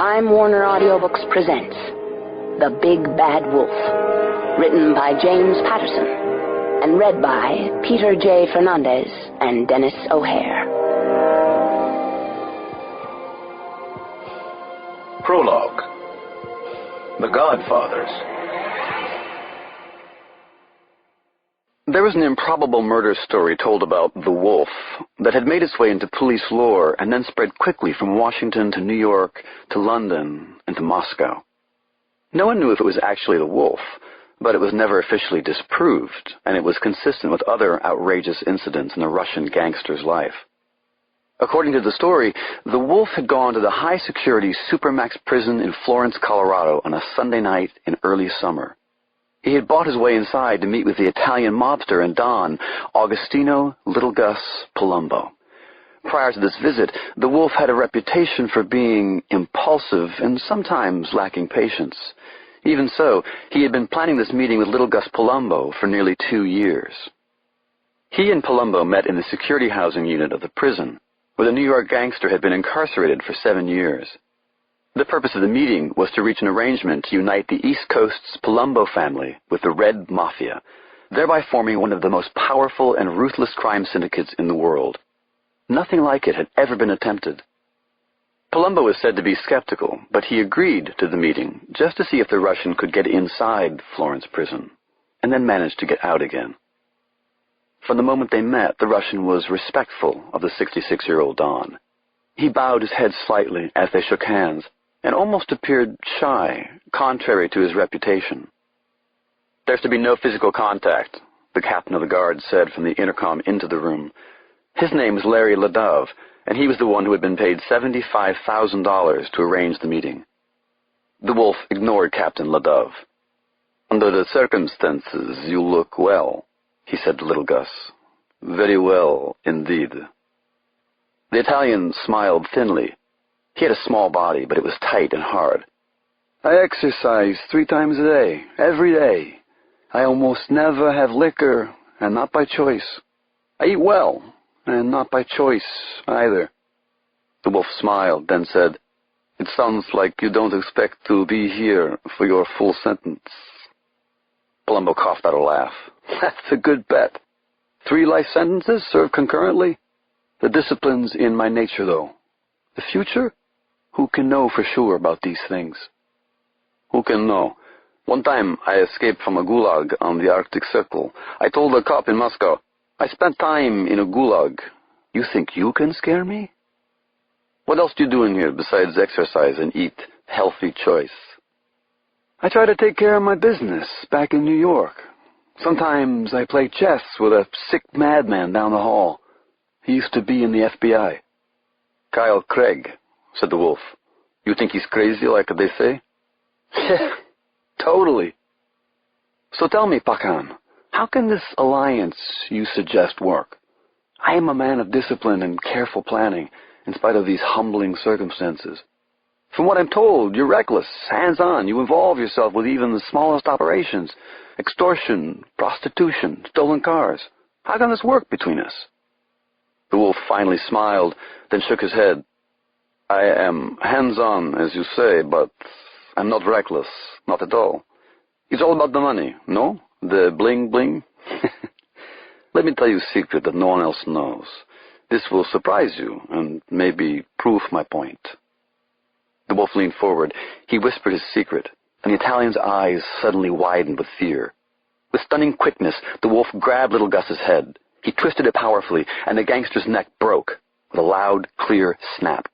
Time Warner Audiobooks presents The Big Bad Wolf, written by James Patterson and read by Peter J. Fernandez and Dennis O'Hare. Prologue. The Godfathers. There was an improbable murder story told about the wolf that had made its way into police lore and then spread quickly from Washington to New York to London and to Moscow. No one knew if it was actually the wolf, but it was never officially disproved, and it was consistent with other outrageous incidents in a Russian gangster's life. According to the story, the wolf had gone to the high-security Supermax prison in Florence, Colorado on a Sunday night in early summer. He had bought his way inside to meet with the Italian mobster and Don, Augustino Little Gus Palumbo. Prior to this visit, the wolf had a reputation for being impulsive and sometimes lacking patience. Even so, he had been planning this meeting with Little Gus Palumbo for nearly 2 years. He and Palumbo met in the security housing unit of the prison, where the New York gangster had been incarcerated for 7 years. The purpose of the meeting was to reach an arrangement to unite the East Coast's Palumbo family with the Red Mafia, thereby forming one of the most powerful and ruthless crime syndicates in the world. Nothing like it had ever been attempted. Palumbo was said to be skeptical, but he agreed to the meeting just to see if the Russian could get inside Florence prison, and then manage to get out again. From the moment they met, the Russian was respectful of the 66-year-old Don. He bowed his head slightly as they shook hands, and almost appeared shy, contrary to his reputation. "There's to be no physical contact," the captain of the guard said from the intercom into the room. His name was Larry Ladov, and he was the one who had been paid $75,000 to arrange the meeting. The wolf ignored Captain Ladov. "Under the circumstances, you look well," he said to Little Gus. "Very well, indeed." The Italian smiled thinly. He had a small body, but it was tight and hard. "I exercise 3 times a day, every day. I almost never have liquor, and not by choice. I eat well, and not by choice either." The wolf smiled, then said, "It sounds like you don't expect to be here for your full sentence." Palumbo coughed out a laugh. "That's a good bet. 3 life sentences served concurrently? The discipline's in my nature, though. The future? Who can know for sure about these things?" "Who can know? One time I escaped from a gulag on the Arctic Circle. I told a cop in Moscow, 'I spent time in a gulag. You think you can scare me?' What else do you do in here besides exercise and eat healthy choice?" "I try to take care of my business back in New York. Sometimes I play chess with a sick madman down the hall. He used to be in the FBI. "Kyle Craig," said the wolf. "You think he's crazy like they say?" "Yeah, totally." "So tell me, Pakan, how can this alliance you suggest work? I am a man of discipline and careful planning, in spite of these humbling circumstances. From what I'm told, you're reckless, hands-on. You involve yourself with even the smallest operations. Extortion, prostitution, stolen cars. How can this work between us?" The wolf finally smiled, then shook his head. "I am hands-on, as you say, but I'm not reckless, not at all. It's all about the money, no? The bling-bling? Let me tell you a secret that no one else knows. This will surprise you, and maybe prove my point." The wolf leaned forward. He whispered his secret, and the Italian's eyes suddenly widened with fear. With stunning quickness, the wolf grabbed Little Gus's head. He twisted it powerfully, and the gangster's neck broke with a loud, clear snap.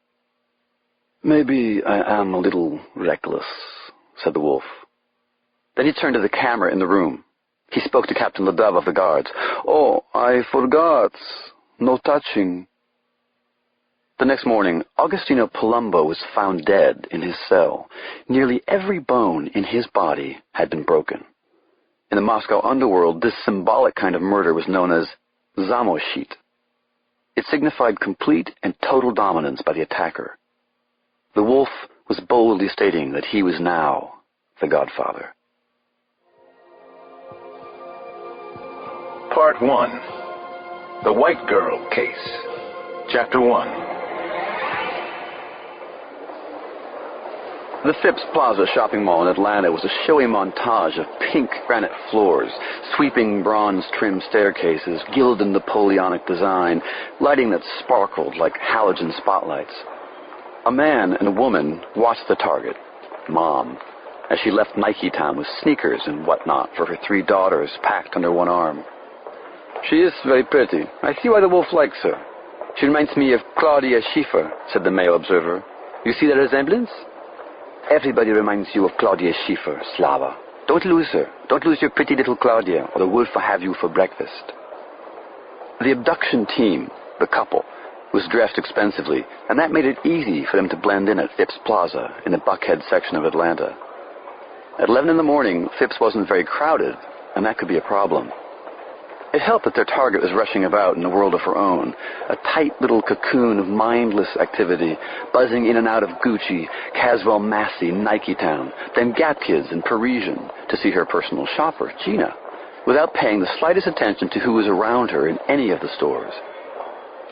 "Maybe I am a little reckless," said the wolf. Then he turned to the camera in the room. He spoke to Captain Ladov of the guards. "Oh, I forgot. No touching." The next morning, Augustino Palumbo was found dead in his cell. Nearly every bone in his body had been broken. In the Moscow underworld, this symbolic kind of murder was known as zamoshit. It signified complete and total dominance by the attacker. The wolf was boldly stating that he was now the Godfather. Part 1. The White Girl Case. Chapter 1. The Phipps Plaza shopping mall in Atlanta was a showy montage of pink granite floors, sweeping bronze-trimmed staircases, gilded Napoleonic design, lighting that sparkled like halogen spotlights. A man and a woman watched the target, Mom, as she left Nike Town with sneakers and whatnot for her 3 daughters packed under one arm. "She is very pretty. I see why the wolf likes her. She reminds me of Claudia Schiffer," said the male observer. "You see the resemblance?" "Everybody reminds you of Claudia Schiffer, Slava. Don't lose her. Don't lose your pretty little Claudia, or the wolf will have you for breakfast." The abduction team, the couple, was dressed expensively, and that made it easy for them to blend in at Phipps Plaza in the Buckhead section of Atlanta. At 11 in the morning, Phipps wasn't very crowded, and that could be a problem. It helped that their target was rushing about in a world of her own, a tight little cocoon of mindless activity, buzzing in and out of Gucci, Caswell Massey, Nike Town, then Gap Kids and Parisian to see her personal shopper, Gina, without paying the slightest attention to who was around her in any of the stores.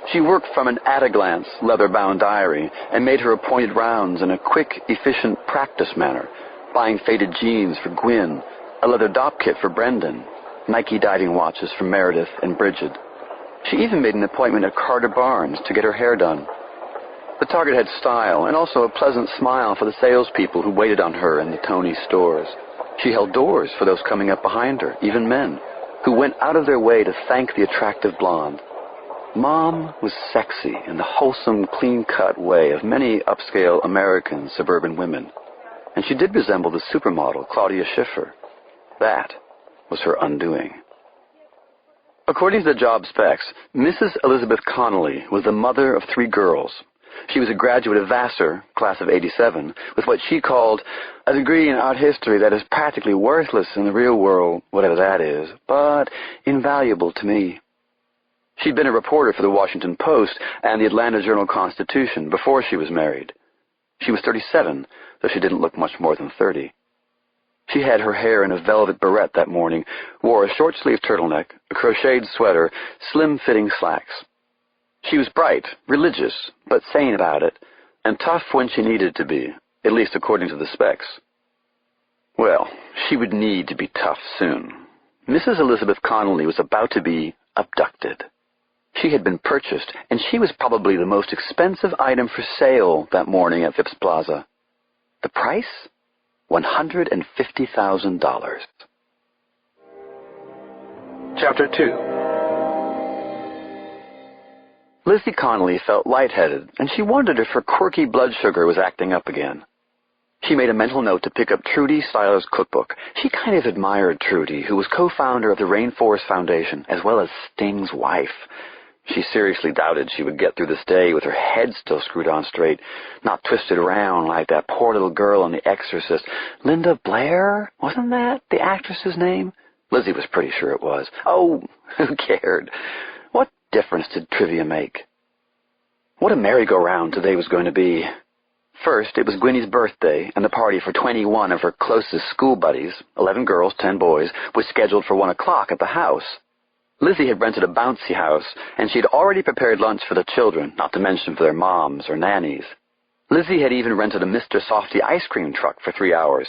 She worked from an at-a-glance, leather-bound diary and made her appointed rounds in a quick, efficient practice manner, buying faded jeans for Gwyn, a leather dop kit for Brendan, Nike diving watches for Meredith and Bridget. She even made an appointment at Carter Barnes to get her hair done. The target had style and also a pleasant smile for the salespeople who waited on her in the Tony stores. She held doors for those coming up behind her, even men, who went out of their way to thank the attractive blonde. Mom was sexy in the wholesome, clean-cut way of many upscale American suburban women, and she did resemble the supermodel Claudia Schiffer. That was her undoing. According to the job specs, Mrs. Elizabeth Connolly was the mother of 3 girls. She was a graduate of Vassar, class of '87, with what she called a degree in art history that is practically worthless in the real world, whatever that is, but invaluable to me. She'd been a reporter for the Washington Post and the Atlanta Journal-Constitution before she was married. She was 37, though she didn't look much more than 30. She had her hair in a velvet barrette that morning, wore a short-sleeved turtleneck, a crocheted sweater, slim-fitting slacks. She was bright, religious, but sane about it, and tough when she needed to be, at least according to the specs. Well, she would need to be tough soon. Mrs. Elizabeth Connolly was about to be abducted. She had been purchased, and she was probably the most expensive item for sale that morning at Phipps Plaza. The price? $150,000. Chapter 2. Lizzie Connolly felt lightheaded, and she wondered if her quirky blood sugar was acting up again. She made a mental note to pick up Trudy Seiler's cookbook. She kind of admired Trudy, who was co-founder of the Rainforest Foundation, as well as Sting's wife. She seriously doubted she would get through this day with her head still screwed on straight, not twisted around like that poor little girl in The Exorcist. Linda Blair? Wasn't that the actress's name? Lizzie was pretty sure it was. Oh, who cared? What difference did trivia make? What a merry-go-round today was going to be. First, it was Gwynnie's birthday, and the party for 21 of her closest school buddies, 11 girls, 10 boys, was scheduled for 1 o'clock at the house. Lizzie had rented a bouncy house, and she had already prepared lunch for the children, not to mention for their moms or nannies. Lizzie had even rented a Mr. Softy ice cream truck for 3 hours.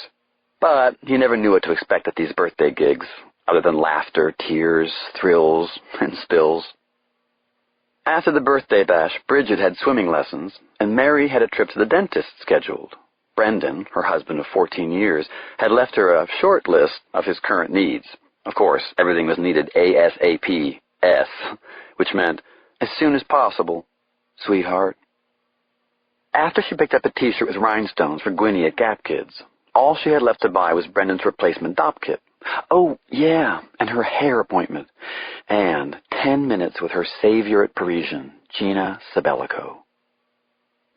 But you never knew what to expect at these birthday gigs, other than laughter, tears, thrills, and spills. After the birthday bash, Bridget had swimming lessons, and Mary had a trip to the dentist scheduled. Brendan, her husband of 14 years, had left her a short list of his current needs. Of course, everything was needed ASAP, S, which meant, as soon as possible, sweetheart. After she picked up a T-shirt with rhinestones for Gwynnie at Gap Kids, all she had left to buy was Brendan's replacement dop kit. Oh, yeah, and her hair appointment. And 10 minutes with her savior at Parisian, Gina Sabellico.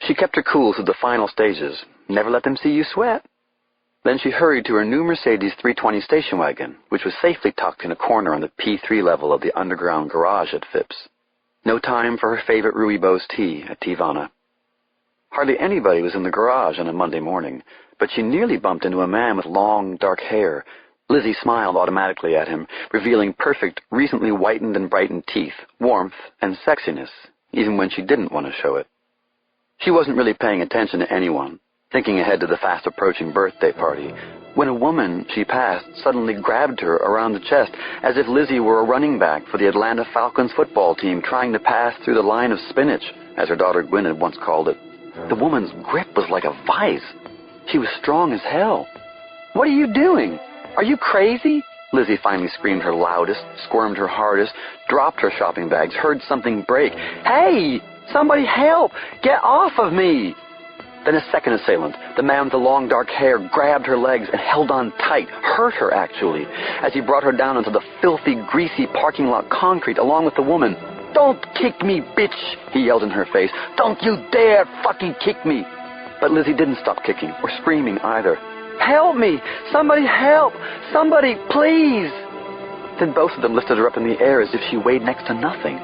She kept her cool through the final stages. Never let them see you sweat. Then she hurried to her new Mercedes 320 station wagon, which was safely tucked in a corner on the P3 level of the underground garage at Phipps. No time for her favorite rooibos tea at Tivana. Hardly anybody was in the garage on a Monday morning, but she nearly bumped into a man with long, dark hair. Lizzie smiled automatically at him, revealing perfect, recently whitened and brightened teeth, warmth, and sexiness, even when she didn't want to show it. She wasn't really paying attention to anyone. thinking ahead to the fast-approaching birthday party, when a woman she passed suddenly grabbed her around the chest as if Lizzie were a running back for the Atlanta Falcons football team trying to pass through the line of spinach, as her daughter Gwen had once called it. The woman's grip was like a vice. She was strong as hell. "What are you doing? Are you crazy?" Lizzie finally screamed her loudest, squirmed her hardest, dropped her shopping bags, heard something break. "Hey! Somebody help! Get off of me!" Then a second assailant, the man with the long dark hair, grabbed her legs and held on tight, hurt her actually, as he brought her down onto the filthy, greasy parking lot concrete along with the woman. "Don't kick me, bitch!" he yelled in her face. "Don't you dare fucking kick me!" But Lizzie didn't stop kicking, or screaming either. "Help me! Somebody help! Somebody, please!" Then both of them lifted her up in the air as if she weighed next to nothing.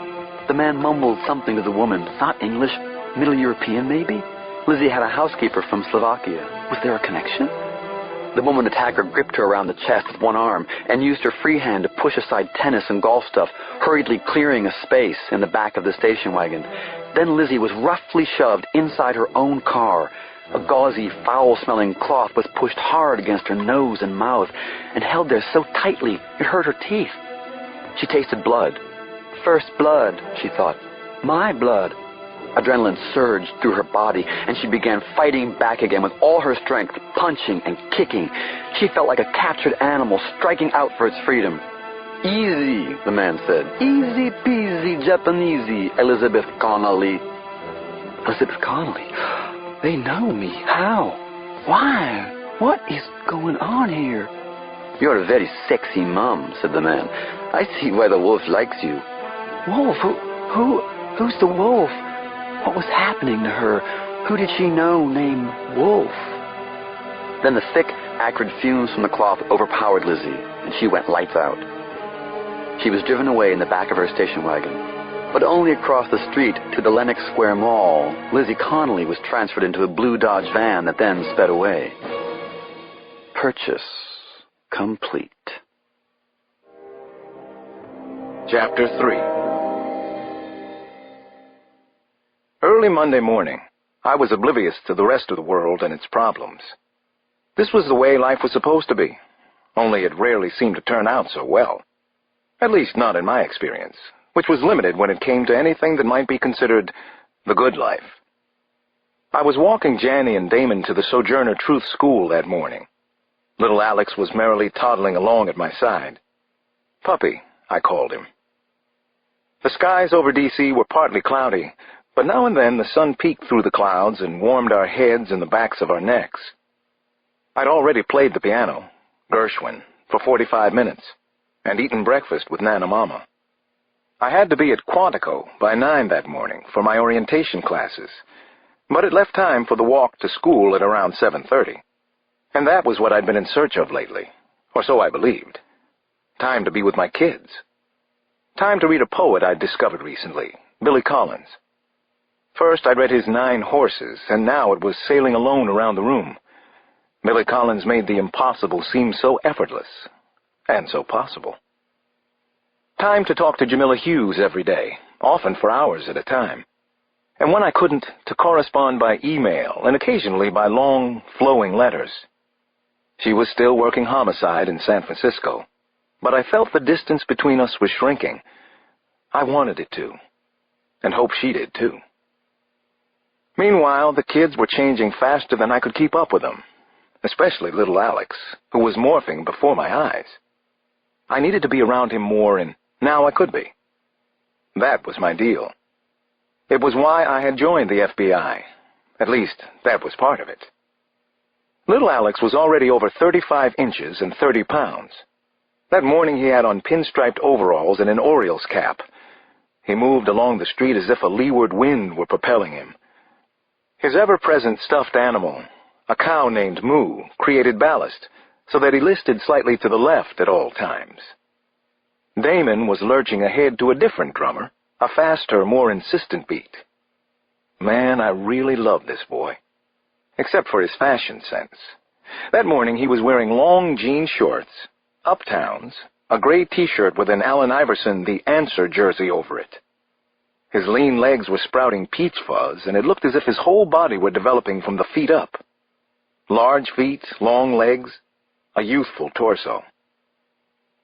The man mumbled something to the woman, not English, Middle European maybe? Lizzie had a housekeeper from Slovakia. Was there a connection? The woman attacker gripped her around the chest with one arm and used her free hand to push aside tennis and golf stuff, hurriedly clearing a space in the back of the station wagon. Then Lizzie was roughly shoved inside her own car. A gauzy, foul-smelling cloth was pushed hard against her nose and mouth and held there so tightly it hurt her teeth. She tasted blood. First blood, she thought. My blood. Adrenaline surged through her body, and she began fighting back again with all her strength, punching and kicking. She felt like a captured animal striking out for its freedom. "Easy," the man said. "Easy peasy Japanesey, Elizabeth Connolly." Elizabeth Connolly? They know me. How? Why? What is going on here? "You're a very sexy mom," said the man. "I see why the wolf likes you." Wolf? Who's the wolf? What was happening to her? Who did she know named Wolf? Then the thick, acrid fumes from the cloth overpowered Lizzie, and she went lights out. She was driven away in the back of her station wagon, but only across the street to the Lenox Square Mall. Lizzie Connolly was transferred into a blue Dodge van that then sped away. Purchase complete. Chapter 3. Early Monday morning, I was oblivious to the rest of the world and its problems. This was the way life was supposed to be, only it rarely seemed to turn out so well. At least not in my experience, which was limited when it came to anything that might be considered the good life. I was walking Janny and Damon to the Sojourner Truth School that morning. Little Alex was merrily toddling along at my side. Puppy, I called him. The skies over D.C. were partly cloudy, but now and then the sun peeked through the clouds and warmed our heads and the backs of our necks. I'd already played the piano, Gershwin, for 45 minutes, and eaten breakfast with Nana Mama. I had to be at Quantico by 9 that morning for my orientation classes, but it left time for the walk to school at around 7:30, and that was what I'd been in search of lately, or so I believed. Time to be with my kids. Time to read a poet I'd discovered recently, Billy Collins. First, I'd read his 9 Horses, and now it was sailing alone around the room. Billy Collins made the impossible seem so effortless, and so possible. Time to talk to Jamila Hughes every day, often for hours at a time. And when I couldn't, to correspond by email, and occasionally by long, flowing letters. She was still working homicide in San Francisco, but I felt the distance between us was shrinking. I wanted it to, and hoped she did too. Meanwhile, the kids were changing faster than I could keep up with them, especially little Alex, who was morphing before my eyes. I needed to be around him more, and now I could be. That was my deal. It was why I had joined the FBI. At least, that was part of it. Little Alex was already over 35 inches and 30 pounds. That morning he had on pinstriped overalls and an Orioles cap. He moved along the street as if a leeward wind were propelling him. His ever-present stuffed animal, a cow named Moo, created ballast, so that he listed slightly to the left at all times. Damon was lurching ahead to a different drummer, a faster, more insistent beat. Man, I really loved this boy, except for his fashion sense. That morning he was wearing long jean shorts, uptowns, a gray T-shirt with an Allen Iverson The Answer jersey over it. His lean legs were sprouting peach fuzz, and it looked as if his whole body were developing from the feet up. Large feet, long legs, a youthful torso.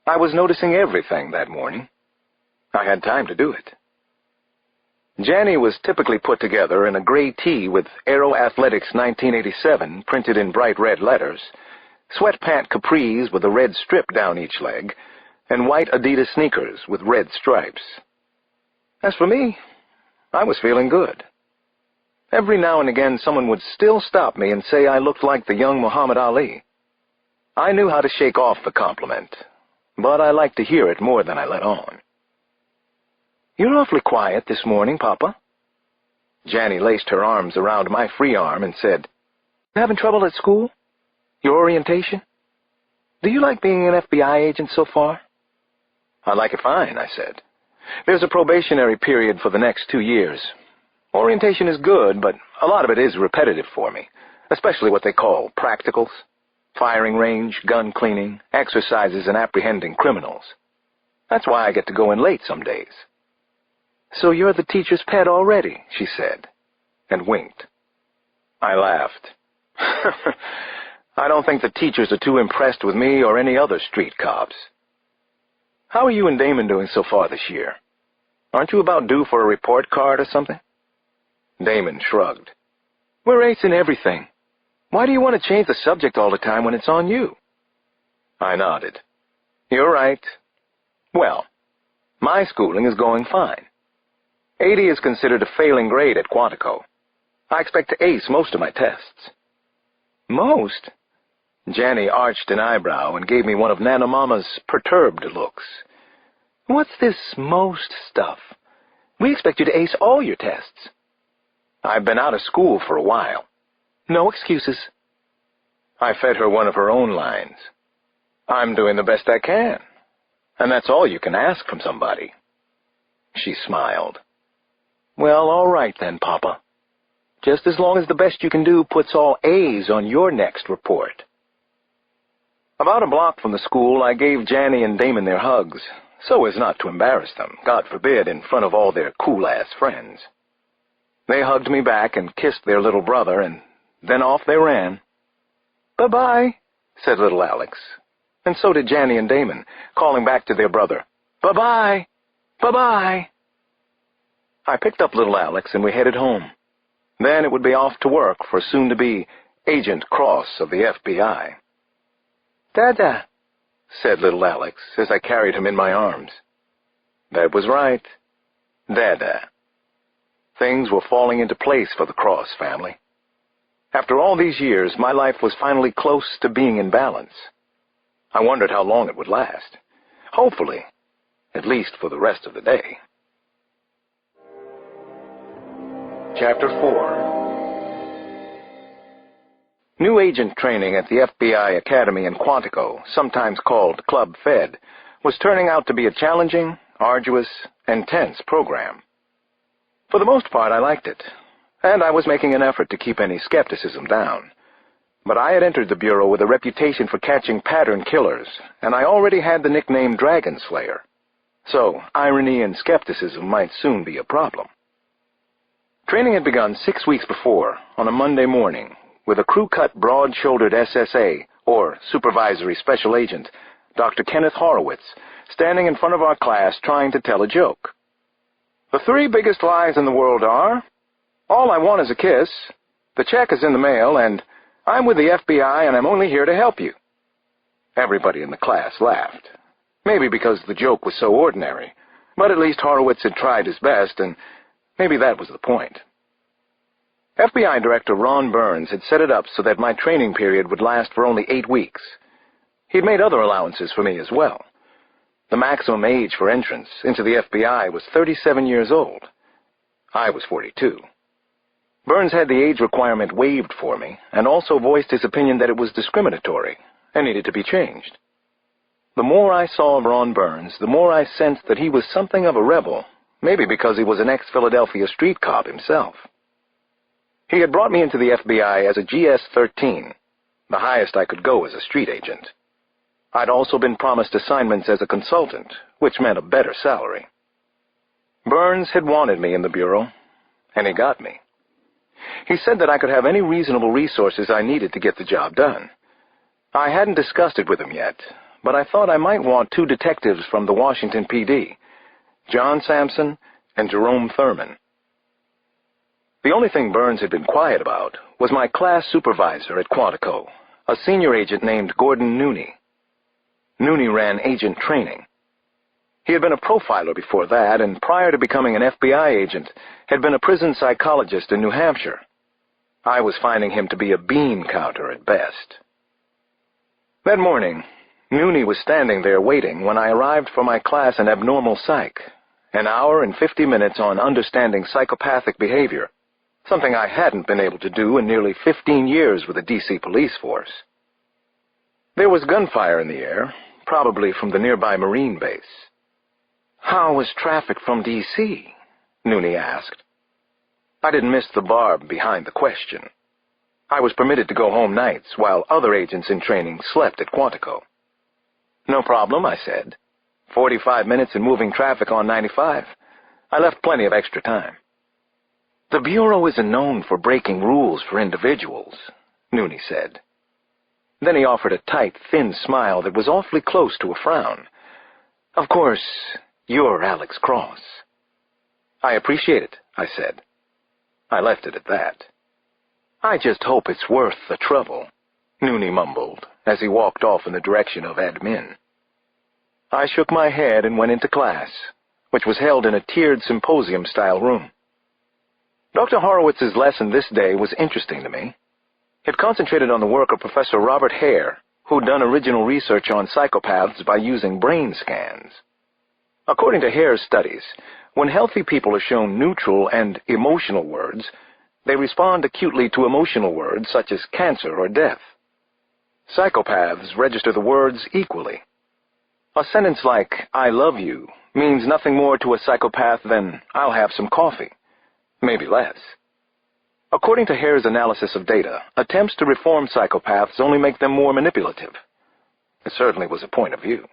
I was noticing everything that morning. I had time to do it. Janny was typically put together in a gray tee with Aero Athletics 1987 printed in bright red letters, sweatpant capris with a red strip down each leg, and white Adidas sneakers with red stripes. As for me, I was feeling good. Every now and again someone would still stop me and say I looked like the young Muhammad Ali. I knew how to shake off the compliment, but I liked to hear it more than I let on. "You're awfully quiet this morning, Papa." Janny laced her arms around my free arm and said, "You having trouble at school? Your orientation? Do you like being an FBI agent so far?" "I like it fine," I said. "There's a probationary period for the next 2 years. Orientation is good, but a lot of it is repetitive for me, especially what they call practicals. Firing range, gun cleaning, exercises in apprehending criminals. That's why I get to go in late some days." "So you're the teacher's pet already," she said, and winked. I laughed. I don't think the teachers are too impressed with me or any other street cops. "How are you and Damon doing so far this year? Aren't you about due for a report card or something?" Damon shrugged. "We're acing everything. Why do you want to change the subject all the time when it's on you?" I nodded. "You're right. Well, my schooling is going fine. 80 is considered a failing grade at Quantico. I expect to ace most of my tests." "Most?" Janny arched an eyebrow and gave me one of Nana Mama's perturbed looks. "What's this most stuff? We expect you to ace all your tests." "I've been out of school for a while." "No excuses." I fed her one of her own lines. "I'm doing the best I can, and that's all you can ask from somebody." She smiled. "Well, all right then, Papa. Just as long as the best you can do puts all A's on your next report." About a block from the school, I gave Janny and Damon their hugs, so as not to embarrass them, God forbid, in front of all their cool-ass friends. They hugged me back and kissed their little brother, and then off they ran. "Bye-bye," said little Alex, and so did Janny and Damon, calling back to their brother, "Bye-bye, bye-bye." I picked up little Alex and we headed home. Then it would be off to work for soon-to-be Agent Cross of the FBI. "Dada," said little Alex as I carried him in my arms. That was right. Dada. Things were falling into place for the Cross family. After all these years, my life was finally close to being in balance. I wondered how long it would last. Hopefully, at least for the rest of the day. Chapter 4. New agent training at the FBI Academy in Quantico, sometimes called Club Fed, was turning out to be a challenging, arduous, and tense program. For the most part, I liked it, and I was making an effort to keep any skepticism down. But I had entered the Bureau with a reputation for catching pattern killers, and I already had the nickname Dragon Slayer. So irony and skepticism might soon be a problem. Training had begun 6 weeks before, on a Monday morning, with a crew-cut, broad-shouldered SSA, or Supervisory Special Agent, Dr. Kenneth Horowitz, standing in front of our class trying to tell a joke. "The 3 biggest lies in the world are, all I want is a kiss, the check is in the mail, and I'm with the FBI and I'm only here to help you." Everybody in the class laughed. Maybe because the joke was so ordinary, but at least Horowitz had tried his best, and maybe that was the point. FBI Director Ron Burns had set it up so that my training period would last for only 8 weeks. He'd made other allowances for me as well. The maximum age for entrance into the FBI was 37 years old. I was 42. Burns had the age requirement waived for me, and also voiced his opinion that it was discriminatory and needed to be changed. The more I saw of Ron Burns, the more I sensed that he was something of a rebel, maybe because he was an ex-Philadelphia street cop himself. He had brought me into the FBI as a GS-13, the highest I could go as a street agent. I'd also been promised assignments as a consultant, which meant a better salary. Burns had wanted me in the Bureau, and he got me. He said that I could have any reasonable resources I needed to get the job done. I hadn't discussed it with him yet, but I thought I might want 2 detectives from the Washington PD, John Sampson and Jerome Thurman. The only thing Burns had been quiet about was my class supervisor at Quantico, a senior agent named Gordon Nooney. Nooney ran agent training. He had been a profiler before that, and prior to becoming an FBI agent, had been a prison psychologist in New Hampshire. I was finding him to be a bean counter at best. That morning, Nooney was standing there waiting when I arrived for my class in abnormal psych, an hour and 50 minutes on understanding psychopathic behavior, something I hadn't been able to do in nearly 15 years with the D.C. police force. There was gunfire in the air, probably from the nearby Marine base. "How was traffic from D.C.?" Nooney asked. I didn't miss the barb behind the question. I was permitted to go home nights while other agents in training slept at Quantico. "No problem," I said. 45 minutes in moving traffic on 95. I left plenty of extra time. "The Bureau isn't known for breaking rules for individuals," Nooney said. Then he offered a tight, thin smile that was awfully close to a frown. "Of course, you're Alex Cross." "I appreciate it," I said. I left it at that. "I just hope it's worth the trouble," Nooney mumbled as he walked off in the direction of admin. I shook my head and went into class, which was held in a tiered symposium-style room. Dr. Horowitz's lesson this day was interesting to me. It concentrated on the work of Professor Robert Hare, who'd done original research on psychopaths by using brain scans. According to Hare's studies, when healthy people are shown neutral and emotional words, they respond acutely to emotional words such as cancer or death. Psychopaths register the words equally. A sentence like, "I love you," means nothing more to a psychopath than, "I'll have some coffee," maybe less. According to Hare's analysis of data, attempts to reform psychopaths only make them more manipulative. It certainly was a point of view.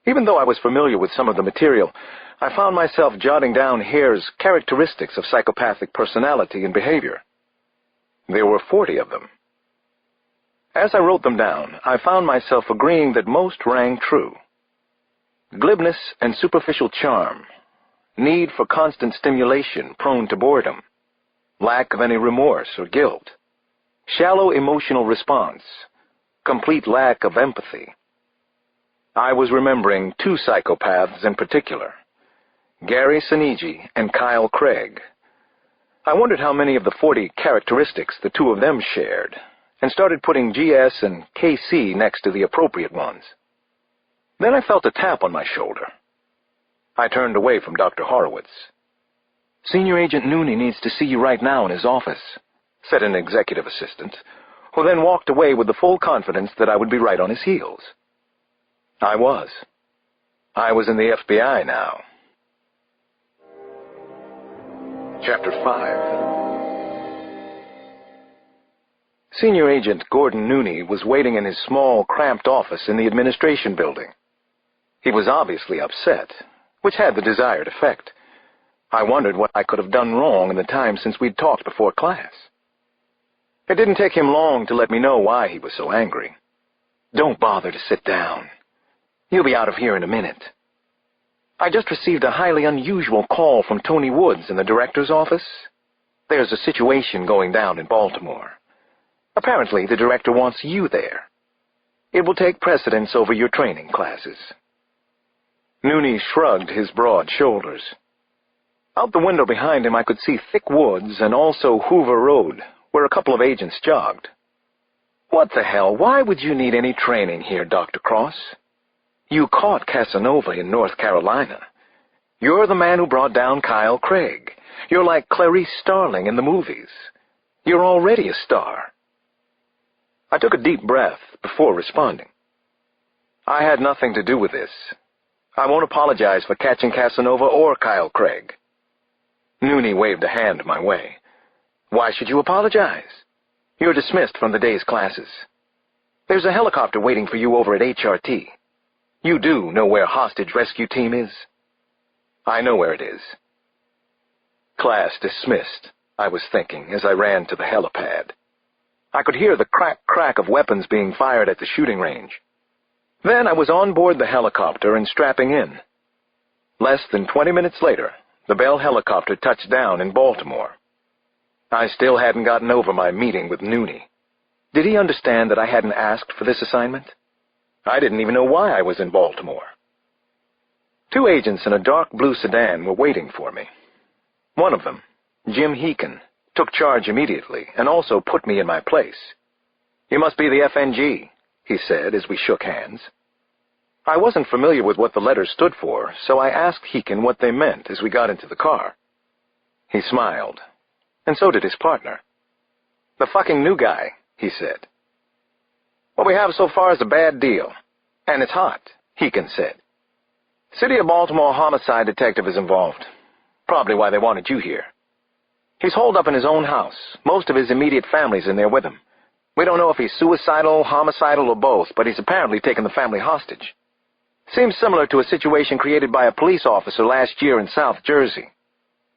Even though I was familiar with some of the material, I found myself jotting down Hare's characteristics of psychopathic personality and behavior. There were 40 of them. As I wrote them down, I found myself agreeing that most rang true. Glibness and superficial charm, need for constant stimulation prone to boredom, lack of any remorse or guilt, shallow emotional response, complete lack of empathy. I was remembering 2 psychopaths in particular, Gary Sinigi and Kyle Craig. I wondered how many of the 40 characteristics the 2 of them shared, and started putting GS and KC next to the appropriate ones. Then I felt a tap on my shoulder. I turned away from Dr. Horowitz. "Senior Agent Nooney needs to see you right now in his office," said an executive assistant, who then walked away with the full confidence that I would be right on his heels. I was. I was in the FBI now. Chapter 5. Senior Agent Gordon Nooney was waiting in his small, cramped office in the administration building. He was obviously upset, which had the desired effect. I wondered what I could have done wrong in the time since we'd talked before class. It didn't take him long to let me know why he was so angry. "Don't bother to sit down. You'll be out of here in a minute. I just received a highly unusual call from Tony Woods in the director's office. There's a situation going down in Baltimore. Apparently, the director wants you there. It will take precedence over your training classes." Nooney shrugged his broad shoulders. Out the window behind him I could see thick woods and also Hoover Road, where a couple of agents jogged. "What the hell? Why would you need any training here, Dr. Cross? You caught Casanova in North Carolina. You're the man who brought down Kyle Craig. You're like Clarice Starling in the movies. You're already a star." I took a deep breath before responding. "I had nothing to do with this. I won't apologize for catching Casanova or Kyle Craig." Nooney waved a hand my way. "Why should you apologize? You're dismissed from the day's classes. There's a helicopter waiting for you over at HRT. You do know where hostage rescue team is?" "I know where it is." "Class dismissed," I was thinking as I ran to the helipad. I could hear the crack of weapons being fired at the shooting range. Then I was on board the helicopter and strapping in. Less than 20 minutes later, the Bell helicopter touched down in Baltimore. I still hadn't gotten over my meeting with Nooney. Did he understand that I hadn't asked for this assignment? I didn't even know why I was in Baltimore. 2 agents in a dark blue sedan were waiting for me. One of them, Jim Heekin, took charge immediately and also put me in my place. "You must be the FNG," he said as we shook hands. I wasn't familiar with what the letters stood for, so I asked Heekin what they meant as we got into the car. He smiled, and so did his partner. "The fucking new guy," he said. "What we have so far is a bad deal, and it's hot," Heekin said. "City of Baltimore homicide detective is involved. Probably why they wanted you here. He's holed up in his own house. Most of his immediate family's in there with him. We don't know if he's suicidal, homicidal, or both, but he's apparently taken the family hostage. Seems similar to a situation created by a police officer last year in South Jersey.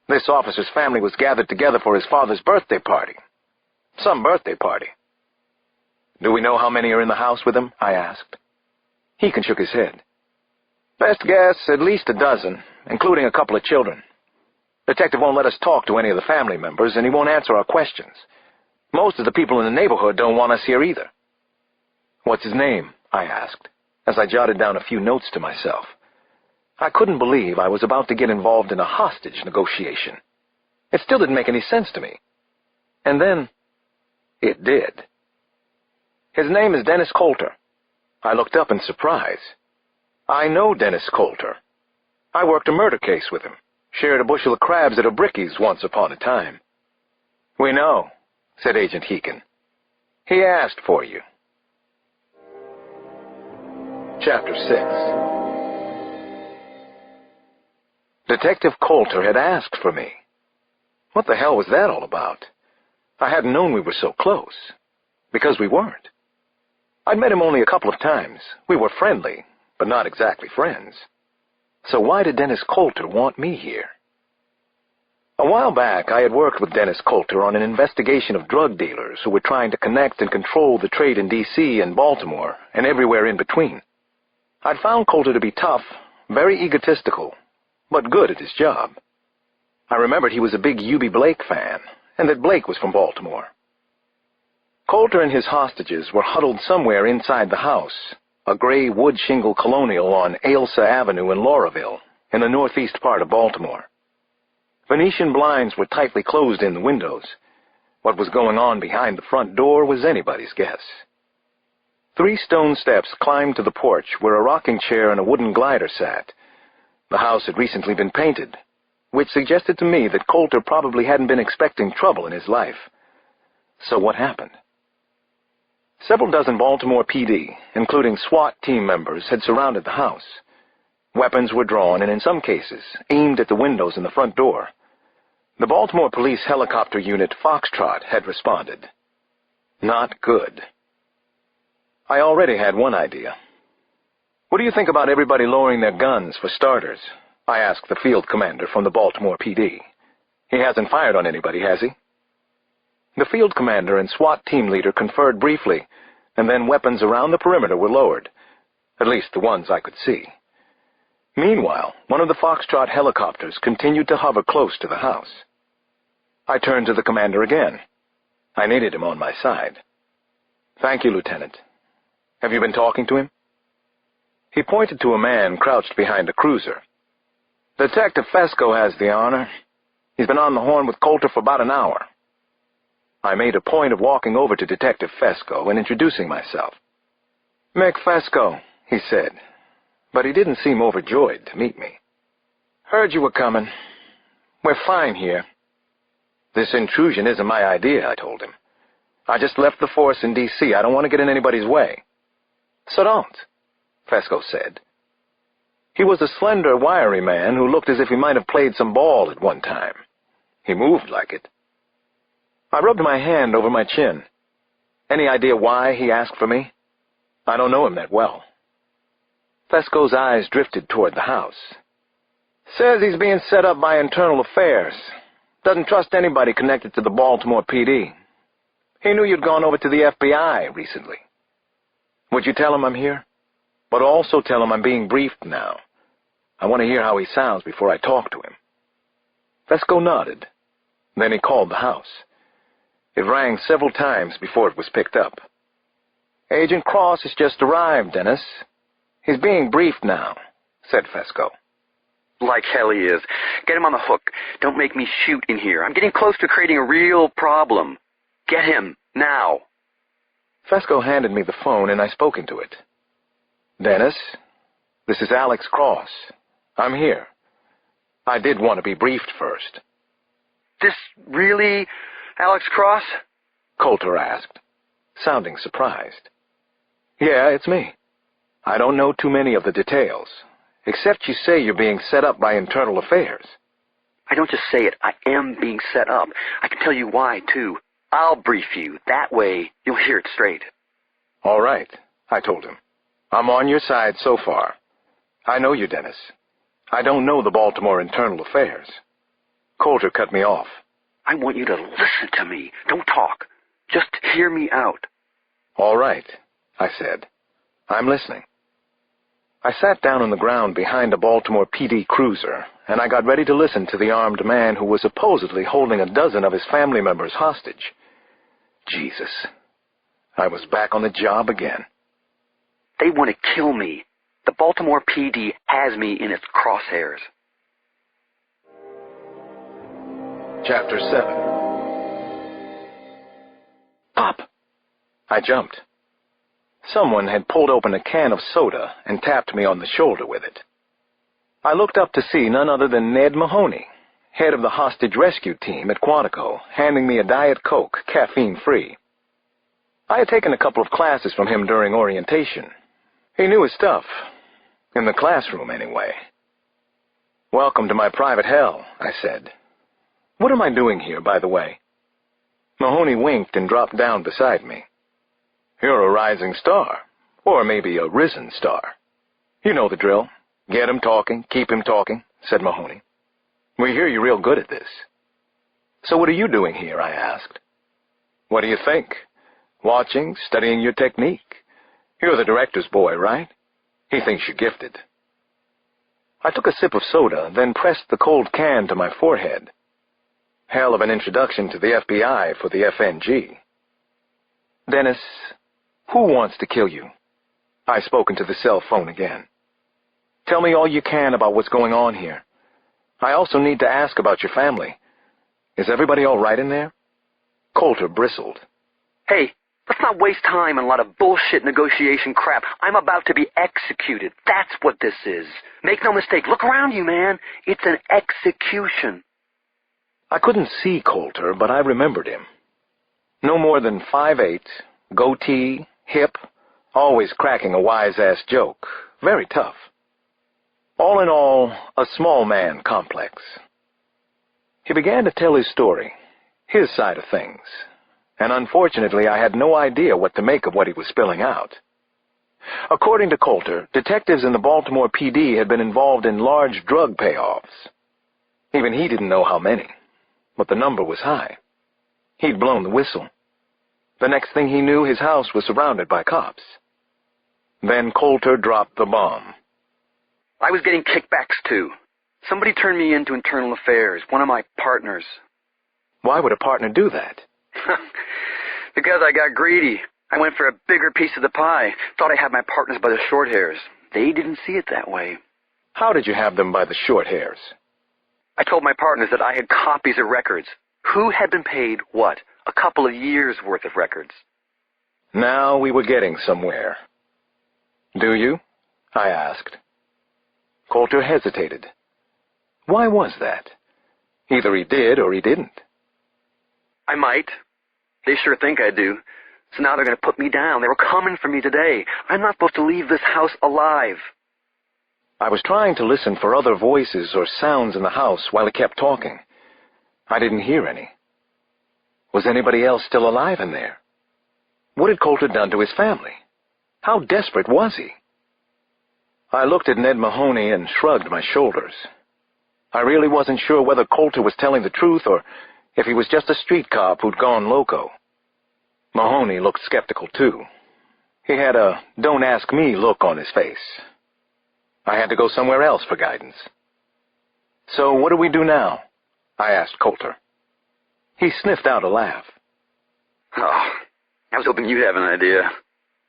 This officer's family was gathered together for his father's birthday party. Some birthday party." "Do we know how many are in the house with him?" I asked. Heekin shook his head. "Best guess, at least a dozen, including a couple of children. Detective won't let us talk to any of the family members, and he won't answer our questions. Most of the people in the neighborhood don't want us here either." "What's his name?" I asked, as I jotted down a few notes to myself. I couldn't believe I was about to get involved in a hostage negotiation. It still didn't make any sense to me. And then, it did. "His name is Dennis Coulter." I looked up in surprise. I know Dennis Coulter. I worked a murder case with him, shared a bushel of crabs at a Bricky's once upon a time. "We know," said Agent Heekin. "He asked for you." Chapter 6. Detective Coulter had asked for me. What the hell was that all about? I hadn't known we were so close. Because we weren't. I'd met him only a couple of times. We were friendly, but not exactly friends. So why did Dennis Coulter want me here? A while back, I had worked with Dennis Coulter on an investigation of drug dealers who were trying to connect and control the trade in D.C. and Baltimore and everywhere in between. I'd found Coulter to be tough, very egotistical, but good at his job. I remembered he was a big U.B. Blake fan, and that Blake was from Baltimore. Coulter and his hostages were huddled somewhere inside the house, a gray wood shingle colonial on Ailsa Avenue in Lauraville, in the northeast part of Baltimore. Venetian blinds were tightly closed in the windows. What was going on behind the front door was anybody's guess. 3 stone steps climbed to the porch where a rocking chair and a wooden glider sat. The house had recently been painted, which suggested to me that Coulter probably hadn't been expecting trouble in his life. So what happened? Several dozen Baltimore PD, including SWAT team members, had surrounded the house. Weapons were drawn and, in some cases, aimed at the windows and the front door. The Baltimore Police Helicopter Unit Foxtrot had responded. Not good. I already had one idea. "What do you think about everybody lowering their guns, for starters?" I asked the field commander from the Baltimore PD. "He hasn't fired on anybody, has he?" The field commander and SWAT team leader conferred briefly, and then weapons around the perimeter were lowered, at least the ones I could see. Meanwhile, one of the Foxtrot helicopters continued to hover close to the house. I turned to the commander again. I needed him on my side. "Thank you, Lieutenant. Have you been talking to him?" He pointed to a man crouched behind a cruiser. "Detective Fesco has the honor. He's been on the horn with Coulter for about an hour." I made a point of walking over to Detective Fesco and introducing myself. "Mick Fesco," he said, but he didn't seem overjoyed to meet me. "Heard you were coming. We're fine here." "This intrusion isn't my idea," I told him. "I just left the force in D.C. I don't want to get in anybody's way." "So don't," Fesco said. He was a slender, wiry man who looked as if he might have played some ball at one time. He moved like it. I rubbed my hand over my chin. "Any idea why he asked for me?" "I don't know him that well." Fesco's eyes drifted toward the house. "Says he's being set up by Internal Affairs. Doesn't trust anybody connected to the Baltimore PD. He knew you'd gone over to the FBI recently. Would you tell him I'm here? But also tell him I'm being briefed now. I want to hear how he sounds before I talk to him. Fesco nodded. Then he called the house. It rang several times before it was picked up. Agent Cross has just arrived, Dennis. He's being briefed now, said Fesco. Like hell he is. Get him on the hook. Don't make me shoot in here. I'm getting close to creating a real problem. Get him, now. Fesco handed me the phone and I spoke into it. Dennis, this is Alex Cross. I'm here. I did want to be briefed first. This really Alex Cross? Coulter asked, sounding surprised. Yeah, it's me. I don't know too many of the details, except you say you're being set up by Internal Affairs. I don't just say it. I am being set up. I can tell you why, too. I'll brief you. That way, you'll hear it straight. All right, I told him. I'm on your side so far. I know you, Dennis. I don't know the Baltimore Internal Affairs. Coulter cut me off. I want you to listen to me. Don't talk. Just hear me out. All right, I said. I'm listening. I sat down on the ground behind a Baltimore PD cruiser, and I got ready to listen to the armed man who was supposedly holding a dozen of his family members hostage. Jesus. I was back on the job again. They want to kill me. The Baltimore PD has me in its crosshairs. Chapter 7. Pop! I jumped. Someone had pulled open a can of soda and tapped me on the shoulder with it. I looked up to see none other than Ned Mahoney, head of the hostage rescue team at Quantico, handing me a Diet Coke, caffeine-free. I had taken a couple of classes from him during orientation. He knew his stuff. In the classroom, anyway. Welcome to my private hell, I said. What am I doing here, by the way? Mahoney winked and dropped down beside me. You're a rising star, or maybe a risen star. You know the drill. Get him talking, keep him talking, said Mahoney. We hear you're real good at this. So what are you doing here, I asked. What do you think? Watching, studying your technique. You're the director's boy, right? He thinks you're gifted. I took a sip of soda, then pressed the cold can to my forehead. Hell of an introduction to the FBI for the FNG. Dennis, who wants to kill you? I spoke into the cell phone again. Tell me all you can about what's going on here. I also need to ask about your family. Is everybody all right in there? Coulter bristled. Hey, let's not waste time on a lot of bullshit negotiation crap. I'm about to be executed. That's what this is. Make no mistake. Look around you, man. It's an execution. I couldn't see Coulter, but I remembered him. No more than 5'8", goatee, hip, always cracking a wise-ass joke. Very tough. All in all, a small man complex. He began to tell his story, his side of things, and unfortunately I had no idea what to make of what he was spilling out. According to Coulter, detectives in the Baltimore PD had been involved in large drug payoffs. Even he didn't know how many, but the number was high. He'd blown the whistle. The next thing he knew, his house was surrounded by cops. Then Coulter dropped the bomb. I was getting kickbacks, too. Somebody turned me into Internal Affairs, one of my partners. Why would a partner do that? Because I got greedy. I went for a bigger piece of the pie. Thought I had my partners by the short hairs. They didn't see it that way. How did you have them by the short hairs? I told my partners that I had copies of records. Who had been paid what? A couple of years' worth of records. Now we were getting somewhere. Do you? I asked. Coulter hesitated. Why was that? Either he did or he didn't. I might. They sure think I do. So now they're going to put me down. They were coming for me today. I'm not supposed to leave this house alive. I was trying to listen for other voices or sounds in the house while he kept talking. I didn't hear any. Was anybody else still alive in there? What had Coulter done to his family? How desperate was he? I looked at Ned Mahoney and shrugged my shoulders. I really wasn't sure whether Coulter was telling the truth or if he was just a street cop who'd gone loco. Mahoney looked skeptical, too. He had a don't-ask-me look on his face. I had to go somewhere else for guidance. "So what do we do now?" I asked Coulter. He sniffed out a laugh. "Oh, I was hoping you'd have an idea.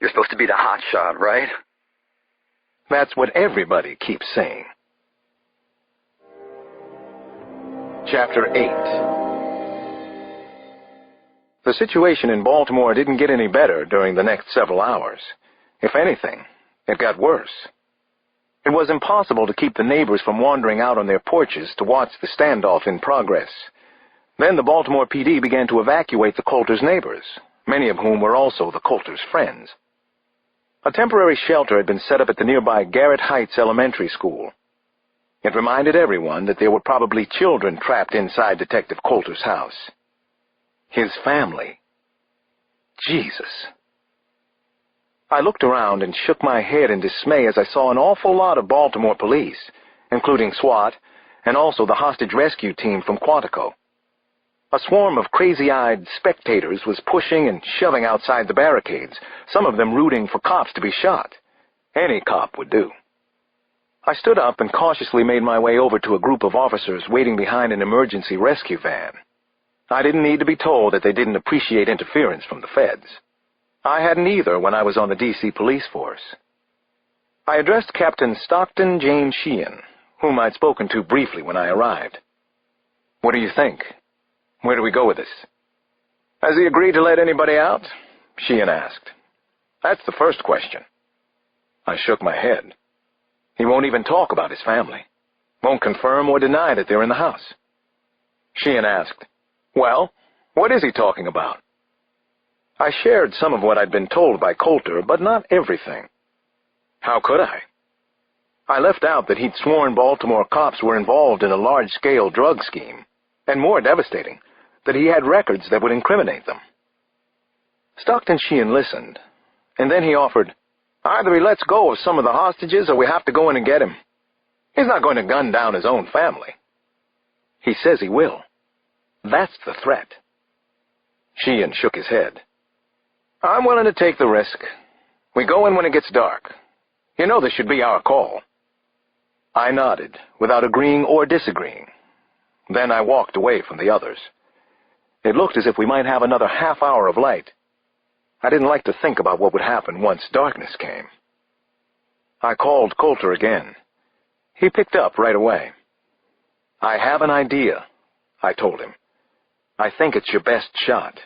You're supposed to be the hot shot, right?" That's what everybody keeps saying. Chapter 8. The situation in Baltimore didn't get any better during the next several hours. If anything, it got worse. It was impossible to keep the neighbors from wandering out on their porches to watch the standoff in progress. Then the Baltimore PD began to evacuate the Coulters' neighbors, many of whom were also the Coulters' friends. A temporary shelter had been set up at the nearby Garrett Heights Elementary School. It reminded everyone that there were probably children trapped inside Detective Coulter's house. His family. Jesus. I looked around and shook my head in dismay as I saw an awful lot of Baltimore police, including SWAT, and also the hostage rescue team from Quantico. A swarm of crazy-eyed spectators was pushing and shoving outside the barricades, some of them rooting for cops to be shot. Any cop would do. I stood up and cautiously made my way over to a group of officers waiting behind an emergency rescue van. I didn't need to be told that they didn't appreciate interference from the feds. I hadn't either when I was on the D.C. police force. I addressed Captain Stockton James Sheehan, whom I'd spoken to briefly when I arrived. "What do you think? Where do we go with this?" "Has he agreed to let anybody out?" Sheehan asked. "That's the first question." I shook my head. He won't even talk about his family. Won't confirm or deny that they're in the house. Sheehan asked, "Well, what is he talking about?" I shared some of what I'd been told by Coulter, but not everything. How could I? I left out that he'd sworn Baltimore cops were involved in a large-scale drug scheme, and more devastating, that he had records that would incriminate them. Stockton Sheehan listened, and then he offered, "Either he lets go of some of the hostages or we have to go in and get him. He's not going to gun down his own family." "He says he will. That's the threat." Sheehan shook his head. "I'm willing to take the risk. We go in when it gets dark. You know this should be our call." I nodded, without agreeing or disagreeing. Then I walked away from the others. It looked as if we might have another half hour of light. I didn't like to think about what would happen once darkness came. I called Coulter again. He picked up right away. "I have an idea," I told him. "I think it's your best shot."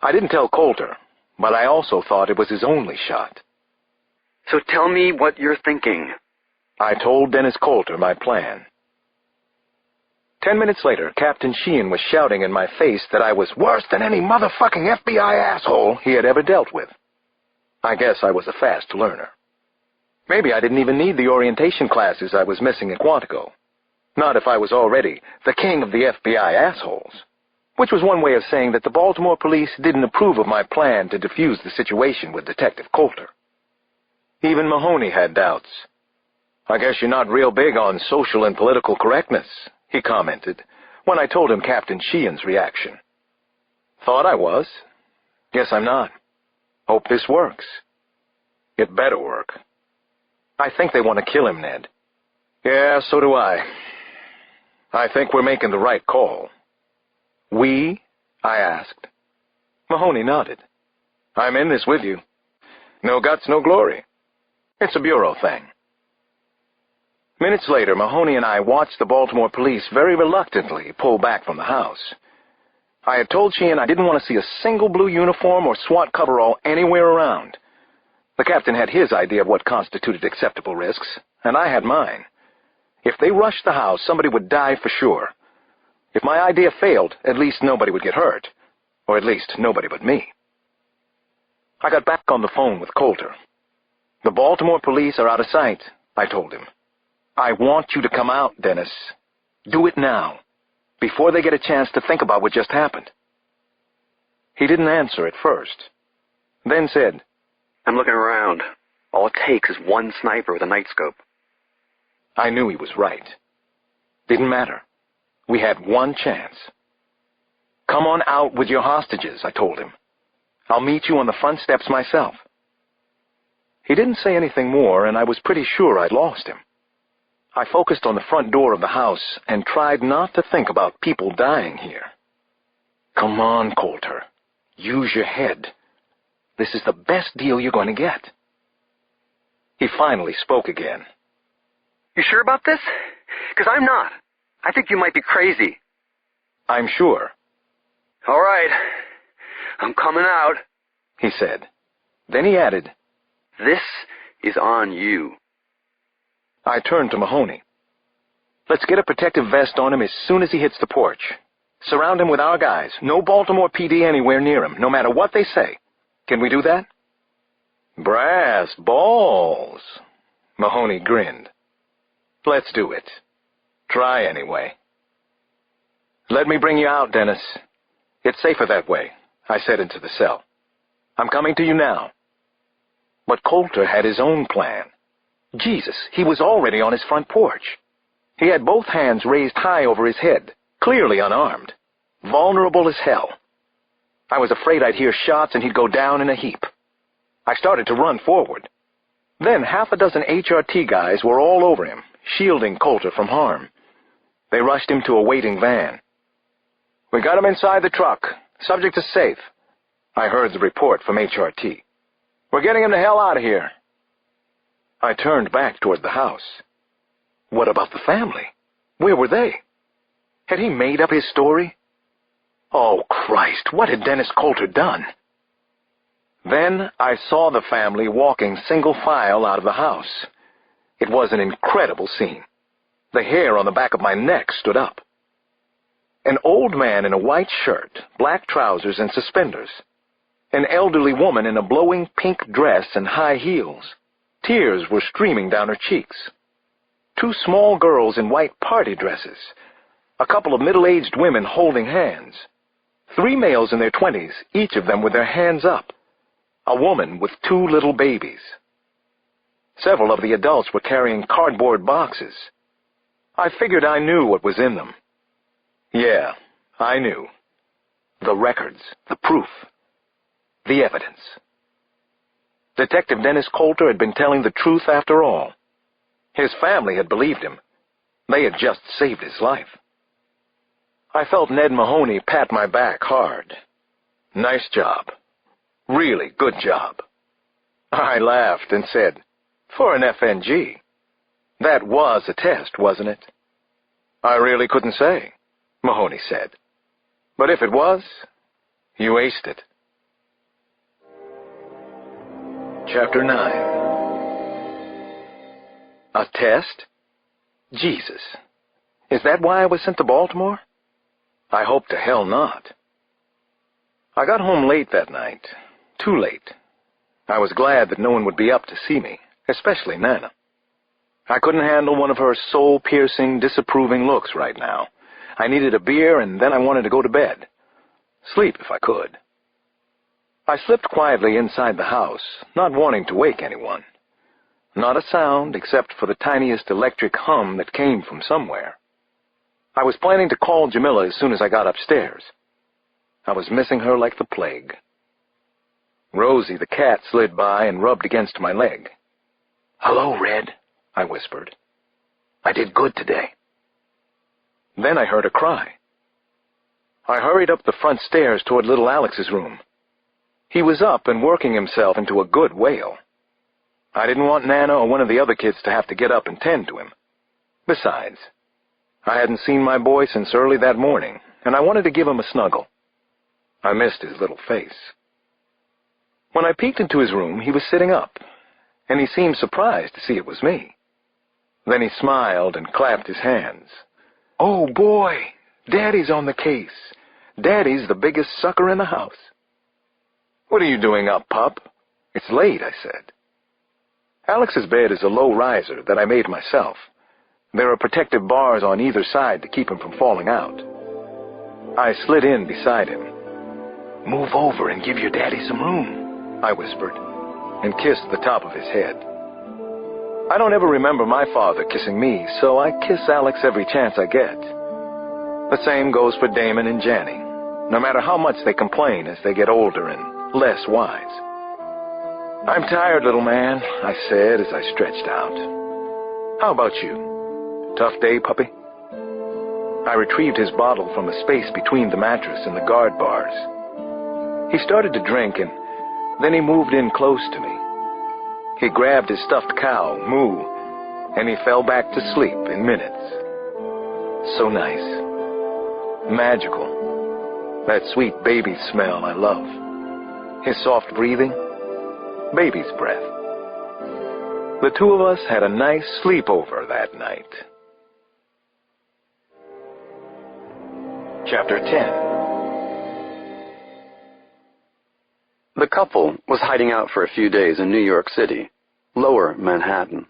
I didn't tell Coulter, but I also thought it was his only shot. "So tell me what you're thinking." I told Dennis Coulter my plan. 10 minutes later, Captain Sheehan was shouting in my face that I was worse than any motherfucking FBI asshole he had ever dealt with. I guess I was a fast learner. Maybe I didn't even need the orientation classes I was missing at Quantico. Not if I was already the king of the FBI assholes, which was one way of saying that the Baltimore police didn't approve of my plan to defuse the situation with Detective Coulter. Even Mahoney had doubts. "I guess you're not real big on social and political correctness," he commented, when I told him Captain Sheehan's reaction. "Thought I was. Guess I'm not. Hope this works." "It better work." "I think they want to kill him, Ned." "Yeah, so do I. I think we're making the right call." "We?" I asked. Mahoney nodded. "I'm in this with you. No guts, no glory. It's a bureau thing." Minutes later, Mahoney and I watched the Baltimore police very reluctantly pull back from the house. I had told Sheehan I didn't want to see a single blue uniform or SWAT coverall anywhere around. The captain had his idea of what constituted acceptable risks, and I had mine. If they rushed the house, somebody would die for sure. If my idea failed, at least nobody would get hurt, or at least nobody but me. I got back on the phone with Coulter. "The Baltimore police are out of sight," I told him. "I want you to come out, Dennis. Do it now, before they get a chance to think about what just happened." He didn't answer at first, then said, "I'm looking around. All it takes is one sniper with a night scope." I knew he was right. Didn't matter. We had one chance. Come on out with your hostages, I told him. I'll meet you on the front steps myself. He didn't say anything more, and I was pretty sure I'd lost him. I focused on the front door of the house and tried not to think about people dying here. Come on, Coulter. Use your head. This is the best deal you're going to get. He finally spoke again. You sure about this? 'Cause I'm not. I think you might be crazy. I'm sure. All right. I'm coming out, he said. Then he added, This is on you. I turned to Mahoney. Let's get a protective vest on him as soon as he hits the porch. Surround him with our guys. No Baltimore PD anywhere near him, no matter what they say. Can we do that? Brass balls. Mahoney grinned. Let's do it. Try anyway. Let me bring you out, Dennis. It's safer that way, I said into the cell. I'm coming to you now. But Coulter had his own plan. Jesus, he was already on his front porch. He had both hands raised high over his head, clearly unarmed, vulnerable as hell. I was afraid I'd hear shots and he'd go down in a heap. I started to run forward. Then half a dozen HRT guys were all over him, shielding Coulter from harm. They rushed him to a waiting van. We got him inside the truck. Subject is safe. I heard the report from HRT. We're getting him the hell out of here. I turned back toward the house. What about the family? Where were they? Had he made up his story? Oh, Christ, what had Dennis Coulter done? Then I saw the family walking single file out of the house. It was an incredible scene. The hair on the back of my neck stood up. An old man in a white shirt, black trousers, and suspenders. An elderly woman in a blowing pink dress and high heels. Tears were streaming down her cheeks. 2 small girls in white party dresses. A couple of middle-aged women holding hands. 3 males in their 20s, each of them with their hands up. A woman with 2 little babies. Several of the adults were carrying cardboard boxes. I figured I knew what was in them. Yeah, I knew. The records, the proof, the evidence. Detective Dennis Coulter had been telling the truth after all. His family had believed him. They had just saved his life. I felt Ned Mahoney pat my back hard. Nice job. Really good job. I laughed and said, for an FNG. That was a test, wasn't it? I really couldn't say, Mahoney said. But if it was, you aced it. Chapter 9. A test? Jesus. Is that why I was sent to Baltimore? I hope to hell not. I got home late that night. Too late. I was glad that no one would be up to see me, especially Nana. I couldn't handle one of her soul-piercing, disapproving looks right now. I needed a beer, and then I wanted to go to bed. Sleep if I could. I slipped quietly inside the house, not wanting to wake anyone. Not a sound except for the tiniest electric hum that came from somewhere. I was planning to call Jamila as soon as I got upstairs. I was missing her like the plague. Rosie the cat slid by and rubbed against my leg. "Hello, Red," I whispered. "I did good today." Then I heard a cry. I hurried up the front stairs toward little Alex's room. He was up and working himself into a good wail. I didn't want Nana or one of the other kids to have to get up and tend to him. Besides, I hadn't seen my boy since early that morning, and I wanted to give him a snuggle. I missed his little face. When I peeked into his room, he was sitting up, and he seemed surprised to see it was me. Then he smiled and clapped his hands. "Oh, boy, Daddy's on the case. Daddy's the biggest sucker in the house." "What are you doing up, pup?" "It's late," I said. Alex's bed is a low riser that I made myself. There are protective bars on either side to keep him from falling out. I slid in beside him. "Move over and give your daddy some room," I whispered, and kissed the top of his head. I don't ever remember my father kissing me, so I kiss Alex every chance I get. The same goes for Damon and Janny, no matter how much they complain as they get older and less wise. I'm tired, little man, I said as I stretched out. How about you? Tough day, puppy? I retrieved his bottle from a space between the mattress and the guard bars. He started to drink, and then he moved in close to me. He grabbed his stuffed cow, Moo, and he fell back to sleep in minutes. So nice. Magical. That sweet baby smell I love. His soft breathing, baby's breath. The two of us had a nice sleepover that night. Chapter 10. The couple was hiding out for a few days in New York City, lower Manhattan.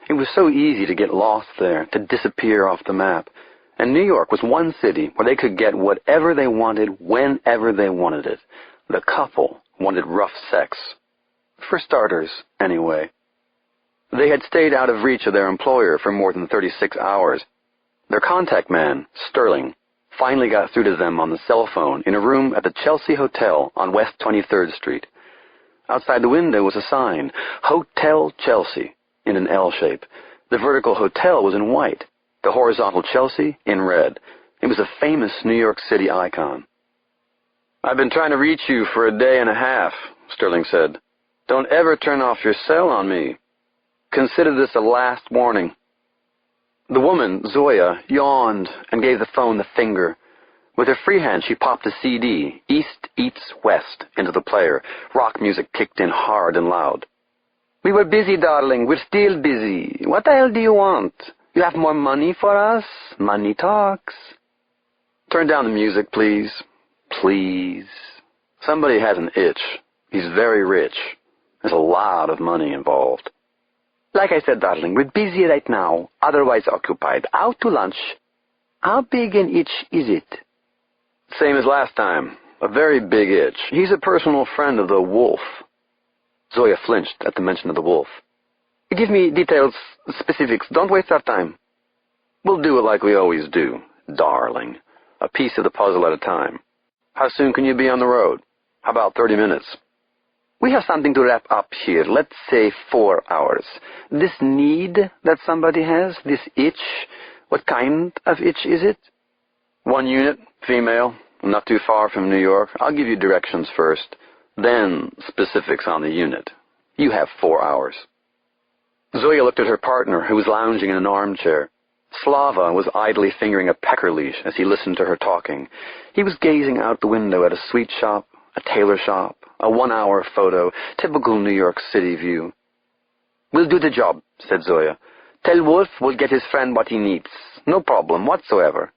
It was so easy to get lost there, to disappear off the map. And New York was one city where they could get whatever they wanted, whenever they wanted it. The couple wanted rough sex. For starters, anyway. They had stayed out of reach of their employer for more than 36 hours. Their contact man, Sterling, finally got through to them on the cell phone in a room at the Chelsea Hotel on West 23rd Street. Outside the window was a sign, Hotel Chelsea, in an L shape. The vertical hotel was in white, the horizontal Chelsea in red. It was a famous New York City icon. "I've been trying to reach you for a day and a half," Sterling said. "Don't ever turn off your cell on me. Consider this a last warning." The woman, Zoya, yawned and gave the phone the finger. With her free hand, she popped a CD, East Eats West, into the player. Rock music kicked in hard and loud. "We were busy, darling. We're still busy. What the hell do you want? You have more money for us? Money talks." "Turn down the music, please. Please. Somebody has an itch. He's very rich. There's a lot of money involved." "Like I said, darling, we're busy right now, otherwise occupied. Out to lunch. How big an itch is it?" "Same as last time. A very big itch. He's a personal friend of the wolf." Zoya flinched at the mention of the wolf. "Give me details, specifics. Don't waste our time." "We'll do it like we always do, darling. A piece of the puzzle at a time. How soon can you be on the road?" "How about 30 minutes?" "We have something to wrap up here. Let's say 4 hours. This need that somebody has, this itch, what kind of itch is it?" "One unit, female, not too far from New York. I'll give you directions first, then specifics on the unit. You have 4 hours." Zoya looked at her partner, who was lounging in an armchair. Slava was idly fingering a pecker leash as he listened to her talking. He was gazing out the window at a sweet shop, a tailor shop, a 1-hour photo, typical New York City view. "We'll do the job," said Zoya. "Tell Wolf we'll get his friend what he needs. No problem whatsoever."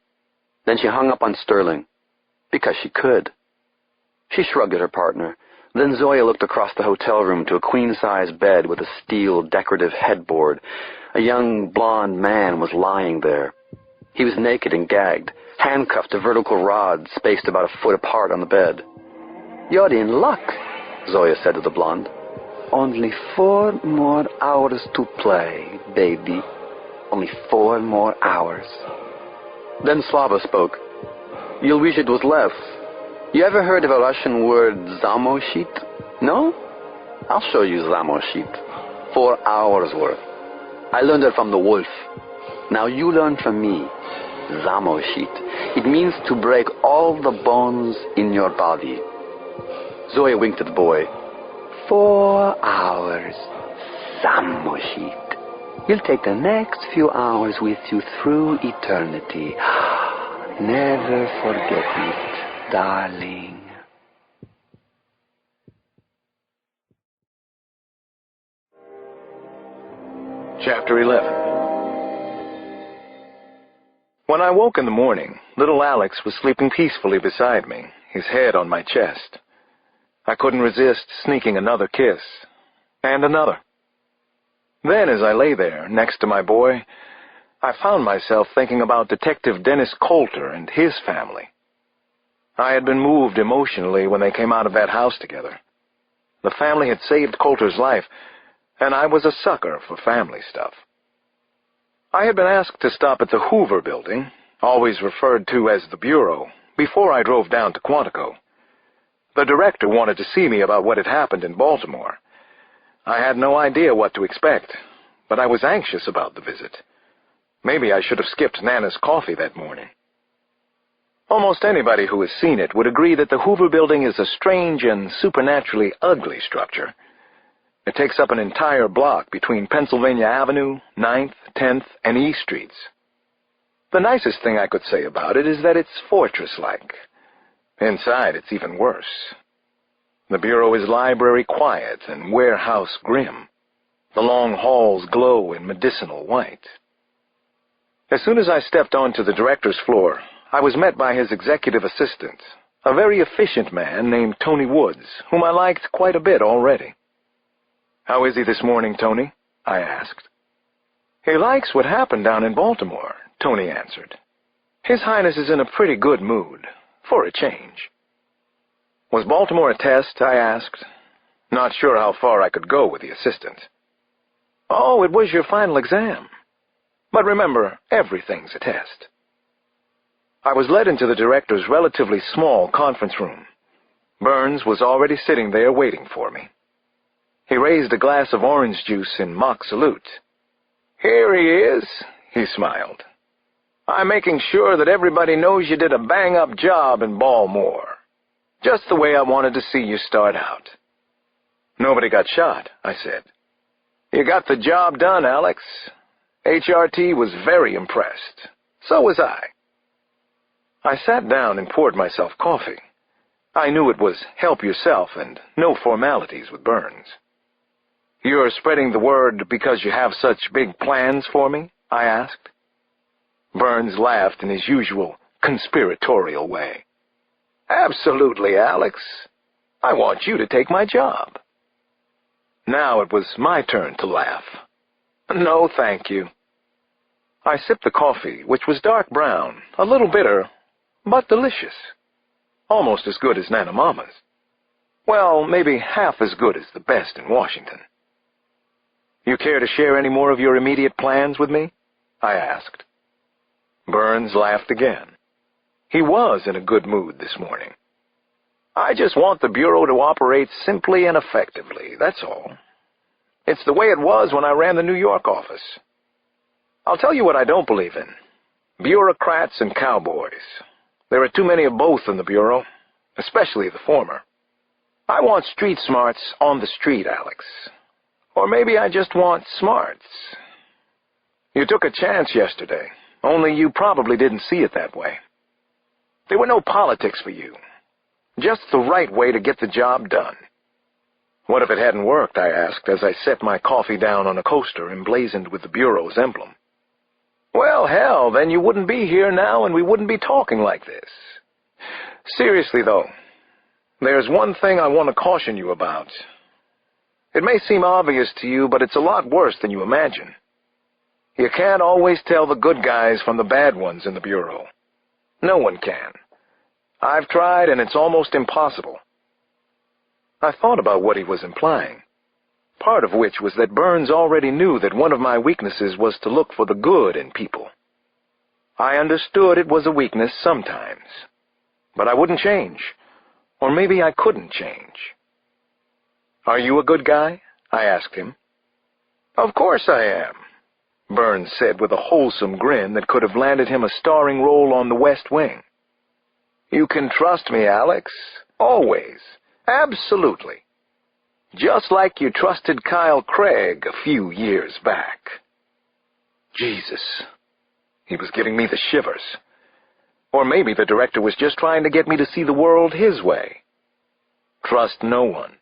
Then she hung up on Sterling. Because she could. She shrugged at her partner. Then Zoya looked across the hotel room to a queen-size bed with a steel decorative headboard. A young blonde man was lying there. He was naked and gagged, handcuffed to vertical rods spaced about a foot apart on the bed. "You're in luck," Zoya said to the blonde. "Only 4 more hours to play, baby. Only 4 more hours." Then Slava spoke. "You'll wish it was less. You ever heard of a Russian word, zamoshit? No? I'll show you zamoshit. 4 hours worth. I learned it from the wolf. Now you learn from me. Zamoshit. It means to break all the bones in your body." Zoya winked at the boy. 4 hours. Zamoshit. You'll take the next few hours with you through eternity. Never forget it, darling. Chapter 11. When I woke in the morning, little Alex was sleeping peacefully beside me, his head on my chest. I couldn't resist sneaking another kiss, and another. Then, as I lay there, next to my boy, I found myself thinking about Detective Dennis Coulter and his family. I had been moved emotionally when they came out of that house together. The family had saved Coulter's life, and I was a sucker for family stuff. I had been asked to stop at the Hoover Building, always referred to as the Bureau, before I drove down to Quantico. The director wanted to see me about what had happened in Baltimore. I had no idea what to expect, but I was anxious about the visit. Maybe I should have skipped Nana's coffee that morning. Almost anybody who has seen it would agree that the Hoover Building is a strange and supernaturally ugly structure. It takes up an entire block between Pennsylvania Avenue, 9th, 10th, and E Streets. The nicest thing I could say about it is that it's fortress-like. Inside, it's even worse. The Bureau is library quiet and warehouse grim. The long halls glow in medicinal white. As soon as I stepped onto the director's floor, I was met by his executive assistant, a very efficient man named Tony Woods, whom I liked quite a bit already. "How is he this morning, Tony?" I asked. "He likes what happened down in Baltimore," Tony answered. "His Highness is in a pretty good mood, for a change." "Was Baltimore a test?" I asked, not sure how far I could go with the assistant. "Oh, it was your final exam. But remember, everything's a test." I was led into the director's relatively small conference room. Burns was already sitting there waiting for me. He raised a glass of orange juice in mock salute. "Here he is," he smiled. "I'm making sure that everybody knows you did a bang-up job in Baltimore. Just the way I wanted to see you start out." "Nobody got shot," I said. "You got the job done, Alex. HRT was very impressed. So was I." I sat down and poured myself coffee. I knew it was help yourself and no formalities with Burns. "You're spreading the word because you have such big plans for me?" I asked. Burns laughed in his usual conspiratorial way. "Absolutely, Alex. I want you to take my job." Now it was my turn to laugh. "No, thank you." I sipped the coffee, which was dark brown, a little bitter, but delicious. Almost as good as Nana Mama's. Well, maybe half as good as the best in Washington. "You care to share any more of your immediate plans with me?" I asked. Burns laughed again. He was in a good mood this morning. "I just want the Bureau to operate simply and effectively, that's all. It's the way it was when I ran the New York office. I'll tell you what I don't believe in. Bureaucrats and cowboys. There are too many of both in the Bureau, especially the former. I want street smarts on the street, Alex. Or maybe I just want smarts. You took a chance yesterday, only you probably didn't see it that way. There were no politics for you. Just the right way to get the job done." "What if it hadn't worked?" I asked as I set my coffee down on a coaster emblazoned with the Bureau's emblem. "Well, hell, then you wouldn't be here now and we wouldn't be talking like this. Seriously, though, there's one thing I want to caution you about. It may seem obvious to you, but it's a lot worse than you imagine. You can't always tell the good guys from the bad ones in the Bureau. No one can. I've tried, and it's almost impossible." I thought about what he was implying, part of which was that Burns already knew that one of my weaknesses was to look for the good in people. I understood it was a weakness sometimes, but I wouldn't change, or maybe I couldn't change. "Are you a good guy?" I asked him. "Of course I am," Burns said with a wholesome grin that could have landed him a starring role on The West Wing. "You can trust me, Alex. Always. Absolutely. Just like you trusted Kyle Craig a few years back." Jesus. He was giving me the shivers. Or maybe the director was just trying to get me to see the world his way. Trust no one.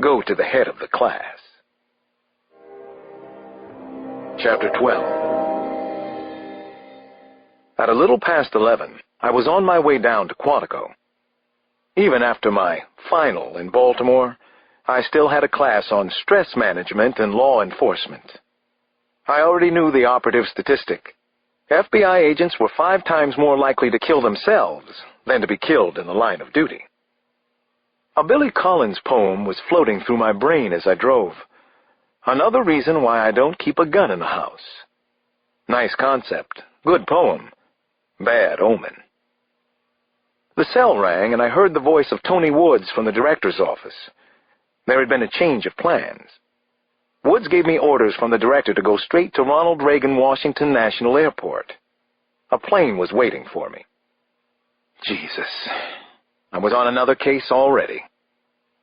Go to the head of the class. Chapter 12. At a little past 11, I was on my way down to Quantico. Even after my final in Baltimore, I still had a class on stress management and law enforcement. I already knew the operative statistic. FBI agents were 5 times more likely to kill themselves than to be killed in the line of duty. A Billy Collins poem was floating through my brain as I drove. Another reason why I don't keep a gun in the house. Nice concept. Good poem. Bad omen. The cell rang, and I heard the voice of Tony Woods from the director's office. There had been a change of plans. Woods gave me orders from the director to go straight to Ronald Reagan Washington National Airport. A plane was waiting for me. Jesus. I was on another case already.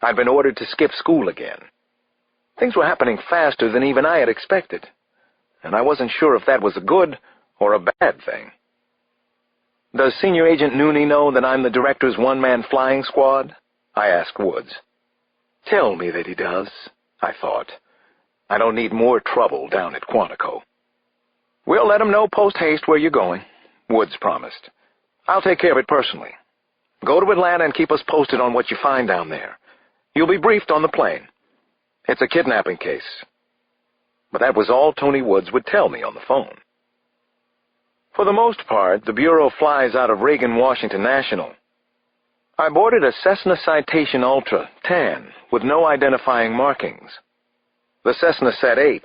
I'd been ordered to skip school again. Things were happening faster than even I had expected, and I wasn't sure if that was a good or a bad thing. Does Senior Agent Nooney know that I'm the director's one-man flying squad? I asked Woods. Tell me that he does, I thought. I don't need more trouble down at Quantico. We'll let him know post-haste where you're going, Woods promised. I'll take care of it personally. Go to Atlanta and keep us posted on what you find down there. You'll be briefed on the plane. It's a kidnapping case. But that was all Tony Woods would tell me on the phone. For the most part, the Bureau flies out of Reagan Washington National. I boarded a Cessna Citation Ultra, tan, with no identifying markings. The Cessna sat 8,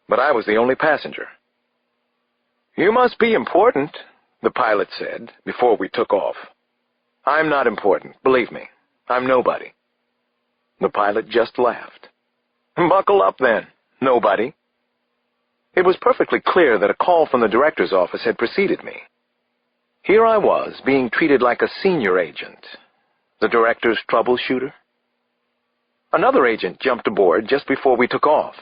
but I was the only passenger. You must be important, the pilot said, before we took off. I'm not important, believe me. I'm nobody. The pilot just laughed. Buckle up then, nobody. It was perfectly clear that a call from the director's office had preceded me. Here I was, being treated like a senior agent, the director's troubleshooter. Another agent jumped aboard just before we took off.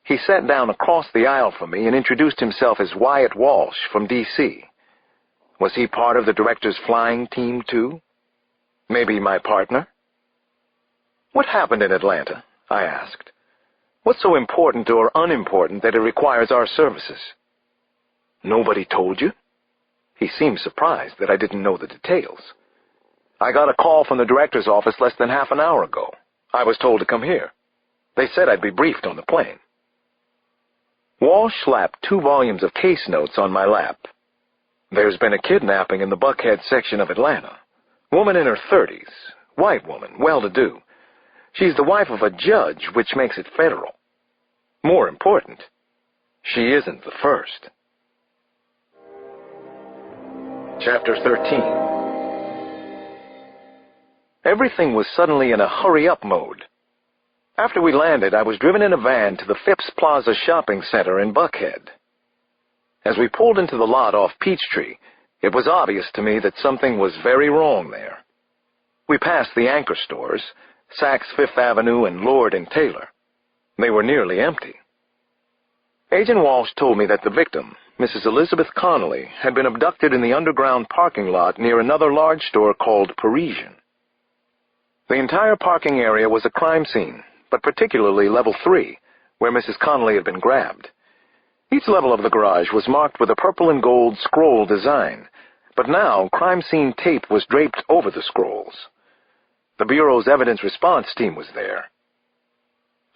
He sat down across the aisle from me and introduced himself as Wyatt Walsh from D.C. Was he part of the director's flying team, too? Maybe my partner? What happened in Atlanta? I asked. What's so important or unimportant that it requires our services? Nobody told you? He seemed surprised that I didn't know the details. I got a call from the director's office less than half an hour ago. I was told to come here. They said I'd be briefed on the plane. Walsh slapped 2 volumes of case notes on my lap. There's been a kidnapping in the Buckhead section of Atlanta. Woman in her 30s. White woman, well-to-do. She's the wife of a judge, which makes it federal. More important, she isn't the first. Chapter 13. Everything was suddenly in a hurry-up mode. After we landed, I was driven in a van to the Phipps Plaza shopping center in Buckhead. As we pulled into the lot off Peachtree, it was obvious to me that something was very wrong there. We passed the anchor stores, Saks Fifth Avenue and Lord and Taylor. They were nearly empty. Agent Walsh told me that the victim, Mrs. Elizabeth Connolly, had been abducted in the underground parking lot near another large store called Parisian. The entire parking area was a crime scene, but particularly level 3, where Mrs. Connolly had been grabbed. Each level of the garage was marked with a purple and gold scroll design, but now crime scene tape was draped over the scrolls. The Bureau's evidence response team was there.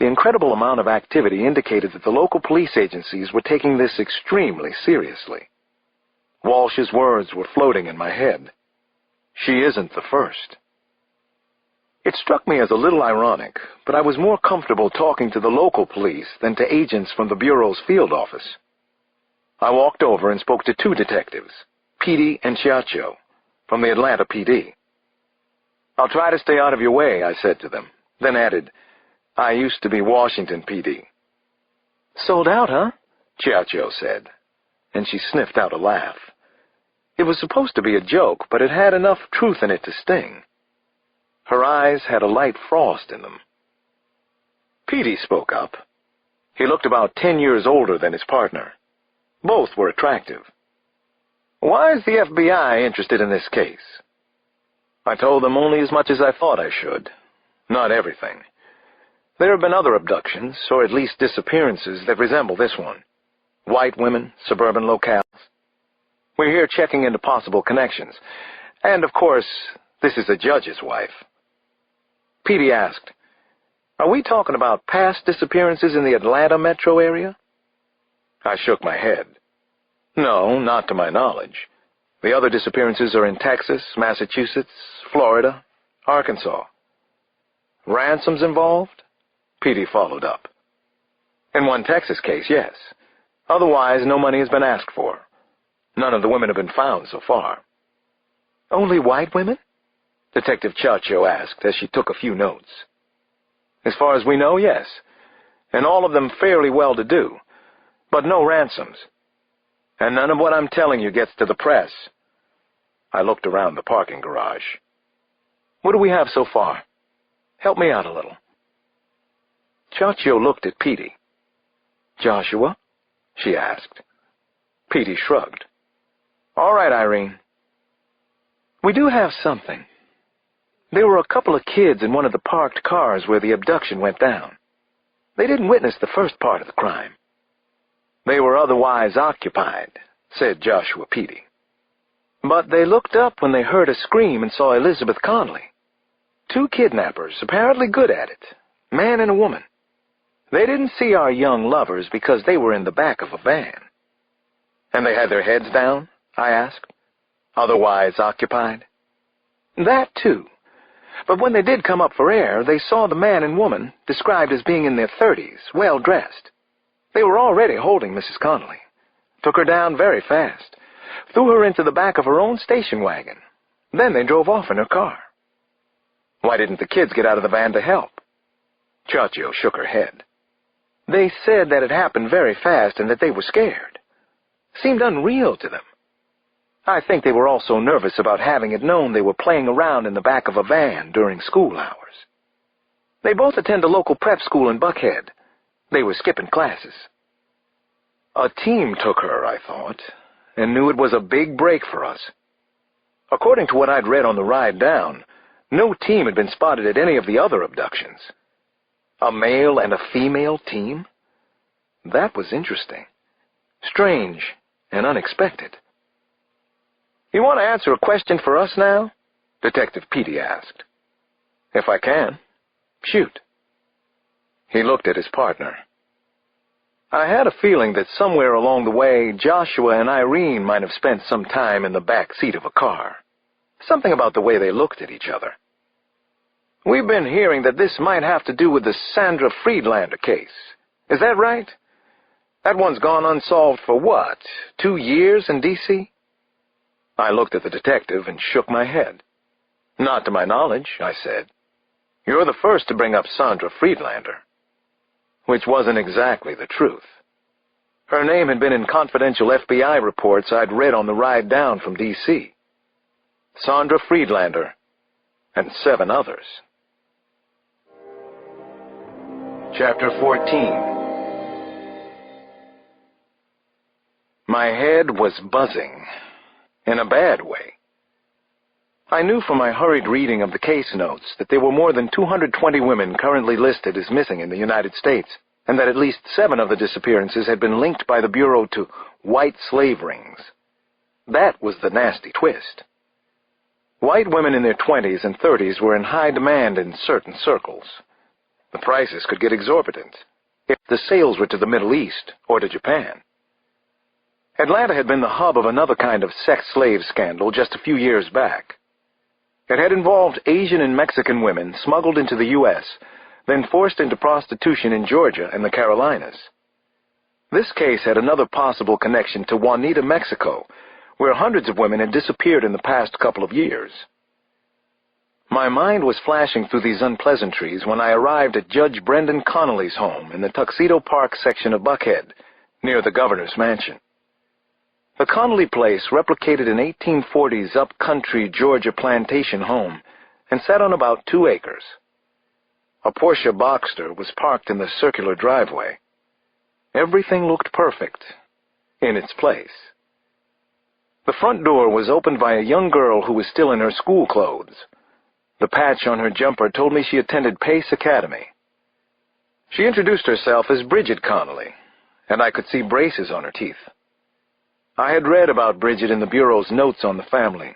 The incredible amount of activity indicated that the local police agencies were taking this extremely seriously. Walsh's words were floating in my head. She isn't the first. It struck me as a little ironic, but I was more comfortable talking to the local police than to agents from the Bureau's field office. I walked over and spoke to 2 detectives, Petey and Chiaccio, from the Atlanta PD. I'll try to stay out of your way, I said to them, then added, I used to be Washington PD. Sold out, huh? Chiaccio said, and she sniffed out a laugh. It was supposed to be a joke, but it had enough truth in it to sting. Her eyes had a light frost in them. Petey spoke up. He looked about 10 years older than his partner. Both were attractive. Why is the FBI interested in this case? I told them only as much as I thought I should. Not everything. There have been other abductions, or at least disappearances, that resemble this one. White women, suburban locales. We're here checking into possible connections. And, of course, this is a judge's wife. Petey asked, Are we talking about past disappearances in the Atlanta metro area? I shook my head. No, not to my knowledge. The other disappearances are in Texas, Massachusetts, Florida, Arkansas. Ransoms involved? Petey followed up. In one Texas case, yes. Otherwise, no money has been asked for. None of the women have been found so far. Only white women? Detective Chacho asked as she took a few notes. As far as we know, yes. And all of them fairly well-to-do. But no ransoms. And none of what I'm telling you gets to the press. I looked around the parking garage. What do we have so far? Help me out a little. Chacho looked at Petey. Joshua? She asked. Petey shrugged. All right, Irene. We do have something. There were a couple of kids in one of the parked cars where the abduction went down. They didn't witness the first part of the crime. They were otherwise occupied, said Joshua Petey. But they looked up when they heard a scream and saw Elizabeth Connolly. 2 kidnappers, apparently good at it, man and a woman. They didn't see our young lovers because they were in the back of a van. And they had their heads down? I asked. Otherwise occupied? That too. But when they did come up for air, they saw the man and woman, described as being in their 30s, well-dressed. They were already holding Mrs. Connolly. Took her down very fast. Threw her into the back of her own station wagon. Then they drove off in her car. Why didn't the kids get out of the van to help? Chacho shook her head. They said that it happened very fast and that they were scared. Seemed unreal to them. I think they were also nervous about having it known they were playing around in the back of a van during school hours. They both attend a local prep school in Buckhead. They were skipping classes. A team took her, I thought, and knew it was a big break for us. According to what I'd read on the ride down, no team had been spotted at any of the other abductions. A male and a female team? That was interesting. Strange and unexpected. You want to answer a question for us now? Detective Petey asked. If I can. Shoot. He looked at his partner. I had a feeling that somewhere along the way, Joshua and Irene might have spent some time in the back seat of a car. Something about the way they looked at each other. We've been hearing that this might have to do with the Sandra Friedlander case. Is that right? That one's gone unsolved for what, 2 years in D.C.? I looked at the detective and shook my head. Not to my knowledge, I said. You're the first to bring up Sandra Friedlander. Which wasn't exactly the truth. Her name had been in confidential FBI reports I'd read on the ride down from D.C. Sandra Friedlander and 7 others. Chapter 14. My head was buzzing. In a bad way. I knew from my hurried reading of the case notes that there were more than 220 women currently listed as missing in the United States, and that at least 7 of the disappearances had been linked by the Bureau to white slave rings. That was the nasty twist. White women in their 20s and 30s were in high demand in certain circles. The prices could get exorbitant if the sales were to the Middle East or to Japan. Atlanta had been the hub of another kind of sex slave scandal just a few years back. It had involved Asian and Mexican women smuggled into the U.S., then forced into prostitution in Georgia and the Carolinas. This case had another possible connection to Juanita, Mexico, where hundreds of women had disappeared in the past couple of years. My mind was flashing through these unpleasantries when I arrived at Judge Brendan Connolly's home in the Tuxedo Park section of Buckhead, near the governor's mansion. The Connolly place replicated an 1840s up-country Georgia plantation home and sat on about 2 acres. A Porsche Boxster was parked in the circular driveway. Everything looked perfect, in its place. The front door was opened by a young girl who was still in her school clothes. The patch on her jumper told me she attended Pace Academy. She introduced herself as Bridget Connolly, and I could see braces on her teeth. I had read about Bridget in the Bureau's notes on the family.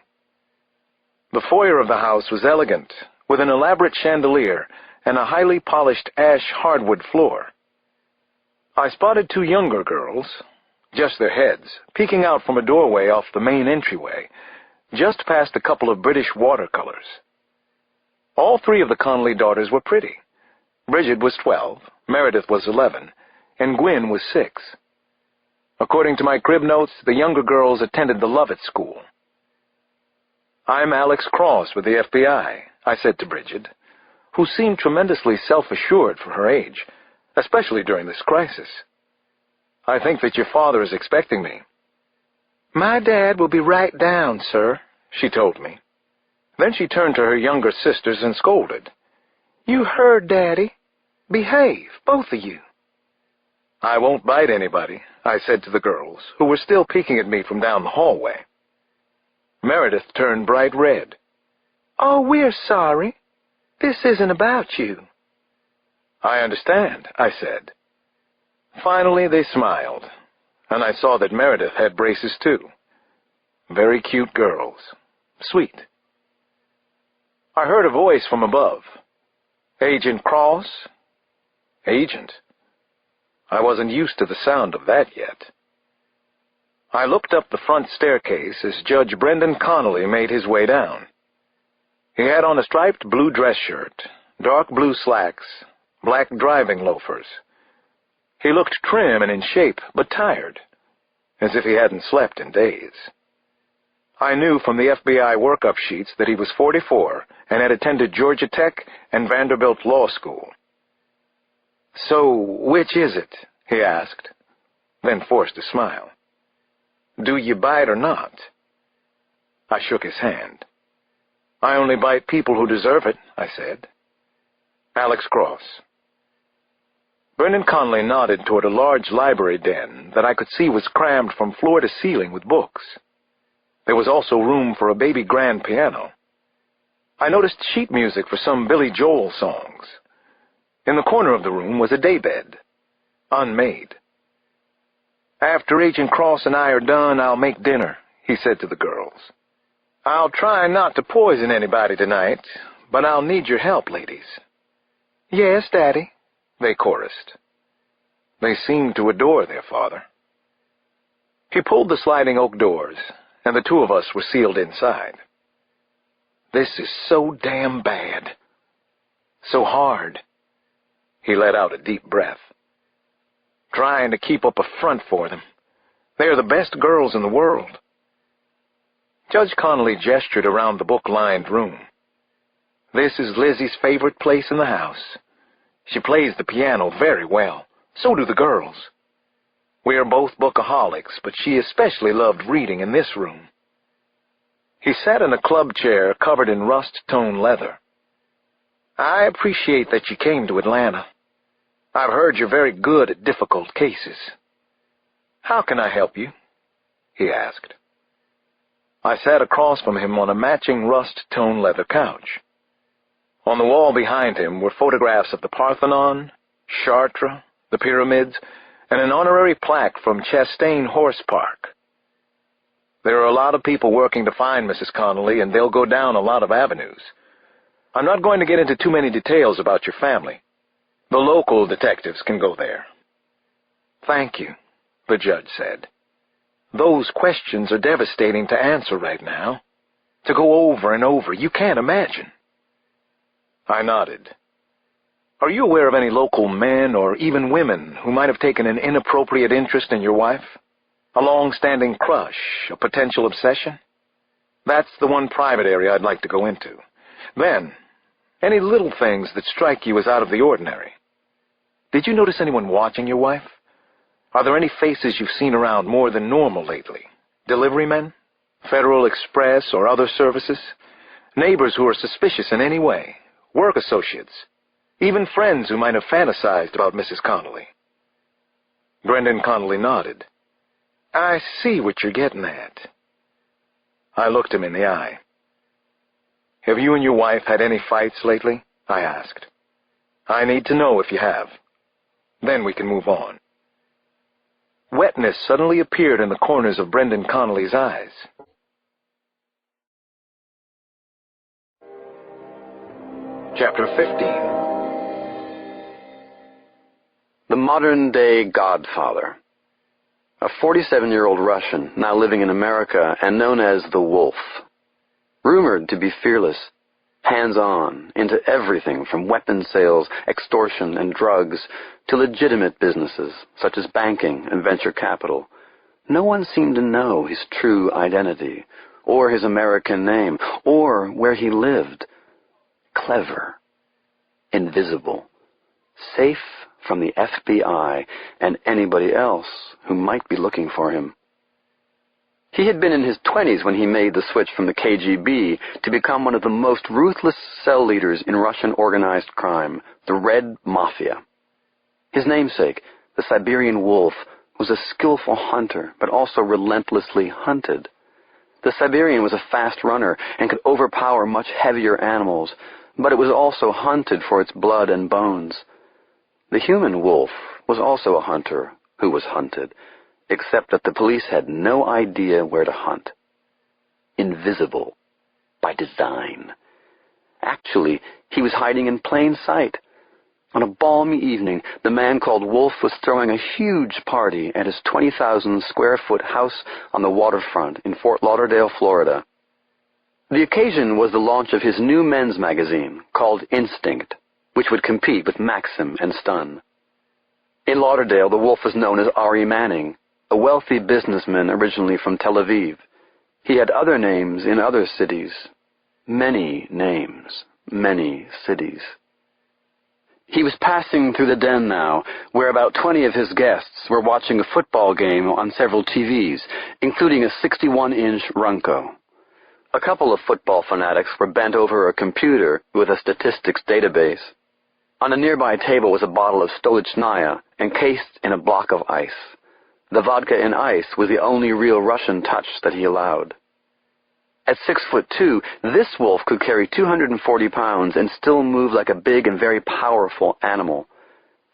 The foyer of the house was elegant, with an elaborate chandelier and a highly polished ash hardwood floor. I spotted 2 younger girls, just their heads, peeking out from a doorway off the main entryway, just past a couple of British watercolors. All 3 of the Connolly daughters were pretty. Bridget was 12, Meredith was 11, and Gwyn was 6. According to my crib notes, the younger girls attended the Lovett School. "I'm Alex Cross with the FBI," I said to Bridget, who seemed tremendously self-assured for her age, especially during this crisis. "I think that your father is expecting me." "My dad will be right down, sir," she told me. Then she turned to her younger sisters and scolded. "You heard Daddy. Behave, both of you." "I won't bite anybody," I said to the girls, who were still peeking at me from down the hallway. Meredith turned bright red. "Oh, we're sorry. This isn't about you." "I understand," I said. Finally, they smiled, and I saw that Meredith had braces too. Very cute girls. Sweet. I heard a voice from above. "Agent Cross?" Agent? I wasn't used to the sound of that yet. I looked up the front staircase as Judge Brendan Connolly made his way down. He had on a striped blue dress shirt, dark blue slacks, black driving loafers. He looked trim and in shape, but tired, as if he hadn't slept in days. I knew from the FBI workup sheets that he was 44 and had attended Georgia Tech and Vanderbilt Law School. "So, which is it?" he asked, then forced a smile. "Do you bite or not?" I shook his hand. "I only bite people who deserve it," I said. "Alex Cross." Brendan Connolly nodded toward a large library den that I could see was crammed from floor to ceiling with books. There was also room for a baby grand piano. I noticed sheet music for some Billy Joel songs. In the corner of the room was a daybed, unmade. "After Agent Cross and I are done, I'll make dinner," he said to the girls. "I'll try not to poison anybody tonight, but I'll need your help, ladies." "Yes, Daddy," they chorused. They seemed to adore their father. He pulled the sliding oak doors, and the two of us were sealed inside. "This is so damn bad. So hard." He let out a deep breath. "Trying to keep up a front for them. They are the best girls in the world." Judge Connolly gestured around the book-lined room. "This is Lizzie's favorite place in the house. She plays the piano very well. So do the girls. We are both bookaholics, but she especially loved reading in this room." He sat in a club chair covered in rust-tone leather. "I appreciate that you came to Atlanta. I've heard you're very good at difficult cases. How can I help you?" he asked. I sat across from him on a matching rust-tone leather couch. On the wall behind him were photographs of the Parthenon, Chartres, the pyramids, and an honorary plaque from Chastain Horse Park. "There are a lot of people working to find Mrs. Connolly, and they'll go down a lot of avenues. I'm not going to get into too many details about your family. The local detectives can go there." "Thank you," the judge said. "Those questions are devastating to answer right now. To go over and over, you can't imagine." I nodded. "Are you aware of any local men or even women who might have taken an inappropriate interest in your wife? A long-standing crush, a potential obsession? That's the one private area I'd like to go into. Then, any little things that strike you as out of the ordinary. Did you notice anyone watching your wife? Are there any faces you've seen around more than normal lately? Delivery men? Federal Express or other services? Neighbors who are suspicious in any way? Work associates? Even friends who might have fantasized about Mrs. Connolly?" Brendan Connolly nodded. "I see what you're getting at." I looked him in the eye. "Have you and your wife had any fights lately?" I asked. "I need to know if you have. Then we can move on." Wetness suddenly appeared in the corners of Brendan Connolly's eyes. Chapter 15. The modern-day Godfather. A 47-year-old Russian, now living in America and known as the Wolf. Rumored to be fearless, hands-on, into everything from weapons sales, extortion, and drugs, to legitimate businesses, such as banking and venture capital. No one seemed to know his true identity, or his American name, or where he lived. Clever. Invisible. Safe from the FBI and anybody else who might be looking for him. He had been in his 20s when he made the switch from the KGB to become one of the most ruthless cell leaders in Russian organized crime, the Red Mafia. His namesake, the Siberian Wolf, was a skillful hunter, but also relentlessly hunted. The Siberian was a fast runner and could overpower much heavier animals, but it was also hunted for its blood and bones. The human wolf was also a hunter who was hunted, except that the police had no idea where to hunt. Invisible. By design. Actually, he was hiding in plain sight. On a balmy evening, the man called Wolf was throwing a huge party at his 20,000-square-foot house on the waterfront in Fort Lauderdale, Florida. The occasion was the launch of his new men's magazine, called Instinct, which would compete with Maxim and Stun. In Lauderdale, the Wolf was known as Ari Manning, a wealthy businessman originally from Tel Aviv. He had other names in other cities. Many names, many cities. He was passing through the den now, where about 20 of his guests were watching a football game on several TVs, including a 61-inch Runco. A couple of football fanatics were bent over a computer with a statistics database. On a nearby table was a bottle of Stolichnaya, encased in a block of ice. The vodka in ice was the only real Russian touch that he allowed. At 6'2", this wolf could carry 240 pounds and still move like a big and very powerful animal.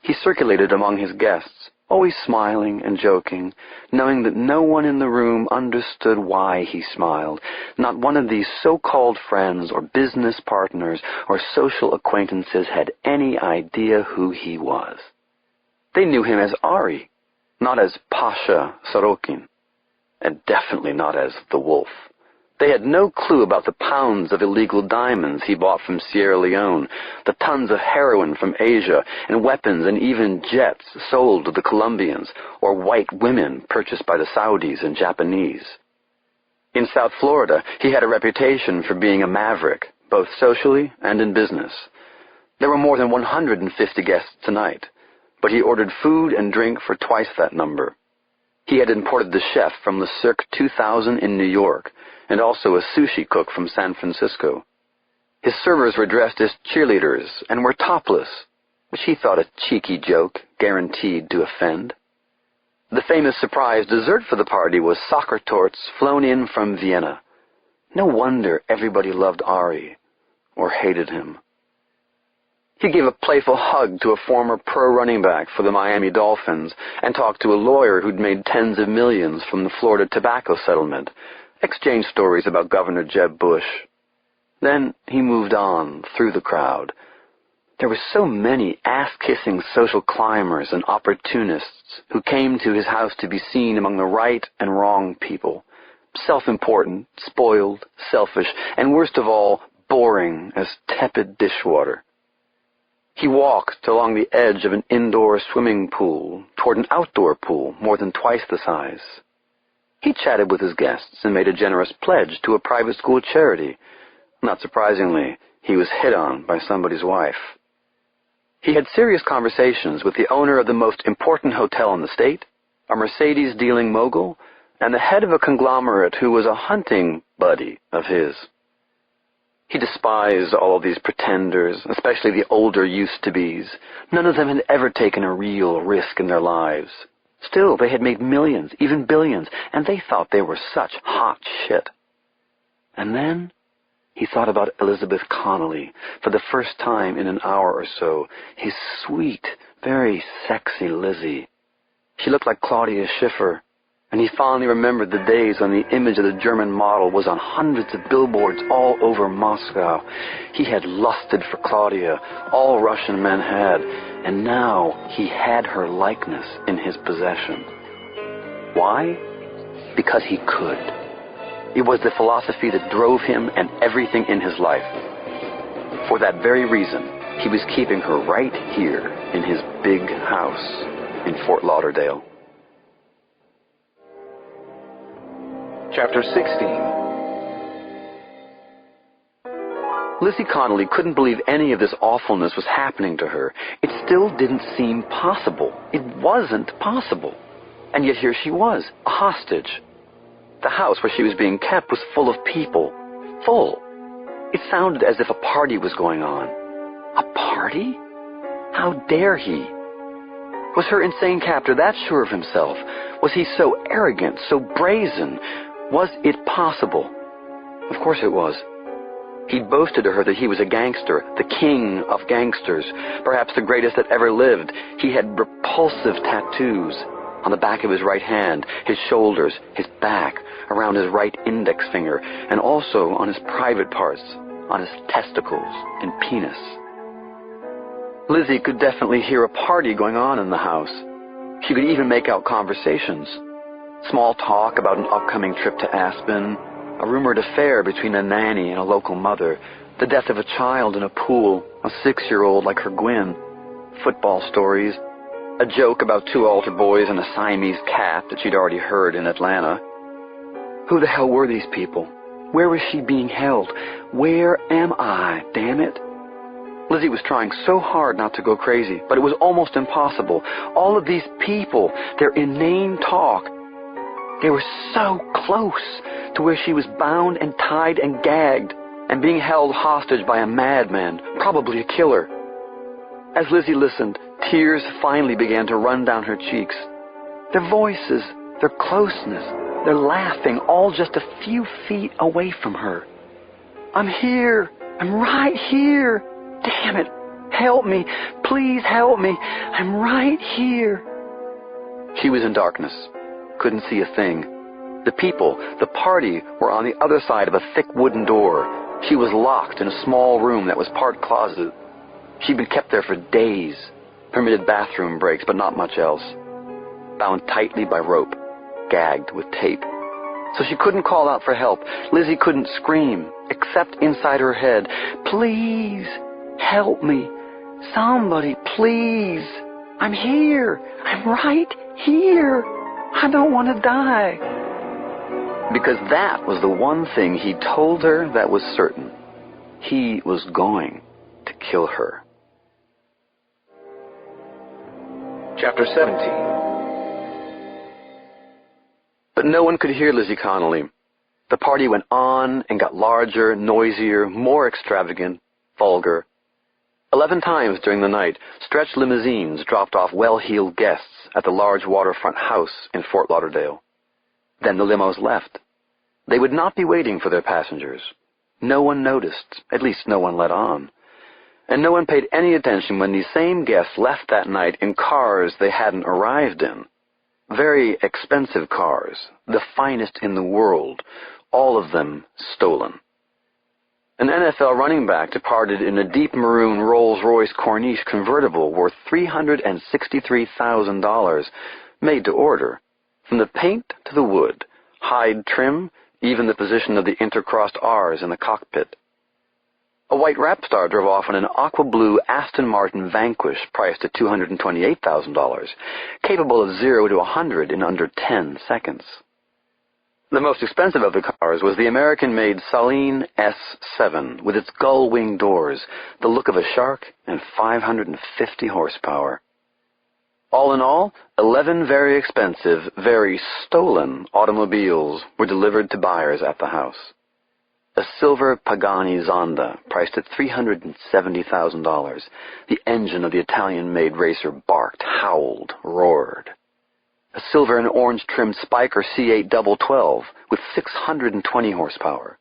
He circulated among his guests, always smiling and joking, knowing that no one in the room understood why he smiled. Not one of these so-called friends or business partners or social acquaintances had any idea who he was. They knew him as Ari, not as Pasha Sorokin, and definitely not as the Wolf. They had no clue about the pounds of illegal diamonds he bought from Sierra Leone, the tons of heroin from Asia, and weapons and even jets sold to the Colombians, or white women purchased by the Saudis and Japanese. In South Florida, he had a reputation for being a maverick, both socially and in business. There were more than 150 guests tonight, but he ordered food and drink for twice that number. He had imported the chef from the Cirque 2000 in New York, and also a sushi cook from San Francisco. His servers were dressed as cheerleaders and were topless, which he thought a cheeky joke, guaranteed to offend. The famous surprise dessert for the party was soccer torts flown in from Vienna. No wonder everybody loved Ari, or hated him. He gave a playful hug to a former pro running back for the Miami Dolphins and talked to a lawyer who'd made tens of millions from the Florida tobacco settlement, exchanged stories about Governor Jeb Bush. Then he moved on through the crowd. There were so many ass-kissing social climbers and opportunists who came to his house to be seen among the right and wrong people, self-important, spoiled, selfish, and worst of all, boring as tepid dishwater. He walked along the edge of an indoor swimming pool toward an outdoor pool more than twice the size. He chatted with his guests and made a generous pledge to a private school charity. Not surprisingly, he was hit on by somebody's wife. He had serious conversations with the owner of the most important hotel in the state, a Mercedes-dealing mogul, and the head of a conglomerate who was a hunting buddy of his. He despised all of these pretenders, especially the older used-to-bes. None of them had ever taken a real risk in their lives. Still, they had made millions, even billions, and they thought they were such hot shit. And then he thought about Elizabeth Connolly for the first time in an hour or so, his sweet, very sexy Lizzie. She looked like Claudia Schiffer, and he fondly remembered the days when the image of the German model was on hundreds of billboards all over Moscow. He had lusted for Claudia, all Russian men had, and now he had her likeness in his possession. Why? Because he could. It was the philosophy that drove him and everything in his life. For that very reason, he was keeping her right here in his big house in Fort Lauderdale. Chapter 16. Lizzie Connolly couldn't believe any of this awfulness was happening to her. It still didn't seem possible. It wasn't possible. And yet here she was, a hostage. The house where she was being kept was full of people. Full. It sounded as if a party was going on. A party? How dare he? Was her insane captor that sure of himself? Was he so arrogant, so brazen? Was it possible? Of course it was. He'd boasted to her that he was a gangster, the king of gangsters, perhaps the greatest that ever lived. He had repulsive tattoos on the back of his right hand, his shoulders, his back, around his right index finger, and also on his private parts, on his testicles and penis. Lizzie could definitely hear a party going on in the house. She could even make out conversations. Small talk about an upcoming trip to Aspen, a rumored affair between a nanny and a local mother, the death of a child in a pool, a 6-year-old like her Gwyn, football stories, a joke about 2 altar boys and a Siamese cat that she'd already heard in Atlanta. Who the hell were these people? Where was she being held? Where am I, damn it? Lizzie was trying so hard not to go crazy, but it was almost impossible. All of these people, their inane talk, they were so close to where she was bound and tied and gagged and being held hostage by a madman, probably a killer. As Lizzie listened, tears finally began to run down her cheeks. Their voices, their closeness, their laughing, all just a few feet away from her. I'm here. I'm right here. Damn it. Help me. Please help me. I'm right here. She was in darkness. Couldn't see a thing. The people, the party, were on the other side of a thick wooden door. She was locked in a small room that was part closet. She'd been kept there for days. Permitted bathroom breaks, but not much else. Bound tightly by rope. Gagged with tape. So she couldn't call out for help. Lizzie couldn't scream, except inside her head. Please, help me. Somebody, please. I'm here. I'm right here. I don't want to die. Because that was the one thing he told her that was certain. He was going to kill her. Chapter 17. But no one could hear Lizzie Connolly. The party went on and got larger, noisier, more extravagant, vulgar. 11 times during the night, stretched limousines dropped off well-heeled guests at the large waterfront house in Fort Lauderdale. Then the limos left. They would not be waiting for their passengers. No one noticed, at least no one let on. And no one paid any attention when these same guests left that night in cars they hadn't arrived in. Very expensive cars, the finest in the world, all of them stolen. An NFL running back departed in a deep maroon Rolls-Royce Corniche convertible worth $363,000, made to order. From the paint to the wood, hide trim, even the position of the intercrossed R's in the cockpit. A white rap star drove off in an aqua blue Aston Martin Vanquish priced at $228,000, capable of 0 to 100 in under 10 seconds. The most expensive of the cars was the American-made Saleen S7 with its gull-wing doors, the look of a shark, and 550 horsepower. All in all, 11 very expensive, very stolen automobiles were delivered to buyers at the house. A silver Pagani Zonda, priced at $370,000. The engine of the Italian-made racer barked, howled, roared. A silver and orange-trimmed Spiker C8 Double 12 with 620 horsepower.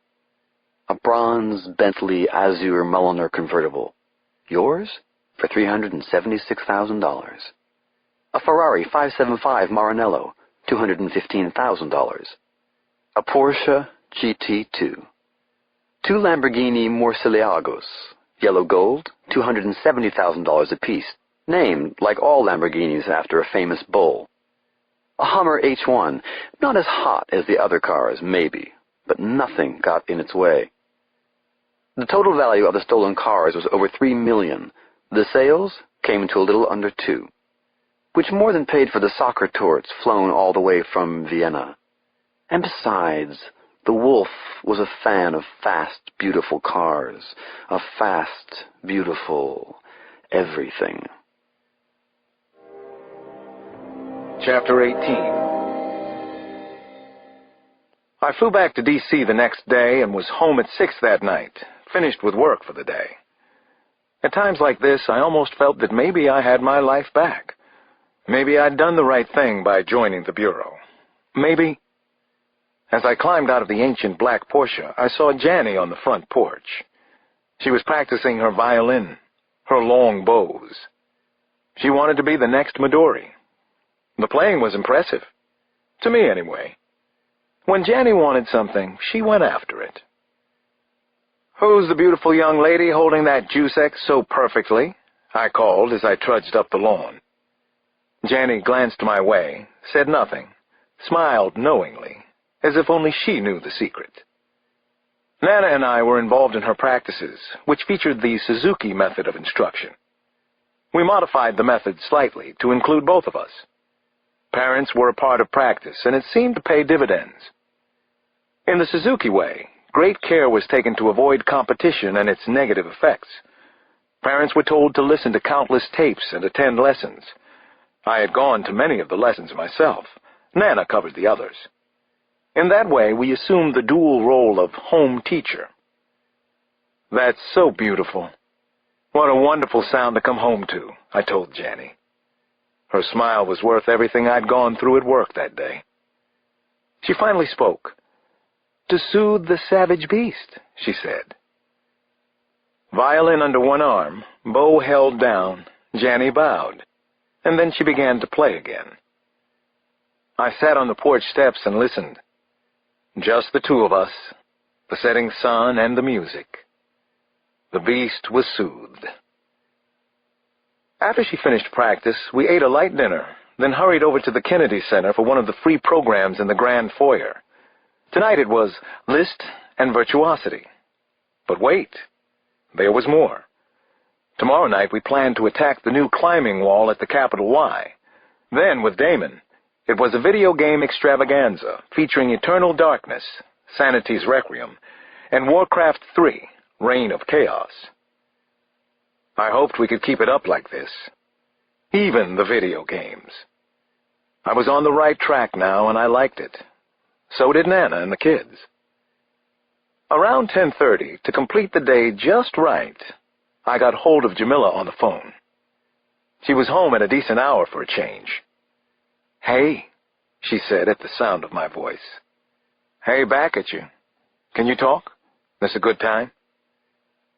A bronze Bentley Azure Mulliner convertible. Yours for $376,000. A Ferrari 575 Maranello, $215,000. A Porsche GT2. 2 Lamborghini Murciélagos, yellow gold, $270,000 apiece, named, like all Lamborghinis, after a famous bull. A Hummer H1, not as hot as the other cars, maybe, but nothing got in its way. The total value of the stolen cars was over $3 million. The sales came to a little under $2 million, which more than paid for the soccer torts flown all the way from Vienna. And besides, the wolf was a fan of fast, beautiful cars, of fast, beautiful everything. Chapter 18. I flew back to D.C. the next day and was home at 6 that night, finished with work for the day. At times like this, I almost felt that maybe I had my life back. Maybe I'd done the right thing by joining the Bureau. Maybe... As I climbed out of the ancient black Porsche, I saw Janny on the front porch. She was practicing her violin, her long bows. She wanted to be the next Midori. The playing was impressive. To me, anyway. When Janny wanted something, she went after it. "Who's the beautiful young lady holding that juice-X so perfectly?" I called as I trudged up the lawn. Janny glanced my way, said nothing, smiled knowingly, as if only she knew the secret. Nana and I were involved in her practices, which featured the Suzuki method of instruction. We modified the method slightly to include both of us. Parents were a part of practice, and it seemed to pay dividends. In the Suzuki way, great care was taken to avoid competition and its negative effects. Parents were told to listen to countless tapes and attend lessons. I had gone to many of the lessons myself. Nana covered the others. In that way, we assumed the dual role of home teacher. "That's so beautiful. What a wonderful sound to come home to," I told Janny. Her smile was worth everything I'd gone through at work that day. She finally spoke. "To soothe the savage beast," she said. Violin under one arm, bow held down, Janny bowed, and then she began to play again. I sat on the porch steps and listened. Just the two of us, the setting sun and the music. The beast was soothed. After she finished practice, we ate a light dinner, then hurried over to the Kennedy Center for one of the free programs in the grand foyer. Tonight it was Liszt and Virtuosity. But wait, there was more. Tomorrow night we planned to attack the new climbing wall at the Capitol Y. Then, with Damon, it was a video game extravaganza featuring Eternal Darkness, Sanity's Requiem, and Warcraft 3, Reign of Chaos. I hoped we could keep it up like this. Even the video games. I was on the right track now, and I liked it. So did Nana and the kids. Around 10:30, to complete the day just right, I got hold of Jamila on the phone. She was home at a decent hour for a change. "Hey," she said at the sound of my voice. "Hey, back at you. Can you talk? This a good time?"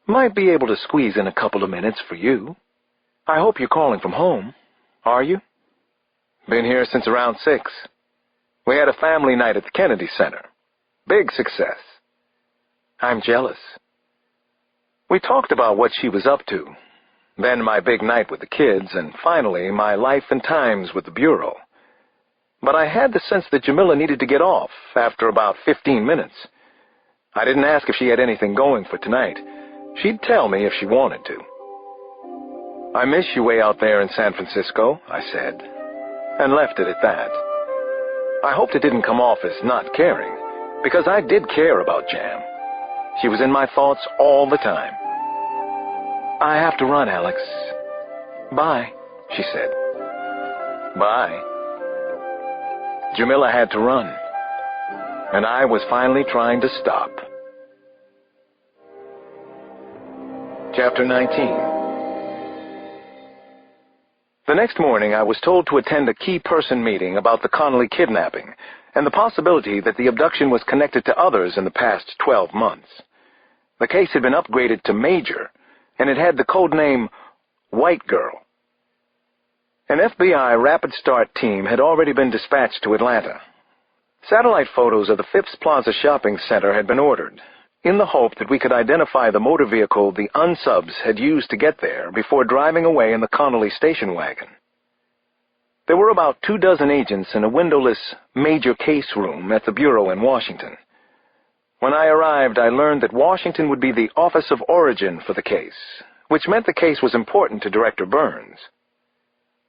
"Might be able to squeeze in a couple of minutes for you. I hope you're calling from home. Are you?" "Been here since around 6. We had a family night at the Kennedy Center. Big success." "I'm jealous." We talked about what she was up to, then my big night with the kids, and finally my life and times with the Bureau. But I had the sense that Jamila needed to get off after about 15 minutes. I didn't ask if she had anything going for tonight. She'd tell me if she wanted to. "I miss you way out there in San Francisco," I said, and left it at that. I hoped it didn't come off as not caring, because I did care about Jam. She was in my thoughts all the time. "I have to run, Alex." "Bye," she said. "Bye." Jamila had to run, and I was finally trying to stop. Chapter 19. The next morning, I was told to attend a key person meeting about the Connolly kidnapping and the possibility that the abduction was connected to others in the past 12 months. The case had been upgraded to major, and it had the code name White Girl. An FBI Rapid Start team had already been dispatched to Atlanta. Satellite photos of the Phipps Plaza shopping center had been ordered, in the hope that we could identify the motor vehicle the unsubs had used to get there before driving away in the Connolly station wagon. There were about 24 agents in a windowless major case room at the Bureau in Washington. When I arrived, I learned that Washington would be the office of origin for the case, which meant the case was important to Director Burns.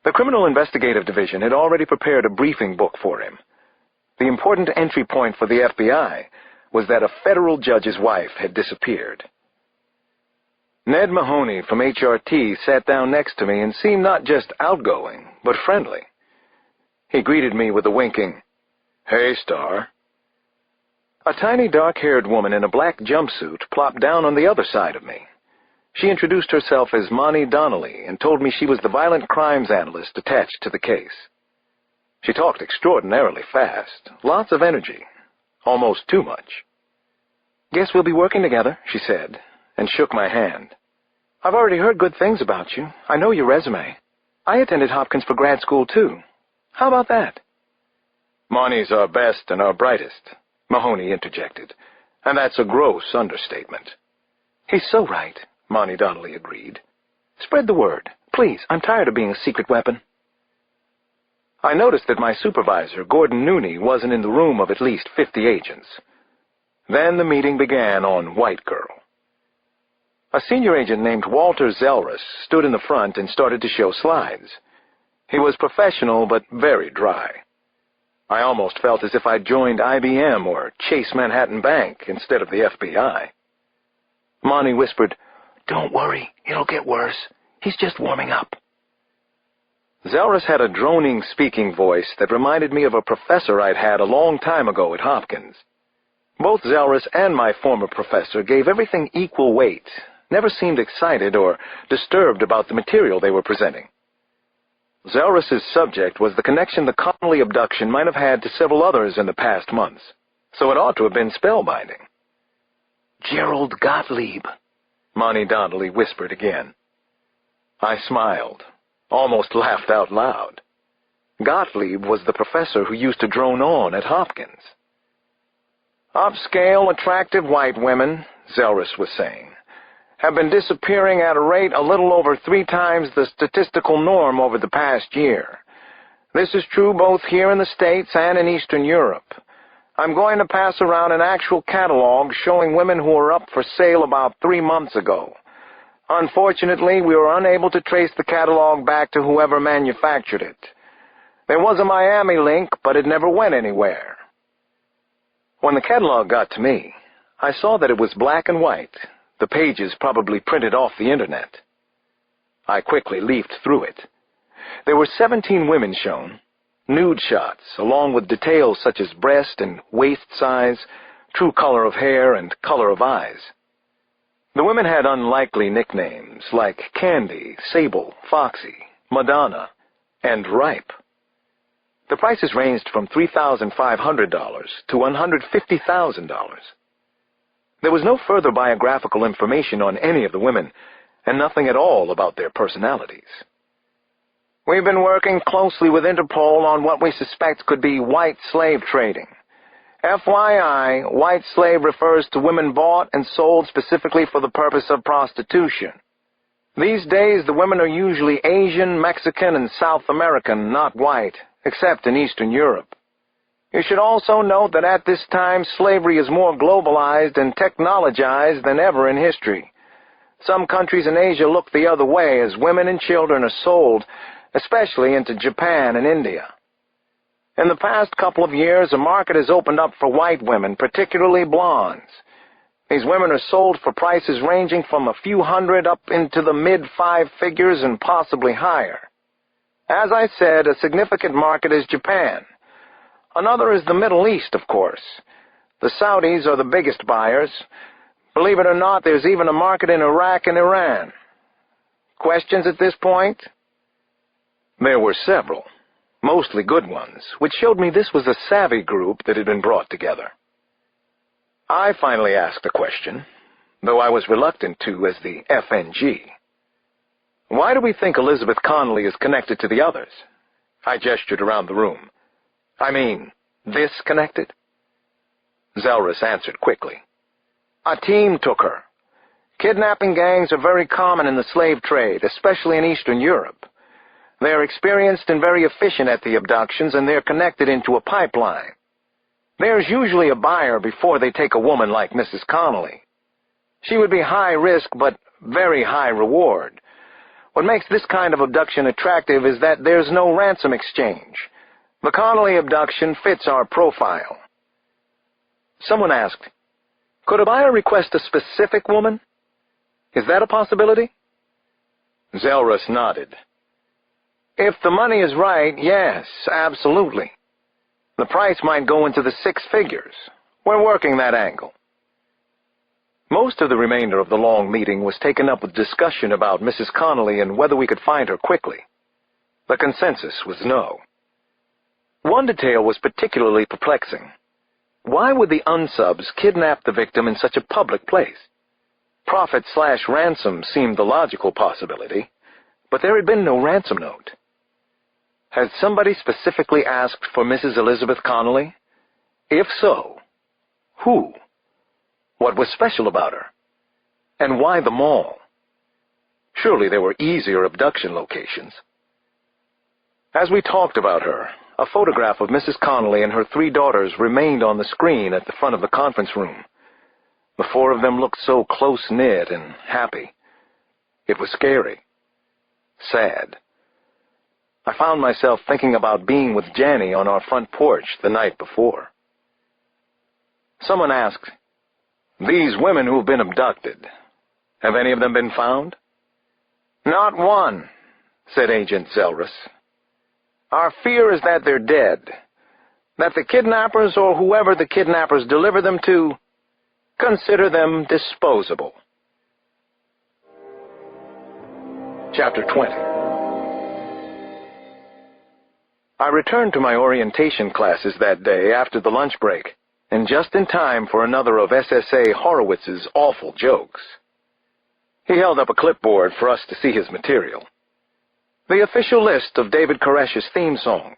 The Criminal Investigative Division had already prepared a briefing book for him. The important entry point for the FBI was that a federal judge's wife had disappeared. Ned Mahoney from HRT sat down next to me and seemed not just outgoing, but friendly. He greeted me with a winking, "Hey, Star." A tiny dark-haired woman in a black jumpsuit plopped down on the other side of me. She introduced herself as Monty Donnelly and told me she was the violent crimes analyst attached to the case. She talked extraordinarily fast, lots of energy, almost too much. "Guess we'll be working together," she said, and shook my hand. "I've already heard good things about you. I know your resume. I attended Hopkins for grad school, too. How about that?" "Monty's our best and our brightest," Mahoney interjected, "and that's a gross understatement." "He's so right," Monty Donnelly agreed. "Spread the word. Please, I'm tired of being a secret weapon." I noticed that my supervisor, Gordon Nooney, wasn't in the room of at least 50 agents. Then the meeting began on White Girl. A senior agent named Walter Zelrus stood in the front and started to show slides. He was professional but very dry. I almost felt as if I'd joined IBM or Chase Manhattan Bank instead of the FBI. Monty whispered, "Don't worry, it'll get worse. He's just warming up." Zelrus had a droning speaking voice that reminded me of a professor I'd had a long time ago at Hopkins. Both Zelrus and my former professor gave everything equal weight, never seemed excited or disturbed about the material they were presenting. Zelrus's subject was the connection the Connolly abduction might have had to several others in the past months, so it ought to have been spellbinding. "Gerald Gottlieb," Monty Donnelly whispered again. I smiled, almost laughed out loud. Gottlieb was the professor who used to drone on at Hopkins. "Upscale, attractive white women," Zelrus was saying, "have been disappearing at a rate a little over 3 times the statistical norm over the past year. This is true both here in the States and in Eastern Europe. I'm going to pass around an actual catalog showing women who were up for sale about 3 months ago. Unfortunately, we were unable to trace the catalog back to whoever manufactured it. There was a Miami link, but it never went anywhere." When the catalog got to me, I saw that it was black and white, the pages probably printed off the Internet. I quickly leafed through it. There were 17 women shown, nude shots, along with details such as breast and waist size, true color of hair, and color of eyes. The women had unlikely nicknames like Candy, Sable, Foxy, Madonna, and Ripe. The prices ranged from $3,500 to $150,000. There was no further biographical information on any of the women, and nothing at all about their personalities. "We've been working closely with Interpol on what we suspect could be white slave trading. FYI, white slave refers to women bought and sold specifically for the purpose of prostitution. These days, the women are usually Asian, Mexican, and South American, not white, except in Eastern Europe. You should also note that at this time, slavery is more globalized and technologized than ever in history. Some countries in Asia look the other way as women and children are sold, especially into Japan and India. In the past couple of years, a market has opened up for white women, particularly blondes. These women are sold for prices ranging from a few hundred up into the mid-5 figures and possibly higher. As I said, a significant market is Japan. Another is the Middle East, of course. The Saudis are the biggest buyers. Believe it or not, there's even a market in Iraq and Iran. Questions at this point?" There were several, mostly good ones, which showed me this was a savvy group that had been brought together. I finally asked a question, though I was reluctant to as the FNG. "Why do we think Elizabeth Connolly is connected to the others?" I gestured around the room. "I mean, this connected?" Zelrus answered quickly. "A team took her. Kidnapping gangs are very common in the slave trade, especially in Eastern Europe. They're experienced and very efficient at the abductions, and they're connected into a pipeline. There's usually a buyer before they take a woman like Mrs. Connolly. She would be high risk but very high reward. What makes this kind of abduction attractive is that there's no ransom exchange. The Connolly abduction fits our profile. Someone asked, could a buyer request a specific woman? Is that a possibility? Zelrus nodded. If the money is right, yes, absolutely. The price might go into the 6 figures. We're working that angle. Most of the remainder of the long meeting was taken up with discussion about Mrs. Connolly and whether we could find her quickly. The consensus was no. One detail was particularly perplexing. Why would the unsubs kidnap the victim in such a public place? Profit/ransom seemed the logical possibility, but there had been no ransom note. Had somebody specifically asked for Mrs. Elizabeth Connolly? If so, who? What was special about her? And why the mall? Surely there were easier abduction locations. As we talked about her, a photograph of Mrs. Connolly and her 3 daughters remained on the screen at the front of the conference room. The 4 of them looked so close-knit and happy. It was scary. Sad. I found myself thinking about being with Janny on our front porch the night before. Someone asked, these women who've been abducted, have any of them been found? Not one, said Agent Zelrus. Our fear is that they're dead, that the kidnappers or whoever the kidnappers deliver them to consider them disposable. Chapter 20. I returned to my orientation classes that day after the lunch break, and just in time for another of SSA Horowitz's awful jokes. He held up a clipboard for us to see his material. The official list of David Koresh's theme songs.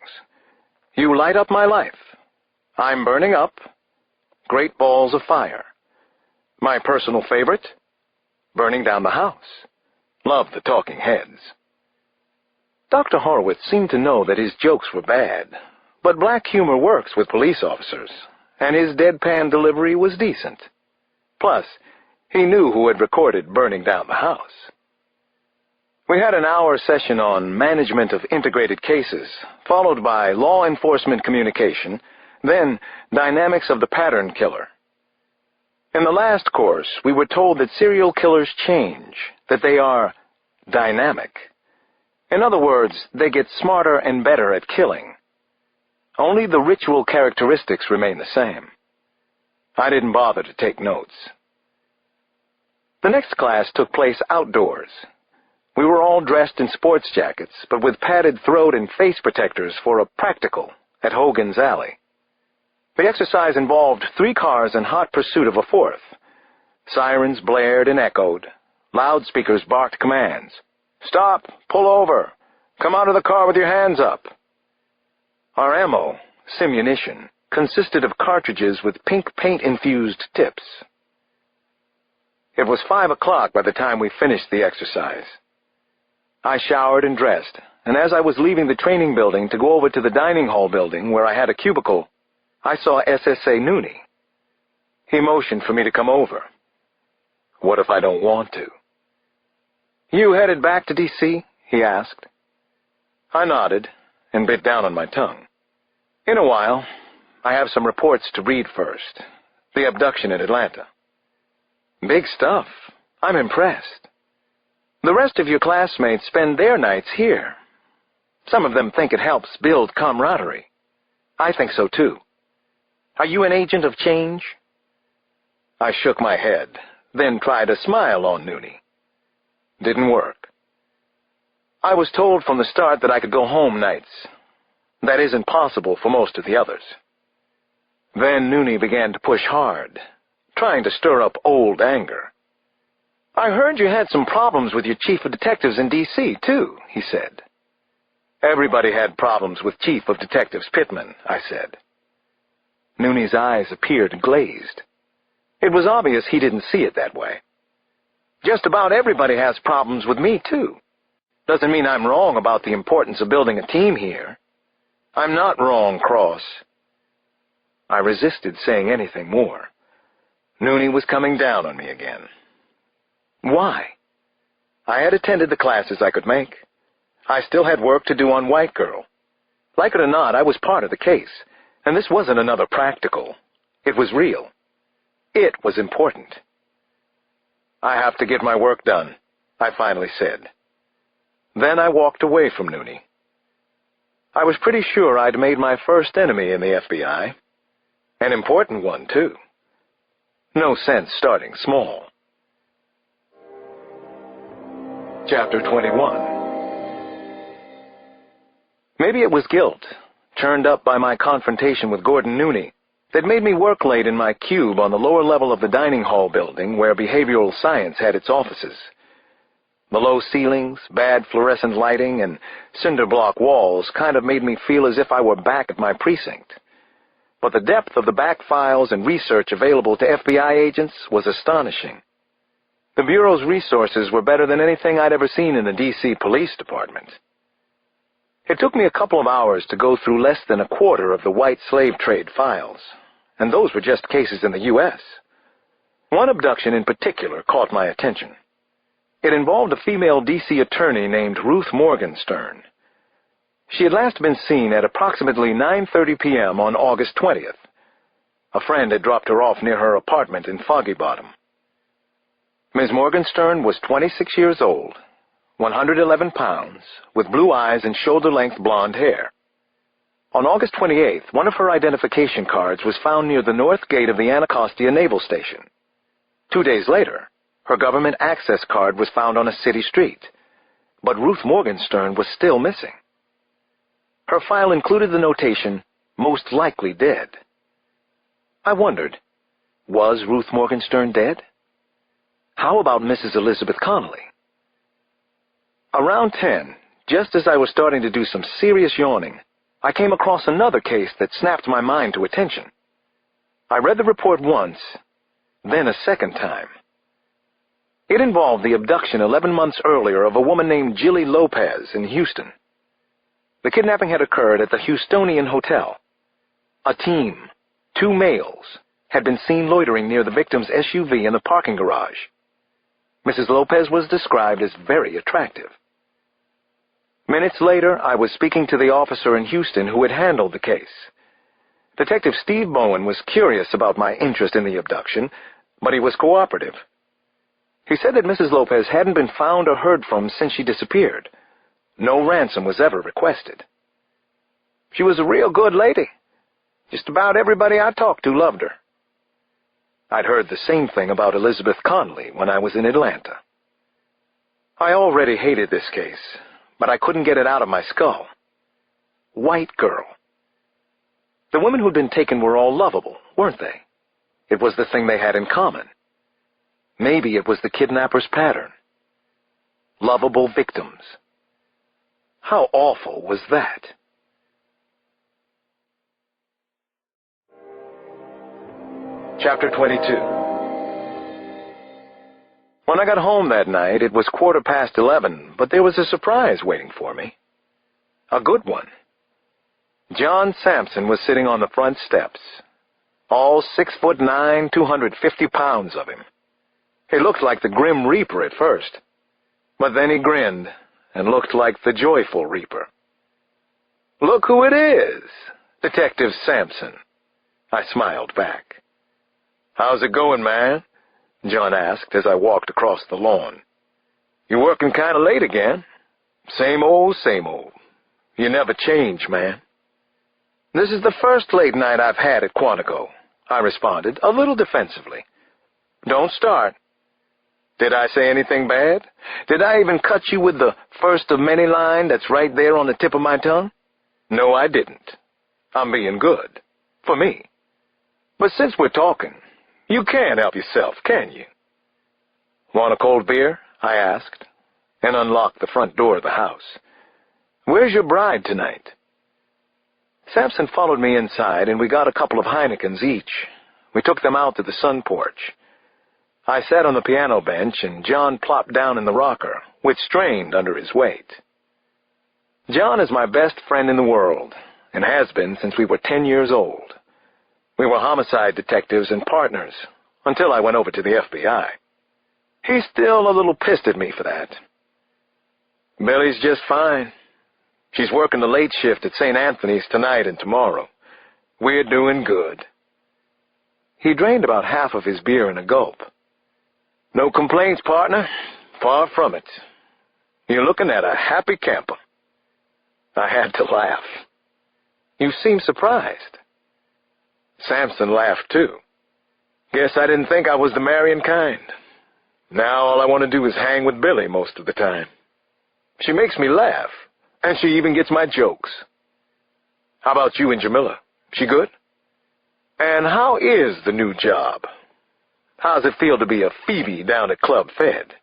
You Light Up My Life. I'm Burning Up. Great Balls of Fire. My personal favorite, Burning Down the House. Love the Talking Heads. Dr. Horowitz seemed to know that his jokes were bad, but black humor works with police officers, and his deadpan delivery was decent. Plus, he knew who had recorded Burning Down the House. We had an hour session on management of integrated cases, followed by law enforcement communication, then dynamics of the pattern killer. In the last course, we were told that serial killers change, that they are dynamic. In other words, they get smarter and better at killing. Only the ritual characteristics remain the same. I didn't bother to take notes. The next class took place outdoors. We were all dressed in sports jackets, but with padded throat and face protectors for a practical at Hogan's Alley. The exercise involved 3 cars in hot pursuit of a 4th. Sirens blared and echoed. Loudspeakers barked commands. Stop! Pull over! Come out of the car with your hands up! Our ammo, simunition, consisted of cartridges with pink paint-infused tips. It was 5 o'clock by the time we finished the exercise. I showered and dressed, and as I was leaving the training building to go over to the dining hall building where I had a cubicle, I saw SSA Nooney. He motioned for me to come over. What if I don't want to? You headed back to D.C.? He asked. I nodded and bit down on my tongue. In a while, I have some reports to read first. The abduction in Atlanta. Big stuff. I'm impressed. The rest of your classmates spend their nights here. Some of them think it helps build camaraderie. I think so too. Are you an agent of change? I shook my head, then tried a smile on Nooney. Didn't work. I was told from the start that I could go home nights. That isn't possible for most of the others. Then Nooney began to push hard, trying to stir up old anger. I heard you had some problems with your chief of detectives in D.C., too, he said. Everybody had problems with Chief of Detectives Pittman, I said. Nooney's eyes appeared glazed. It was obvious he didn't see it that way. Just about everybody has problems with me, too. Doesn't mean I'm wrong about the importance of building a team here. I'm not wrong, Cross. I resisted saying anything more. Nooney was coming down on me again. Why? I had attended the classes I could make. I still had work to do on White Girl. Like it or not, I was part of the case, and this wasn't another practical. It was real. It was important. I have to get my work done, I finally said. Then I walked away from Nooney. I was pretty sure I'd made my first enemy in the FBI. An important one, too. No sense starting small. Chapter 21. Maybe it was guilt, churned up by my confrontation with Gordon Nooney, that made me work late in my cube on the lower level of the dining hall building where behavioral science had its offices. The low ceilings, bad fluorescent lighting, and cinder block walls kind of made me feel as if I were back at my precinct. But the depth of the back files and research available to FBI agents was astonishing. The Bureau's resources were better than anything I'd ever seen in the D.C. Police Department. It took me a couple of hours to go through less than a quarter of the white slave trade files, and those were just cases in the U.S. One abduction in particular caught my attention. It involved a female D.C. attorney named Ruth Morgenstern. She had last been seen at approximately 9:30 p.m. on August 20th. A friend had dropped her off near her apartment in Foggy Bottom. Ms. Morgenstern was 26 years old, 111 pounds, with blue eyes and shoulder-length blonde hair. On August 28th, one of her identification cards was found near the north gate of the Anacostia Naval Station. 2 days later, her government access card was found on a city street, but Ruth Morgenstern was still missing. Her file included the notation, "Most likely dead." I wondered, was Ruth Morgenstern dead? How about Mrs. Elizabeth Connolly? Around 10, just as I was starting to do some serious yawning, I came across another case that snapped my mind to attention. I read the report once, then a second time. It involved the abduction 11 months earlier of a woman named Jilly Lopez in Houston. The kidnapping had occurred at the Houstonian Hotel. A team, 2 males, had been seen loitering near the victim's SUV in the parking garage. Mrs. Lopez was described as very attractive. Minutes later, I was speaking to the officer in Houston who had handled the case. Detective Steve Bowen was curious about my interest in the abduction, but he was cooperative. He said that Mrs. Lopez hadn't been found or heard from since she disappeared. No ransom was ever requested. She was a real good lady. Just about everybody I talked to loved her. I'd heard the same thing about Elizabeth Connolly when I was in Atlanta. I already hated this case, but I couldn't get it out of my skull. White Girl. The women who'd been taken were all lovable, weren't they? It was the thing they had in common. Maybe it was the kidnapper's pattern. Lovable victims. How awful was that? Chapter 22. When I got home that night, it was 11:15, but there was a surprise waiting for me. A good one. John Sampson was sitting on the front steps. All 6'9", 250 pounds of him. He looked like the Grim Reaper at first, but then he grinned and looked like the Joyful Reaper. "Look who it is, Detective Sampson," I smiled back. "How's it going, man?" John asked as I walked across the lawn. "You working kind of late again? Same old, same old. You never change, man." "This is the first late night I've had at Quantico," I responded, a little defensively. "Don't start. Did I say anything bad? Did I even cut you with the first of many line that's right there on the tip of my tongue? No, I didn't. I'm being good. For me. But since we're talking, you can't help yourself, can you?" "Want a cold beer?" I asked, and unlocked the front door of the house. "Where's your bride tonight?" Sampson followed me inside, and we got a couple of Heinekens each. We took them out to the sun porch. I sat on the piano bench, and John plopped down in the rocker, which strained under his weight. John is my best friend in the world, and has been since we were 10 years old. We were homicide detectives and partners until I went over to the FBI. He's still a little pissed at me for that. Billy's just fine. She's working the late shift at St. Anthony's tonight and tomorrow. We're doing good. He drained about half of his beer in a gulp. No complaints, partner. Far from it. You're looking at a happy camper. I had to laugh. You seem surprised. Samson laughed too. Guess I didn't think I was the marrying kind. Now all I want to do is hang with Billy most of the time. She makes me laugh, and she even gets my jokes. How about you and Jamila? She good? And how is the new job? How's it feel to be a Phoebe down at Club Fed?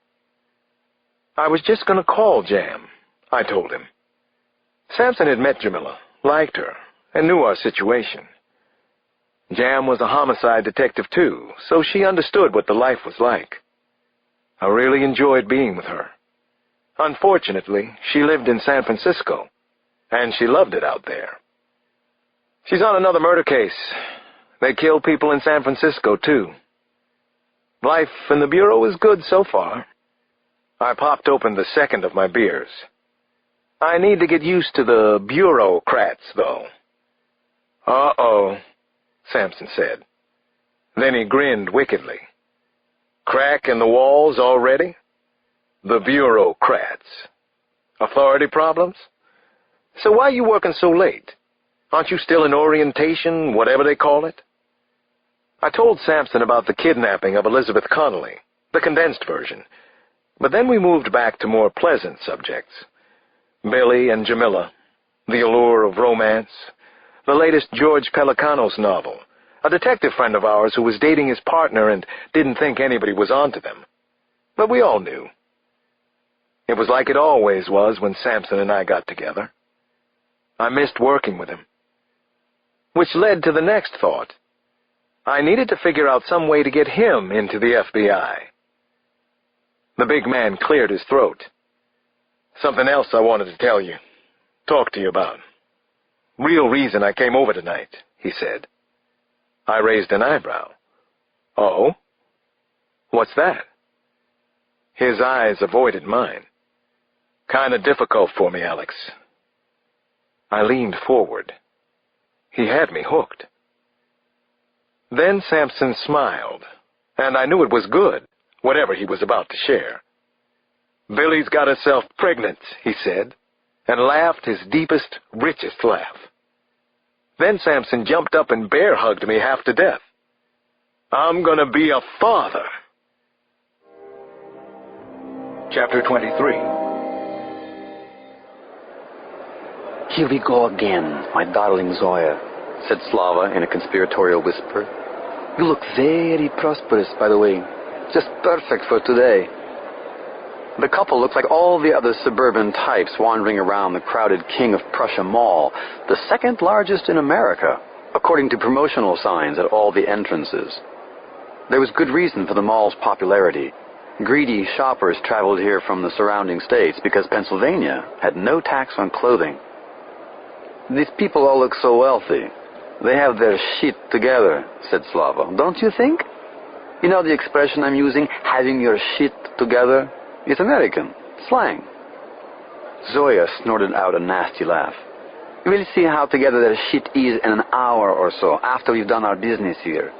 I was just going to call Jam, I told him. Samson had met Jamila, liked her, and knew our situation. Jam was a homicide detective too, so she understood what the life was like. I really enjoyed being with her. Unfortunately, she lived in San Francisco, and she loved it out there. She's on another murder case. They kill people in San Francisco, too. Life in the Bureau is good so far. I popped open the second of my beers. I need to get used to the bureaucrats, though. Uh-oh, Samson said. Then he grinned wickedly. Crack in the walls already? The bureaucrats. Authority problems? So why are you working so late? Aren't you still in orientation, whatever they call it? I told Samson about the kidnapping of Elizabeth Connolly, the condensed version, but then we moved back to more pleasant subjects. Billy and Jamila, the allure of romance, the latest George Pelecanos novel, a detective friend of ours who was dating his partner and didn't think anybody was onto them. But we all knew. It was like it always was when Samson and I got together. I missed working with him. Which led to the next thought. I needed to figure out some way to get him into the FBI. The big man cleared his throat. Something else I wanted to tell you, talk to you about. Real reason I came over tonight, he said. I raised an eyebrow. Oh? What's that? His eyes avoided mine. Kinda difficult for me, Alex. I leaned forward. He had me hooked. Then Samson smiled, and I knew it was good, whatever he was about to share. Billy's got herself pregnant, he said, and laughed his deepest, richest laugh. Then Samson jumped up and bear-hugged me half to death. I'm gonna be a father. Chapter 23. Here we go again, my darling Zoya, said Slava in a conspiratorial whisper. You look very prosperous, by the way. Just perfect for today. The couple looked like all the other suburban types wandering around the crowded King of Prussia Mall, the second largest in America, according to promotional signs at all the entrances. There was good reason for the mall's popularity. Greedy shoppers traveled here from the surrounding states because Pennsylvania had no tax on clothing. These people all look so wealthy. They have their shit together, said Slava. Don't you think? You know the expression I'm using, having your shit together? It's American. Slang. Zoya snorted out a nasty laugh. We'll see how together their shit is in an hour or so, after we've done our business here.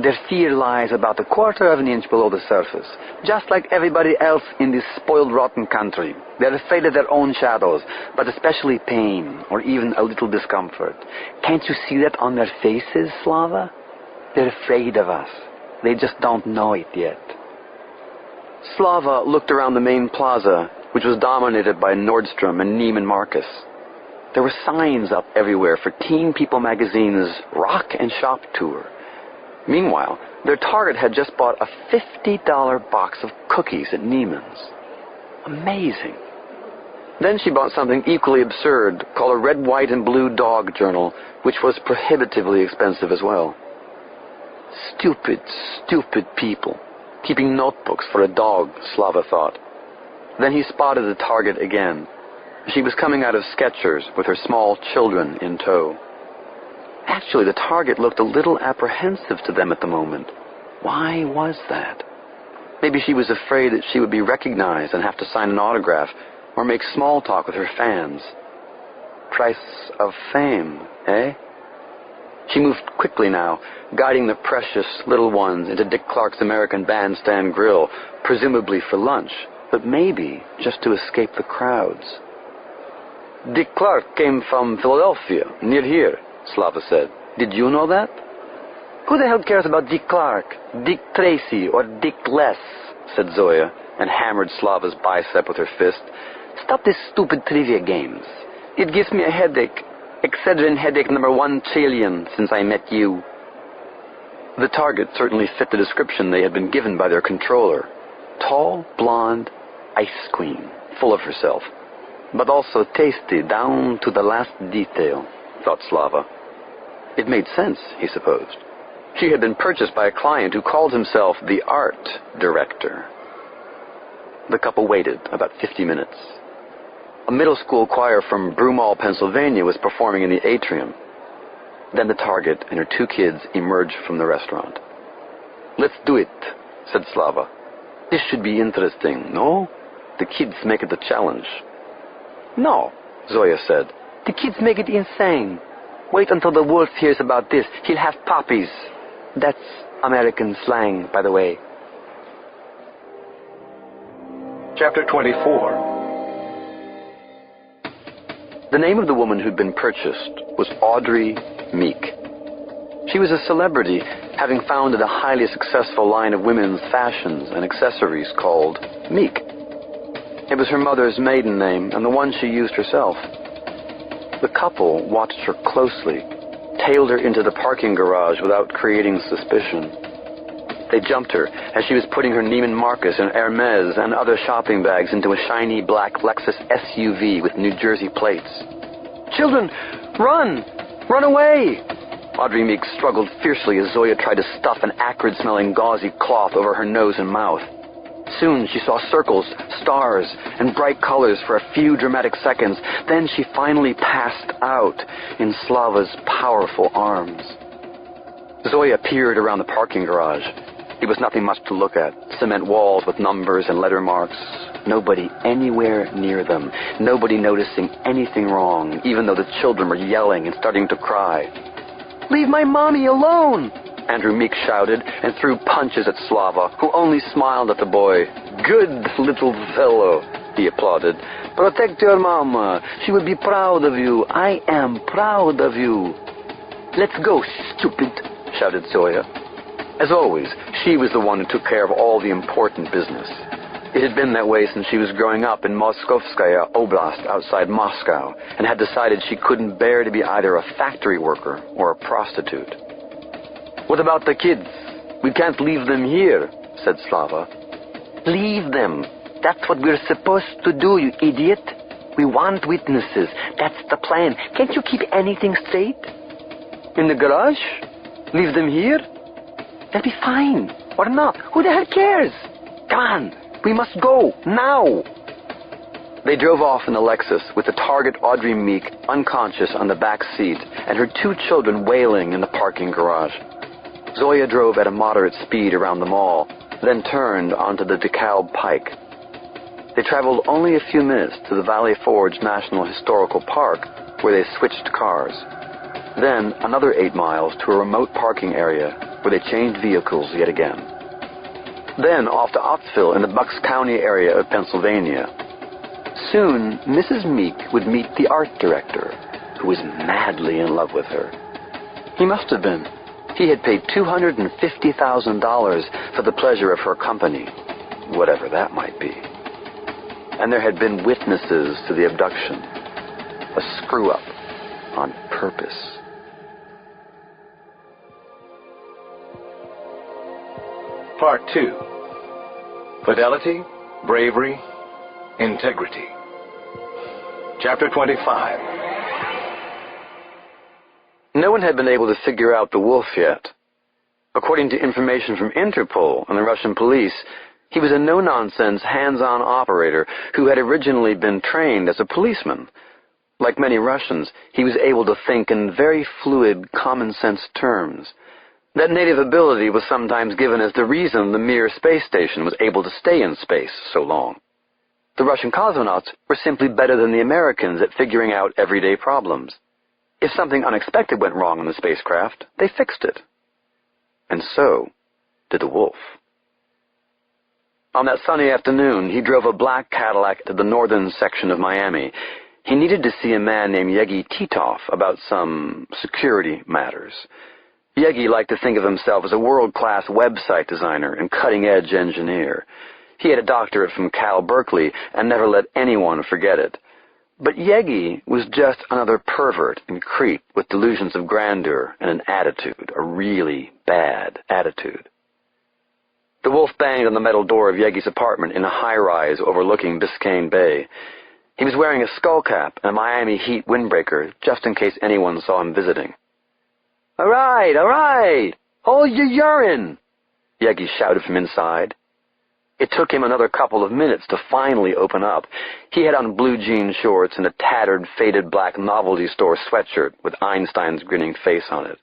Their fear lies about a quarter of an inch below the surface, just like everybody else in this spoiled, rotten country. They're afraid of their own shadows, but especially pain, or even a little discomfort. Can't you see that on their faces, Slava? They're afraid of us. They just don't know it yet. Slava looked around the main plaza, which was dominated by Nordstrom and Neiman Marcus. There were signs up everywhere for Teen People magazine's Rock and Shop tour. Meanwhile, their target had just bought a $50 box of cookies at Neiman's. Amazing. Then she bought something equally absurd called a Red, White, and Blue Dog Journal, which was prohibitively expensive as well. Stupid, stupid people, keeping notebooks for a dog, Slava thought. Then he spotted the target again. She was coming out of Skechers with her small children in tow. Actually, the target looked a little apprehensive to them at the moment. Why was that? Maybe she was afraid that she would be recognized and have to sign an autograph or make small talk with her fans. Price of fame, eh? She moved quickly now, guiding the precious little ones into Dick Clark's American Bandstand Grill, presumably for lunch, but maybe just to escape the crowds. Dick Clark came from Philadelphia, near here, Slava said. Did you know that? Who the hell cares about Dick Clark, Dick Tracy, or Dick Less? Said Zoya, and hammered Slava's bicep with her fist. Stop these stupid trivia games. It gives me a headache. Excedrin headache number 1 trillion since I met you. The target certainly fit the description they had been given by their controller. Tall, blonde, ice queen, full of herself. But also tasty down to the last detail, thought Slava. It made sense, he supposed. She had been purchased by a client who called himself the art director. The couple waited about 50 minutes. A middle school choir from Broomall, Pennsylvania was performing in the atrium. Then the target and her 2 kids emerged from the restaurant. Let's do it, said Slava. This should be interesting, no? The kids make it a challenge. No, Zoya said. The kids make it insane. Wait until the wolf hears about this. He'll have puppies. That's American slang, by the way. Chapter 24. The name of the woman who'd been purchased was Audrey Meek. She was a celebrity, having founded a highly successful line of women's fashions and accessories called Meek. It was her mother's maiden name and the one she used herself. The couple watched her closely, tailed her into the parking garage without creating suspicion. They jumped her as she was putting her Neiman Marcus and Hermes and other shopping bags into a shiny black Lexus SUV with New Jersey plates. Children, run! Run away! Audrey Meek struggled fiercely as Zoya tried to stuff an acrid-smelling gauzy cloth over her nose and mouth. Soon she saw circles, stars, and bright colors for a few dramatic seconds. Then she finally passed out in Slava's powerful arms. Zoya peered around the parking garage. It was nothing much to look at. Cement walls with numbers and letter marks. Nobody anywhere near them. Nobody noticing anything wrong, even though the children were yelling and starting to cry. Leave my mommy alone! Andrew Meek shouted and threw punches at Slava, who only smiled at the boy. Good little fellow, he applauded. Protect your mama. She will be proud of you. I am proud of you. Let's go, stupid, shouted Zoya. As always, she was the one who took care of all the important business. It had been that way since she was growing up in Moskovskaya Oblast outside Moscow and had decided she couldn't bear to be either a factory worker or a prostitute. What about the kids? We can't leave them here, said Slava. Leave them. That's what we're supposed to do, you idiot. We want witnesses. That's the plan. Can't you keep anything straight? In the garage? Leave them here? They'll be fine. Or not. Who the hell cares? Come on. We must go. Now. They drove off in the Lexus with the target Audrey Meek unconscious on the back seat and her 2 children wailing in the parking garage. Zoya drove at a moderate speed around the mall, then turned onto the DeKalb Pike. They traveled only a few minutes to the Valley Forge National Historical Park, where they switched cars. Then another 8 miles to a remote parking area, where they changed vehicles yet again. Then off to Ottsville in the Bucks County area of Pennsylvania. Soon, Mrs. Meek would meet the art director, who was madly in love with her. He must have been. He had paid $250,000 for the pleasure of her company, whatever that might be. And there had been witnesses to the abduction. A screw-up on purpose. Part 2. Fidelity, Bravery, Integrity. Chapter 25. No one had been able to figure out the wolf yet. According to information from Interpol and the Russian police, he was a no-nonsense, hands-on operator who had originally been trained as a policeman. Like many Russians, he was able to think in very fluid, common-sense terms. That native ability was sometimes given as the reason the Mir space station was able to stay in space so long. The Russian cosmonauts were simply better than the Americans at figuring out everyday problems. If something unexpected went wrong in the spacecraft, they fixed it. And so did the wolf. On that sunny afternoon, he drove a black Cadillac to the northern section of Miami. He needed to see a man named Yegi Titov about some security matters. Yegi liked to think of himself as a world-class website designer and cutting-edge engineer. He had a doctorate from Cal Berkeley and never let anyone forget it. But Yegi was just another pervert and creep with delusions of grandeur and an attitude, a really bad attitude. The wolf banged on the metal door of Yegi's apartment in a high-rise overlooking Biscayne Bay. He was wearing a skullcap and a Miami heat windbreaker just in case anyone saw him visiting. All right, hold your urine, Yegi shouted from inside. It took him another couple of minutes to finally open up. He had on blue jean shorts and a tattered, faded black novelty store sweatshirt with Einstein's grinning face on it.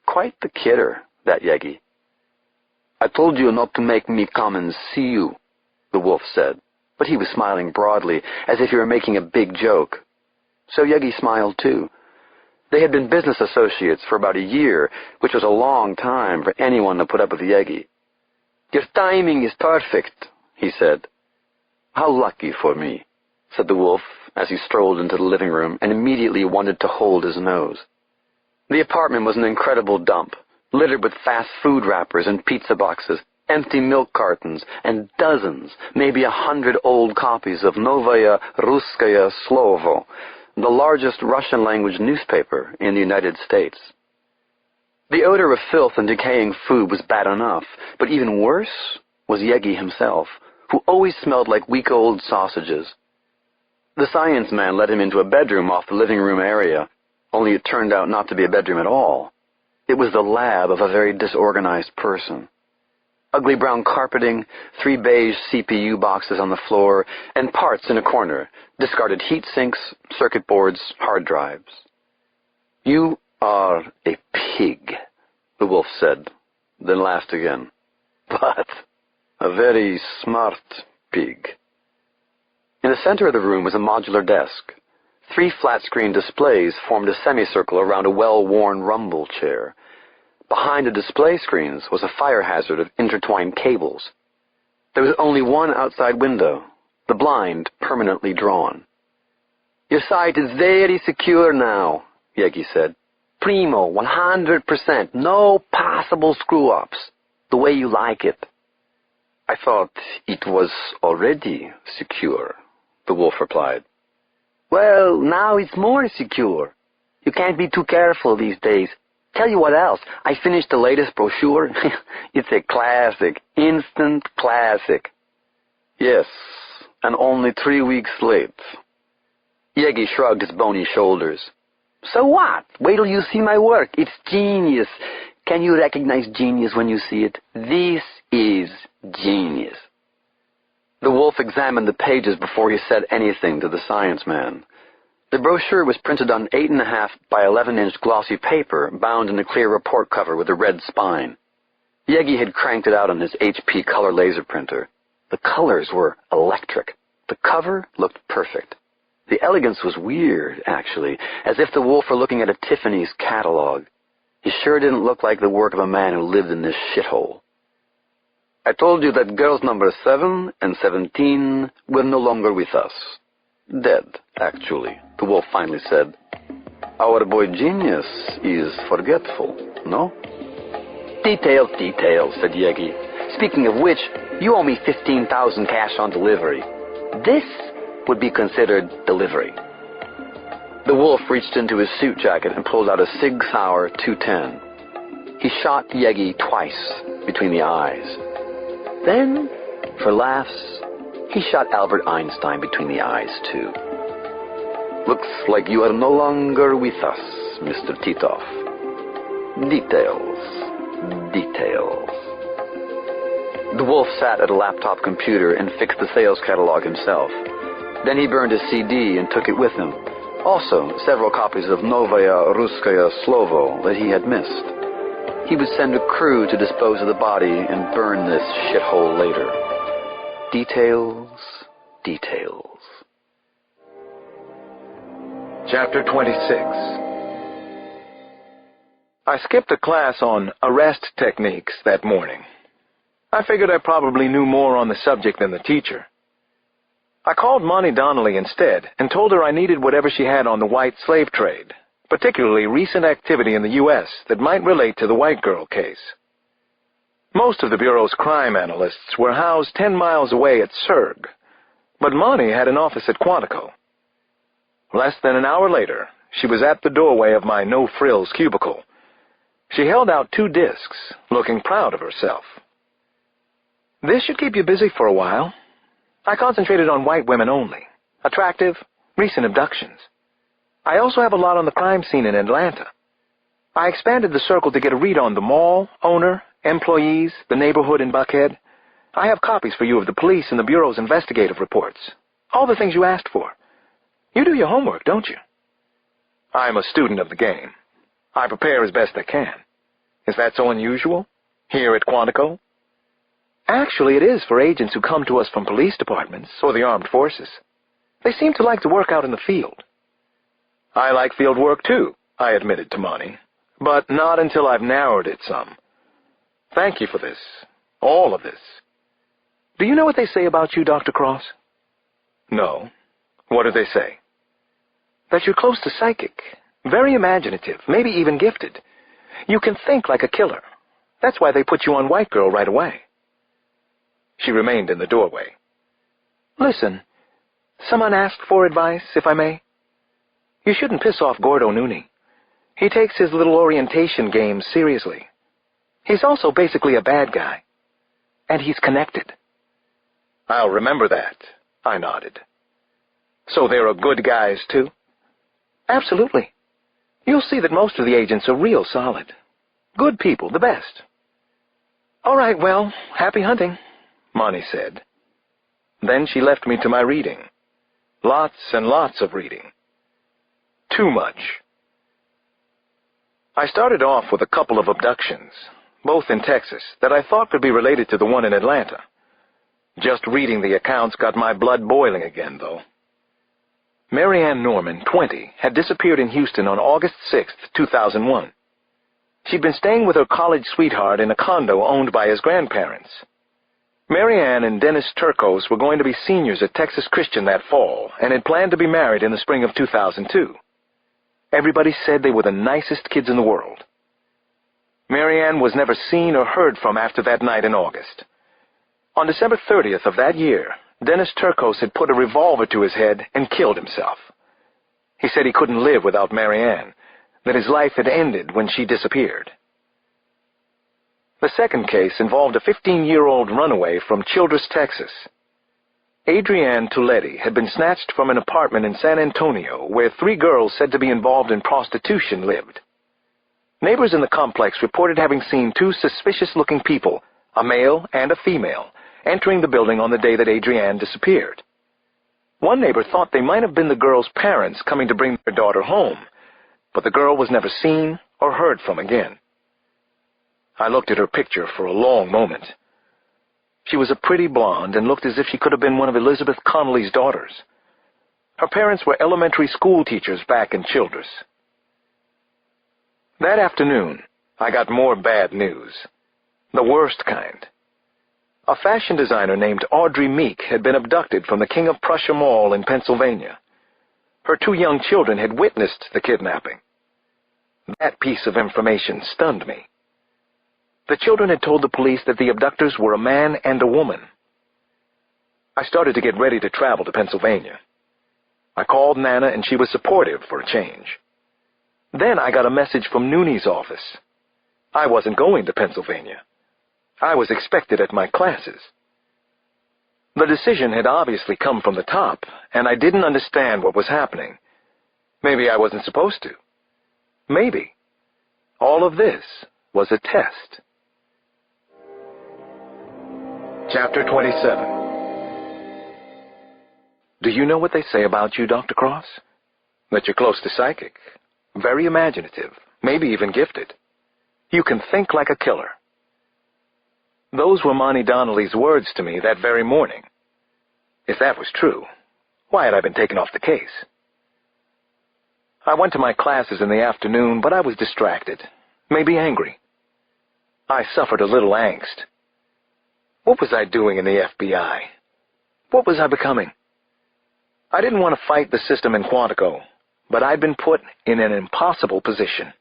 Quite the kidder, that Yegi. I told you not to make me come and see you, the wolf said, but he was smiling broadly, as if he were making a big joke. So Yegi smiled too. They had been business associates for about a year, which was a long time for anyone to put up with Yegi. Your timing is perfect, he said. How lucky for me, said the wolf as he strolled into the living room and immediately wanted to hold his nose. The apartment was an incredible dump, littered with fast food wrappers and pizza boxes, empty milk cartons, and dozens, maybe 100 old copies of Novaya Russkaya Slovo, the largest Russian-language newspaper in the United States. The odor of filth and decaying food was bad enough, but even worse was Yegi himself, who always smelled like week-old sausages. The science man led him into a bedroom off the living room area, only it turned out not to be a bedroom at all. It was the lab of a very disorganized person. Ugly brown carpeting, 3 beige CPU boxes on the floor, and parts in a corner, discarded heat sinks, circuit boards, hard drives. You are a pig, the wolf said, then laughed again. But a very smart pig. In the center of the room was a modular desk. 3 flat-screen displays formed a semicircle around a well-worn rumble chair. Behind the display screens was a fire hazard of intertwined cables. There was only one outside window, the blind permanently drawn. Your site is very secure now, Yegi said. Primo, 100%, no possible screw-ups, the way you like it. I thought it was already secure, the wolf replied. Well, now it's more secure. You can't be too careful these days. Tell you what else, I finished the latest brochure. It's a classic, instant classic. Yes, and only 3 weeks late. Yegi shrugged his bony shoulders. So what? Wait till you see my work. It's genius. Can you recognize genius when you see it? This is genius. The wolf examined the pages before he said anything to the science man. The brochure was printed on 8.5 by 11-inch glossy paper, bound in a clear report cover with a red spine. Yegi had cranked it out on his HP color laser printer. The colors were electric. The cover looked perfect. The elegance was weird, actually, as if the wolf were looking at a Tiffany's catalog. He sure didn't look like the work of a man who lived in this shithole. I told you that girls number 7 and 17 were no longer with us. Dead, actually, the wolf finally said. Our boy Genius is forgetful, no? Details, said Yegi. Speaking of which, you owe me 15,000 cash on delivery. This would be considered delivery. The wolf reached into his suit jacket and pulled out a Sig Sauer 210. He shot Yegi twice between the eyes. Then, for laughs, he shot Albert Einstein between the eyes, too. Looks like you are no longer with us, Mr. Titov. Details. The wolf sat at a laptop computer and fixed the sales catalog himself. Then he burned his CD and took it with him. Also, several copies of Novaya Ruskaya Slovo that he had missed. He would send a crew to dispose of the body and burn this shithole later. Details, details. Chapter 26. I skipped a class on arrest techniques that morning. I figured I probably knew more on the subject than the teacher. I called Monty Donnelly instead and told her I needed whatever she had on the white slave trade, particularly recent activity in the U.S. that might relate to the white girl case. Most of the Bureau's crime analysts were housed 10 miles away at Surg, but Monty had an office at Quantico. Less than an hour later, she was at the doorway of my no-frills cubicle. She held out 2 discs, looking proud of herself. This should keep you busy for a while. I concentrated on white women only. Attractive, recent abductions. I also have a lot on the crime scene in Atlanta. I expanded the circle to get a read on the mall, owner, employees, the neighborhood in Buckhead. I have copies for you of the police and the Bureau's investigative reports. All the things you asked for. You do your homework, don't you? I'm a student of the game. I prepare as best I can. Is that so unusual? Here at Quantico? Actually, it is for agents who come to us from police departments or the armed forces. They seem to like to work out in the field. I like field work, too, I admitted to Monty, but not until I've narrowed it some. Thank you for this. All of this. Do you know what they say about you, Dr. Cross? No. What do they say? That you're close to psychic, very imaginative, maybe even gifted. You can think like a killer. That's why they put you on White Girl right away. She remained in the doorway. Listen, someone asked for advice, if I may. You shouldn't piss off Gordo Nooney. He takes his little orientation games seriously. He's also basically a bad guy. And he's connected. I'll remember that, I nodded. So there are good guys, too? Absolutely. You'll see that most of the agents are real solid. Good people, the best. All right, well, happy hunting, Monty said. Then she left me to my reading. Lots and lots of reading. Too much. I started off with a couple of abductions, both in Texas, that I thought could be related to the one in Atlanta. Just reading the accounts got my blood boiling again, though. Mary Ann Norman, 20, had disappeared in Houston on August 6, 2001. She'd been staying with her college sweetheart in a condo owned by his grandparents. Mary Ann and Dennis Turcos were going to be seniors at Texas Christian that fall and had planned to be married in the spring of 2002. Everybody said they were the nicest kids in the world. Mary Ann was never seen or heard from after that night in August. On December 30th of that year, Dennis Turcos had put a revolver to his head and killed himself. He said he couldn't live without Mary Ann, that his life had ended when she disappeared. The second case involved a 15-year-old runaway from Childress, Texas. Adrienne Tuletti had been snatched from an apartment in San Antonio where 3 girls said to be involved in prostitution lived. Neighbors in the complex reported having seen 2 suspicious-looking people, a male and a female, entering the building on the day that Adrienne disappeared. One neighbor thought they might have been the girl's parents coming to bring their daughter home, but the girl was never seen or heard from again. I looked at her picture for a long moment. She was a pretty blonde and looked as if she could have been one of Elizabeth Connolly's daughters. Her parents were elementary school teachers back in Childress. That afternoon, I got more bad news. The worst kind. A fashion designer named Audrey Meek had been abducted from the King of Prussia Mall in Pennsylvania. Her 2 young children had witnessed the kidnapping. That piece of information stunned me. The children had told the police that the abductors were a man and a woman. I started to get ready to travel to Pennsylvania. I called Nana and she was supportive for a change. Then I got a message from Nooney's office. I wasn't going to Pennsylvania. I was expected at my classes. The decision had obviously come from the top, and I didn't understand what was happening. Maybe I wasn't supposed to. Maybe. All of this was a test. Chapter 27. Do you know what they say about you, Dr. Cross? that you're close to psychic, very imaginative, maybe even gifted. You can think like a killer. Those were Monty Donnelly's words to me that very morning. If that was true, why had I been taken off the case? I went to my classes in the afternoon, but I was distracted, maybe angry. I suffered a little angst. What was I doing in the FBI? What was I becoming? I didn't want to fight the system in Quantico, but I'd been put in an impossible position.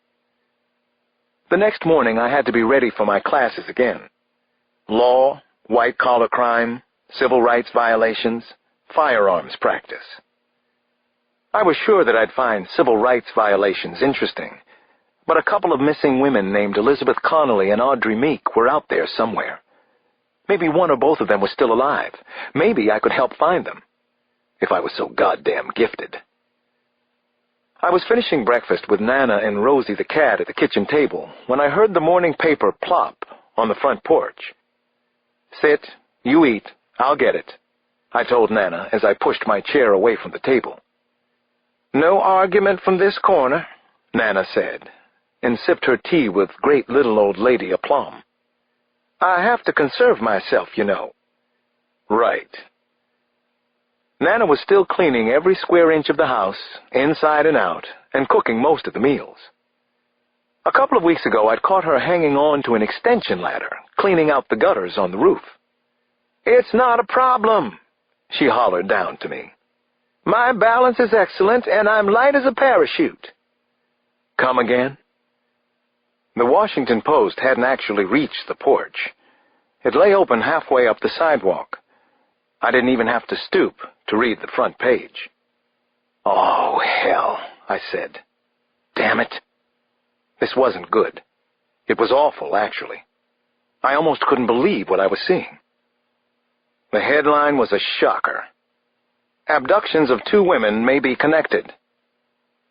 The next morning I had to be ready for my classes again. Law, white-collar crime, civil rights violations, firearms practice. I was sure that I'd find civil rights violations interesting, but a couple of missing women named Elizabeth Connolly and Audrey Meek were out there somewhere. Maybe one or both of them was still alive. Maybe I could help find them, if I was so goddamn gifted. I was finishing breakfast with Nana and Rosie the cat at the kitchen table when I heard the morning paper plop on the front porch. "Sit, you eat, I'll get it," I told Nana as I pushed my chair away from the table. "No argument from this corner," Nana said, and sipped her tea with great little old lady aplomb. "I have to conserve myself, you know." "Right." Nana was still cleaning every square inch of the house, inside and out, and cooking most of the meals. A couple of weeks ago, I'd caught her hanging on to an extension ladder, cleaning out the gutters on the roof. "It's not a problem," she hollered down to me. "My balance is excellent, and I'm light as a parachute." Come again? The Washington Post hadn't actually reached the porch. It lay open halfway up the sidewalk. I didn't even have to stoop to read the front page. "Oh, hell," I said. "Damn it." This wasn't good. It was awful, actually. I almost couldn't believe what I was seeing. The headline was a shocker. Abductions of 2 women may be connected.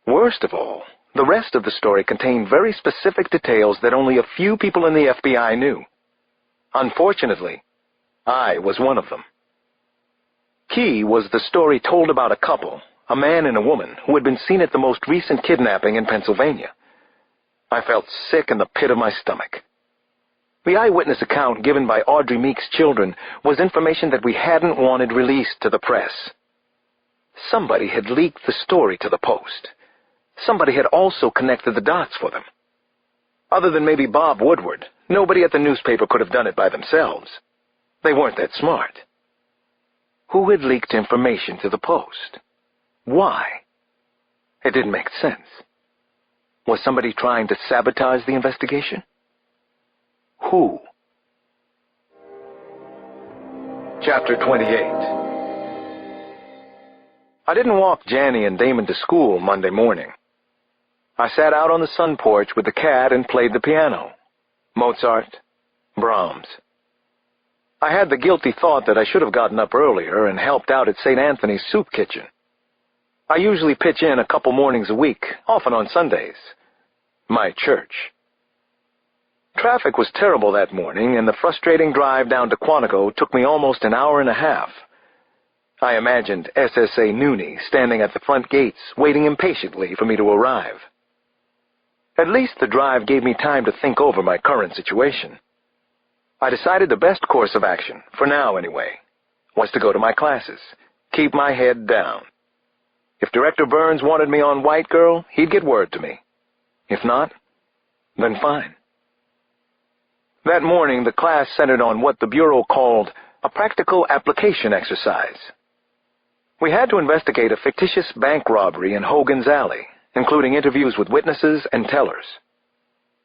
Worst of all, the rest of the story contained very specific details that only a few people in the FBI knew. Unfortunately, I was one of them. Key was the story told about a couple, a man and a woman, who had been seen at the most recent kidnapping in Pennsylvania. I felt sick in the pit of my stomach. The eyewitness account given by Audrey Meek's children was information that we hadn't wanted released to the press. Somebody had leaked the story to the Post. Somebody had also connected the dots for them. Other than maybe Bob Woodward, nobody at the newspaper could have done it by themselves. They weren't that smart. Who had leaked information to the Post? Why? It didn't make sense. Was somebody trying to sabotage the investigation? Who? Chapter 28. I didn't walk Janny and Damon to school Monday morning. I sat out on the sun porch with the cat and played the piano. Mozart, Brahms. I had the guilty thought that I should have gotten up earlier and helped out at St. Anthony's Soup Kitchen. I usually pitch in a couple mornings a week, often on Sundays. My church. Traffic was terrible that morning, and the frustrating drive down to Quantico took me almost an hour and a half. I imagined SSA Nooney standing at the front gates, waiting impatiently for me to arrive. At least the drive gave me time to think over my current situation. I decided the best course of action, for now anyway, was to go to my classes, keep my head down. If Director Burns wanted me on White Girl, he'd get word to me. If not, then fine. That morning, the class centered on what the Bureau called a practical application exercise. We had to investigate a fictitious bank robbery in Hogan's Alley, including interviews with witnesses and tellers.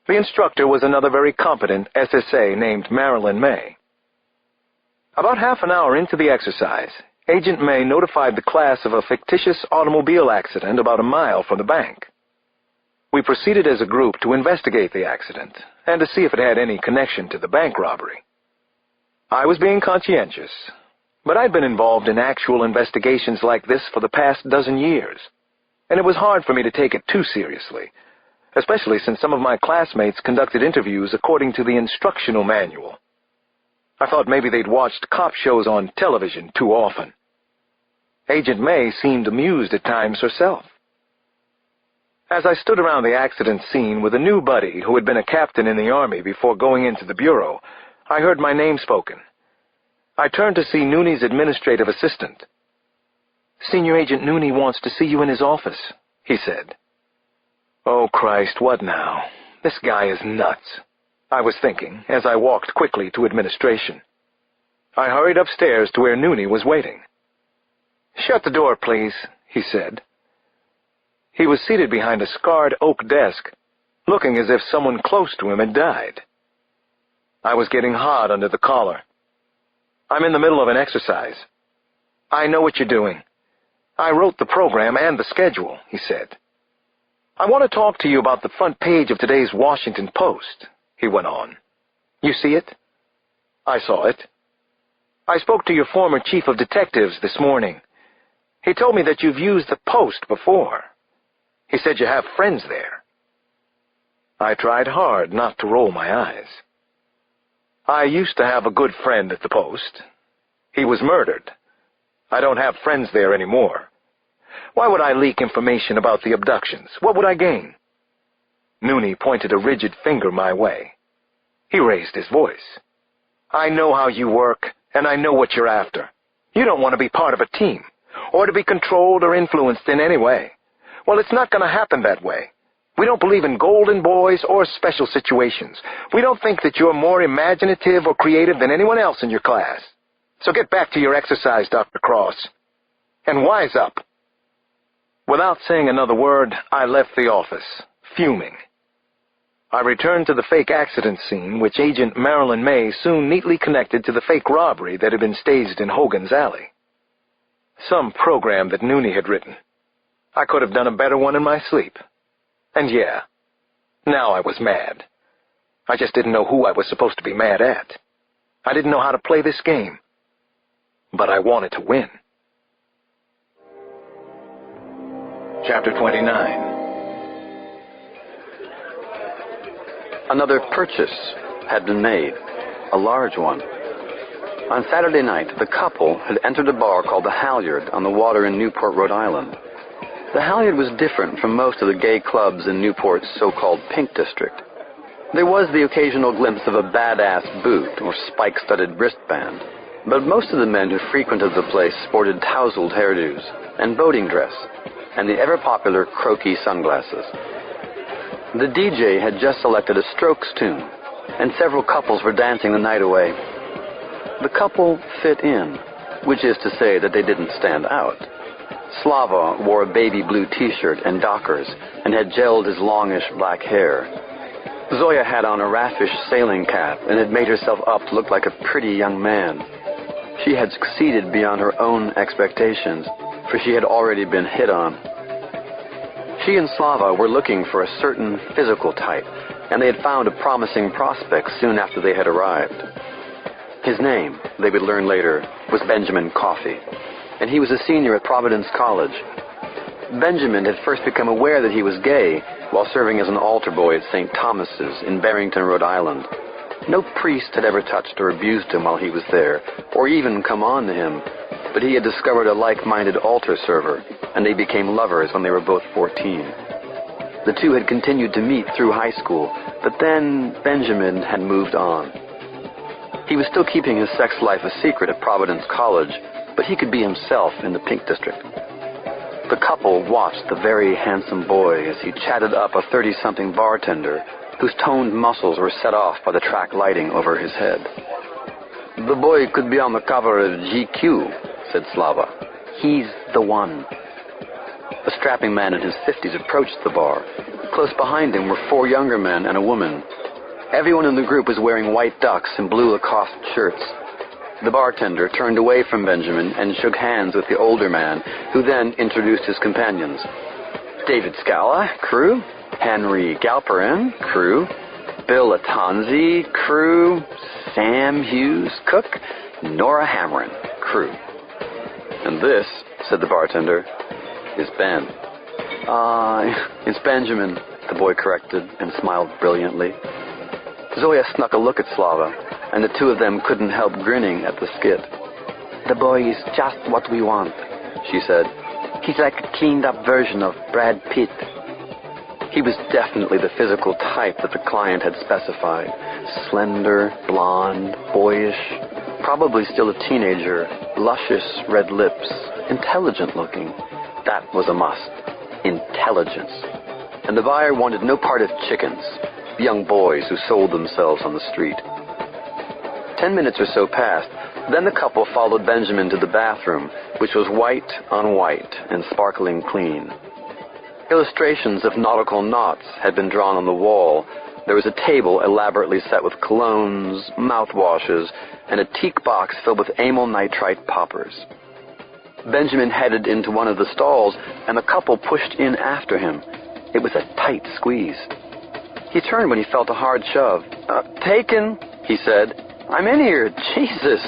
The instructor was another very competent SSA named Marilyn May. About half an hour into the exercise, Agent May notified the class of a fictitious automobile accident about a mile from the bank. We proceeded as a group to investigate the accident and to see if it had any connection to the bank robbery. I was being conscientious, but I'd been involved in actual investigations like this for the past dozen years, and it was hard for me to take it too seriously, especially since some of my classmates conducted interviews according to the instructional manual. I thought maybe they'd watched cop shows on television too often. Agent May seemed amused at times herself. As I stood around the accident scene with a new buddy who had been a captain in the Army before going into the Bureau, I heard my name spoken. I turned to see Nooney's administrative assistant. "Senior Agent Nooney wants to see you in his office," he said. "Oh, Christ, what now? This guy is nuts," I was thinking as I walked quickly to administration. I hurried upstairs to where Nooney was waiting. "Shut the door, please," he said. He was seated behind a scarred oak desk, looking as if someone close to him had died. I was getting hot under the collar. "I'm in the middle of an exercise." "I know what you're doing. I wrote the program and the schedule," he said. "I want to talk to you about the front page of today's Washington Post," he went on. "You see it?" I saw it. "I spoke to your former chief of detectives this morning. He told me that you've used the Post before. He said you have friends there." I tried hard not to roll my eyes. "I used to have a good friend at the Post. He was murdered. I don't have friends there anymore. Why would I leak information about the abductions? What would I gain?" Nooney pointed a rigid finger my way. He raised his voice. "I know how you work, and I know what you're after. You don't want to be part of a team, or to be controlled or influenced in any way. Well, it's not going to happen that way. We don't believe in golden boys or special situations. We don't think that you're more imaginative or creative than anyone else in your class. So get back to your exercise, Dr. Cross. And wise up." Without saying another word, I left the office, fuming. I returned to the fake accident scene, which Agent Marilyn May soon neatly connected to the fake robbery that had been staged in Hogan's Alley. Some program that Nooney had written. I could have done a better one in my sleep. And yeah, now I was mad. I just didn't know who I was supposed to be mad at. I didn't know how to play this game. But I wanted to win. Chapter 29. Another purchase had been made, a large one. On Saturday night, the couple had entered a bar called the Halyard on the water in Newport, Rhode Island. The Halyard was different from most of the gay clubs in Newport's so-called Pink District. There was the occasional glimpse of a badass boot or spike-studded wristband, but most of the men who frequented the place sported tousled hairdos and boating dress and the ever-popular Croaky sunglasses. The DJ had just selected a Strokes tune, and several couples were dancing the night away. The couple fit in, which is to say that they didn't stand out. Slava wore a baby blue t-shirt and dockers and had gelled his longish black hair. Zoya had on a raffish sailing cap and had made herself up to look like a pretty young man. She had succeeded beyond her own expectations, for she had already been hit on. She and Slava were looking for a certain physical type, and they had found a promising prospect soon after they had arrived. His name, they would learn later, was Benjamin Coffey, and he was a senior at Providence College. Benjamin had first become aware that he was gay while serving as an altar boy at St. Thomas's in Barrington, Rhode Island. No priest had ever touched or abused him while he was there, or even come on to him, but he had discovered a like-minded altar server, and they became lovers when they were both 14. The two had continued to meet through high school, but then Benjamin had moved on. He was still keeping his sex life a secret at Providence College, but he could be himself in the Pink District. The couple watched the very handsome boy as he chatted up a 30-something bartender whose toned muscles were set off by the track lighting over his head. "The boy could be on the cover of GQ," said Slava. "He's the one." A strapping man in his 50s approached the bar. Close behind him were 4 younger men and a woman. Everyone in the group was wearing white ducks and blue Lacoste shirts. The bartender turned away from Benjamin and shook hands with the older man, who then introduced his companions. David Scala, crew. Henry Galperin, crew. Bill Atanzi, crew. Sam Hughes, cook. Nora Hamrin, crew. "And this," said the bartender, "is Ben." It's Benjamin," the boy corrected and smiled brilliantly. Zoya snuck a look at Slava, and the two of them couldn't help grinning at the skit. "The boy is just what we want," she said. "He's like a cleaned-up version of Brad Pitt." He was definitely the physical type that the client had specified. Slender, blonde, boyish, probably still a teenager, luscious red lips, intelligent-looking. That was a must. Intelligence. And the buyer wanted no part of chickens, young boys who sold themselves on the street. 10 minutes or so passed. Then the couple followed Benjamin to the bathroom, which was white on white and sparkling clean. Illustrations of nautical knots had been drawn on the wall. There was a table elaborately set with colognes, mouthwashes, and a teak box filled with amyl nitrite poppers. Benjamin headed into one of the stalls, and the couple pushed in after him. It was a tight squeeze. He turned when he felt a hard shove. "Taken," he said. "I'm in here. Jesus.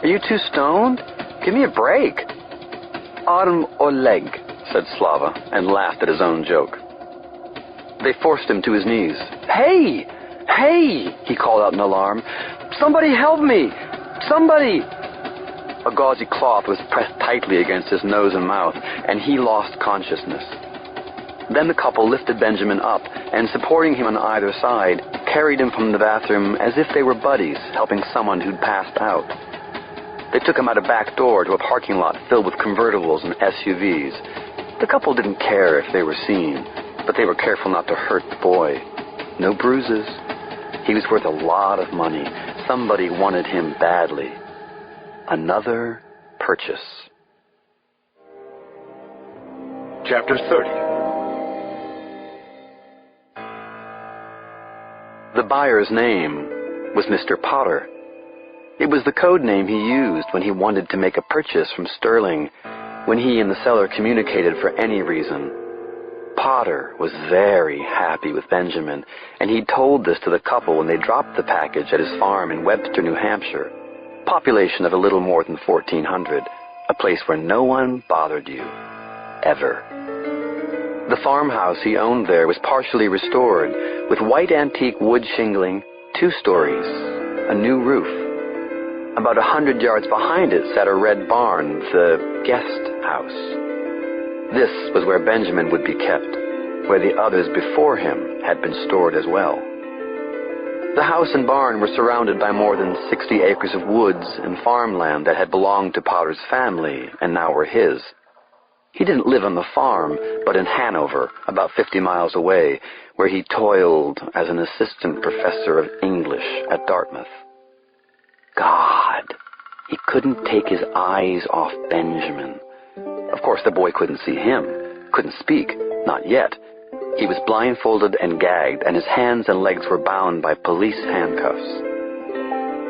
Are you too stoned? Give me a break." "Arm or leg," said Slava, and laughed at his own joke. They forced him to his knees. "Hey! Hey!" he called out in alarm. "Somebody help me! Somebody!" A gauzy cloth was pressed tightly against his nose and mouth, and he lost consciousness. Then the couple lifted Benjamin up, and supporting him on either side, carried him from the bathroom as if they were buddies helping someone who'd passed out. They took him out a back door to a parking lot filled with convertibles and SUVs. The couple didn't care if they were seen, but they were careful not to hurt the boy. No bruises. He was worth a lot of money. Somebody wanted him badly. Another purchase. Chapter 30. The buyer's name was Mr. Potter. It was the code name he used when he wanted to make a purchase from Sterling, when he and the seller communicated for any reason. Potter was very happy with Benjamin, and he told this to the couple when they dropped the package at his farm in Webster, New Hampshire. Population of a little more than 1,400, a place where no one bothered you. Ever. The farmhouse he owned there was partially restored, with white antique wood shingling, 2 stories, a new roof. About 100 yards behind it sat a red barn, the guest house. This was where Benjamin would be kept, where the others before him had been stored as well. The house and barn were surrounded by more than 60 acres of woods and farmland that had belonged to Potter's family and now were his. He didn't live on the farm, but in Hanover, about 50 miles away, where he toiled as an assistant professor of English at Dartmouth. God, he couldn't take his eyes off Benjamin. Of course, the boy couldn't see him, couldn't speak, not yet. He was blindfolded and gagged, and his hands and legs were bound by police handcuffs.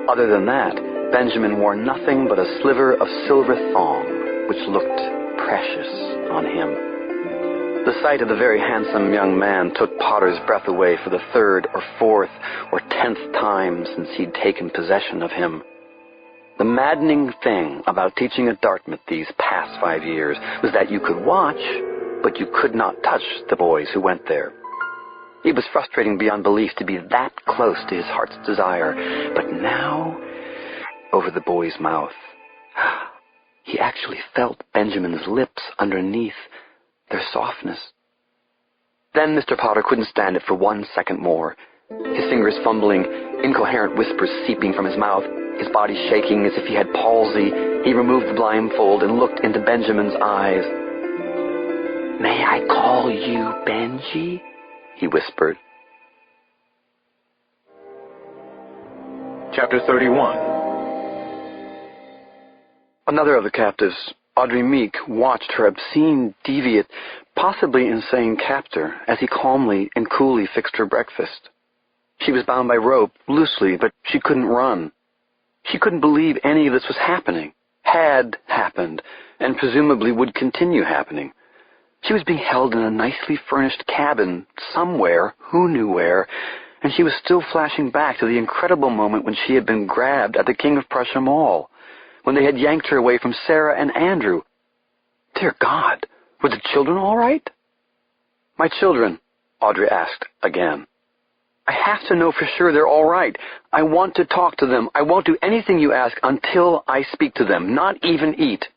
Other than that, Benjamin wore nothing but a sliver of silver thong, which looked precious on him. The sight of the very handsome young man took Potter's breath away for the 3rd or 4th or 10th time since he'd taken possession of him. The maddening thing about teaching at Dartmouth these past 5 years was that you could watch, but you could not touch the boys who went there. It was frustrating beyond belief to be that close to his heart's desire, but now, over the boy's mouth, he actually felt Benjamin's lips underneath, their softness. Then Mr. Potter couldn't stand it for 1 second more. His fingers fumbling, incoherent whispers seeping from his mouth, his body shaking as if he had palsy, he removed the blindfold and looked into Benjamin's eyes. "May I call you Benji?" he whispered. Chapter 31. Another of the captives, Audrey Meek, watched her obscene, deviant, possibly insane captor as he calmly and coolly fixed her breakfast. She was bound by rope, loosely, but she couldn't run. She couldn't believe any of this was happening, had happened, and presumably would continue happening. She was being held in a nicely furnished cabin somewhere, who knew where, and she was still flashing back to the incredible moment when she had been grabbed at the King of Prussia Mall, when they had yanked her away from Sarah and Andrew. Dear God, were the children all right? "My children," Audrey asked again. "I have to know for sure they're all right. I want to talk to them. I won't do anything you ask until I speak to them, not even eat."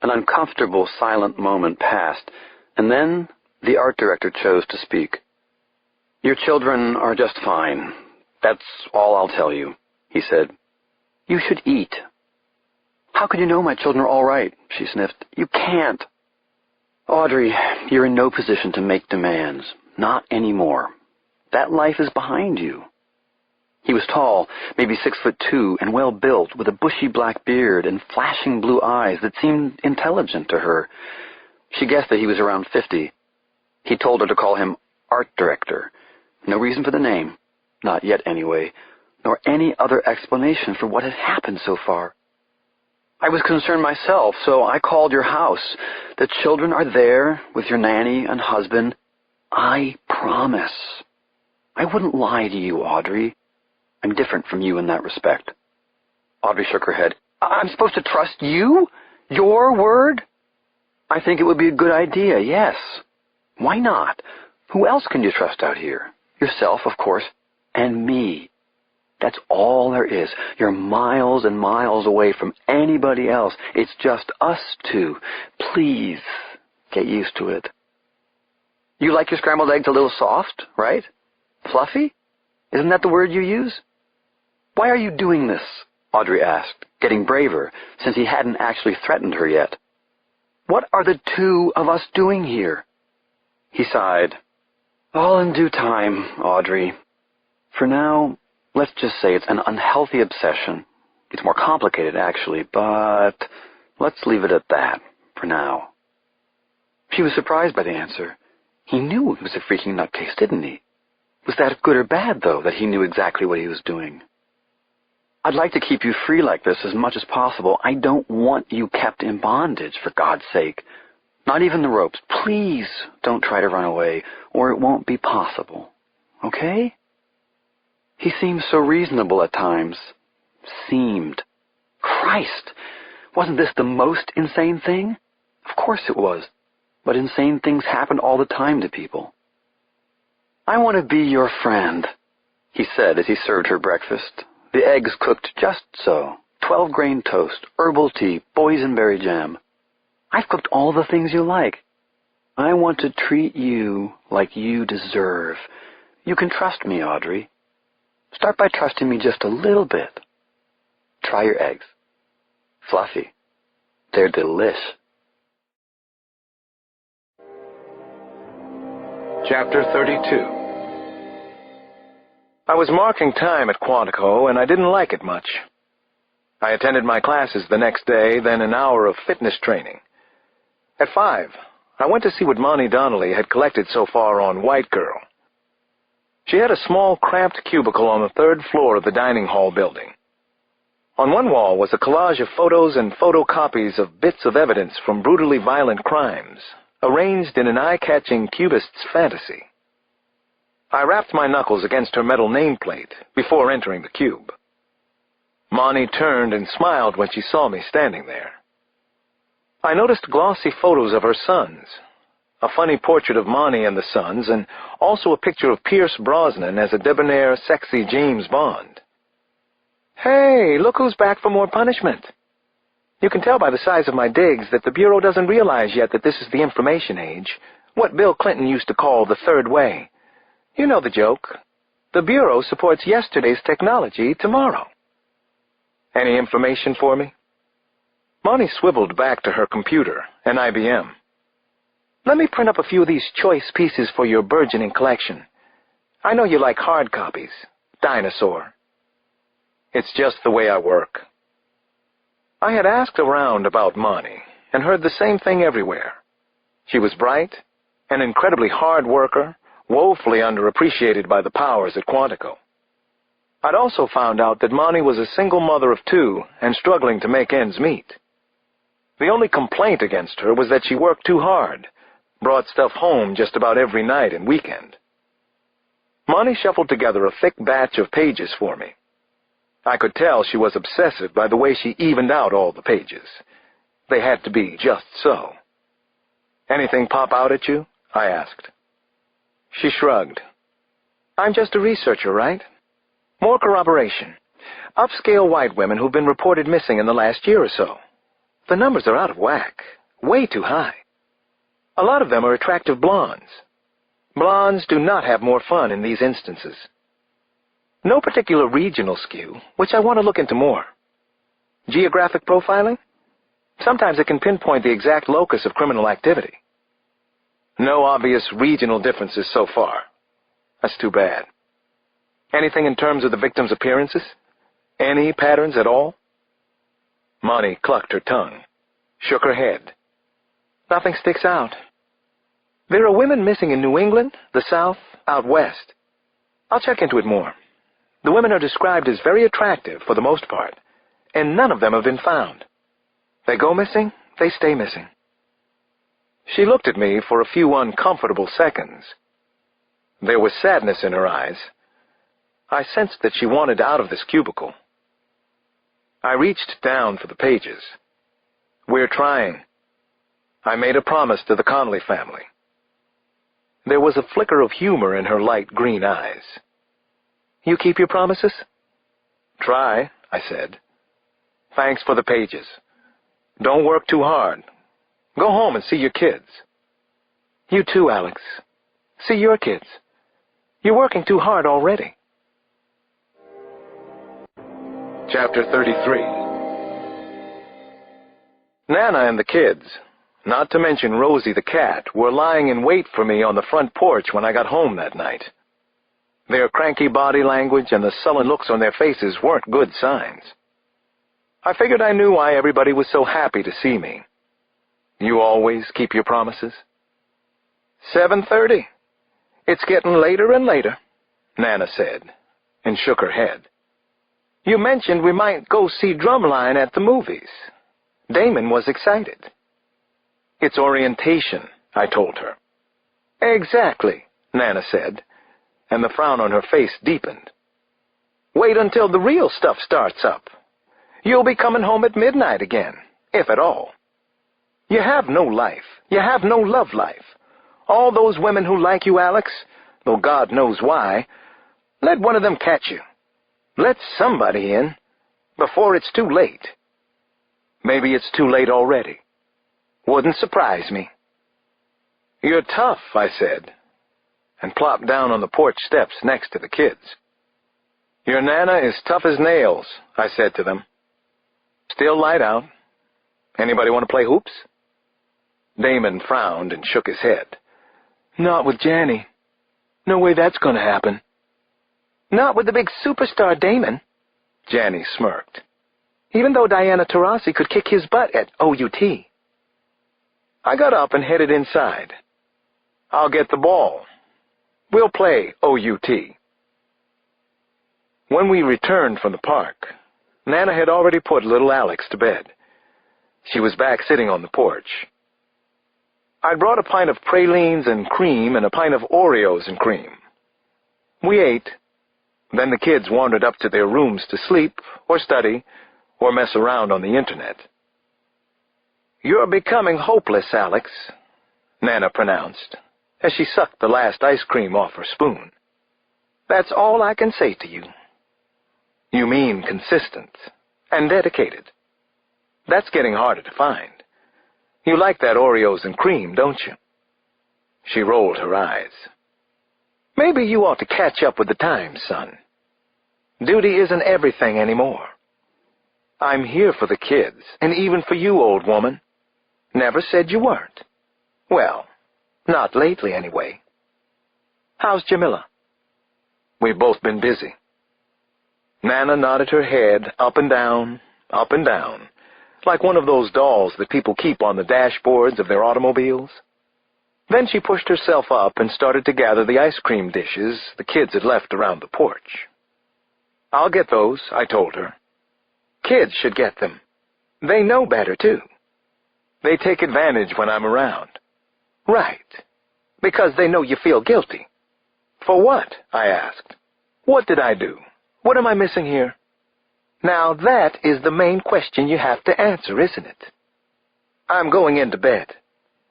An uncomfortable, silent moment passed, and then The art director chose to speak. "Your children are just fine. That's all I'll tell you," he said. "You should eat." "How could you know my children are all right?" she sniffed. "You can't." "Audrey, you're in no position to make demands. Not anymore. That life is behind you." He was tall, maybe 6'2", and well-built, with a bushy black beard and flashing blue eyes that seemed intelligent to her. She guessed that he was around 50. He told her to call him art director. No reason for the name, not yet anyway, nor any other explanation for what had happened so far. "I was concerned myself, so I called your house. The children are there with your nanny and husband. I promise. I wouldn't lie to you, Audrey. I'm different from you in that respect." Audrey shook her head. "I'm supposed to trust you? Your word?" "I think it would be a good idea, yes. Why not? Who else can you trust out here? Yourself, of course, and me. That's all there is. You're miles and miles away from anybody else. It's just us two. Please, get used to it." "You like your scrambled eggs a little soft, right? Fluffy? Isn't that the word you use?" "Why are you doing this?" Audrey asked, getting braver, since he hadn't actually threatened her yet. "What are the two of us doing here?" He sighed. "All in due time, Audrey. For now, let's just say it's an unhealthy obsession. It's more complicated, actually, but let's leave it at that, for now." She was surprised by the answer. He knew he was a freaking nutcase, didn't he? Was that good or bad, though, that he knew exactly what he was doing? "I'd like to keep you free like this as much as possible. I don't want you kept in bondage, for God's sake. Not even the ropes. Please don't try to run away, or it won't be possible. Okay?" He seemed so reasonable at times. Seemed. Christ! Wasn't this the most insane thing? Of course it was. But insane things happen all the time to people. "I want to be your friend," he said as he served her breakfast. The eggs cooked just so. 12-grain toast, herbal tea, boysenberry jam. "I've cooked all the things you like. I want to treat you like you deserve. You can trust me, Audrey. Start by trusting me just a little bit. Try your eggs. Fluffy. They're delish." Chapter 32. I was marking time at Quantico, and I didn't like it much. I attended my classes the next day, then an hour of fitness training. At 5, I went to see what Monty Donnelly had collected so far on White Girl. She had a small, cramped cubicle on the 3rd floor of the dining hall building. On one wall was a collage of photos and photocopies of bits of evidence from brutally violent crimes, arranged in an eye-catching cubist's fantasy. I rapped my knuckles against her metal nameplate before entering the cube. Monty turned and smiled when she saw me standing there. I noticed glossy photos of her sons, a funny portrait of Monty and the sons, and also a picture of Pierce Brosnan as a debonair, sexy James Bond. "Hey, look who's back for more punishment." You can tell by the size of my digs that the Bureau doesn't realize yet that this is the information age, what Bill Clinton used to call the third way. You know the joke. The Bureau supports yesterday's technology tomorrow. Any information for me? Monty swiveled back to her computer, an IBM. "Let me print up a few of these choice pieces for your burgeoning collection. I know you like hard copies. Dinosaur." It's just the way I work. I had asked around about Monty and heard the same thing everywhere. She was bright, an incredibly hard worker, woefully underappreciated by the powers at Quantico. I'd also found out that Monty was a single mother of 2 and struggling to make ends meet. The only complaint against her was that she worked too hard, brought stuff home just about every night and weekend. Monty shuffled together a thick batch of pages for me. I could tell she was obsessive by the way she evened out all the pages. They had to be just so. "Anything pop out at you?" I asked. She shrugged. "I'm just a researcher, right? More corroboration. Upscale white women who've been reported missing in the last year or so. The numbers are out of whack. Way too high. A lot of them are attractive blondes. Blondes do not have more fun in these instances. No particular regional skew, which I want to look into more. Geographic profiling? Sometimes it can pinpoint the exact locus of criminal activity. No obvious regional differences so far. That's too bad. Anything in terms of the victim's appearances? Any patterns at all? Monty clucked her tongue, shook her head. Nothing sticks out. There are women missing in New England, the South, out west. I'll check into it more. The women are described as very attractive for the most part, and none of them have been found. They go missing, they stay missing. She looked at me for a few uncomfortable seconds. There was sadness in her eyes. I sensed that she wanted out of this cubicle. I reached down for the pages. We're trying. I made a promise to the Connolly family. There was a flicker of humor in her light green eyes. You keep your promises? Try, I said. Thanks for the pages. Don't work too hard. Go home and see your kids. You too, Alex. See your kids. You're working too hard already. Chapter 33. Nana and the kids, not to mention Rosie the cat, were lying in wait for me on the front porch when I got home that night. Their cranky body language and the sullen looks on their faces weren't good signs. I figured I knew why everybody was so happy to see me. You always keep your promises? 7:30. It's getting later and later, Nana said, and shook her head. You mentioned we might go see Drumline at the movies. Damon was excited. It's orientation, I told her. Exactly, Nana said, and the frown on her face deepened. Wait until the real stuff starts up. You'll be coming home at midnight again, if at all. You have no life. You have no love life. All those women who like you, Alex, though God knows why, let one of them catch you. Let somebody in, before it's too late. Maybe it's too late already. Wouldn't surprise me. You're tough, I said, and plopped down on the porch steps next to the kids. Your Nana is tough as nails, I said to them. Still light out. Anybody want to play hoops? Damon frowned and shook his head. Not with Janny. No way that's going to happen. Not with the big superstar Damon, Janny smirked. Even though Diana Taurasi could kick his butt at OUT. I got up and headed inside. I'll get the ball. We'll play OUT. When we returned from the park, Nana had already put little Alex to bed. She was back sitting on the porch. I'd brought a pint of pralines and cream and a pint of Oreos and cream. We ate. Then the kids wandered up to their rooms to sleep, or study, or mess around on the internet. You're becoming hopeless, Alex, Nana pronounced, as she sucked the last ice cream off her spoon. That's all I can say to you. You mean consistent and dedicated. That's getting harder to find. You like that Oreos and cream, don't you? She rolled her eyes. Maybe you ought to catch up with the times, son. Duty isn't everything anymore. I'm here for the kids, and even for you, old woman. Never said you weren't. Well, not lately anyway. How's Jamila? We've both been busy. Nana nodded her head up and down, like one of those dolls that people keep on the dashboards of their automobiles. Then she pushed herself up and started to gather the ice cream dishes the kids had left around the porch. I'll get those, I told her. Kids should get them. They know better, too. They take advantage when I'm around. Right. Because they know you feel guilty. For what? I asked. What did I do? What am I missing here? Now that is the main question you have to answer, isn't it? I'm going into bed.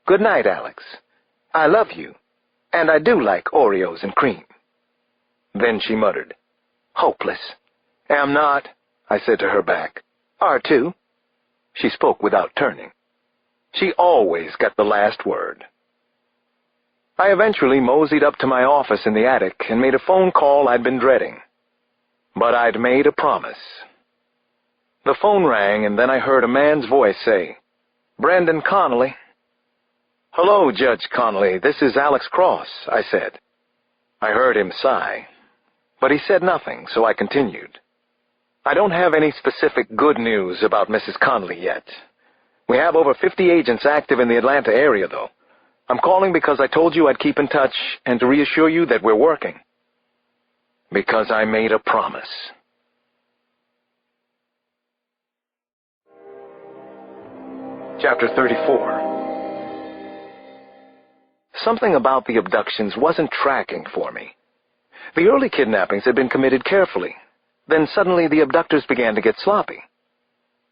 Good night, Alex. I love you, and I do like Oreos and cream. Then she muttered, Hopeless. Am not, I said to her back. Are too. She spoke without turning. She always got the last word. I eventually moseyed up to my office in the attic and made a phone call I'd been dreading. But I'd made a promise. The phone rang, and then I heard a man's voice say, "Brendan Connolly." "Hello, Judge Connolly, this is Alex Cross," I said. I heard him sigh, but he said nothing, so I continued. "I don't have any specific good news about Mrs. Connolly yet. We have over 50 agents active in the Atlanta area, though. I'm calling because I told you I'd keep in touch and to reassure you that we're working. Because I made a promise." Chapter 34. Something about the abductions wasn't tracking for me. The early kidnappings had been committed carefully. Then suddenly the abductors began to get sloppy.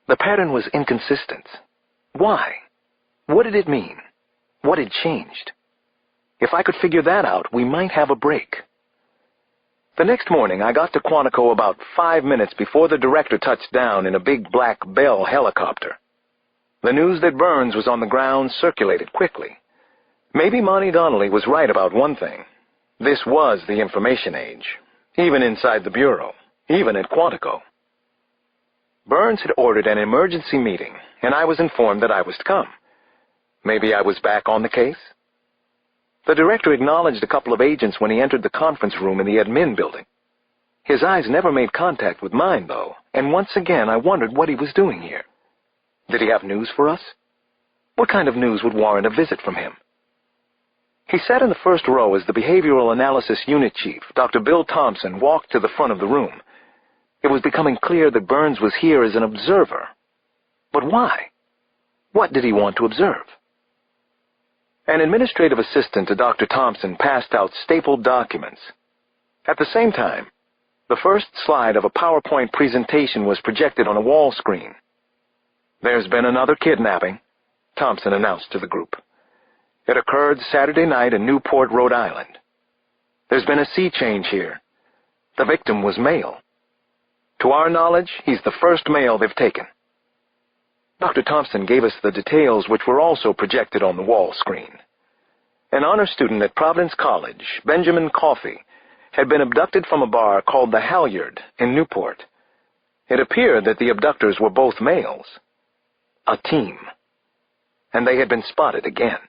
The pattern was inconsistent. Why? What did it mean? What had changed? If I could figure that out, we might have a break. The next morning, I got to Quantico about 5 minutes before the director touched down in a big black Bell helicopter. The news that Burns was on the ground circulated quickly. Maybe Monty Donnelly was right about one thing. This was the information age, even inside the Bureau, even at Quantico. Burns had ordered an emergency meeting, and I was informed that I was to come. Maybe I was back on the case? The director acknowledged a couple of agents when he entered the conference room in the admin building. His eyes never made contact with mine, though, and once again I wondered what he was doing here. Did he have news for us? What kind of news would warrant a visit from him? He sat in the first row as the Behavioral Analysis Unit Chief, Dr. Bill Thompson, walked to the front of the room. It was becoming clear that Burns was here as an observer. But why? What did he want to observe? An administrative assistant to Dr. Thompson passed out stapled documents. At the same time, the first slide of a PowerPoint presentation was projected on a wall screen. "There's been another kidnapping," Thompson announced to the group. "It occurred Saturday night in Newport, Rhode Island. There's been a sea change here. The victim was male. To our knowledge, he's the first male they've taken." Dr. Thompson gave us the details, which were also projected on the wall screen. An honor student at Providence College, Benjamin Coffey, had been abducted from a bar called the Halyard in Newport. It appeared that the abductors were both males. A team. And they had been spotted again.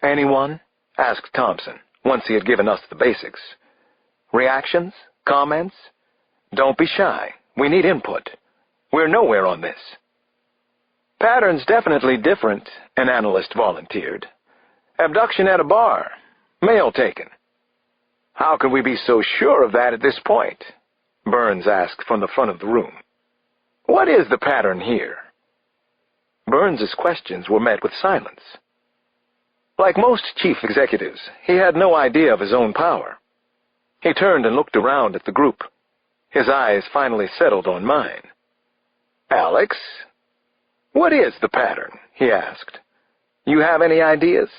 "Anyone?" asked Thompson, once he had given us the basics. "Reactions? Comments? Don't be shy. We need input. We're nowhere on this." "Pattern's definitely different," an analyst volunteered. "Abduction at a bar. Male taken." "How can we be so sure of that at this point?" Burns asked from the front of the room. "What is the pattern here?" Burns's questions were met with silence. Like most chief executives, he had no idea of his own power. He turned and looked around at the group. His eyes finally settled on mine. "Alex, what is the pattern?" he asked. "You have any ideas?"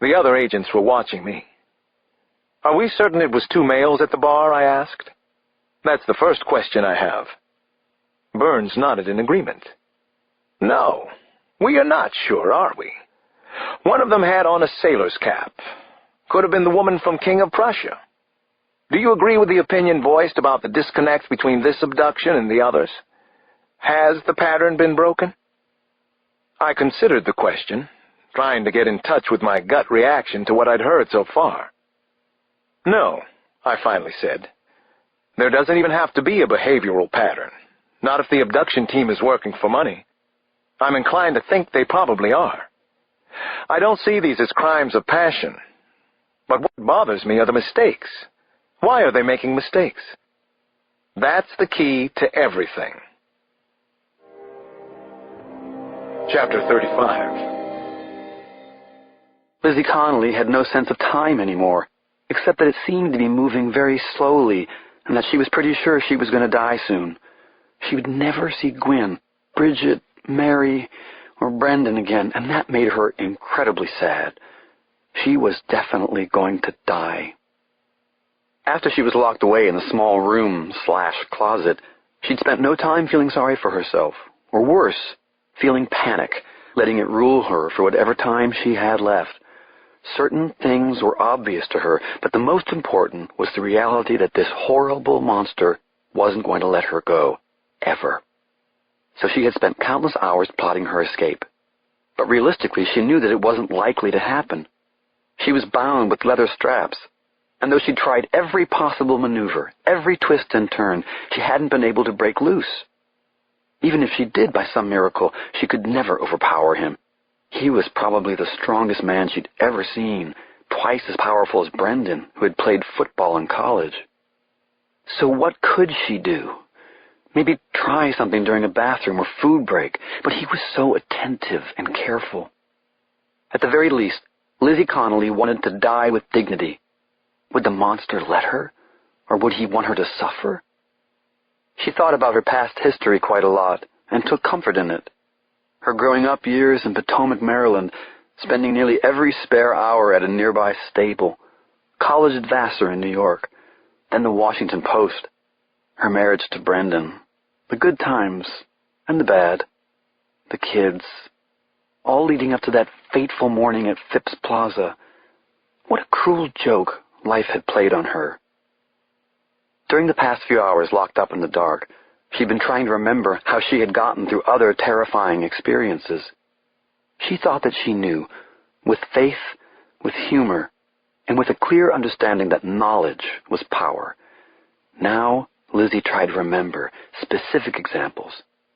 The other agents were watching me. "Are we certain it was 2 males at the bar?" I asked. "That's the first question I have." Burns nodded in agreement. "No, we are not sure, are we? One of them had on a sailor's cap. Could have been the woman from King of Prussia. Do you agree with the opinion voiced about the disconnect between this abduction and the others? Has the pattern been broken?" I considered the question, trying to get in touch with my gut reaction to what I'd heard so far. "No," I finally said. "There doesn't even have to be a behavioral pattern, not if the abduction team is working for money. I'm inclined to think they probably are. I don't see these as crimes of passion. But what bothers me are the mistakes. Why are they making mistakes? That's the key to everything." Chapter 35. Lizzie Connolly had no sense of time anymore, except that it seemed to be moving very slowly, and that she was pretty sure she was going to die soon. She would never see Gwyn, Bridget, Mary, or Brendan again, and that made her incredibly sad. She was definitely going to die. After she was locked away in the small room/closet, she'd spent no time feeling sorry for herself, or worse, feeling panic, letting it rule her for whatever time she had left. Certain things were obvious to her, but the most important was the reality that this horrible monster wasn't going to let her go, ever. So she had spent countless hours plotting her escape. But realistically, she knew that it wasn't likely to happen. She was bound with leather straps, and though she tried every possible maneuver, every twist and turn, she hadn't been able to break loose. Even if she did by some miracle, she could never overpower him. He was probably the strongest man she'd ever seen, twice as powerful as Brendan, who had played football in college. So what could she do? Maybe try something during a bathroom or food break, but he was so attentive and careful. At the very least, Lizzie Connolly wanted to die with dignity. Would the monster let her, or would he want her to suffer? She thought about her past history quite a lot, and took comfort in it. Her growing up years in Potomac, Maryland, spending nearly every spare hour at a nearby stable, college at Vassar in New York, then the Washington Post, her marriage to Brendan, the good times and the bad, the kids, all leading up to that fateful morning at Phipps Plaza. What a cruel joke life had played on her. During the past few hours locked up in the dark, she'd been trying to remember how she had gotten through other terrifying experiences. She thought that she knew, with faith, with humor, and with a clear understanding that knowledge was power. Now, Lizzie tried to remember specific examples,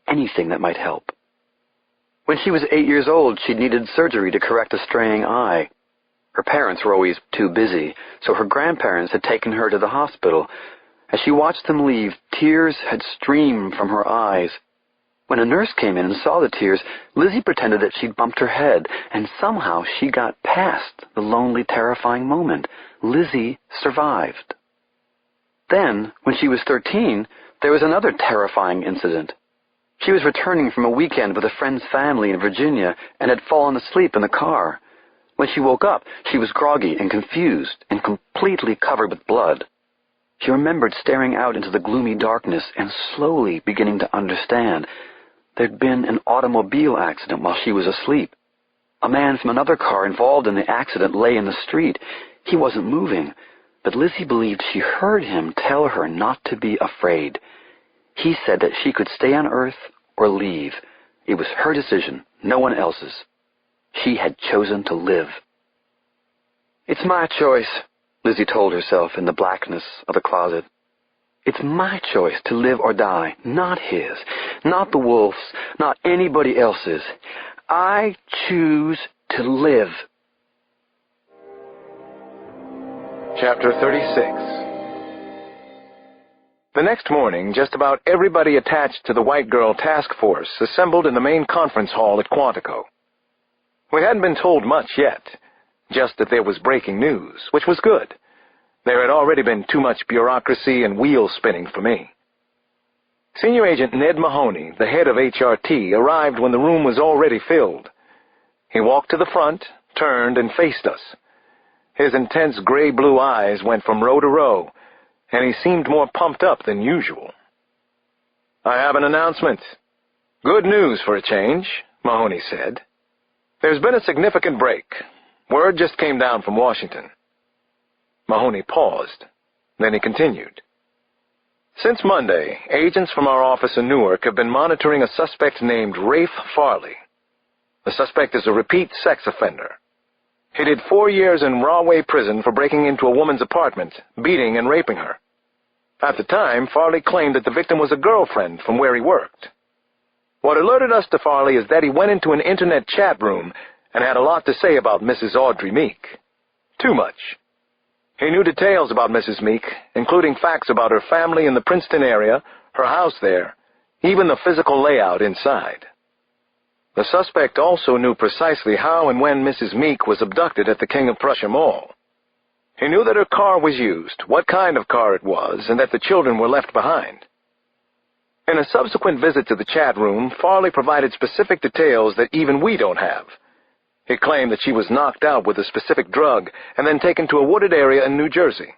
anything that might help. When she was 8 years old, she'd needed surgery to correct a straying eye. Her parents were always too busy, so her grandparents had taken her to the hospital. As she watched them leave, tears had streamed from her eyes. When a nurse came in and saw the tears, Lizzie pretended that she'd bumped her head, and somehow she got past the lonely, terrifying moment. Lizzie survived. Then, when she was 13, there was another terrifying incident. She was returning from a weekend with a friend's family in Virginia and had fallen asleep in the car. When she woke up, she was groggy and confused and completely covered with blood. She remembered staring out into the gloomy darkness and slowly beginning to understand. There'd been an automobile accident while she was asleep. A man from another car involved in the accident lay in the street. He wasn't moving, but Lizzie believed she heard him tell her not to be afraid. He said that she could stay on Earth or leave. It was her decision, no one else's. She had chosen to live. "It's my choice," Lizzie told herself in the blackness of the closet. "It's my choice to live or die, not his, not the wolf's, not anybody else's. I choose to live." Chapter 36. The next morning, just about everybody attached to the White Girl Task Force assembled in the main conference hall at Quantico. We hadn't been told much yet, just that there was breaking news, which was good. There had already been too much bureaucracy and wheel-spinning for me. Senior Agent Ned Mahoney, the head of HRT, arrived when the room was already filled. He walked to the front, turned, and faced us. His intense gray-blue eyes went from row to row, and he seemed more pumped up than usual. "I have an announcement. Good news for a change," Mahoney said. "There's been a significant break. Word just came down from Washington." Mahoney paused. Then he continued. "Since Monday, agents from our office in Newark have been monitoring a suspect named Rafe Farley. The suspect is a repeat sex offender. He did 4 years in Rahway Prison for breaking into a woman's apartment, beating and raping her. At the time, Farley claimed that the victim was a girlfriend from where he worked. What alerted us to Farley is that he went into an internet chat room and had a lot to say about Mrs. Audrey Meek. Too much. He knew details about Mrs. Meek, including facts about her family in the Princeton area, her house there, even the physical layout inside. The suspect also knew precisely how and when Mrs. Meek was abducted at the King of Prussia Mall. He knew that her car was used, what kind of car it was, and that the children were left behind. In a subsequent visit to the chat room, Farley provided specific details that even we don't have. He claimed that she was knocked out with a specific drug and then taken to a wooded area in New Jersey.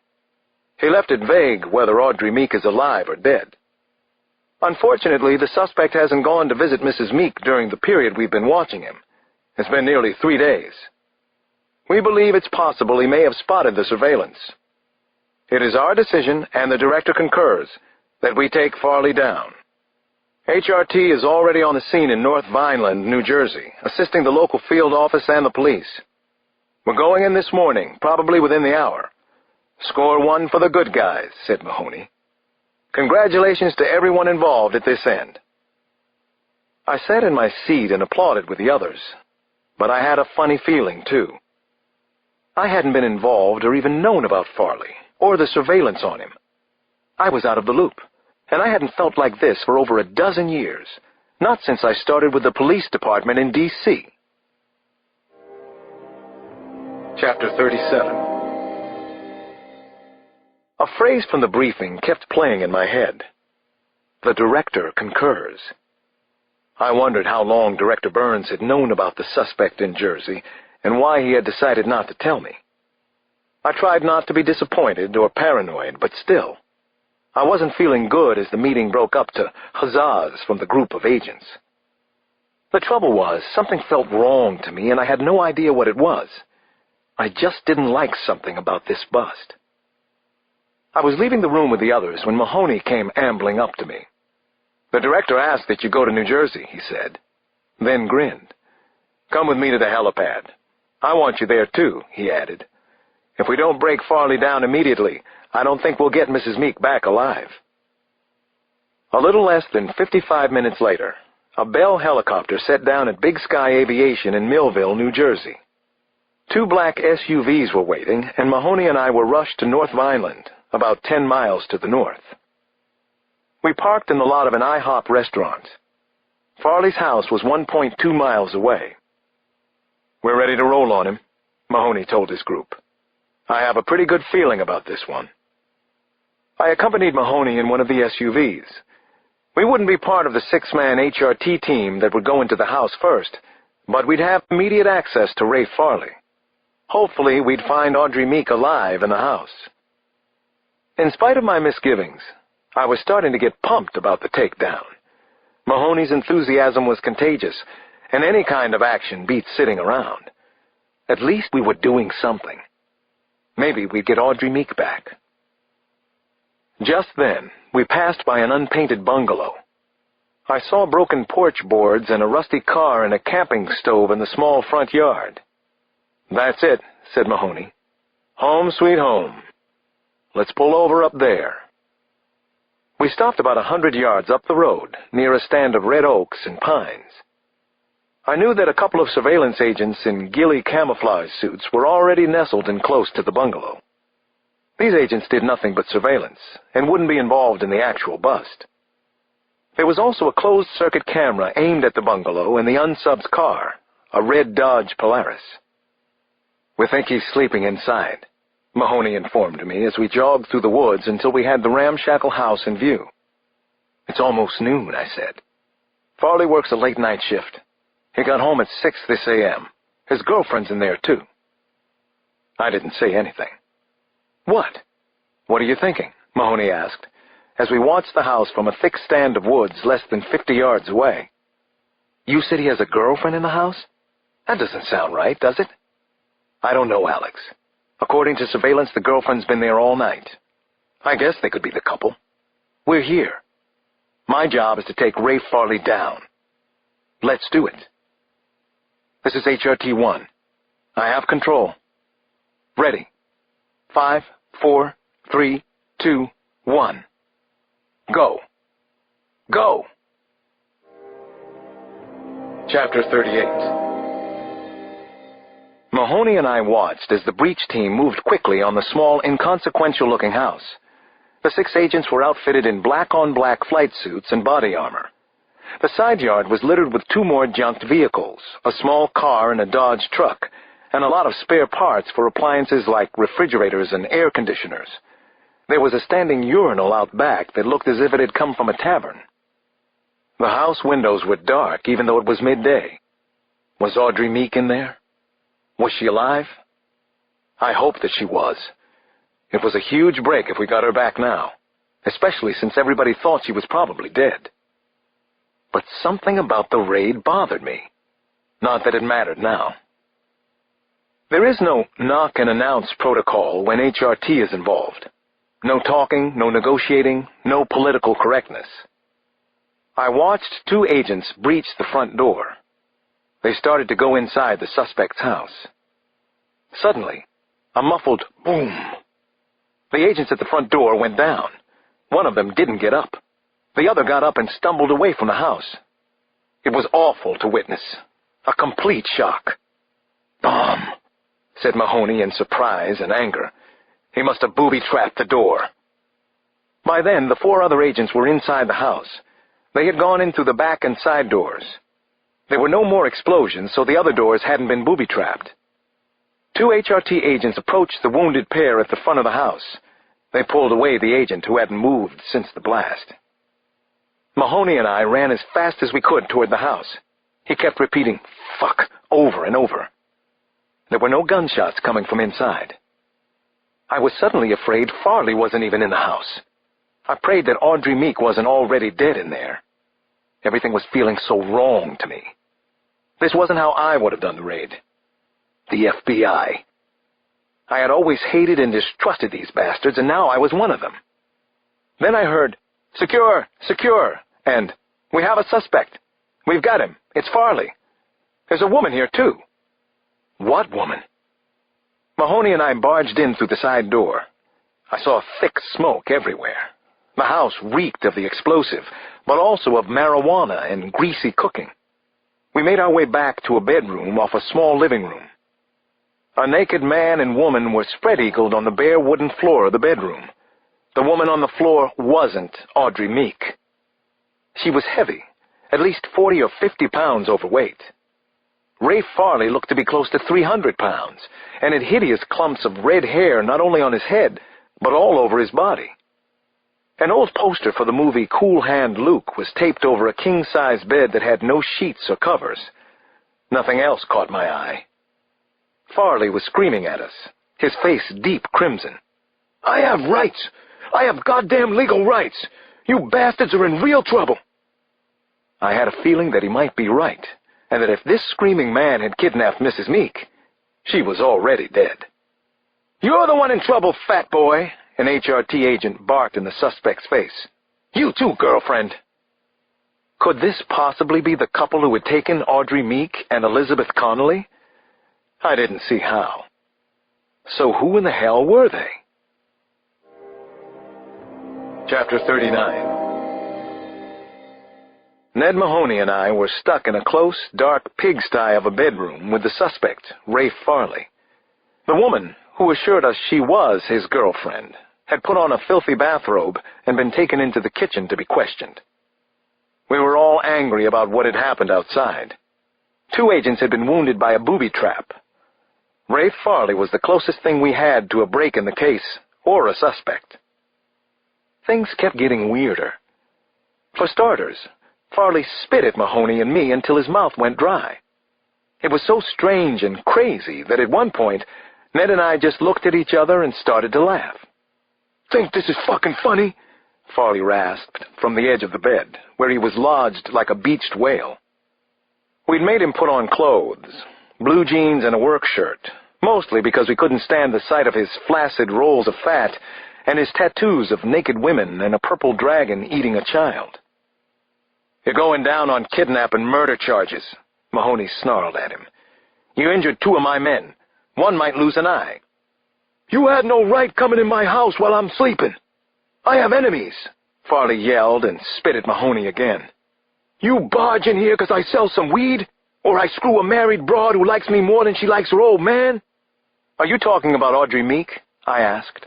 He left it vague whether Audrey Meek is alive or dead. Unfortunately, the suspect hasn't gone to visit Mrs. Meek during the period we've been watching him. It's been nearly 3 days. We believe it's possible he may have spotted the surveillance. It is our decision, and the director concurs, that we take Farley down. HRT is already on the scene in North Vineland, New Jersey, assisting the local field office and the police. We're going in this morning, probably within the hour. Score one for the good guys, said Mahoney. Congratulations to everyone involved at this end. I sat in my seat and applauded with the others, but I had a funny feeling, too. I hadn't been involved or even known about Farley, or the surveillance on him. I was out of the loop, and I hadn't felt like this for over a dozen years, not since I started with the police department in D.C. Chapter 37. A phrase from the briefing kept playing in my head. The director concurs. I wondered how long Director Burns had known about the suspect in Jersey and why he had decided not to tell me. I tried not to be disappointed or paranoid, but still, I wasn't feeling good as the meeting broke up to huzzas from the group of agents. The trouble was, something felt wrong to me, and I had no idea what it was. I just didn't like something about this bust. I was leaving the room with the others when Mahoney came ambling up to me. The director asked that you go to New Jersey, he said, then grinned. Come with me to the helipad. I want you there, too, he added. If we don't break Farley down immediately, I don't think we'll get Mrs. Meek back alive. A little less than 55 minutes later, a Bell helicopter set down at Big Sky Aviation in Millville, New Jersey. 2 black SUVs were waiting, and Mahoney and I were rushed to North Vineland, about 10 miles to the north. We parked in the lot of an IHOP restaurant. Farley's house was 1.2 miles away. We're ready to roll on him, Mahoney told his group. I have a pretty good feeling about this one. I accompanied Mahoney in one of the SUVs. We wouldn't be part of the 6-man HRT team that would go into the house first, but we'd have immediate access to Ray Farley. Hopefully, we'd find Audrey Meek alive in the house. In spite of my misgivings, I was starting to get pumped about the takedown. Mahoney's enthusiasm was contagious, and any kind of action beats sitting around. At least we were doing something. Maybe we'd get Audrey Meek back. Just then, we passed by an unpainted bungalow. I saw broken porch boards and a rusty car and a camping stove in the small front yard. That's it, said Mahoney. Home sweet home. Let's pull over up there. We stopped about 100 yards up the road, near a stand of red oaks and pines. I knew that a couple of surveillance agents in ghillie camouflage suits were already nestled in close to the bungalow. These agents did nothing but surveillance, and wouldn't be involved in the actual bust. There was also a closed-circuit camera aimed at the bungalow and the unsub's car, a red Dodge Polaris. We think he's sleeping inside, Mahoney informed me as we jogged through the woods until we had the ramshackle house in view. It's almost noon, I said. Farley works a late-night shift. He got home at 6 this a.m. His girlfriend's in there, too. I didn't say anything. What? What are you thinking? Mahoney asked, as we watched the house from a thick stand of woods less than 50 yards away. You said he has a girlfriend in the house? That doesn't sound right, does it? I don't know, Alex. According to surveillance, the girlfriend's been there all night. I guess they could be the couple. We're here. My job is to take Ray Farley down. Let's do it. This is HRT-1. I have control. Ready. 5, 4, 3, 2, 1. Go. Go. Chapter 38. Mahoney and I watched as the breach team moved quickly on the small, inconsequential-looking house. The 6 agents were outfitted in black-on-black flight suits and body armor. The side yard was littered with 2 more junked vehicles, a small car and a Dodge truck, and a lot of spare parts for appliances like refrigerators and air conditioners. There was a standing urinal out back that looked as if it had come from a tavern. The house windows were dark, even though it was midday. Was Audrey Meek in there? Was she alive? I hoped that she was. It was a huge break if we got her back now, especially since everybody thought she was probably dead. But something about the raid bothered me. Not that it mattered now. There is no knock-and-announce protocol when HRT is involved. No talking, no negotiating, no political correctness. I watched 2 agents breach the front door. They started to go inside the suspect's house. Suddenly, a muffled boom. The agents at the front door went down. One of them didn't get up. The other got up and stumbled away from the house. It was awful to witness. A complete shock. "Bomb," said Mahoney in surprise and anger. He must have booby-trapped the door. By then, the 4 other agents were inside the house. They had gone in through the back and side doors. There were no more explosions, so the other doors hadn't been booby-trapped. 2 HRT agents approached the wounded pair at the front of the house. They pulled away the agent who hadn't moved since the blast. Mahoney and I ran as fast as we could toward the house. He kept repeating, "Fuck," over and over. There were no gunshots coming from inside. I was suddenly afraid Farley wasn't even in the house. I prayed that Audrey Meek wasn't already dead in there. Everything was feeling so wrong to me. This wasn't how I would have done the raid. The FBI. I had always hated and distrusted these bastards, and now I was one of them. Then I heard, "Secure, secure," and "We have a suspect. We've got him. It's Farley. There's a woman here, too." What woman? Mahoney and I barged in through the side door. I saw thick smoke everywhere. The house reeked of the explosive, but also of marijuana and greasy cooking. We made our way back to a bedroom off a small living room. A naked man and woman were spread-eagled on the bare wooden floor of the bedroom. The woman on the floor wasn't Audrey Meek. She was heavy, at least 40 or 50 pounds overweight. Ray Farley looked to be close to 300 pounds, and had hideous clumps of red hair not only on his head, but all over his body. An old poster for the movie Cool Hand Luke was taped over a king-size bed that had no sheets or covers. Nothing else caught my eye. Farley was screaming at us, his face deep crimson. "I have rights! I have goddamn legal rights! You bastards are in real trouble!" I had a feeling that he might be right, and that if this screaming man had kidnapped Mrs. Meek, she was already dead. "You're the one in trouble, fat boy," an HRT agent barked in the suspect's face. "You too, girlfriend." Could this possibly be the couple who had taken Audrey Meek and Elizabeth Connolly? I didn't see how. So who in the hell were they? Chapter 39. Ned Mahoney and I were stuck in a close, dark pigsty of a bedroom with the suspect, Ray Farley. The woman, who assured us she was his girlfriend, had put on a filthy bathrobe and been taken into the kitchen to be questioned. We were all angry about what had happened outside. 2 agents had been wounded by a booby trap. Ray Farley was the closest thing we had to a break in the case, or a suspect. Things kept getting weirder. For starters, Farley spit at Mahoney and me until his mouth went dry. It was so strange and crazy that at one point, Ned and I just looked at each other and started to laugh. "Think this is fucking funny?" Farley rasped from the edge of the bed, where he was lodged like a beached whale. We'd made him put on clothes, blue jeans and a work shirt, mostly because we couldn't stand the sight of his flaccid rolls of fat and his tattoos of naked women and a purple dragon eating a child. "You're going down on kidnap and murder charges," Mahoney snarled at him. "You injured 2 of my men. One might lose an eye." "You had no right coming in my house while I'm sleeping. I have enemies," Farley yelled and spit at Mahoney again. "You barge in here 'cause I sell some weed, or I screw a married broad who likes me more than she likes her old man?" "Are you talking about Audrey Meek?" I asked.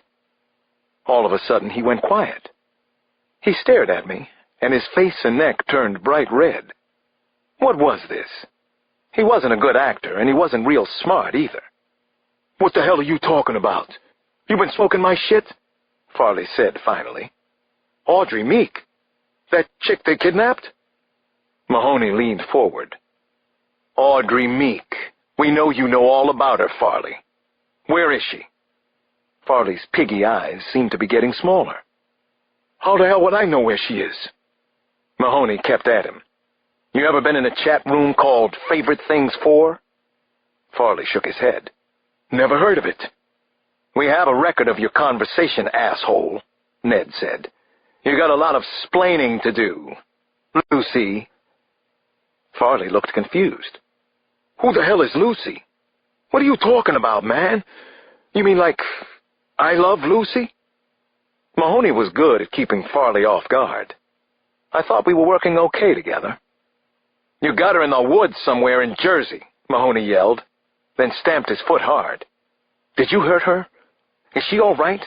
All of a sudden, he went quiet. He stared at me, and his face and neck turned bright red. What was this? He wasn't a good actor, and he wasn't real smart either. "What the hell are you talking about? You been smoking my shit?" Farley said finally. "Audrey Meek? That chick they kidnapped?" Mahoney leaned forward. "Audrey Meek. We know you know all about her, Farley. Where is she?" Farley's piggy eyes seemed to be getting smaller. "How the hell would I know where she is?" Mahoney kept at him. "You ever been in a chat room called Favorite Things 4? Farley shook his head. Never heard of it. We have a record of your conversation, asshole, Ned said. You got a lot of splaining to do. Lucy. Farley looked confused. Who the hell is Lucy? What are you talking about, man? You mean like, I love Lucy? Mahoney was good at keeping Farley off guard. I thought we were working okay together. You got her in the woods somewhere in Jersey, Mahoney yelled, then stamped his foot hard. Did you hurt her? Is she all right?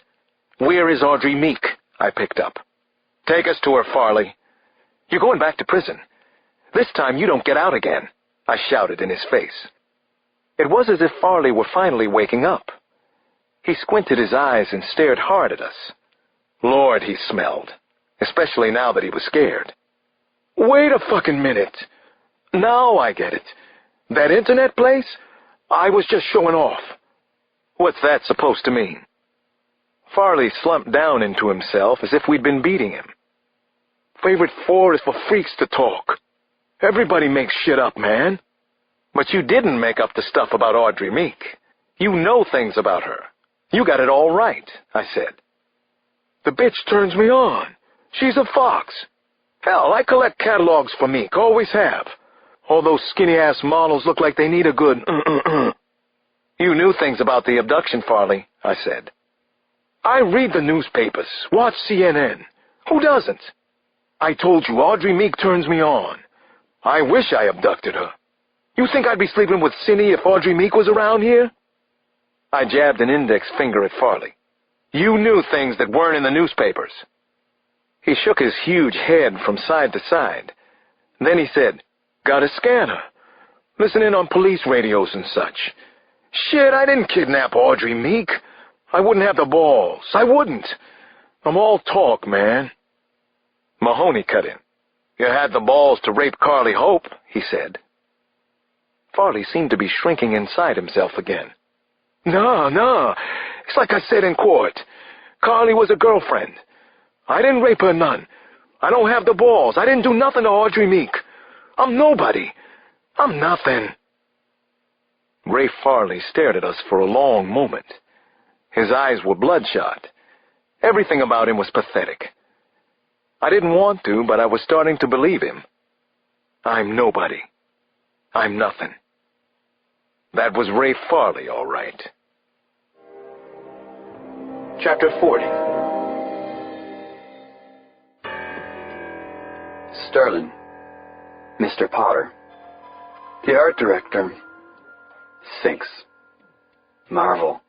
Where is Audrey Meek? I picked up. Take us to her, Farley. You're going back to prison. This time you don't get out again, I shouted in his face. It was as if Farley were finally waking up. He squinted his eyes and stared hard at us. Lord, he smelled, especially now that he was scared. Wait a fucking minute. Now I get it. That internet place? I was just showing off. What's that supposed to mean? Farley slumped down into himself as if we'd been beating him. Favorite 4 is for freaks to talk. Everybody makes shit up, man. But you didn't make up the stuff about Audrey Meek. You know things about her. You got it all right, I said. The bitch turns me on. She's a fox. Hell, I collect catalogs for Meek, always have. All those skinny-ass models look like they need a good You knew things about the abduction, Farley, I said. I read the newspapers, watch CNN. Who doesn't? I told you, Audrey Meek turns me on. I wish I abducted her. You think I'd be sleeping with Cindy if Audrey Meek was around here? I jabbed an index finger at Farley. You knew things that weren't in the newspapers. He shook his huge head from side to side. Then he said, got a scanner. Listen in on police radios and such. Shit, I didn't kidnap Audrey Meek. I wouldn't have the balls. I wouldn't. I'm all talk, man. Mahoney cut in. You had the balls to rape Carly Hope, he said. Farley seemed to be shrinking inside himself again. No. It's like I said in court. Carly was a girlfriend. I didn't rape her none. I don't have the balls. I didn't do nothing to Audrey Meek. I'm nobody. I'm nothing. Ray Farley stared at us for a long moment. His eyes were bloodshot. Everything about him was pathetic. I didn't want to, but I was starting to believe him. I'm nobody. I'm nothing. That was Ray Farley, all right. Chapter 40. Sterling. Mr. Potter. The art director. Sphinx. Marvel.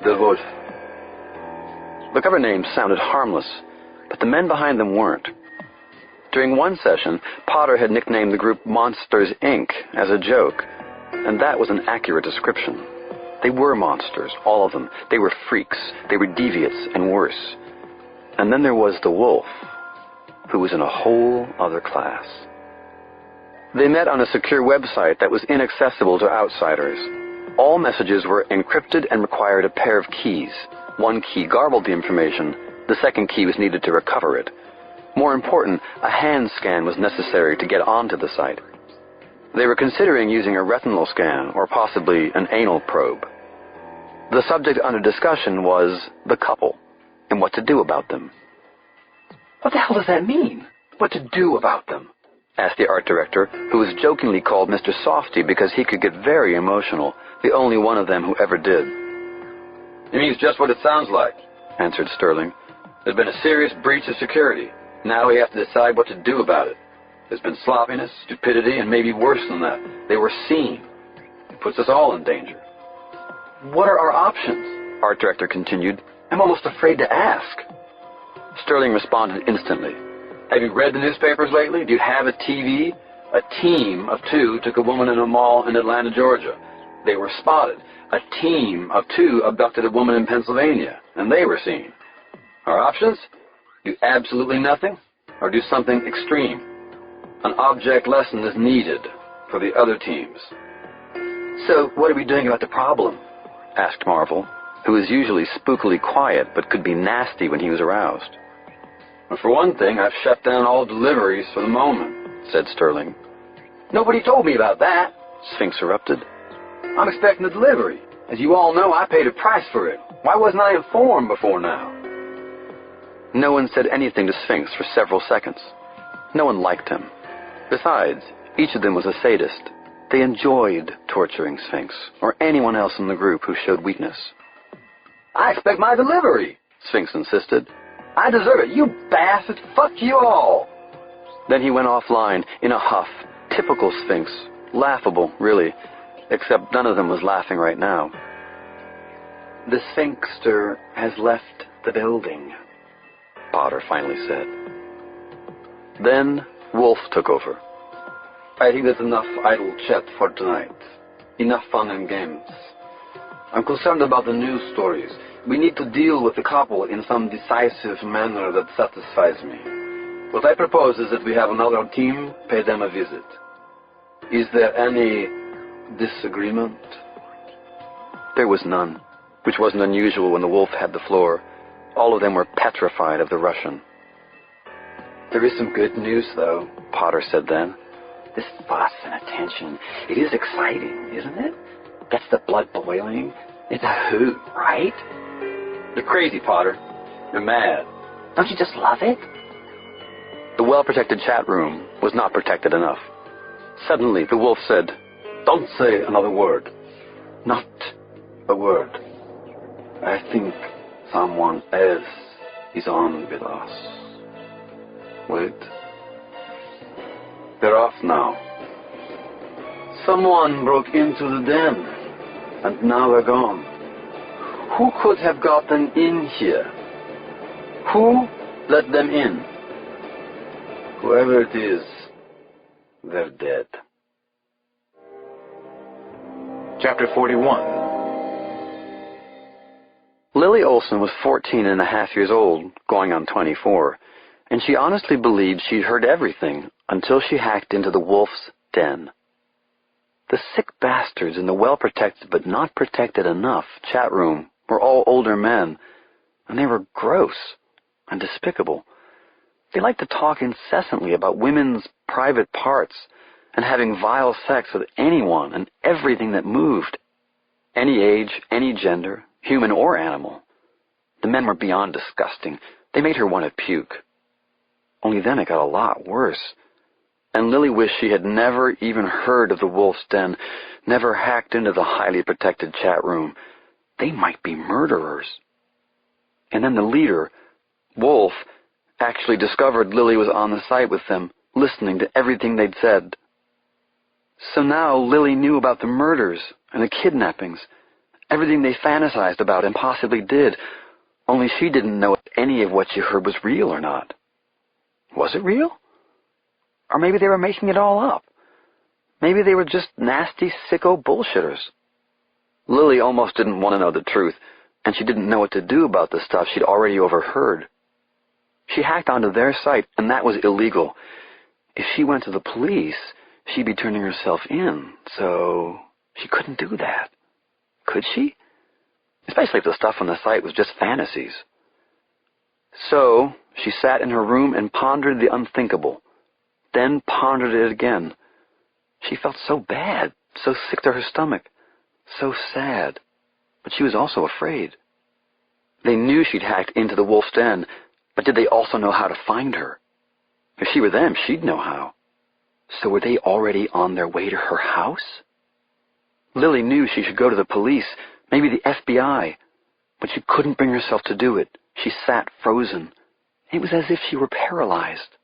The Wolf. The cover names sounded harmless, but the men behind them weren't. During one session, Potter had nicknamed the group Monsters, Inc. as a joke, and that was an accurate description. They were monsters, all of them. They were freaks. They were deviants and worse. And then there was the Wolf, who was in a whole other class. They met on a secure website that was inaccessible to outsiders. All messages were encrypted and required a pair of keys. One key garbled the information. The second key was needed to recover it. More important, a hand scan was necessary to get onto the site. They were considering using a retinal scan or possibly an anal probe. The subject under discussion was the couple and what to do about them. What the hell does that mean? What to do about them? Asked the art director, who was jokingly called Mr. Softy because he could get very emotional, the only one of them who ever did. It means just what it sounds like, answered Sterling. There's been a serious breach of security. Now we have to decide what to do about it. There's been sloppiness, stupidity, and maybe worse than that. They were seen. It puts us all in danger. What are our options? Art director continued. I'm almost afraid to ask. Sterling responded instantly. Have you read the newspapers lately? Do you have a TV? A team of 2 took a woman in a mall in Atlanta, Georgia. They were spotted. A team of 2 abducted a woman in Pennsylvania, and they were seen. Our options? Do absolutely nothing, or do something extreme. An object lesson is needed for the other teams. So, what are we doing about the problem? Asked Marvel, who was usually spookily quiet but could be nasty when he was aroused. Well, for one thing, I've shut down all deliveries for the moment, said Sterling. Nobody told me about that, Sphinx erupted. I'm expecting a delivery. As you all know, I paid a price for it. Why wasn't I informed before now? No one said anything to Sphinx for several seconds. No one liked him. Besides, each of them was a sadist. They enjoyed torturing Sphinx, or anyone else in the group who showed weakness. I expect my delivery, Sphinx insisted. I deserve it, you bastard! Fuck you all! Then he went offline in a huff, typical Sphinx. Laughable, really, except none of them was laughing right now. The Sphinxter has left the building, Potter finally said. Then Wolf took over. I think that's enough idle chat for tonight. Enough fun and games. I'm concerned about the news stories. We need to deal with the couple in some decisive manner that satisfies me. What I propose is that we have another team pay them a visit. Is there any disagreement? There was none, which wasn't unusual when the Wolf had the floor. All of them were petrified of the Russian. There is some good news, though, Potter said then. This fuss and attention, it is exciting, isn't it? Gets the blood boiling. It's a hoot, right? You're crazy, Potter. You're mad. Don't you just love it? The well-protected chat room was not protected enough. Suddenly, the Wolf said, "Don't say another word. Not a word. I think someone else is on with us. Wait. They're off now. Someone broke into the den, and now they're gone. Who could have gotten in here? Who let them in? Whoever it is, they're dead." Chapter 41. Lily Olson was 14 and a half years old, going on 24, and she honestly believed she'd heard everything until she hacked into the Wolf's den. The sick bastards in the well-protected but not protected enough chat room were all older men, and they were gross and despicable. They liked to talk incessantly about women's private parts and having vile sex with anyone and everything that moved. Any age, any gender, human or animal. The men were beyond disgusting. They made her want to puke. Only then it got a lot worse. And Lily wished she had never even heard of the Wolf's Den, never hacked into the highly protected chat room. They might be murderers. And then the leader, Wolf, actually discovered Lily was on the site with them, listening to everything they'd said. So now Lily knew about the murders and the kidnappings, everything they fantasized about and possibly did, only she didn't know if any of what she heard was real or not. Was it real? Or maybe they were making it all up. Maybe they were just nasty, sicko bullshitters. Lily almost didn't want to know the truth, and she didn't know what to do about the stuff she'd already overheard. She hacked onto their site, and that was illegal. If she went to the police, she'd be turning herself in, so she couldn't do that. Could she? Especially if the stuff on the site was just fantasies. So she sat in her room and pondered the unthinkable, then pondered it again. She felt so bad, so sick to her stomach, so sad, but she was also afraid. They knew she'd hacked into the Wolf's Den, but did they also know how to find her? If she were them, she'd know how. So were they already on their way to her house? Lily knew she should go to the police, maybe the FBI, but she couldn't bring herself to do it. She sat frozen. It was as if she were paralyzed.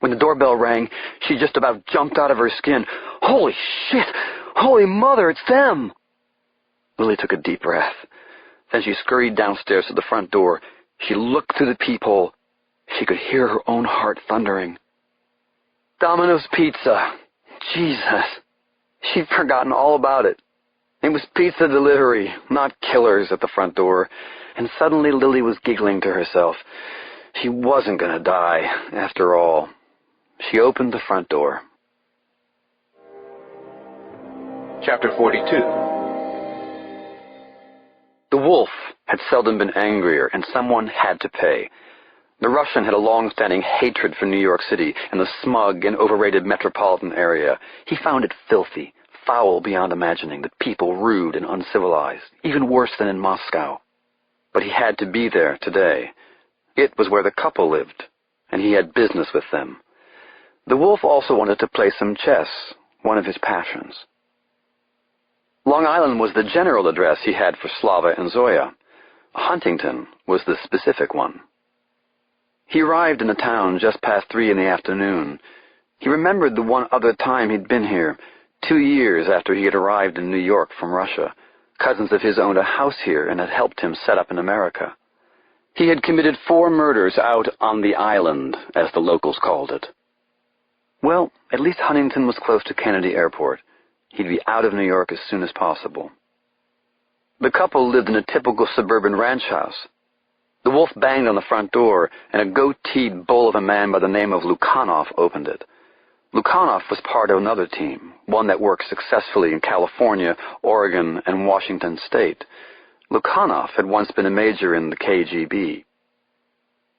When the doorbell rang, she just about jumped out of her skin. Holy shit! Holy mother, it's them! Lily took a deep breath. Then she scurried downstairs to the front door. She looked through the peephole. She could hear her own heart thundering. Domino's Pizza. Jesus. She'd forgotten all about it. It was pizza delivery, not killers at the front door. And suddenly Lily was giggling to herself. She wasn't going to die, after all. She opened the front door. Chapter 42. The Wolf had seldom been angrier, and someone had to pay. The Russian had a long-standing hatred for New York City and the smug and overrated metropolitan area. He found it filthy, foul beyond imagining, the people rude and uncivilized, even worse than in Moscow. But he had to be there today. It was where the couple lived, and he had business with them. The wolf also wanted to play some chess, one of his passions. Long Island was the general address he had for Slava and Zoya. Huntington was the specific one. He arrived in the town just past 3 in the afternoon. He remembered the one other time he'd been here, 2 years after he had arrived in New York from Russia. Cousins of his owned a house here and had helped him set up in America. He had committed 4 murders out on the island, as the locals called it. Well, at least Huntington was close to Kennedy Airport. He'd be out of New York as soon as possible. The couple lived in a typical suburban ranch house. The wolf banged on the front door, and a goateed bull of a man by the name of Lukhanov opened it. Lukhanov was part of another team, one that worked successfully in California, Oregon, and Washington State. Lukhanov had once been a major in the KGB.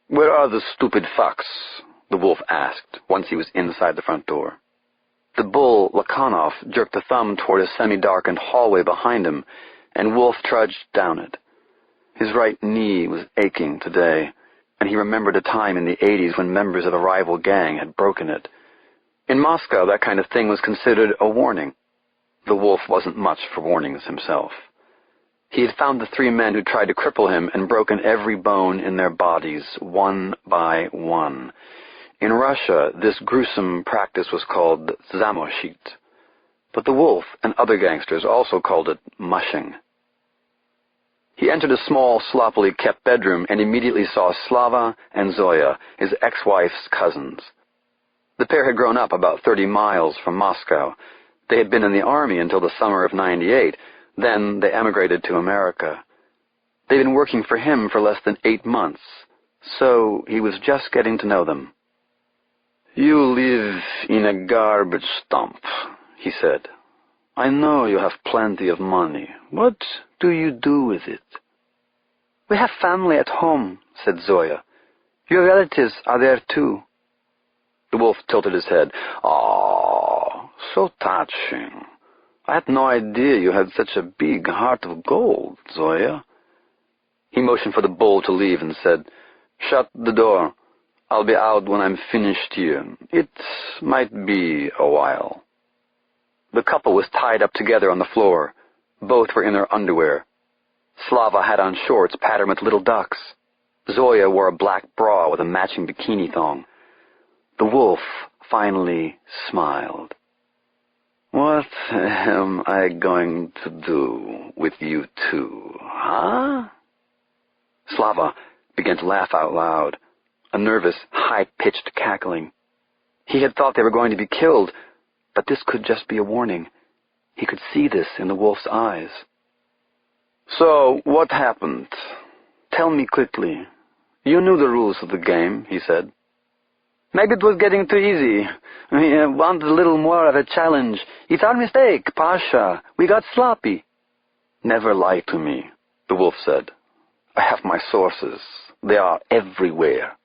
"Where are the stupid fucks?" the wolf asked, once he was inside the front door. The bull, Lukhanov, jerked a thumb toward a semi-darkened hallway behind him, and Wolf trudged down it. His right knee was aching today, and he remembered a time in the 80s when members of a rival gang had broken it. In Moscow, that kind of thing was considered a warning. The wolf wasn't much for warnings himself. He had found the 3 men who tried to cripple him and broken every bone in their bodies, one by one. In Russia, this gruesome practice was called zamoshit, but the wolf and other gangsters also called it mushing. He entered a small, sloppily kept bedroom and immediately saw Slava and Zoya, his ex-wife's cousins. The pair had grown up about 30 miles from Moscow. They had been in the army until the summer of '98. Then they emigrated to America. They'd been working for him for less than 8 months, so he was just getting to know them. "You live in a garbage dump," he said. "I know you have plenty of money. What do you do with it?" "We have family at home," said Zoya. "Your relatives are there too." The wolf tilted his head. "Oh, so touching. I had no idea you had such a big heart of gold, Zoya." He motioned for the bull to leave and said, "Shut the door. I'll be out when I'm finished here. It might be a while." The couple was tied up together on the floor. Both were in their underwear. Slava had on shorts patterned with little ducks. Zoya wore a black bra with a matching bikini thong. The wolf finally smiled. "What am I going to do with you two, huh?" Slava began to laugh out loud, a nervous, high-pitched cackling. He had thought they were going to be killed, but this could just be a warning. He could see this in the wolf's eyes. "So, what happened? Tell me quickly. You knew the rules of the game," he said. "Maybe it was getting too easy. We wanted a little more of a challenge. It's our mistake, Pasha. We got sloppy." "Never lie to me," the wolf said. "I have my sources. They are everywhere."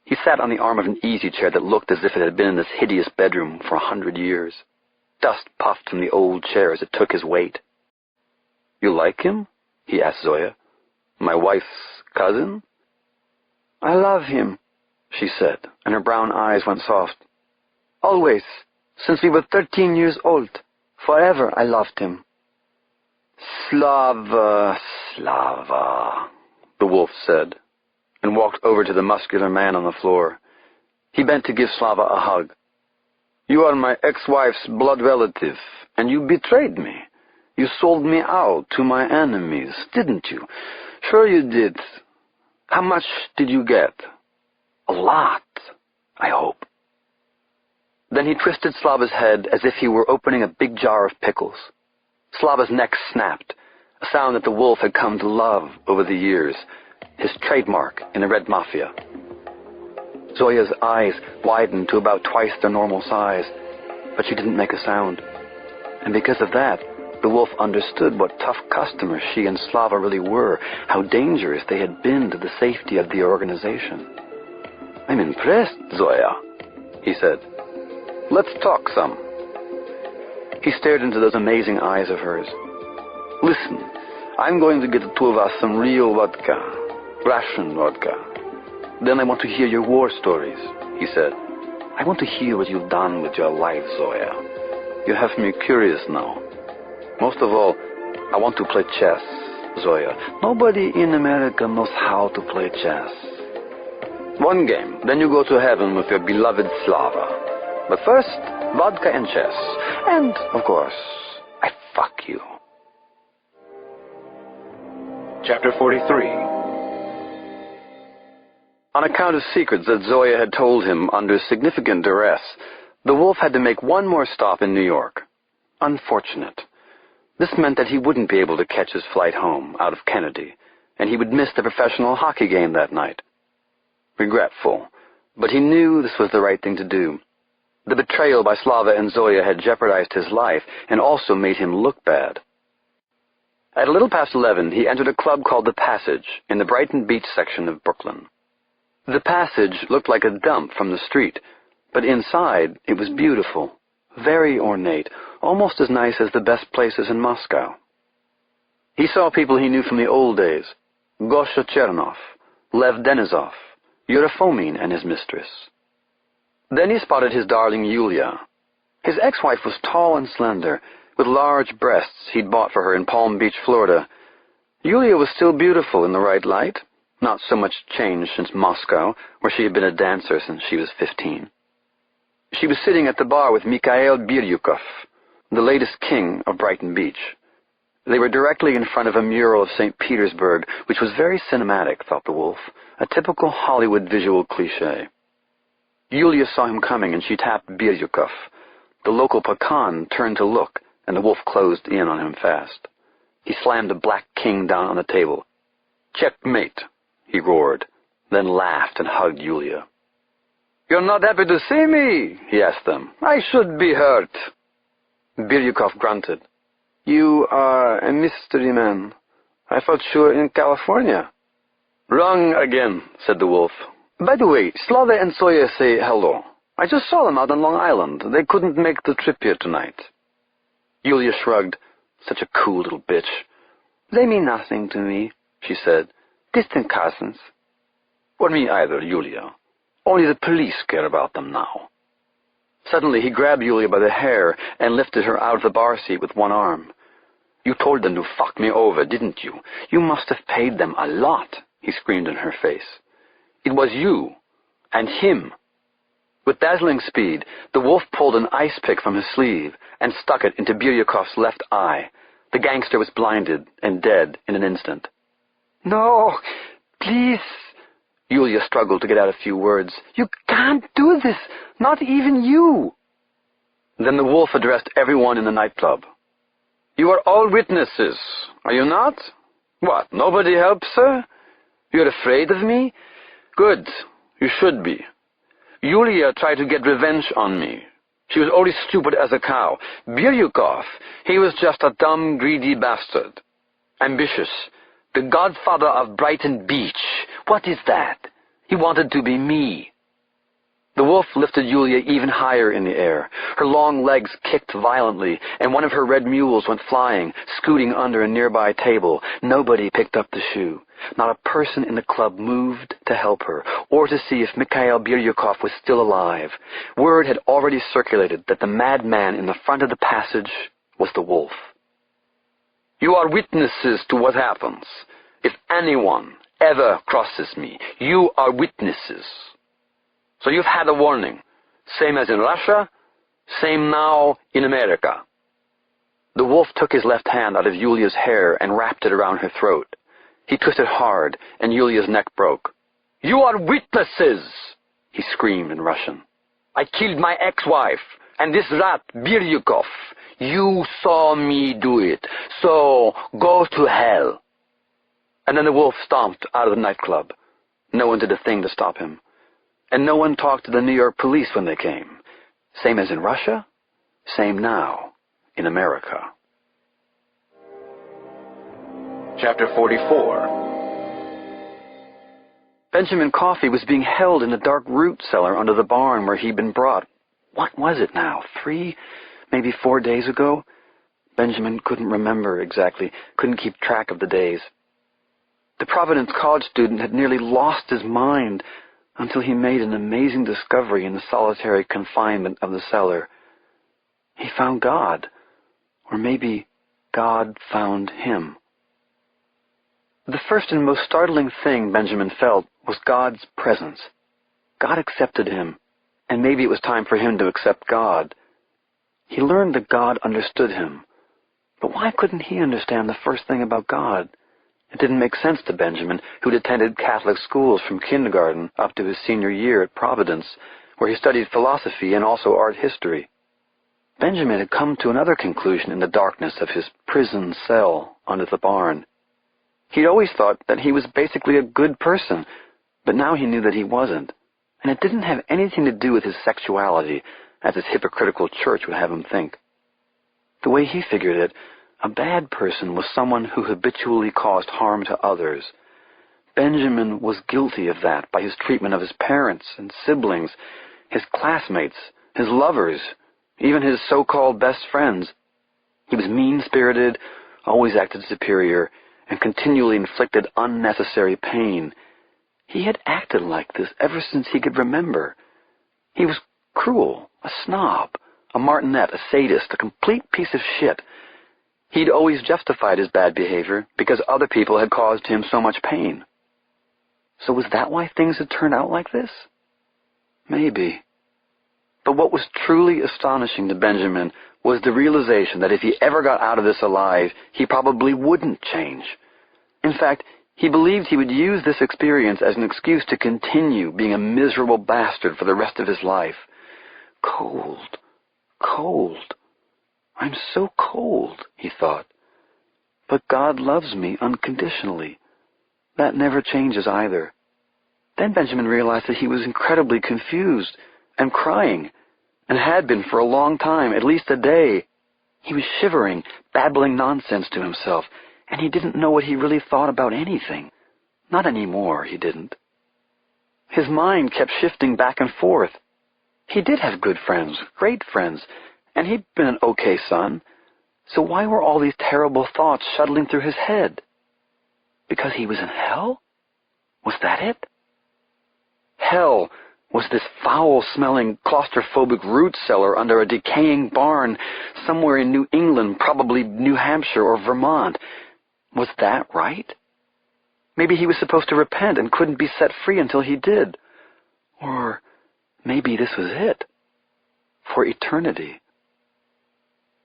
He sat on the arm of an easy chair that looked as if it had been in this hideous bedroom for 100 years. Dust puffed from the old chair as it took his weight. "You like him?" he asked Zoya. "My wife's cousin?" "I love him," she said, and her brown eyes went soft. "Always, since we were 13 years old. Forever I loved him." Slava, the wolf said, and walked over to the muscular man on the floor. He bent to give Slava a hug. "You are my ex-wife's blood relative, and you betrayed me. You sold me out to my enemies, didn't you? Sure you did. How much did you get?" "A lot, I hope." Then he twisted Slava's head as if he were opening a big jar of pickles. Slava's neck snapped, a sound that the wolf had come to love over the years, his trademark in the Red Mafia. Zoya's eyes widened to about twice their normal size, but she didn't make a sound. And because of that, the wolf understood what tough customers she and Slava really were, how dangerous they had been to the safety of the organization. "I'm impressed, Zoya," he said. "Let's talk some." He stared into those amazing eyes of hers. "Listen, I'm going to get the two of us some real vodka. Russian vodka. Then I want to hear your war stories," he said. "I want to hear what you've done with your life, Zoya. You have me curious now. Most of all, I want to play chess, Zoya. Nobody in America knows how to play chess. One game, then you go to heaven with your beloved Slava. But first, vodka and chess. And, of course, I fuck you." Chapter 43. On account of secrets that Zoya had told him under significant duress, the wolf had to make one more stop in New York. Unfortunate. This meant that he wouldn't be able to catch his flight home out of Kennedy, and he would miss the professional hockey game that night. Regretful, but he knew this was the right thing to do. The betrayal by Slava and Zoya had jeopardized his life and also made him look bad. At a little past 11, he entered a club called The Passage in the Brighton Beach section of Brooklyn. The Passage looked like a dump from the street, but inside it was beautiful, very ornate, almost as nice as the best places in Moscow. He saw people he knew from the old days: Gosha Chernov, Lev Denisov, Eurofomin and his mistress. Then he spotted his darling Yulia. His ex-wife was tall and slender, with large breasts he'd bought for her in Palm Beach, Florida. Yulia was still beautiful in the right light, not so much changed since Moscow, where she had been a dancer since she was 15. She was sitting at the bar with Mikhail Biryukov, the latest king of Brighton Beach. They were directly in front of a mural of St. Petersburg, which was very cinematic, thought the wolf, a typical Hollywood visual cliché. Yulia saw him coming, and she tapped Biryukov. The local pecan turned to look, and the wolf closed in on him fast. He slammed the black king down on the table. "Checkmate," he roared, then laughed and hugged Yulia. "You're not happy to see me?" he asked them. "I should be hurt." Biryukov grunted. "You are a mystery man. I thought you were in California." "Wrong again," said the wolf. "By the way, Slava and Zoya say hello. I just saw them out on Long Island. They couldn't make the trip here tonight." Yulia shrugged. "Such a cool little bitch." "They mean nothing to me," she said. "Distant cousins." "Or me either, Yulia. Only the police care about them now." Suddenly he grabbed Yulia by the hair and lifted her out of the bar seat with one arm. "You told them to fuck me over, didn't you? You must have paid them a lot," he screamed in her face. "It was you and him." With dazzling speed, the wolf pulled an ice pick from his sleeve and stuck it into Biryukov's left eye. The gangster was blinded and dead in an instant. "No, please," Yulia struggled to get out a few words. "You can't do this, not even you." Then the wolf addressed everyone in the nightclub. "You are all witnesses, are you not? What, nobody helps her? You're afraid of me? Good, you should be. Yulia tried to get revenge on me. She was only stupid as a cow. Biryukov, he was just a dumb, greedy bastard. Ambitious. The godfather of Brighton Beach. What is that? He wanted to be me." The wolf lifted Yulia even higher in the air. Her long legs kicked violently, and one of her red mules went flying, scooting under a nearby table. Nobody picked up the shoe. Not a person in the club moved to help her, or to see if Mikhail Biryukov was still alive. Word had already circulated that the madman in the front of the passage was the wolf. "You are witnesses to what happens. If anyone ever crosses me, you are witnesses. So you've had a warning, same as in Russia, same now in America." The wolf took his left hand out of Yulia's hair and wrapped it around her throat. He twisted hard, and Yulia's neck broke. "You are witnesses," he screamed in Russian. "I killed my ex-wife, and this rat, Biryukov. You saw me do it, so go to hell." And then the wolf stomped out of the nightclub. No one did a thing to stop him. And no one talked to the New York police when they came. Same as in Russia, same now in America. Chapter 44. Benjamin Coffey was being held in a dark root cellar under the barn where he'd been brought. What was it now, 3? maybe 4 days ago? Benjamin couldn't remember exactly, couldn't keep track of the days. The Providence College student had nearly lost his mind until he made an amazing discovery in the solitary confinement of the cellar. He found God, or maybe God found him. The first and most startling thing Benjamin felt was God's presence. God accepted him, and maybe it was time for him to accept God. He learned that God understood him. But why couldn't he understand the first thing about God? It didn't make sense to Benjamin, who'd attended Catholic schools from kindergarten up to his senior year at Providence, where he studied philosophy and also art history. Benjamin had come to another conclusion in the darkness of his prison cell under the barn. He'd always thought that he was basically a good person, but now he knew that he wasn't. And it didn't have anything to do with his sexuality, as his hypocritical church would have him think. The way he figured it, a bad person was someone who habitually caused harm to others. Benjamin was guilty of that by his treatment of his parents and siblings, his classmates, his lovers, even his so-called best friends. He was mean-spirited, always acted superior, and continually inflicted unnecessary pain. He had acted like this ever since he could remember. He was cruel, a snob, a martinet, a sadist, a complete piece of shit. He'd always justified his bad behavior because other people had caused him so much pain. So was that why things had turned out like this? Maybe. But what was truly astonishing to Benjamin was the realization that if he ever got out of this alive, he probably wouldn't change. In fact, he believed he would use this experience as an excuse to continue being a miserable bastard for the rest of his life. Cold. Cold. I'm so cold, he thought. But God loves me unconditionally. That never changes either. Then Benjamin realized that he was incredibly confused and crying, and had been for a long time, at least a day. He was shivering, babbling nonsense to himself, and he didn't know what he really thought about anything. Not anymore, he didn't. His mind kept shifting back and forth. He did have good friends, great friends, and he'd been an okay son. So why were all these terrible thoughts shuttling through his head? Because he was in hell? Was that it? Hell was this foul-smelling, claustrophobic root cellar under a decaying barn somewhere in New England, probably New Hampshire or Vermont. Was that right? Maybe he was supposed to repent and couldn't be set free until he did. Or maybe this was it. For eternity.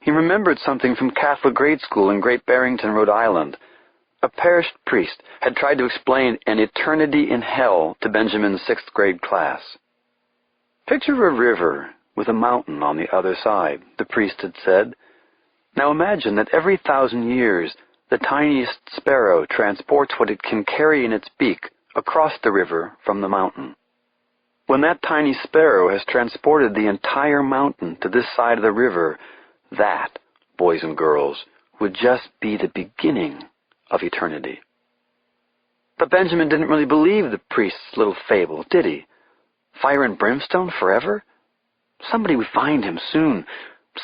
He remembered something from Catholic grade school in Great Barrington, Rhode Island. A parish priest had tried to explain an eternity in hell to Benjamin's 6th grade class. Picture a river with a mountain on the other side, the priest had said. Now imagine that every 1,000 years, the tiniest sparrow transports what it can carry in its beak across the river from the mountain. When that tiny sparrow has transported the entire mountain to this side of the river, that, boys and girls, would just be the beginning of eternity. But Benjamin didn't really believe the priest's little fable, did he? Fire and brimstone forever? Somebody would find him soon.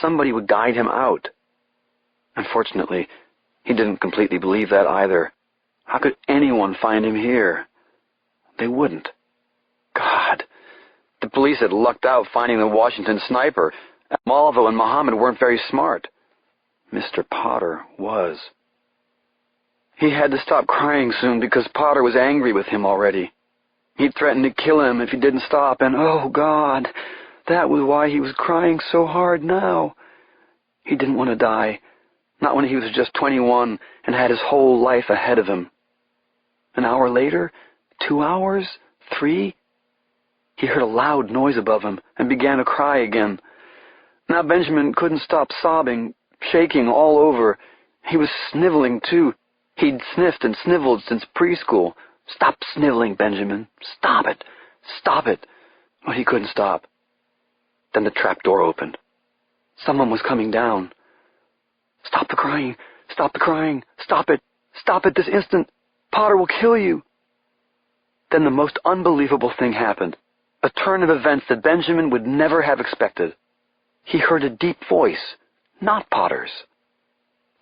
Somebody would guide him out. Unfortunately, he didn't completely believe that either. How could anyone find him here? They wouldn't. God, the police had lucked out finding the Washington sniper. Malvo and Muhammad weren't very smart. Mr. Potter was. He had to stop crying soon because Potter was angry with him already. He'd threatened to kill him if he didn't stop, and oh, God, that was why he was crying so hard now. He didn't want to die, not when he was just 21 and had his whole life ahead of him. An hour later, 2 hours, 3, he heard a loud noise above him and began to cry again. Now Benjamin couldn't stop sobbing, shaking all over. He was sniveling, too. He'd sniffed and sniveled since preschool. Stop sniveling, Benjamin. Stop it. Stop it. But he couldn't stop. Then the trap door opened. Someone was coming down. Stop the crying. Stop the crying. Stop it. Stop it this instant. Potter will kill you. Then the most unbelievable thing happened. A turn of events that Benjamin would never have expected. he heard a deep voice, not Potter's.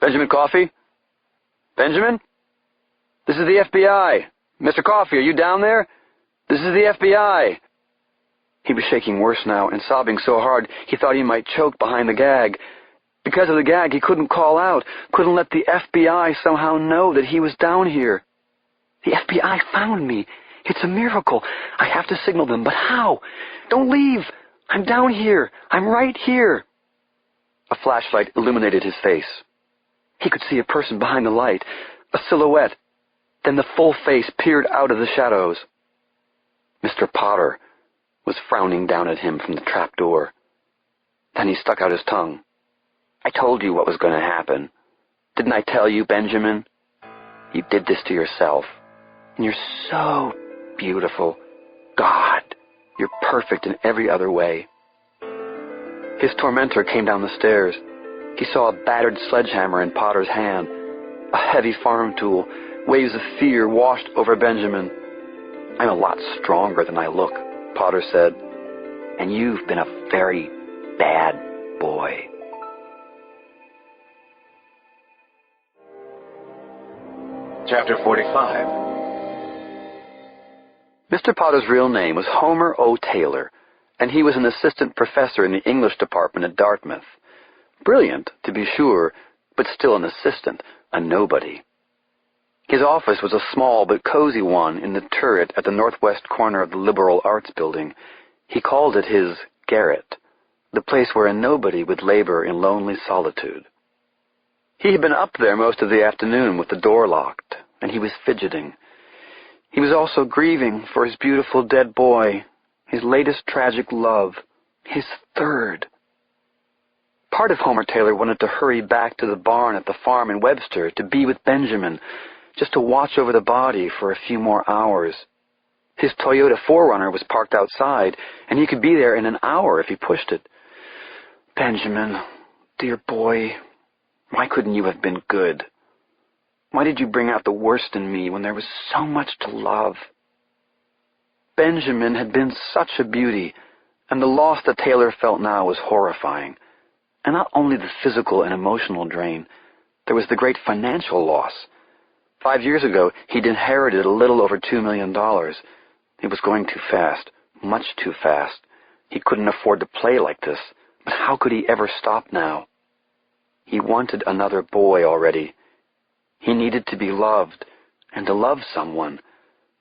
"Benjamin Coffey? Benjamin? This is the FBI. Mr. Coffey, are you down there? This is the FBI." He was shaking worse now and sobbing so hard he thought he might choke behind the gag. Because of the gag, he couldn't call out, couldn't let the FBI somehow know that he was down here. "The FBI found me. It's a miracle. I have to signal them, but how? Don't leave. I'm down here. I'm right here." A flashlight illuminated his face. He could see a person behind the light, a silhouette. Then the full face peered out of the shadows. Mr. Potter was frowning down at him from the trap door. Then he stuck out his tongue. "I told you what was going to happen. Didn't I tell you, Benjamin? You did this to yourself. And you're so beautiful. God, you're perfect in every other way." His tormentor came down the stairs. He saw a battered sledgehammer in Potter's hand, a heavy farm tool. Waves of fear washed over Benjamin. "I'm a lot stronger than I look," Potter said. "And you've been a very bad boy." Chapter 45. Mr. Potter's real name was Homer O. Taylor, and he was an assistant professor in the English department at Dartmouth. Brilliant, to be sure, but still an assistant, a nobody. His office was a small but cozy one in the turret at the northwest corner of the Liberal Arts Building. He called it his garret, the place where a nobody would labor in lonely solitude. He had been up there most of the afternoon with the door locked, and he was fidgeting. He was also grieving for his beautiful dead boy, his latest tragic love, his third. Part of Homer Taylor wanted to hurry back to the barn at the farm in Webster to be with Benjamin, just to watch over the body for a few more hours. His Toyota 4Runner was parked outside, and he could be there in an hour if he pushed it. "Benjamin, dear boy, why couldn't you have been good? Why did you bring out the worst in me when there was so much to love?" Benjamin had been such a beauty, and the loss that Taylor felt now was horrifying. And not only the physical and emotional drain, there was the great financial loss. 5 years ago, he'd inherited a little over $2 million. It was going too fast, much too fast. He couldn't afford to play like this, but how could he ever stop now? He wanted another boy already. He needed to be loved, and to love someone.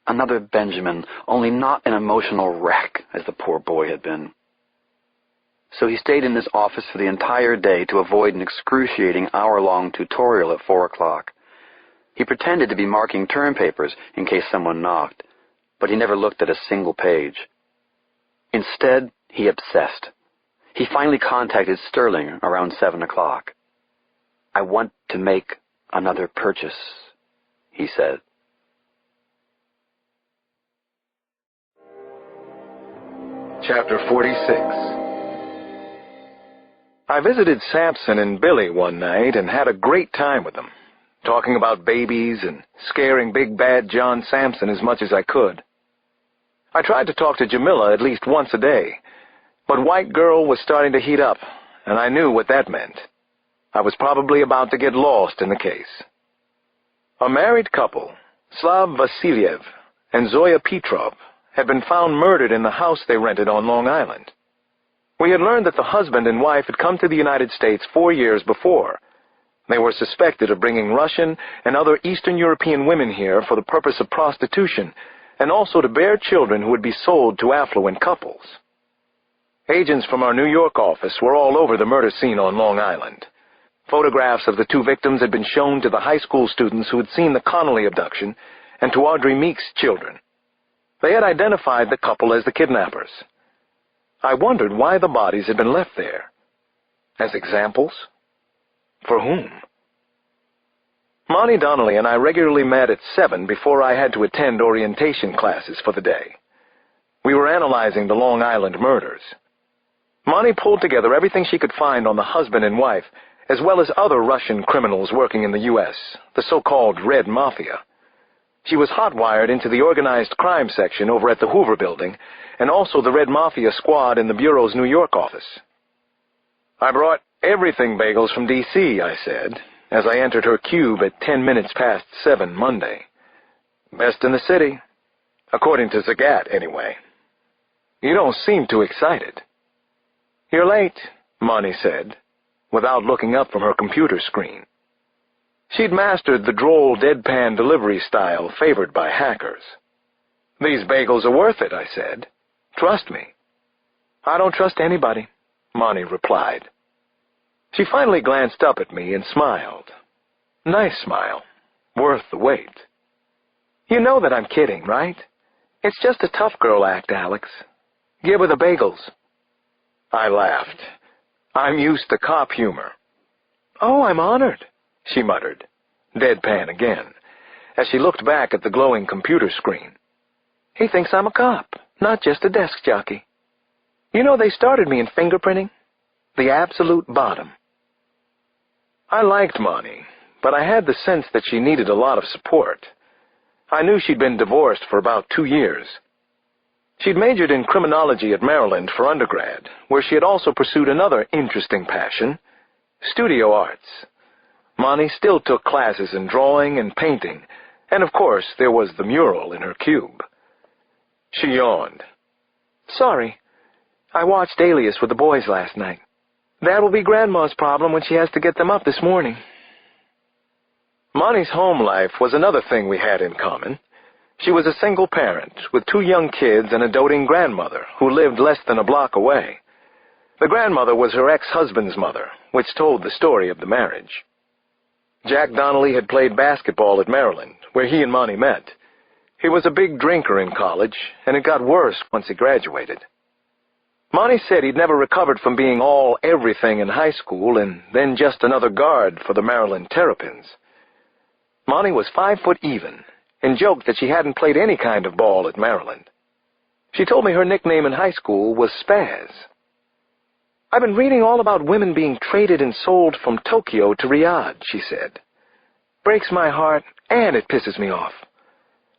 Another Benjamin, only not an emotional wreck as the poor boy had been. So he stayed in his office for the entire day to avoid an excruciating hour-long tutorial at 4 o'clock. He pretended to be marking term papers in case someone knocked, but he never looked at a single page. Instead, he obsessed. He finally contacted Sterling around 7 o'clock. "I want to make another purchase," he said. Chapter 46. I visited Sampson and Billy one night and had a great time with them, talking about babies and scaring big bad John Sampson as much as I could. I tried to talk to Jamila at least once a day, but White Girl was starting to heat up, and I knew what that meant. I was probably about to get lost in the case. A married couple, Slav Vasiliev and Zoya Petrov, had been found murdered in the house they rented on Long Island. We had learned that the husband and wife had come to the United States 4 years before. They were suspected of bringing Russian and other Eastern European women here for the purpose of prostitution, and also to bear children who would be sold to affluent couples. Agents from our New York office were all over the murder scene on Long Island. Photographs of the two victims had been shown to the high school students who had seen the Connolly abduction and to Audrey Meek's children. They had identified the couple as the kidnappers. I wondered why the bodies had been left there. As examples? For whom? Monty Donnelly and I regularly met at 7 before I had to attend orientation classes for the day. We were analyzing the Long Island murders. Monty pulled together everything she could find on the husband and wife, as well as other Russian criminals working in the U.S., the so-called Red Mafia. She was hot-wired into the organized crime section over at the Hoover Building, and also the Red Mafia squad in the Bureau's New York office. "I brought everything bagels from D.C., I said, as I entered her cube at 10 minutes past 7 Monday. "Best in the city. According to Zagat, anyway." "You don't seem too excited." "You're late," Monty said, without looking up from her computer screen. She'd mastered the droll deadpan delivery style favored by hackers. "These bagels are worth it," I said. "Trust me." "I don't trust anybody," Monty replied. She finally glanced up at me and smiled. Nice smile. Worth the wait. "You know that I'm kidding, right? It's just a tough girl act, Alex. Give her the bagels." I laughed. I'm used to cop humor. "Oh, I'm honored," she muttered, deadpan again, as she looked back at the glowing computer screen. "He thinks I'm a cop, not just a desk jockey. You know they started me in fingerprinting? The absolute bottom." I liked Monty, but I had the sense that she needed a lot of support. I knew she'd been divorced for about 2 years. She'd majored in criminology at Maryland for undergrad, where she had also pursued another interesting passion, studio arts. Monty still took classes in drawing and painting, and of course there was the mural in her cube. She yawned. "Sorry. I watched Alias with the boys last night. That will be Grandma's problem when she has to get them up this morning." Monty's home life was another thing we had in common. She was a single parent with 2 young kids and a doting grandmother who lived less than a block away. The grandmother was her ex-husband's mother, which told the story of the marriage. Jack Donnelly had played basketball at Maryland, where he and Monty met. He was a big drinker in college, and it got worse once he graduated. Monty said he'd never recovered from being all everything in high school and then just another guard for the Maryland Terrapins. Monty was 5 foot even, and joked that she hadn't played any kind of ball at Maryland. She told me her nickname in high school was Spaz. "I've been reading all about women being traded and sold from Tokyo to Riyadh," she said. "Breaks my heart, and it pisses me off.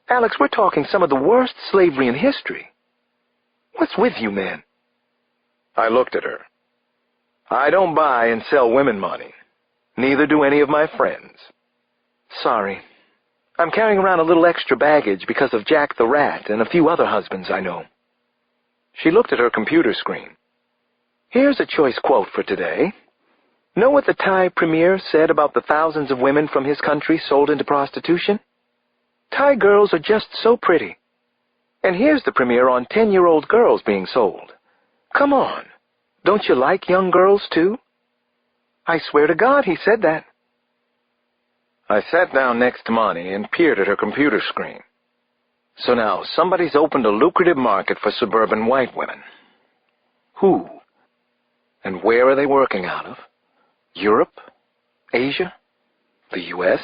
Alex, we're talking some of the worst slavery in history. What's with you, man?" I looked at her. "I don't buy and sell women, Monty. Neither do any of my friends." "Sorry. I'm carrying around a little extra baggage because of Jack the Rat and a few other husbands I know." She looked at her computer screen. "Here's a choice quote for today. Know what the Thai premier said about the thousands of women from his country sold into prostitution? Thai girls are just so pretty. And here's the premier on 10-year-old girls being sold. Come on. Don't you like young girls, too?" "I swear to God he said that." I sat down next to Monty and peered at her computer screen. So now somebody's opened a lucrative market for suburban white women. Who? And where are they working out of? Europe? Asia? The U.S.?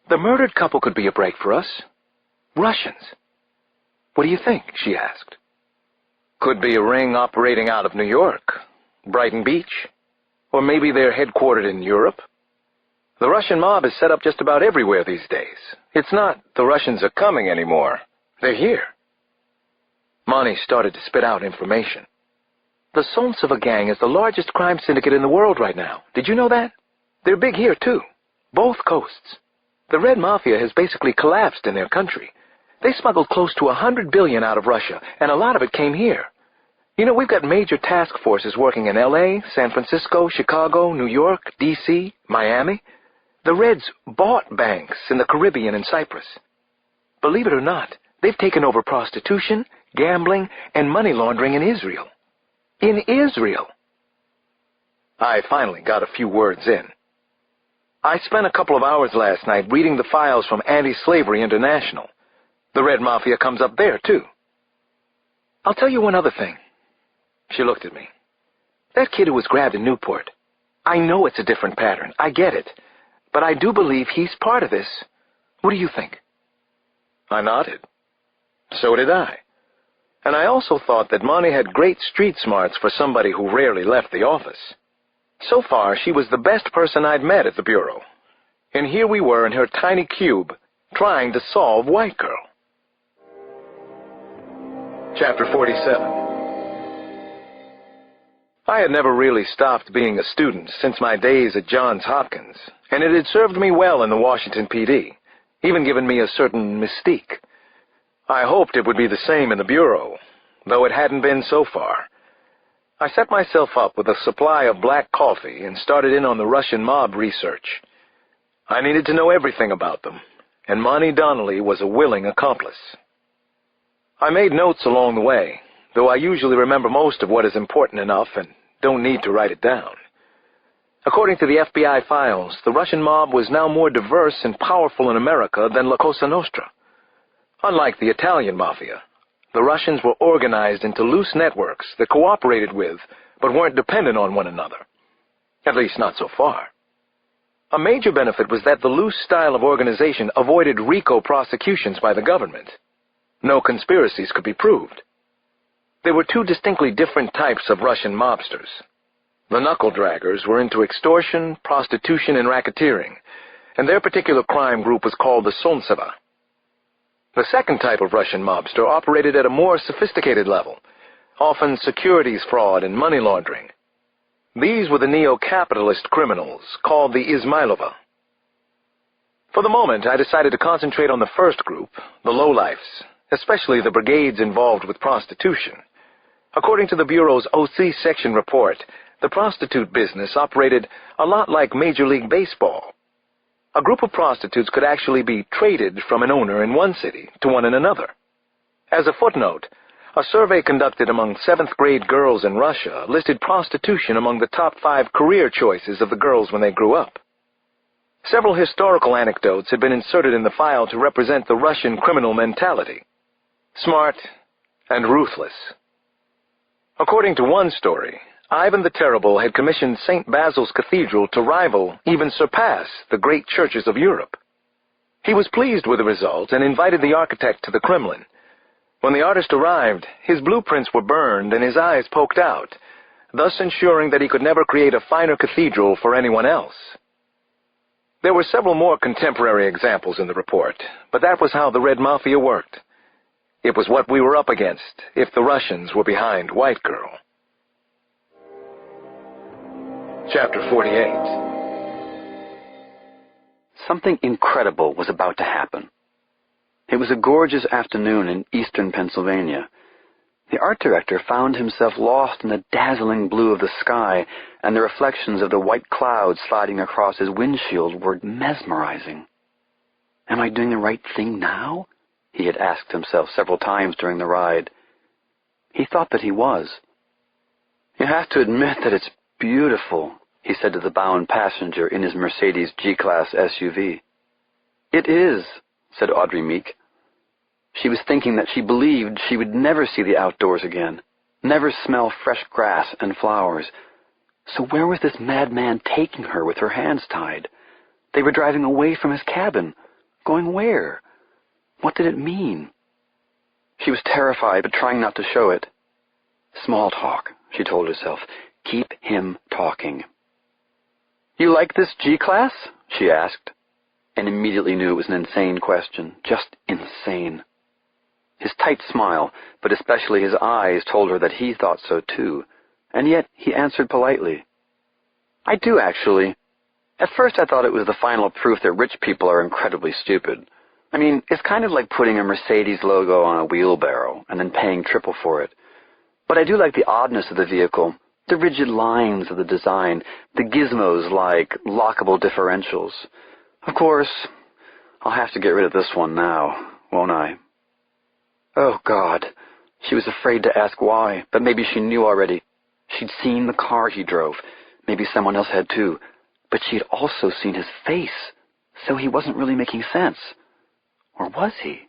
The murdered couple could be a break for us. Russians. What do you think? She asked. Could be a ring operating out of New York, Brighton Beach, or maybe they're headquartered in Europe. The Russian mob is set up just about everywhere these days. It's not the Russians are coming anymore. They're here. Monty started to spit out information. The Solntseva gang is the largest crime syndicate in the world right now. Did you know that? They're big here, too. Both coasts. The Red Mafia has basically collapsed in their country. They smuggled close to $100 billion out of Russia, and a lot of it came here. You know, we've got major task forces working in L.A., San Francisco, Chicago, New York, D.C., Miami. The Reds bought banks in the Caribbean and Cyprus. Believe it or not, they've taken over prostitution, gambling, and money laundering in Israel. In Israel. I finally got a few words in. I spent a couple of hours last night reading the files from Anti-Slavery International. The Red Mafia comes up there, too. I'll tell you one other thing. She looked at me. That kid who was grabbed in Newport. I know it's a different pattern. I get it. But I do believe he's part of this. What do you think? I nodded. So did I. And I also thought that Monty had great street smarts for somebody who rarely left the office. So far, she was the best person I'd met at the Bureau. And here we were in her tiny cube, trying to solve White Girl. Chapter 47. I had never really stopped being a student since my days at Johns Hopkins, and it had served me well in the Washington PD, even given me a certain mystique. I hoped it would be the same in the Bureau, though it hadn't been so far. I set myself up with a supply of black coffee and started in on the Russian mob research. I needed to know everything about them, and Monty Donnelly was a willing accomplice. I made notes along the way, though I usually remember most of what is important enough and don't need to write it down. According to the FBI files, the Russian mob was now more diverse and powerful in America than La Cosa Nostra. Unlike the Italian mafia, the Russians were organized into loose networks that cooperated with but weren't dependent on one another. At least not so far. A major benefit was that the loose style of organization avoided RICO prosecutions by the government. No conspiracies could be proved. There were two distinctly different types of Russian mobsters. The knuckle-draggers were into extortion, prostitution, and racketeering, and their particular crime group was called the Solntseva. The second type of Russian mobster operated at a more sophisticated level, often securities fraud and money laundering. These were the neo-capitalist criminals, called the Izmailova. For the moment, I decided to concentrate on the first group, the lowlifes, especially the brigades involved with prostitution. According to the Bureau's OC section report, the prostitute business operated a lot like Major League Baseball. A group of prostitutes could actually be traded from an owner in one city to one in another. As a footnote, a survey conducted among 7th-grade girls in Russia listed prostitution among the top 5 career choices of the girls when they grew up. Several historical anecdotes had been inserted in the file to represent the Russian criminal mentality. Smart and ruthless. According to one story, Ivan the Terrible had commissioned St. Basil's Cathedral to rival, even surpass, the great churches of Europe. He was pleased with the result and invited the architect to the Kremlin. When the artist arrived, his blueprints were burned and his eyes poked out, thus ensuring that he could never create a finer cathedral for anyone else. There were several more contemporary examples in the report, but that was how the Red Mafia worked. It was what we were up against if the Russians were behind White Girl. Chapter 48. Something incredible was about to happen. It was a gorgeous afternoon in eastern Pennsylvania. The art director found himself lost in the dazzling blue of the sky, and the reflections of the white clouds sliding across his windshield were mesmerizing. Am I doing the right thing now? He had asked himself several times during the ride. He thought that he was. You have to admit that it's beautiful, he said to the bound passenger in his Mercedes G-Class SUV. It is, said Audrey Meek. She was thinking that she believed she would never see the outdoors again, never smell fresh grass and flowers. So where was this madman taking her with her hands tied? They were driving away from his cabin. Going where? What did it mean? She was terrified, but trying not to show it. Small talk, she told herself. Keep him talking. You like this G-Class? She asked, and immediately knew it was an insane question. Just insane. His tight smile, but especially his eyes, told her that he thought so too, and yet he answered politely. I do, actually. At first I thought it was the final proof that rich people are incredibly stupid. I mean, it's kind of like putting a Mercedes logo on a wheelbarrow and then paying triple for it. But I do like the oddness of the vehicle, the rigid lines of the design, the gizmos like lockable differentials. Of course, I'll have to get rid of this one now, won't I? Oh, God. She was afraid to ask why, but maybe she knew already. She'd seen the car he drove. Maybe someone else had too. But she'd also seen his face, so he wasn't really making sense. Or was he?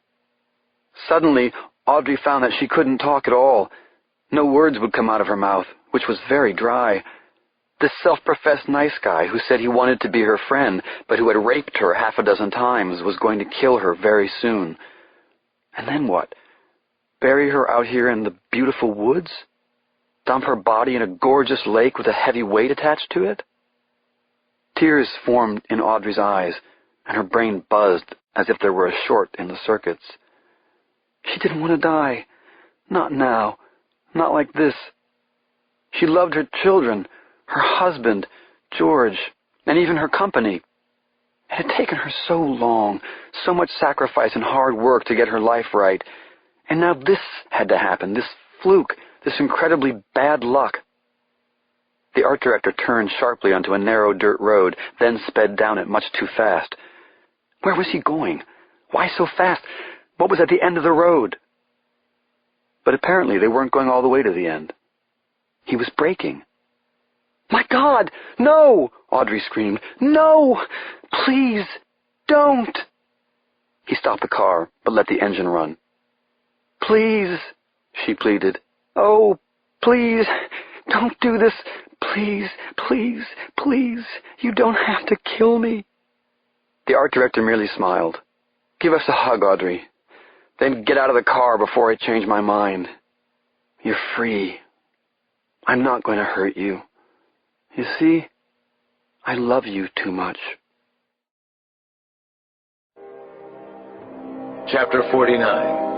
Suddenly, Audrey found that she couldn't talk at all. No words would come out of her mouth, which was very dry. This self-professed nice guy who said he wanted to be her friend, but who had raped her 6 times, was going to kill her very soon. And then what? Bury her out here in the beautiful woods? Dump her body in a gorgeous lake with a heavy weight attached to it? Tears formed in Audrey's eyes, and her brain buzzed as if there were a short in the circuits. She didn't want to die. Not now. Not like this. She loved her children, her husband, George, and even her company. It had taken her so long, so much sacrifice and hard work to get her life right. And now this had to happen, this fluke, this incredibly bad luck. The art director turned sharply onto a narrow dirt road, then sped down it much too fast. Where was he going? Why so fast? What was at the end of the road? But apparently they weren't going all the way to the end. He was braking. "My God, no!" Audrey screamed. "No! Please, don't!" He stopped the car, but let the engine run. "Please," she pleaded. "Oh, please, don't do this. Please, please, please, you don't have to kill me." The art director merely smiled. "Give us a hug, Audrey. Then get out of the car before I change my mind. You're free. I'm not going to hurt you. You see, I love you too much." Chapter 49.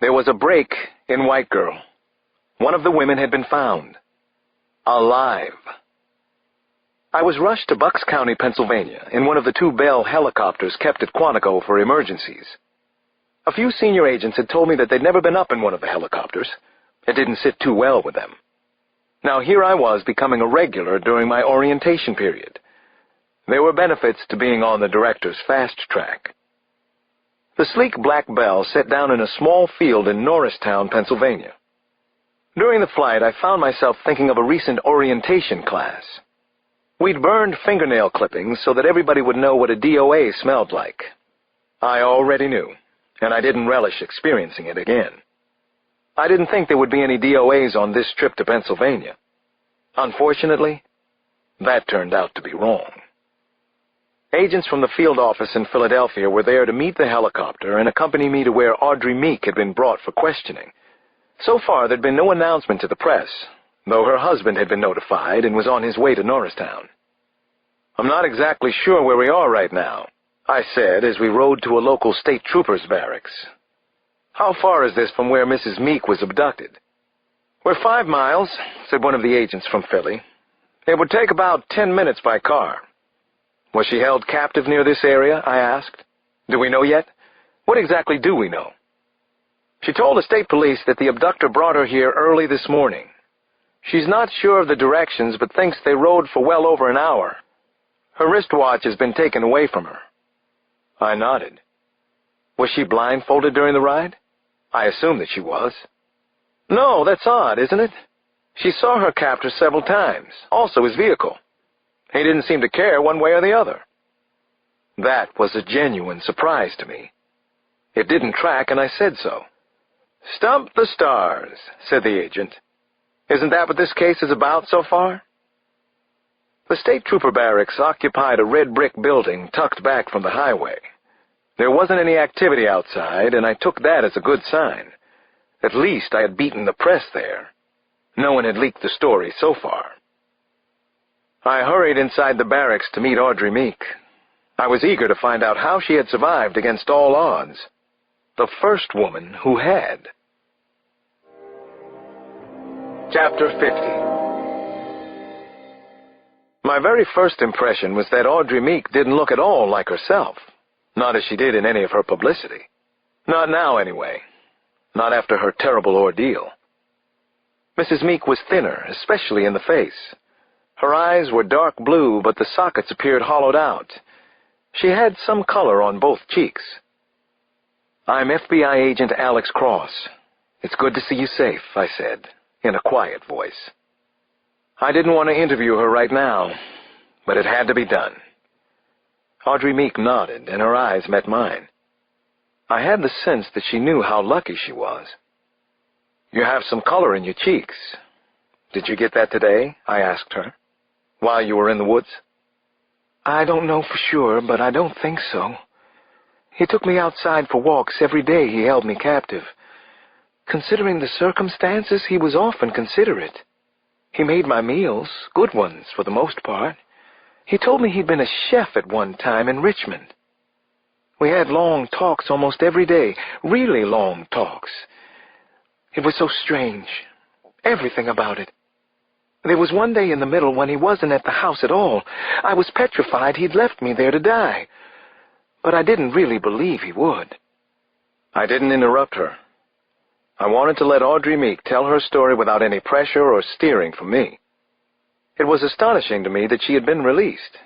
There was a break in White Girl. One of the women had been found. Alive. I was rushed to Bucks County, Pennsylvania, in one of the 2 Bell helicopters kept at Quantico for emergencies. A few senior agents had told me that they'd never been up in one of the helicopters. It didn't sit too well with them. Now here I was becoming a regular during my orientation period. There were benefits to being on the director's fast track. The sleek black Bell set down in a small field in Norristown, Pennsylvania. During the flight, I found myself thinking of a recent orientation class. We'd burned fingernail clippings so that everybody would know what a DOA smelled like. I already knew, and I didn't relish experiencing it again. I didn't think there would be any DOAs on this trip to Pennsylvania. Unfortunately, that turned out to be wrong. Agents from the field office in Philadelphia were there to meet the helicopter and accompany me to where Audrey Meek had been brought for questioning. So far, there'd been no announcement to the press, though her husband had been notified and was on his way to Norristown. "I'm not exactly sure where we are right now," I said as we rode to a local state trooper's barracks. "How far is this from where Mrs. Meek was abducted?" "We're 5 miles, said one of the agents from Philly. "It would take about 10 minutes by car." "Was she held captive near this area?" I asked. "Do we know yet? What exactly do we know?" "She told the state police that the abductor brought her here early this morning. She's not sure of the directions, but thinks they rode for well over an hour. Her wristwatch has been taken away from her." I nodded. "Was she blindfolded during the ride?" I assumed that she was. "No, that's odd, isn't it? She saw her captor several times, also his vehicle. He didn't seem to care one way or the other." That was a genuine surprise to me. It didn't track, and I said so. "Stump the stars," said the agent. "Isn't that what this case is about so far?" The state trooper barracks occupied a red brick building tucked back from the highway. There wasn't any activity outside, and I took that as a good sign. At least I had beaten the press there. No one had leaked the story so far. I hurried inside the barracks to meet Audrey Meek. I was eager to find out how she had survived against all odds. The first woman who had. Chapter 50. My very first impression was that Audrey Meek didn't look at all like herself, not as she did in any of her publicity. Not now, anyway. Not after her terrible ordeal. Mrs. Meek was thinner, especially in the face. Her eyes were dark blue, but the sockets appeared hollowed out. She had some color on both cheeks. "I'm FBI agent Alex Cross. It's good to see you safe," I said, in a quiet voice. I didn't want to interview her right now, but it had to be done. Audrey Meek nodded, and her eyes met mine. I had the sense that she knew how lucky she was. "You have some color in your cheeks. Did you get that today?" I asked her. "While you were in the woods?" "I don't know for sure, but I don't think so. He took me outside for walks every day he held me captive. Considering the circumstances, he was often considerate. He made my meals, good ones for the most part. He told me he'd been a chef at one time in Richmond. We had long talks almost every day, really long talks. It was so strange. everything about it. There was one day in the middle when he wasn't at the house at all. I was petrified he'd left me there to die. But I didn't really believe he would." I didn't interrupt her. I wanted to let Audrey Meek tell her story without any pressure or steering from me. It was astonishing to me that she had been released.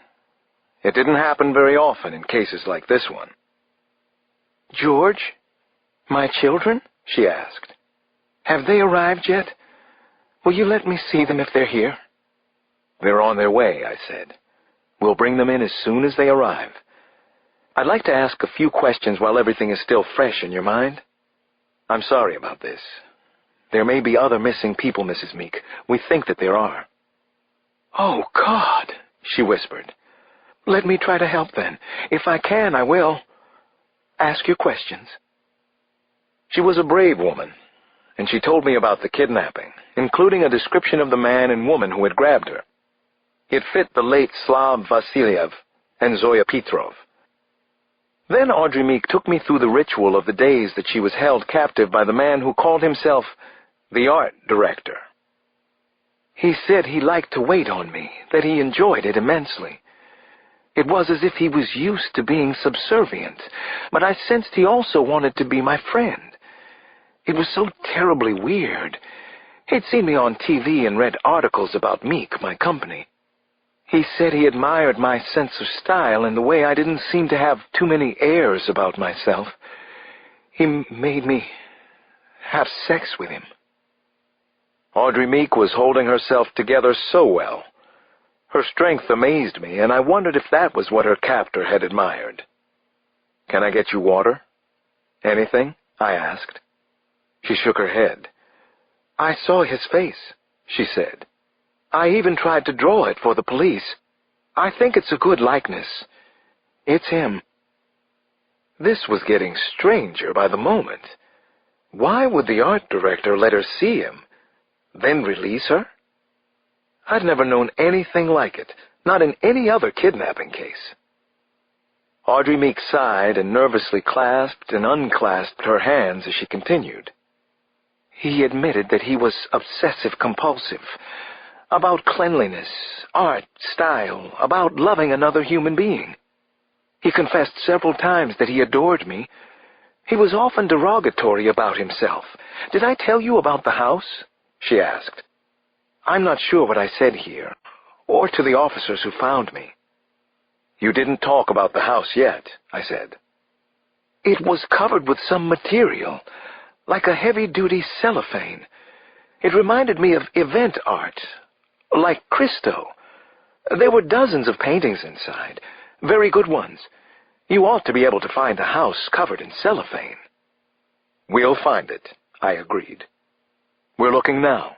It didn't happen very often in cases like this one. "George, my children?" she asked. "Have they arrived yet? Will you let me see them if they're here?" "They're on their way," I said. "We'll bring them in as soon as they arrive. I'd like to ask a few questions while everything is still fresh in your mind. I'm sorry about this. There may be other missing people, Mrs. Meek. We think that there are." "Oh, God," she whispered. "Let me try to help then. If I can, I will. Ask your questions." She was a brave woman, and she told me about the kidnapping, including a description of the man and woman who had grabbed her. It fit the late Slav Vasiliev and Zoya Petrov. Then Audrey Meek took me through the ritual of the days that she was held captive by the man who called himself the art director. He said he liked to wait on me, that he enjoyed it immensely. It was as if he was used to being subservient, but I sensed he also wanted to be my friend. It was so terribly weird. He'd seen me on TV and read articles about Meek, my company. He said he admired my sense of style and the way I didn't seem to have too many airs about myself. He made me have sex with him. Audrey Meek was holding herself together so well. Her strength amazed me, and I wondered if that was what her captor had admired. "Can I get you water? Anything?" I asked. She shook her head. "I saw his face," she said. "I even tried to draw it for the police. I think it's a good likeness. It's him." This was getting stranger by the moment. Why would the art director let her see him, then release her? I'd never known anything like it, not in any other kidnapping case. Audrey Meek sighed and nervously clasped and unclasped her hands as she continued. "He admitted that he was obsessive-compulsive, about cleanliness, art, style, about loving another human being. He confessed several times that he adored me. He was often derogatory about himself. Did I tell you about the house?" she asked. "I'm not sure what I said here, or to the officers who found me." "You didn't talk about the house yet," I said. "It was covered with some material, like a heavy-duty cellophane. It reminded me of event art, like Christo. There were dozens of paintings inside, very good ones. You ought to be able to find a house covered in cellophane." "We'll find it," I agreed. "We're looking now."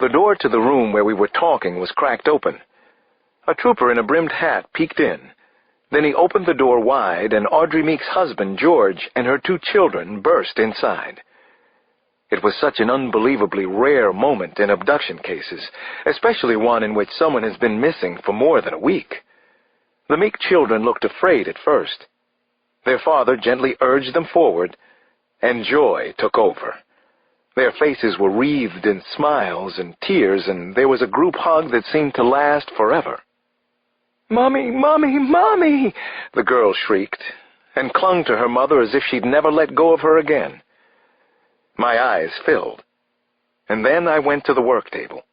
The door to the room where we were talking was cracked open. A trooper in a brimmed hat peeked in. Then he opened the door wide, and Audrey Meek's husband, George, and her 2 children burst inside. It was such an unbelievably rare moment in abduction cases, especially one in which someone has been missing for more than a week. The Meek children looked afraid at first. Their father gently urged them forward, and joy took over. Their faces were wreathed in smiles and tears, and there was a group hug that seemed to last forever. "Mommy, Mommy, Mommy!" the girl shrieked, and clung to her mother as if she'd never let go of her again. My eyes filled, and then I went to the work table.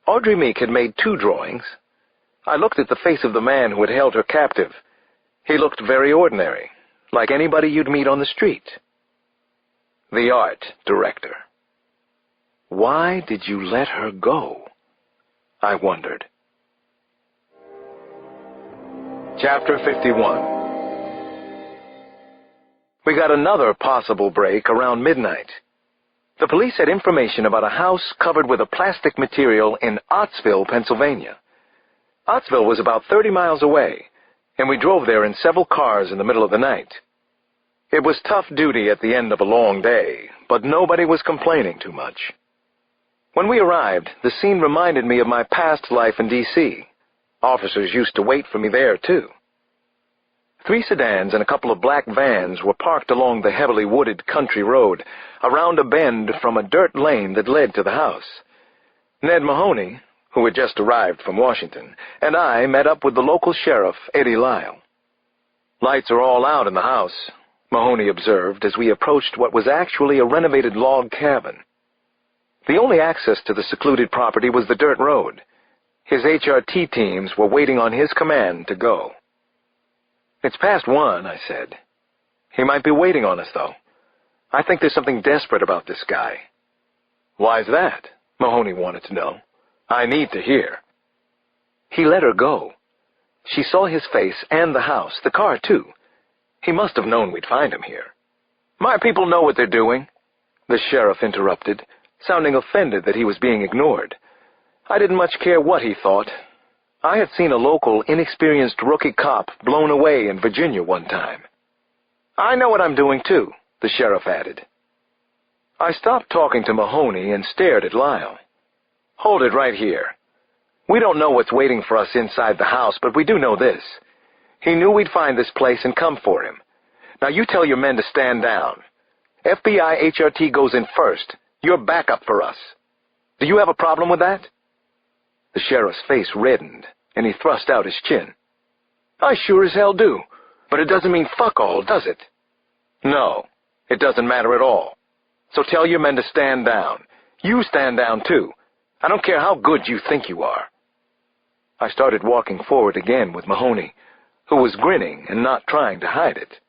Audrey Meek had made 2 drawings. I looked at the face of the man who had held her captive. He looked very ordinary, like anybody you'd meet on the street. The art director. Why did you let her go? I wondered. Chapter 51. We got another possible break around midnight. The police had information about a house covered with a plastic material in Ottsville, Pennsylvania. Ottsville was about 30 miles away, and we drove there in several cars in the middle of the night. It was tough duty at the end of a long day, but nobody was complaining too much. When we arrived, the scene reminded me of my past life in D.C. Officers used to wait for me there, too. 3 sedans and a couple of black vans were parked along the heavily wooded country road, around a bend from a dirt lane that led to the house. Ned Mahoney, who had just arrived from Washington, and I met up with the local sheriff, Eddie Lyle. "Lights are all out in the house," Mahoney observed as we approached what was actually a renovated log cabin. The only access to the secluded property was the dirt road. His HRT teams were waiting on his command to go. "It's past 1, I said. "He might be waiting on us, though. I think there's something desperate about this guy." "Why's that?" Mahoney wanted to know. "I need to hear." He let her go. She saw his face and the house, the car, too. He must have known we'd find him here. "My people know what they're doing," the sheriff interrupted, sounding offended that he was being ignored. I didn't much care what he thought. I had seen a local, inexperienced rookie cop blown away in Virginia one time. "I know what I'm doing, too," the sheriff added. I stopped talking to Mahoney and stared at Lyle. "Hold it right here. We don't know what's waiting for us inside the house, but we do know this. He knew we'd find this place and come for him. Now you tell your men to stand down. FBI HRT goes in first. You're backup for us. Do you have a problem with that?" The sheriff's face reddened, and he thrust out his chin. "I sure as hell do, but it doesn't mean fuck all, does it?" "No, it doesn't matter at all. So tell your men to stand down. You stand down, too. I don't care how good you think you are." I started walking forward again with Mahoney, who was grinning and not trying to hide it.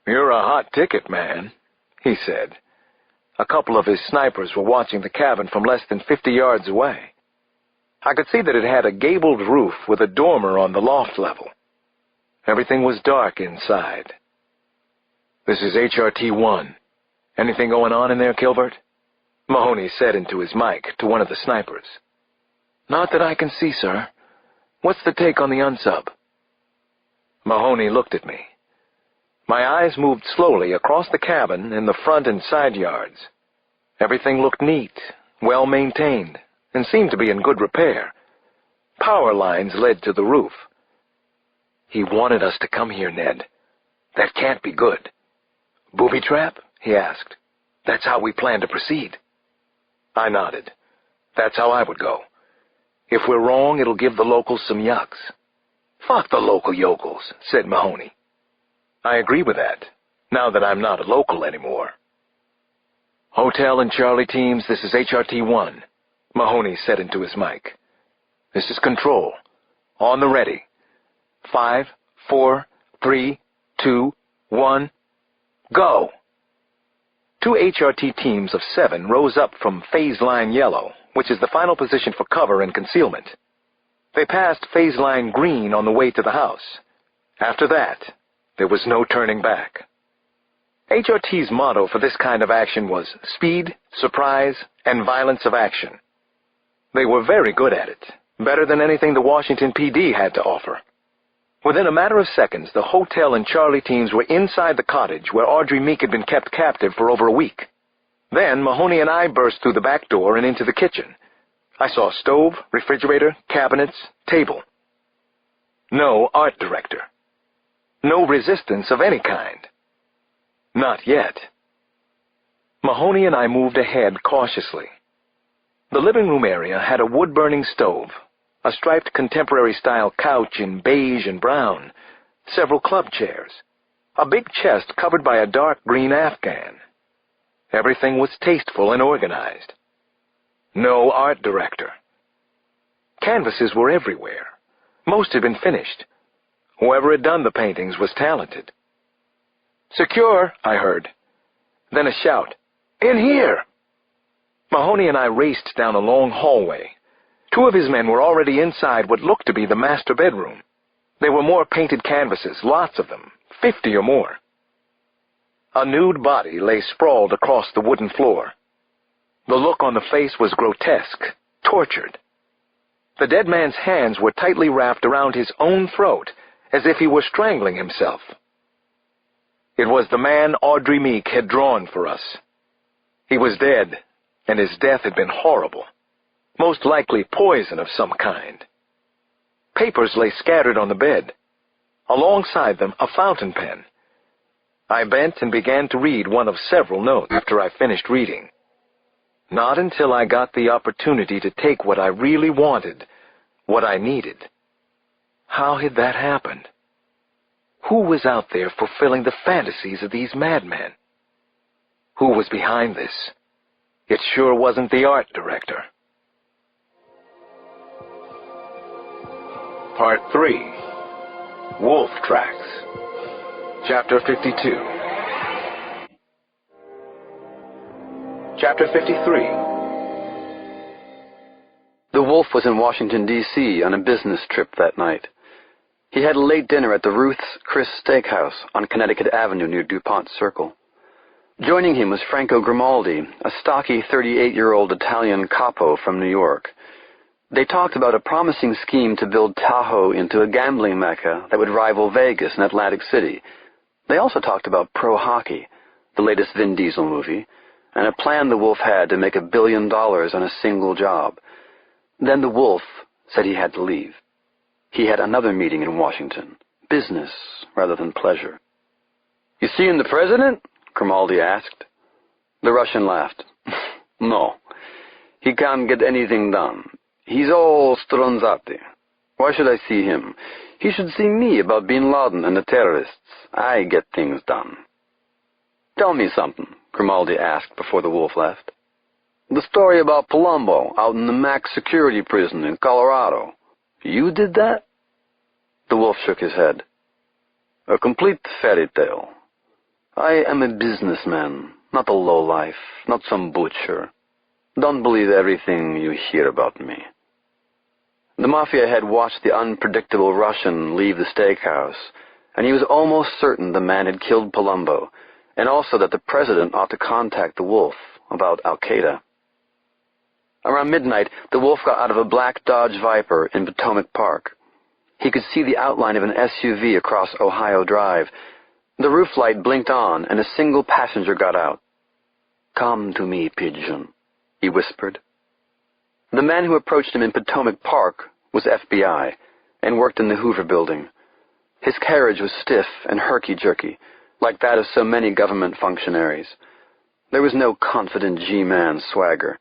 "You're a hot ticket, man," he said. A couple of his snipers were watching the cabin from less than 50 yards away. I could see that it had a gabled roof with a dormer on the loft level. Everything was dark inside. "This is HRT-1. Anything going on in there, Kilbert?" Mahoney said into his mic to one of the snipers. "Not that I can see, sir. What's the take on the unsub?" Mahoney looked at me. My eyes moved slowly across the cabin and the front and side yards. Everything looked neat, well maintained, and seemed to be in good repair. Power lines led to the roof. "He wanted us to come here, Ned. That can't be good." "Booby trap?" he asked. "That's how we plan to proceed." I nodded. That's how I would go. If we're wrong, it'll give the locals some yucks. "Fuck the local yokels," said Mahoney. I agree with that, now that I'm not a local anymore. "Hotel and Charlie teams, this is HRT-1, Mahoney said into his mic. "This is Control. On the ready. 5, 4, 3, 2, 1, go!" 2 HRT teams of 7 rose up from phase line yellow, which is the final position for cover and concealment. They passed phase line green on the way to the house. After that, there was no turning back. HRT's motto for this kind of action was speed, surprise, and violence of action. They were very good at it, better than anything the Washington PD had to offer. Within a matter of seconds, the hotel and Charlie teams were inside the cottage where Audrey Meek had been kept captive for over a week. Then Mahoney and I burst through the back door and into the kitchen. I saw stove, refrigerator, cabinets, table. No art director. No resistance of any kind. Not yet. Mahoney and I moved ahead cautiously. The living room area had a wood-burning stove, a striped contemporary-style couch in beige and brown, several club chairs, a big chest covered by a dark green Afghan. Everything was tasteful and organized. No art director. Canvases were everywhere. Most had been finished. Whoever had done the paintings was talented. "Secure," I heard. Then a shout, "In here!" Mahoney and I raced down a long hallway. 2 of his men were already inside what looked to be the master bedroom. There were more painted canvases, lots of them, 50 or more. A nude body lay sprawled across the wooden floor. The look on the face was grotesque, tortured. The dead man's hands were tightly wrapped around his own throat, as if he were strangling himself. It was the man Audrey Meek had drawn for us. He was dead, and his death had been horrible, most likely poison of some kind. Papers lay scattered on the bed. Alongside them, a fountain pen. I bent and began to read one of several notes after I finished reading. Not until I got the opportunity to take what I really wanted, what I needed. How had that happened? Who was out there fulfilling the fantasies of these madmen? Who was behind this? It sure wasn't the art director. Part 3. Wolf Tracks. Chapter 52. Chapter 53. The wolf was in Washington, D.C. on a business trip that night. He had a late dinner at the Ruth's Chris Steakhouse on Connecticut Avenue near DuPont Circle. Joining him was Franco Grimaldi, a stocky 38-year-old Italian capo from New York. They talked about a promising scheme to build Tahoe into a gambling mecca that would rival Vegas and Atlantic City. They also talked about pro hockey, the latest Vin Diesel movie, and a plan the wolf had to make $1 billion on a single job. Then the wolf said he had to leave. He had another meeting in Washington, business rather than pleasure. "You seeing the president?" Grimaldi asked. The Russian laughed. "No, he can't get anything done. He's all stronzati. Why should I see him? He should see me about Bin Laden and the terrorists. I get things done." "Tell me something," Grimaldi asked before the wolf left. "The story about Palumbo out in the max security prison in Colorado. You did that?" The wolf shook his head. "A complete fairy tale. I am a businessman, not a lowlife, not some butcher. Don't believe everything you hear about me." The mafia had watched the unpredictable Russian leave the steakhouse, and he was almost certain the man had killed Palumbo, and also that the president ought to contact the wolf about Al-Qaeda. Around midnight, the wolf got out of a black Dodge Viper in Potomac Park. He could see the outline of an SUV across Ohio Drive. The roof light blinked on, and a single passenger got out. "Come to me, pigeon," he whispered. The man who approached him in Potomac Park was FBI and worked in the Hoover Building. His carriage was stiff and herky-jerky, like that of so many government functionaries. There was no confident G-man swagger.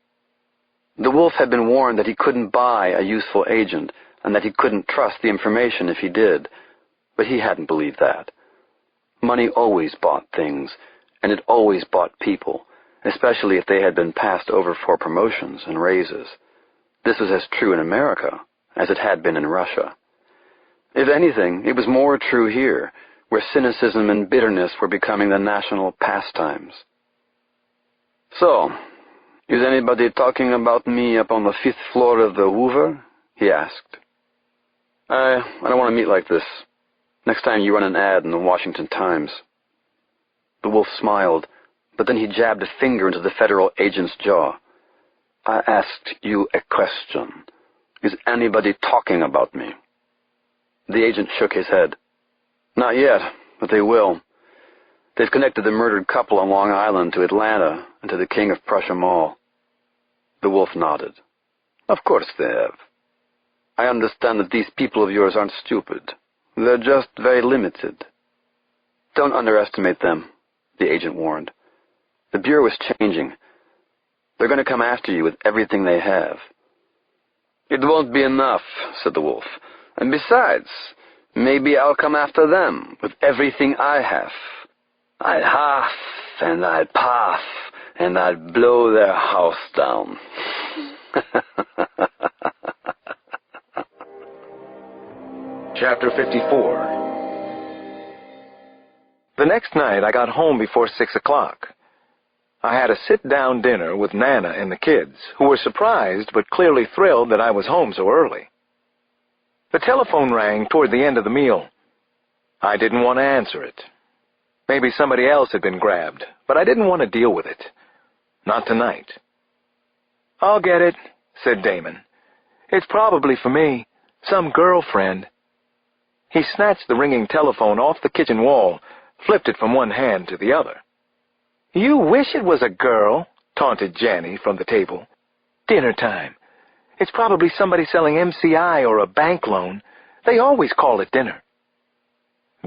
The wolf had been warned that he couldn't buy a useful agent and that he couldn't trust the information if he did, but he hadn't believed that. Money always bought things, and it always bought people, especially if they had been passed over for promotions and raises. This was as true in America as it had been in Russia. If anything, it was more true here, where cynicism and bitterness were becoming the national pastimes. "So, is anybody talking about me up on the 5th floor of the Hoover?" he asked. I don't want to meet like this. Next time you run an ad in the Washington Times." The wolf smiled, but then he jabbed a finger into the federal agent's jaw. "I asked you a question. Is anybody talking about me?" The agent shook his head. "Not yet, but they will. They've connected the murdered couple on Long Island to Atlanta and to the King of Prussia Mall." The wolf nodded. "Of course they have. I understand that these people of yours aren't stupid. They're just very limited." "Don't underestimate them," the agent warned. "The Bureau is changing. They're going to come after you with everything they have." "It won't be enough," said the wolf. "And besides, maybe I'll come after them with everything I have. I'd huff and I'd puff and I'd blow their house down." Chapter 54. The next night I got home before 6 o'clock. I had a sit-down dinner with Nana and the kids, who were surprised but clearly thrilled that I was home so early. The telephone rang toward the end of the meal. I didn't want to answer it. Maybe somebody else had been grabbed, but I didn't want to deal with it. Not tonight. "I'll get it," said Damon. "It's probably for me. Some girlfriend." He snatched the ringing telephone off the kitchen wall, flipped it from one hand to the other. "You wish it was a girl," taunted Janny from the table. "Dinner time. It's probably somebody selling MCI or a bank loan. They always call it dinner."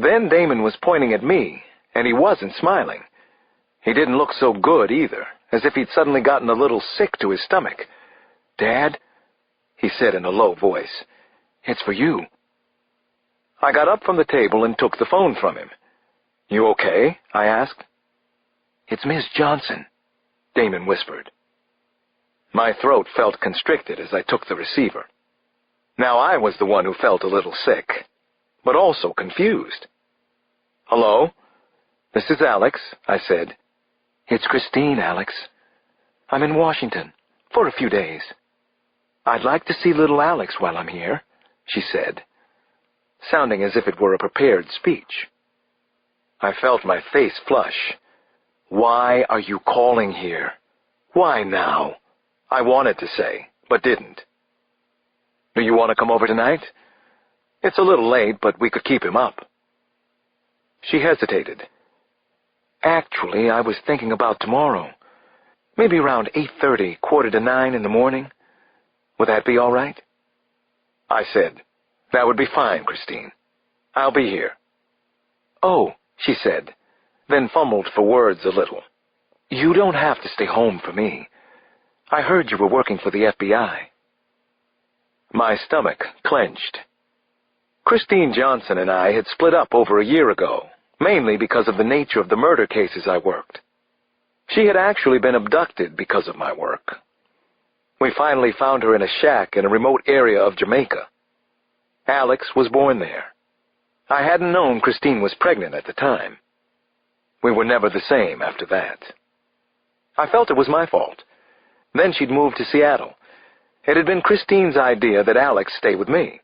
Then Damon was pointing at me, and he wasn't smiling. He didn't look so good either, as if he'd suddenly gotten a little sick to his stomach. "Dad," he said in a low voice, "it's for you." I got up from the table and took the phone from him. "You okay?" I asked. "It's Miss Johnson," Damon whispered. My throat felt constricted as I took the receiver. Now I was the one who felt a little sick, but also confused. "Hello? This is Alex," I said. "It's Christine, Alex. I'm in Washington for a few days. I'd like to see little Alex while I'm here," she said, sounding as if it were a prepared speech. I felt my face flush. "Why are you calling here? Why now?" I wanted to say, but didn't. "Do you want to come over tonight? It's a little late, but we could keep him up." She hesitated. "Actually, I was thinking about tomorrow. Maybe around 8:30, 8:45 in the morning. Would that be all right?" I said, "That would be fine, Christine. I'll be here." "Oh," she said, then fumbled for words a little. "You don't have to stay home for me. I heard you were working for the FBI." My stomach clenched. Christine Johnson and I had split up over a year ago, mainly because of the nature of the murder cases I worked. She had actually been abducted because of my work. We finally found her in a shack in a remote area of Jamaica. Alex was born there. I hadn't known Christine was pregnant at the time. We were never the same after that. I felt it was my fault. Then she'd moved to Seattle. It had been Christine's idea that Alex stay with me.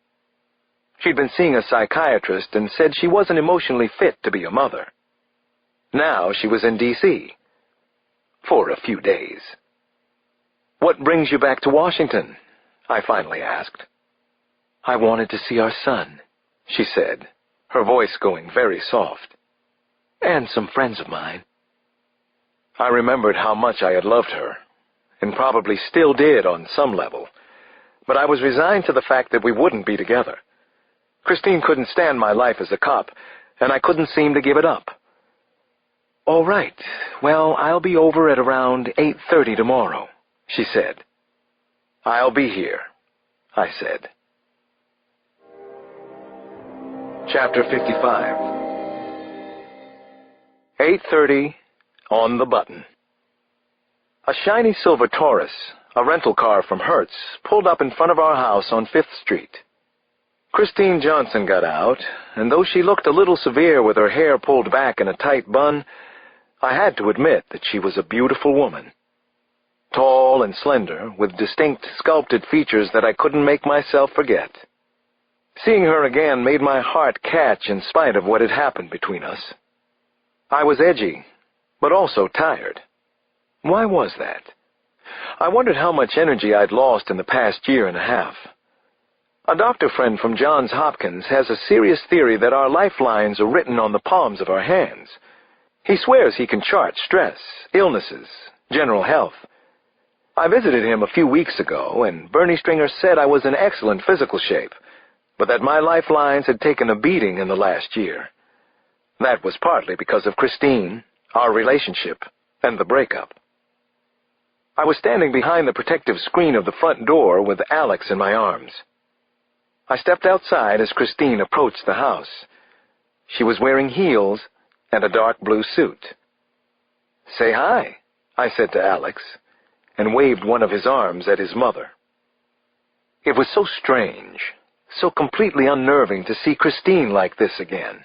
She'd been seeing a psychiatrist and said she wasn't emotionally fit to be a mother. Now she was in D.C. for a few days. "What brings you back to Washington?" I finally asked. "I wanted to see our son," she said, her voice going very soft. "And some friends of mine." I remembered how much I had loved her, and probably still did on some level, but I was resigned to the fact that we wouldn't be together. Christine couldn't stand my life as a cop, and I couldn't seem to give it up. "All right, well, I'll be over at around 8:30 tomorrow," she said. "I'll be here," I said. Chapter 55. 8:30 on the button. A shiny silver Taurus, a rental car from Hertz, pulled up in front of our house on 5th Street. Christine Johnson got out, and though she looked a little severe with her hair pulled back in a tight bun, I had to admit that she was a beautiful woman. Tall and slender, with distinct sculpted features that I couldn't make myself forget. Seeing her again made my heart catch in spite of what had happened between us. I was edgy, but also tired. Why was that? I wondered how much energy I'd lost in the past year and a half. A doctor friend from Johns Hopkins has a serious theory that our lifelines are written on the palms of our hands. He swears he can chart stress, illnesses, general health. I visited him a few weeks ago, and Bernie Stringer said I was in excellent physical shape, but that my lifelines had taken a beating in the last year. That was partly because of Christine, our relationship, and the breakup. I was standing behind the protective screen of the front door with Alex in my arms. I stepped outside as Christine approached the house. She was wearing heels and a dark blue suit. "Say hi," I said to Alex, and waved one of his arms at his mother. It was so strange, so completely unnerving to see Christine like this again.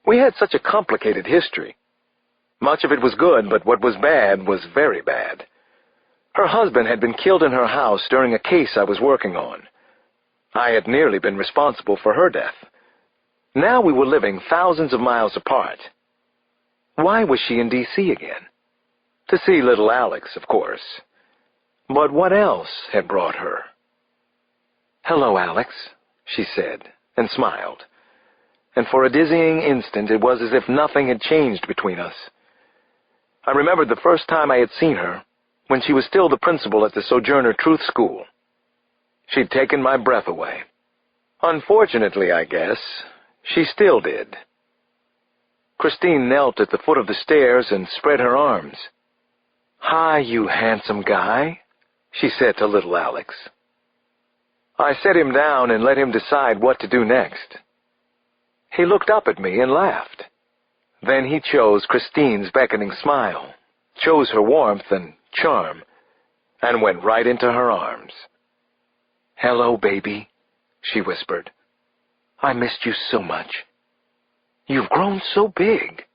We had such a complicated history. Much of it was good, but what was bad was very bad. Her husband had been killed in her house during a case I was working on. I had nearly been responsible for her death. Now we were living thousands of miles apart. Why was she in D.C. again? To see little Alex, of course. But what else had brought her? "Hello, Alex," she said, and smiled. And for a dizzying instant it was as if nothing had changed between us. I remembered the first time I had seen her, when she was still the principal at the Sojourner Truth School. She'd taken my breath away. Unfortunately, I guess, she still did. Christine knelt at the foot of the stairs and spread her arms. "Hi, you handsome guy," she said to little Alex. I set him down and let him decide what to do next. He looked up at me and laughed. Then he chose Christine's beckoning smile, chose her warmth and charm, and went right into her arms. "Hello, baby," she whispered. "I missed you so much. You've grown so big."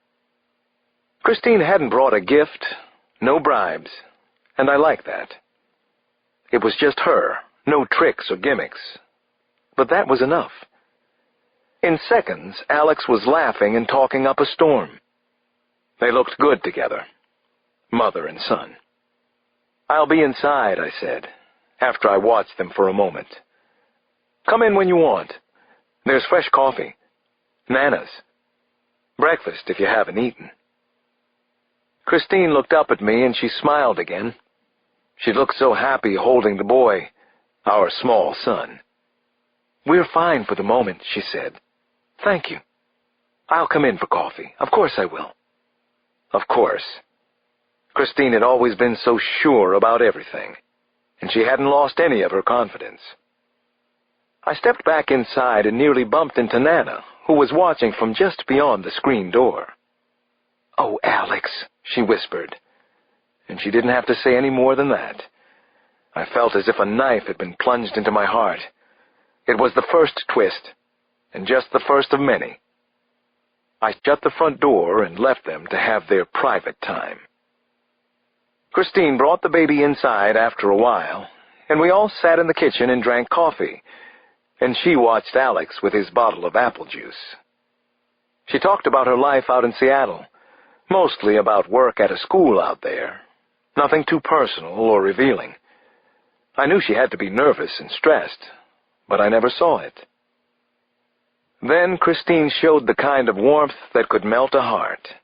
Christine hadn't brought a gift, no bribes, and I liked that. It was just her, no tricks or gimmicks. But that was enough. In seconds, Alex was laughing and talking up a storm. They looked good together, mother and son. "I'll be inside," I said, after I watched them for a moment. "Come in when you want. There's fresh coffee. Nana's. Breakfast if you haven't eaten." Christine looked up at me and she smiled again. She looked so happy holding the boy, our small son. "We're fine for the moment," she said. "Thank you. I'll come in for coffee. Of course I will." Of course. Christine had always been so sure about everything, and she hadn't lost any of her confidence. I stepped back inside and nearly bumped into Nana, who was watching from just beyond the screen door. "Oh, Alex," she whispered, and she didn't have to say any more than that. I felt as if a knife had been plunged into my heart. It was the first twist, and just the first of many. I shut the front door and left them to have their private time. Christine brought the baby inside after a while, and we all sat in the kitchen and drank coffee, and she watched Alex with his bottle of apple juice. She talked about her life out in Seattle, mostly about work at a school out there, nothing too personal or revealing. I knew she had to be nervous and stressed, but I never saw it. Then Christine showed the kind of warmth that could melt a heart.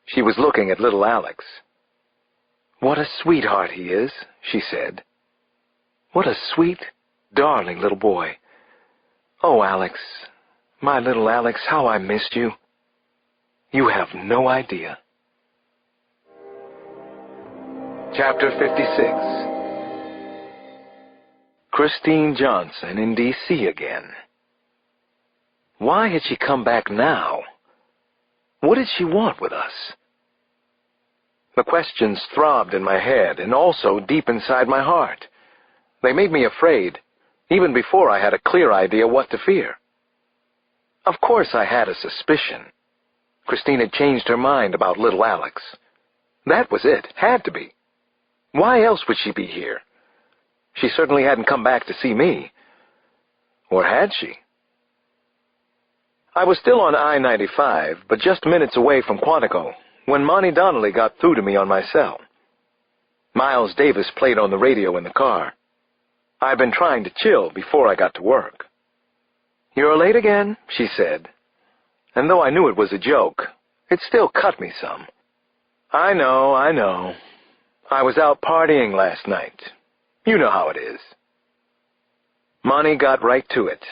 She was looking at little Alex. "What a sweetheart he is," she said. "What a sweet, darling little boy. Oh, Alex, my little Alex, how I missed you. You have no idea." Chapter 56. Christine Johnson in D.C. again. Why had she come back now? What did she want with us? The questions throbbed in my head and also deep inside my heart. They made me afraid, even before I had a clear idea what to fear. Of course I had a suspicion. Christine had changed her mind about little Alex. That was it, had to be. Why else would she be here? She certainly hadn't come back to see me. Or had she? I was still on I-95, but just minutes away from Quantico, when Monty Donnelly got through to me on my cell. Miles Davis played on the radio in the car. I'd been trying to chill before I got to work. "You're late again," she said. And though I knew it was a joke, it still cut me some. I know. I was out partying last night. You know how it is." Monty got right to it.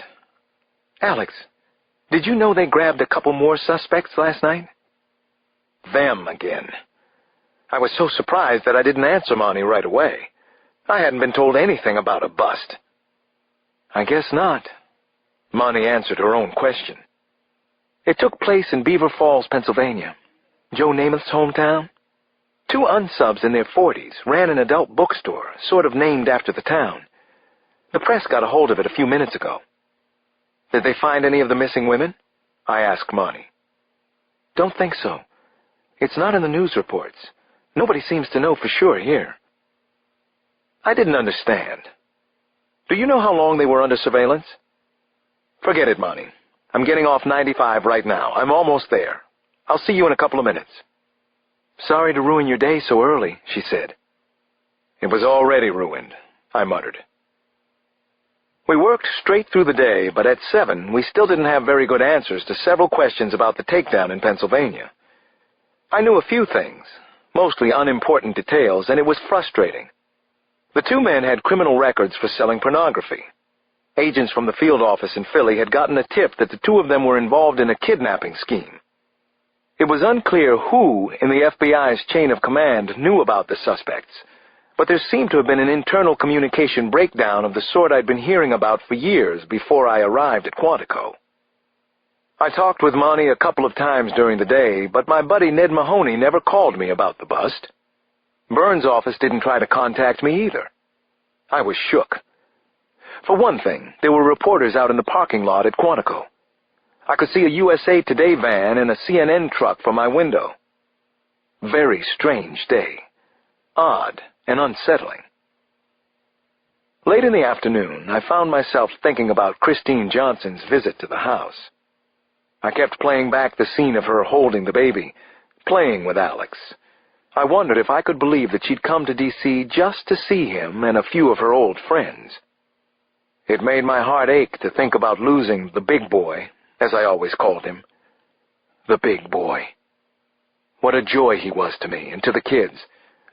"Alex, did you know they grabbed a couple more suspects last night?" Them again. I was so surprised that I didn't answer Monty right away. I hadn't been told anything about a bust. "I guess not." Monty answered her own question. "It took place in Beaver Falls, Pennsylvania, Joe Namath's hometown. Two unsubs in their 40s ran an adult bookstore, sort of named after the town. The press got a hold of it a few minutes ago." "Did they find any of the missing women?" I asked Monty. "Don't think so. It's not in the news reports. Nobody seems to know for sure here." I didn't understand. "Do you know how long they were under surveillance?" "Forget it, Monty. I'm getting off 95 right now. I'm almost there. I'll see you in a couple of minutes." "Sorry to ruin your day so early," she said. "It was already ruined," I muttered. We worked straight through the day, but at 7 we still didn't have very good answers to several questions about the takedown in Pennsylvania. I knew a few things, mostly unimportant details, and it was frustrating. The two men had criminal records for selling pornography. Agents from the field office in Philly had gotten a tip that the two of them were involved in a kidnapping scheme. It was unclear who in the FBI's chain of command knew about the suspects, but there seemed to have been an internal communication breakdown of the sort I'd been hearing about for years before I arrived at Quantico. I talked with Monty a couple of times during the day, but my buddy Ned Mahoney never called me about the bust. Burns' office didn't try to contact me either. I was shook. For one thing, there were reporters out in the parking lot at Quantico. I could see a USA Today van and a CNN truck from my window. Very strange day. Odd and unsettling. Late in the afternoon, I found myself thinking about Christine Johnson's visit to the house. I kept playing back the scene of her holding the baby, playing with Alex. I wondered if I could believe that she'd come to D.C. just to see him and a few of her old friends. It made my heart ache to think about losing the big boy, as I always called him. The big boy. What a joy he was to me and to the kids,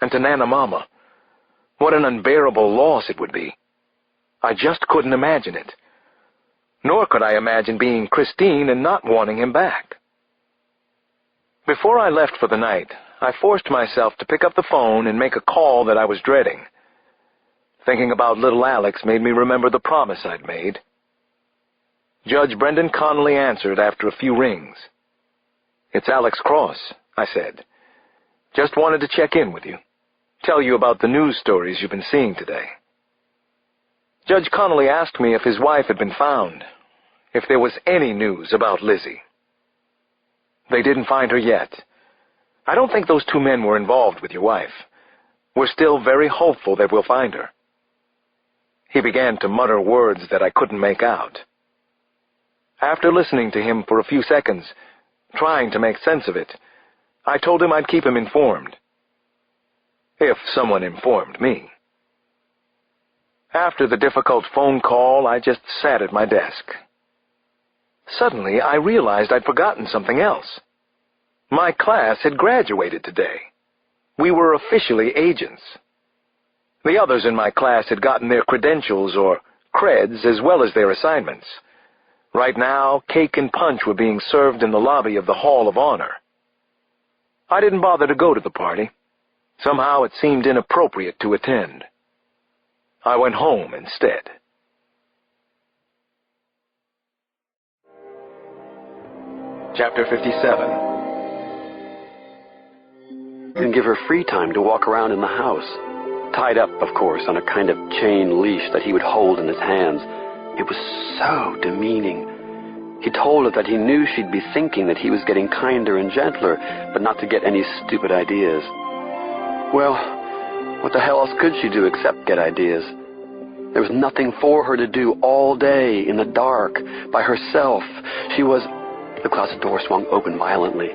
and to Nana Mama. What an unbearable loss it would be. I just couldn't imagine it. Nor could I imagine being Christine and not wanting him back. Before I left for the night, I forced myself to pick up the phone and make a call that I was dreading. Thinking about little Alex made me remember the promise I'd made. Judge Brendan Connolly answered after a few rings. "It's Alex Cross," I said. "Just wanted to check in with you. Tell you about the news stories you've been seeing today." Judge Connolly asked me if his wife had been found, if there was any news about Lizzie. "They didn't find her yet. I don't think those two men were involved with your wife. We're still very hopeful that we'll find her." He began to mutter words that I couldn't make out. After listening to him for a few seconds, trying to make sense of it, I told him I'd keep him informed. If someone informed me. After the difficult phone call, I just sat at my desk. Suddenly, I realized I'd forgotten something else. My class had graduated today. We were officially agents. The others in my class had gotten their credentials or creds as well as their assignments. Right now, cake and punch were being served in the lobby of the Hall of Honor. I didn't bother to go to the party. Somehow it seemed inappropriate to attend. I went home instead. Chapter 57. And give her free time to walk around in the house. Tied up, of course, on a kind of chain leash that he would hold in his hands. It was so demeaning. He told her that he knew she'd be thinking that he was getting kinder and gentler, but not to get any stupid ideas. Well, what the hell else could she do except get ideas? There was nothing for her to do all day in the dark, by herself. She was... The closet door swung open violently.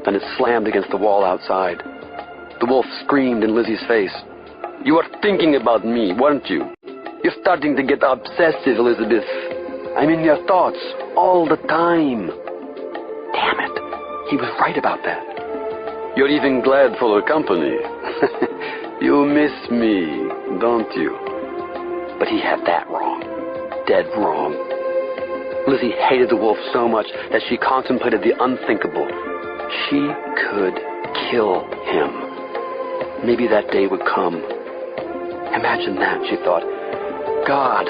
Then it slammed against the wall outside. The wolf screamed in Lizzie's face. "You were thinking about me, weren't you? You're starting to get obsessive, Elizabeth. I'm in your thoughts all the time." Damn it. He was right about that. "You're even glad for her company. You miss me, don't you?" But he had that wrong. Dead wrong. Lizzie hated the wolf so much that she contemplated the unthinkable. She could kill him. Maybe that day would come. Imagine that, she thought. God,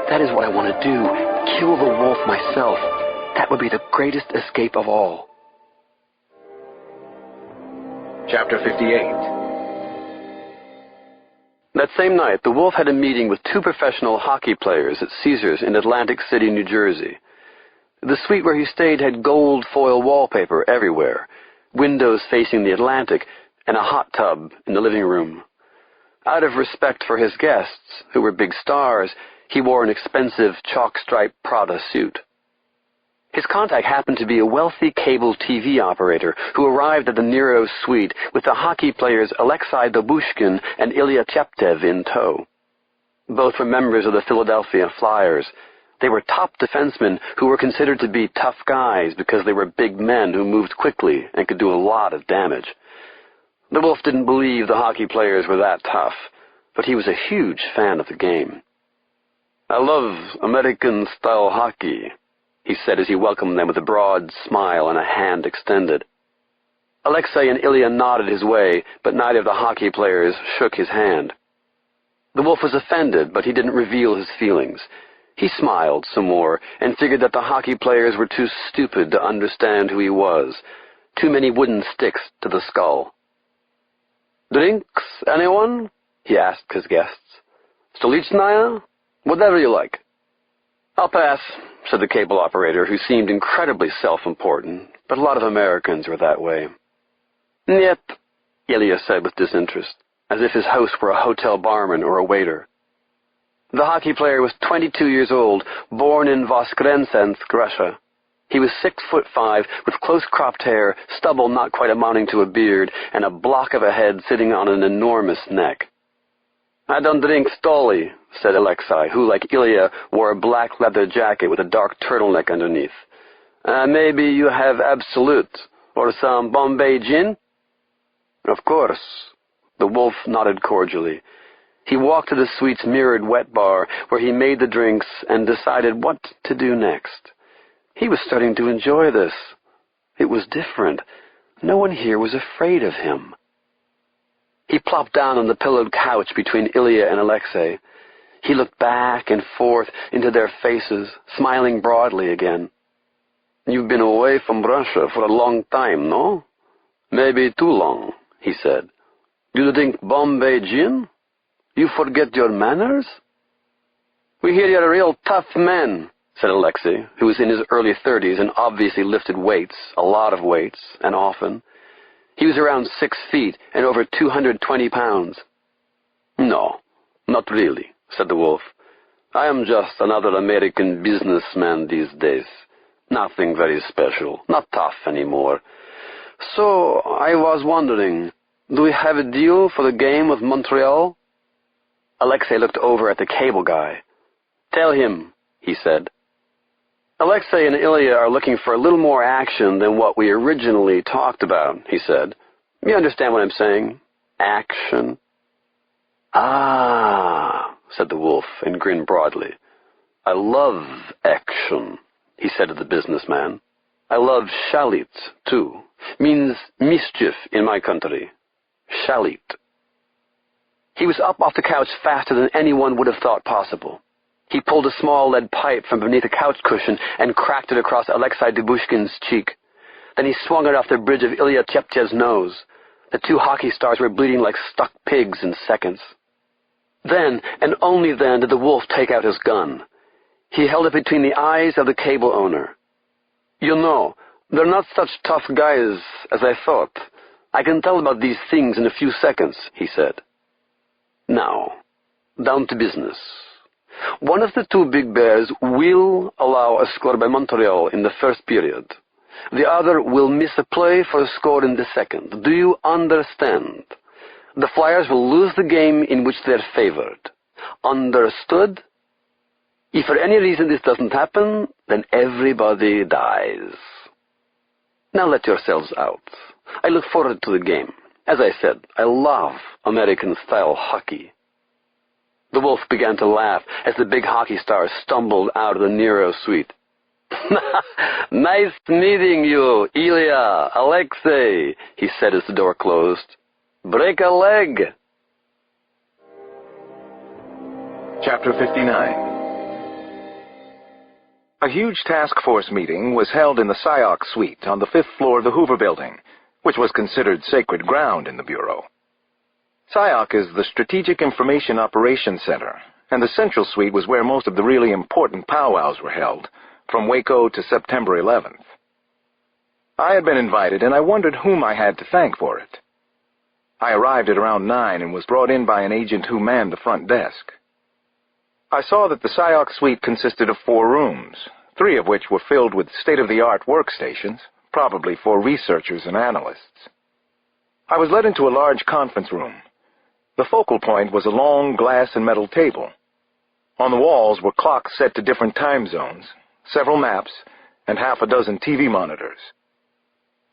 that is what I want to do. Kill the wolf myself. That would be the greatest escape of all. Chapter 58. That same night, the wolf had a meeting with two professional hockey players at Caesars in Atlantic City, New Jersey. The suite where he stayed had gold foil wallpaper everywhere, windows facing the Atlantic, and a hot tub in the living room. Out of respect for his guests, who were big stars, he wore an expensive chalk-striped Prada suit. His contact happened to be a wealthy cable TV operator who arrived at the Nero suite with the hockey players Alexei Dobushkin and Ilya Cheptev in tow. Both were members of the Philadelphia Flyers. They were top defensemen who were considered to be tough guys because they were big men who moved quickly and could do a lot of damage. The wolf didn't believe the hockey players were that tough, but he was a huge fan of the game. "I love American-style hockey," he said as he welcomed them with a broad smile and a hand extended. Alexei and Ilya nodded his way, but neither of the hockey players shook his hand. The wolf was offended, but he didn't reveal his feelings. He smiled some more and figured that the hockey players were too stupid to understand who he was. Too many wooden sticks to the skull. "Drinks, anyone?" he asked his guests. "Stolichnaya? Whatever you like." "I'll pass," said the cable operator, who seemed incredibly self-important, but a lot of Americans were that way. "Niet," Ilya said with disinterest, as if his host were a hotel barman or a waiter. The hockey player was 22 years old, born in Voskresensk, Russia. He was 6'5", with close-cropped hair, stubble not quite amounting to a beard, and a block of a head sitting on an enormous neck. "I don't drink Stoli," said Alexei, who, like Ilya, wore a black leather jacket with a dark turtleneck underneath. "Maybe you have Absolute, or some Bombay gin?" "Of course." The wolf nodded cordially. He walked to the suite's mirrored wet bar, where he made the drinks and decided what to do next. He was starting to enjoy this. It was different. No one here was afraid of him. He plopped down on the pillowed couch between Ilya and Alexei. He looked back and forth into their faces, smiling broadly again. "You've been away from Russia for a long time, no? Maybe too long," he said. "Do you drink Bombay gin? You forget your manners?" "We hear you're a real tough man," said Alexei, who was in his early 30s and obviously lifted weights, a lot of weights, and often. He was around 6 feet and over 220 pounds. "No, not really," said the wolf. "I am just another American businessman these days. Nothing very special, not tough anymore. So I was wondering, do we have a deal for the game of Montreal?" Alexei looked over at the cable guy. "Tell him," he said. "Alexei and Ilya are looking for a little more action than what we originally talked about," he said. "You understand what I'm saying? Action." "Ah," said the wolf, and grinned broadly. "I love action," he said to the businessman. "I love shalit, too. Means mischief in my country. Shalit." He was up off the couch faster than anyone would have thought possible. He pulled a small lead pipe from beneath a couch cushion and cracked it across Alexei Dubushkin's cheek. Then he swung it off the bridge of Ilya Tchepchev's nose. The two hockey stars were bleeding like stuck pigs in seconds. Then, and only then, did the wolf take out his gun. He held it between the eyes of the cable owner. "You know, they're not such tough guys as I thought. I can tell about these things in a few seconds," he said. "Now, down to business. One of the two big bears will allow a score by Montreal in the first period. The other will miss a play for a score in the second. Do you understand? The Flyers will lose the game in which they're favored. Understood? If for any reason this doesn't happen, then everybody dies. Now let yourselves out. I look forward to the game. As I said, I love American-style hockey." The wolf began to laugh as the big hockey star stumbled out of the Nero suite. "Nice meeting you, Ilya, Alexei," he said as the door closed. "Break a leg." Chapter 59. A huge task force meeting was held in the Syok suite on the 5th floor of the Hoover Building, which was considered sacred ground in the Bureau. Syok is the Strategic Information Operations Center, and the Central Suite was where most of the really important powwows were held, from Waco to September 11th. I had been invited, and I wondered whom I had to thank for it. I arrived at around 9 and was brought in by an agent who manned the front desk. I saw that the Syok Suite consisted of 4 rooms, 3 of which were filled with state-of-the-art workstations, probably for researchers and analysts. I was led into a large conference room. The focal point was a long glass and metal table. On the walls were clocks set to different time zones, several maps, and half a dozen TV monitors.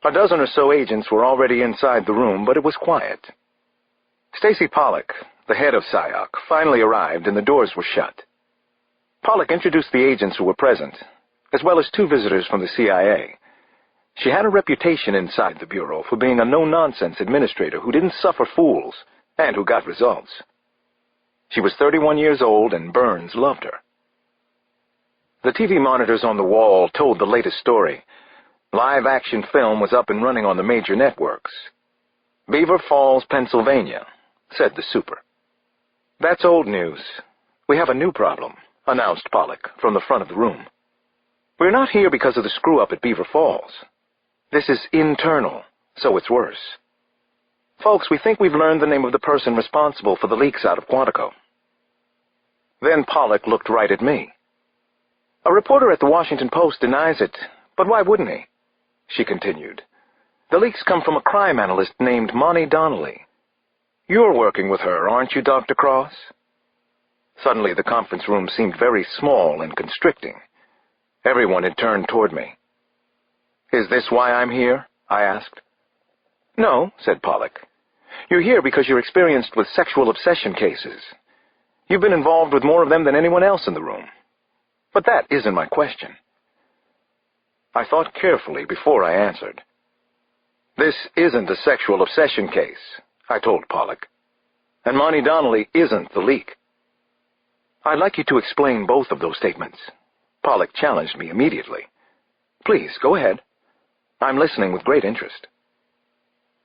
A dozen or so agents were already inside the room, but it was quiet. Stacy Pollock, the head of Syok, finally arrived and the doors were shut. Pollock introduced the agents who were present, as well as 2 visitors from the CIA. She had a reputation inside the Bureau for being a no-nonsense administrator who didn't suffer fools and who got results. She was 31 years old, and Burns loved her. The TV monitors on the wall told the latest story. Live-action film was up and running on the major networks. Beaver Falls, Pennsylvania, said the super. That's old news. We have a new problem, announced Pollock from the front of the room. We're not here because of the screw-up at Beaver Falls. This is internal, so it's worse. Folks, we think we've learned the name of the person responsible for the leaks out of Quantico. Then Pollock looked right at me. A reporter at the Washington Post denies it, but why wouldn't he? She continued. The leaks come from a crime analyst named Monty Donnelly. You're working with her, aren't you, Dr. Cross? Suddenly the conference room seemed very small and constricting. Everyone had turned toward me. Is this why I'm here? I asked. No, said Pollock. You're here because you're experienced with sexual obsession cases. You've been involved with more of them than anyone else in the room. But that isn't my question. I thought carefully before I answered. This isn't a sexual obsession case, I told Pollock. And Monty Donnelly isn't the leak. I'd like you to explain both of those statements. Pollock challenged me immediately. Please, go ahead. I'm listening with great interest.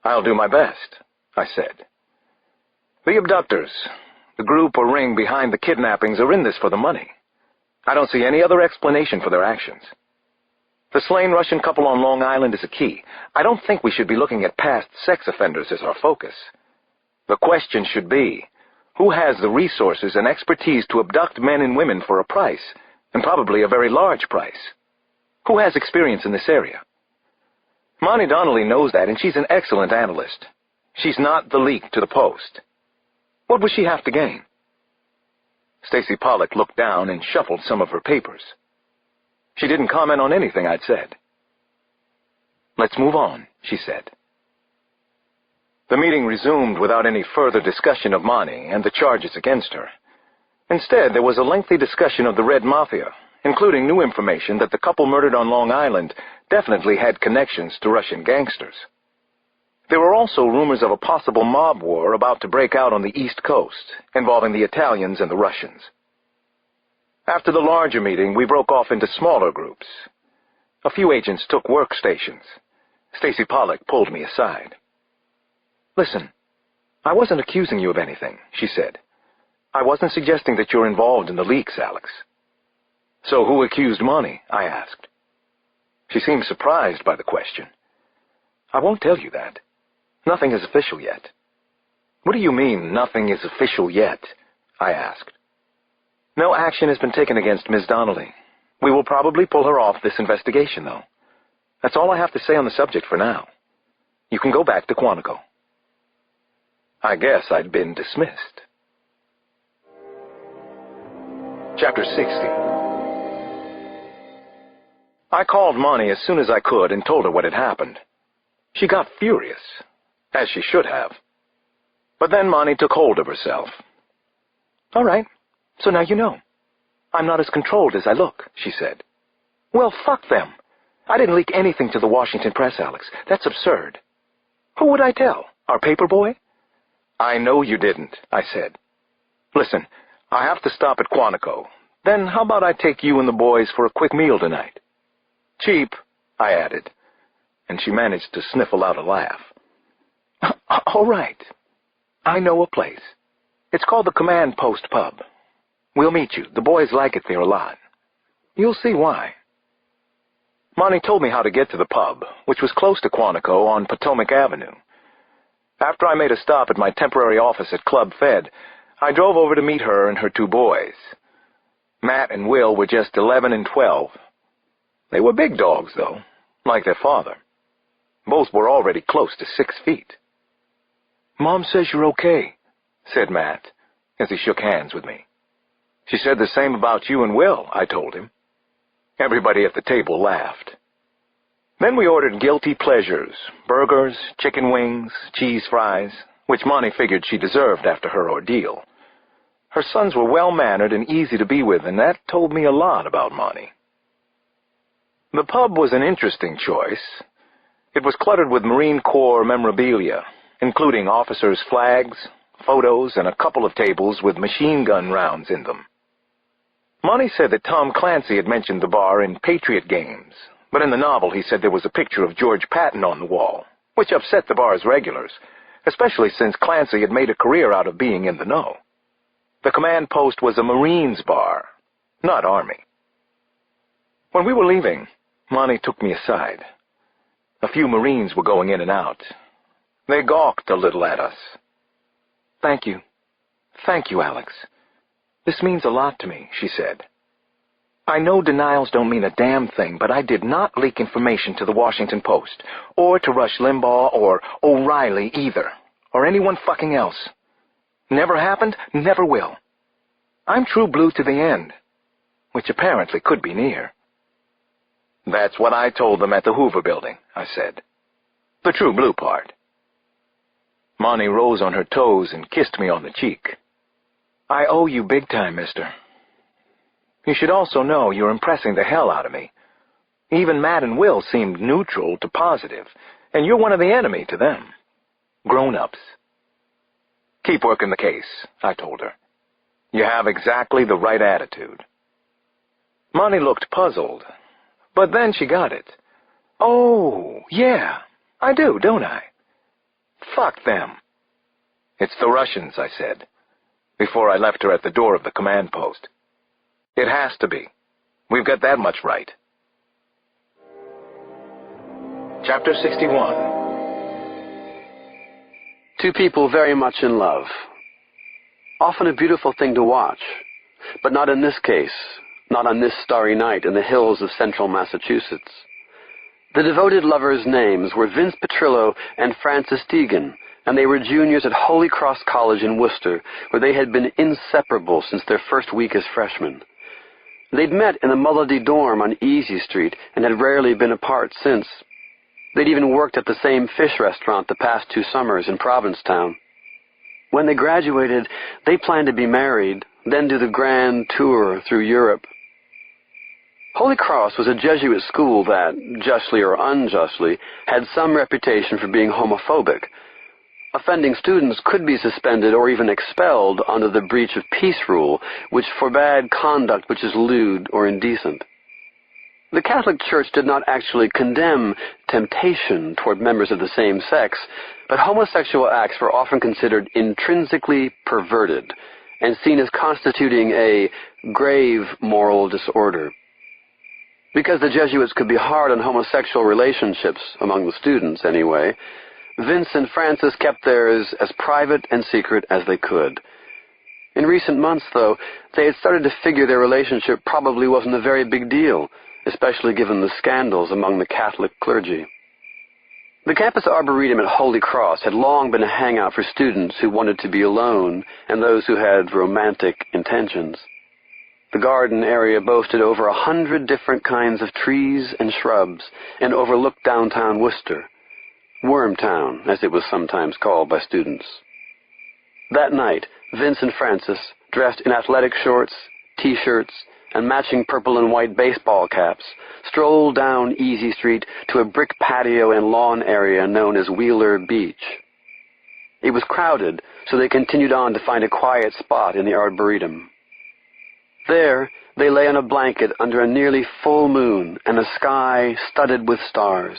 I'll do my best, I said. The abductors, the group or ring behind the kidnappings, are in this for the money. I don't see any other explanation for their actions. The slain Russian couple on Long Island is a key. I don't think we should be looking at past sex offenders as our focus. The question should be, who has the resources and expertise to abduct men and women for a price, and probably a very large price? Who has experience in this area? Monty Donnelly knows that, and she's an excellent analyst. She's not the leak to the Post. What would she have to gain? Stacy Pollock looked down and shuffled some of her papers. She didn't comment on anything I'd said. Let's move on, she said. The meeting resumed without any further discussion of Monty and the charges against her. Instead, there was a lengthy discussion of the Red Mafia, including new information that the couple murdered on Long Island definitely had connections to Russian gangsters. There were also rumors of a possible mob war about to break out on the East Coast, involving the Italians and the Russians. After the larger meeting, we broke off into smaller groups. A few agents took workstations. Stacy Pollock pulled me aside. Listen, I wasn't accusing you of anything, she said. I wasn't suggesting that you're involved in the leaks, Alex. So who accused Monty? I asked. She seemed surprised by the question. I won't tell you that. Nothing is official yet. What do you mean, nothing is official yet? I asked. No action has been taken against Ms. Donnelly. We will probably pull her off this investigation, though. That's all I have to say on the subject for now. You can go back to Quantico. I guess I'd been dismissed. Chapter 60. I called Monty as soon as I could and told her what had happened. She got furious, as she should have. But then Monty took hold of herself. All right, so now you know. I'm not as controlled as I look, she said. Well, fuck them. I didn't leak anything to the Washington press, Alex. That's absurd. Who would I tell? Our paper boy? I know you didn't, I said. Listen, I have to stop at Quantico. Then how about I take you and the boys for a quick meal tonight? Cheap, I added, and she managed to sniffle out a laugh. All right. I know a place. It's called the Command Post Pub. We'll meet you. The boys like it there a lot. You'll see why. Monty told me how to get to the pub, which was close to Quantico on Potomac Avenue. After I made a stop at my temporary office at Club Fed, I drove over to meet her and her two boys. Matt and Will were just 11 and 12. They were big dogs, though, like their father. Both were already close to 6 feet. Mom says you're okay, said Matt, as he shook hands with me. She said the same about you and Will, I told him. Everybody at the table laughed. Then we ordered guilty pleasures, burgers, chicken wings, cheese fries, which Monty figured she deserved after her ordeal. Her sons were well-mannered and easy to be with, and that told me a lot about Monty. The pub was an interesting choice. It was cluttered with Marine Corps memorabilia, including officers' flags, photos, and a couple of tables with machine gun rounds in them. Monty said that Tom Clancy had mentioned the bar in Patriot Games, but in the novel he said there was a picture of George Patton on the wall, which upset the bar's regulars, especially since Clancy had made a career out of being in the know. The command post was a Marines bar, not Army. When we were leaving, Monty took me aside. A few Marines were going in and out. They gawked a little at us. "Thank you. Thank you, Alex. This means a lot to me," she said. "I know denials don't mean a damn thing, but I did not leak information to the Washington Post, or to Rush Limbaugh, or O'Reilly either, or anyone fucking else. Never happened, never will. I'm true blue to the end, which apparently could be near." "That's what I told them at the Hoover Building," I said. "The true blue part." Monty rose on her toes and kissed me on the cheek. "I owe you big time, mister. You should also know you're impressing the hell out of me. Even Matt and Will seemed neutral to positive, and you're one of the enemy to them. Grown-ups." "Keep working the case," I told her. "You have exactly the right attitude." Monty looked puzzled, but then she got it. "Oh, yeah, I do, don't I? Fuck them." "It's the Russians," I said, before I left her at the door of the command post. "It has to be. We've got that much right." Chapter 61. Two people very much in love. Often a beautiful thing to watch, but not in this case, not on this starry night in the hills of central Massachusetts. The devoted lovers' names were Vince Petrillo and Frances Deegan, and they were juniors at Holy Cross College in Worcester, where they had been inseparable since their first week as freshmen. They'd met in the Mulledy dorm on Easy Street and had rarely been apart since. They'd even worked at the same fish restaurant the past 2 summers in Provincetown. When they graduated, they planned to be married, then do the grand tour through Europe. Holy Cross was a Jesuit school that, justly or unjustly, had some reputation for being homophobic. Offending students could be suspended or even expelled under the breach of peace rule, which forbade conduct which is lewd or indecent. The Catholic Church did not actually condemn temptation toward members of the same sex, but homosexual acts were often considered intrinsically perverted and seen as constituting a grave moral disorder. Because the Jesuits could be hard on homosexual relationships, among the students anyway, Vince and Frances kept theirs as private and secret as they could. In recent months, though, they had started to figure their relationship probably wasn't a very big deal, especially given the scandals among the Catholic clergy. The campus arboretum at Holy Cross had long been a hangout for students who wanted to be alone and those who had romantic intentions. The garden area boasted over 100 different kinds of trees and shrubs and overlooked downtown Worcester, Wormtown, as it was sometimes called by students. That night, Vince and Frances, dressed in athletic shorts, T-shirts, and matching purple and white baseball caps, strolled down Easy Street to a brick patio and lawn area known as Wheeler Beach. It was crowded, so they continued on to find a quiet spot in the arboretum. There, they lay on a blanket under a nearly full moon and a sky studded with stars.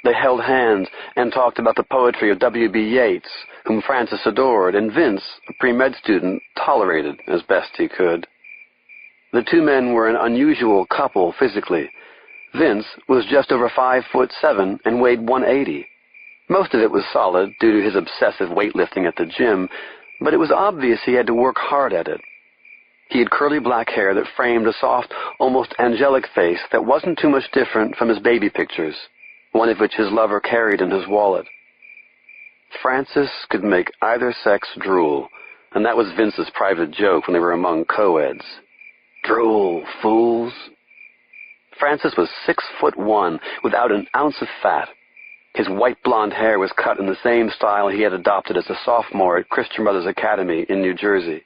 They held hands and talked about the poetry of W.B. Yeats, whom Frances adored, and Vince, a pre-med student, tolerated as best he could. The two men were an unusual couple physically. Vince was just over 5'7" and weighed 180. Most of it was solid due to his obsessive weightlifting at the gym, but it was obvious he had to work hard at it. He had curly black hair that framed a soft, almost angelic face that wasn't too much different from his baby pictures, one of which his lover carried in his wallet. Frances could make either sex drool, and that was Vince's private joke when they were among co-eds. Drool, fools. Frances was 6'1", without an ounce of fat. His white blonde hair was cut in the same style he had adopted as a sophomore at Christian Brothers Academy in New Jersey.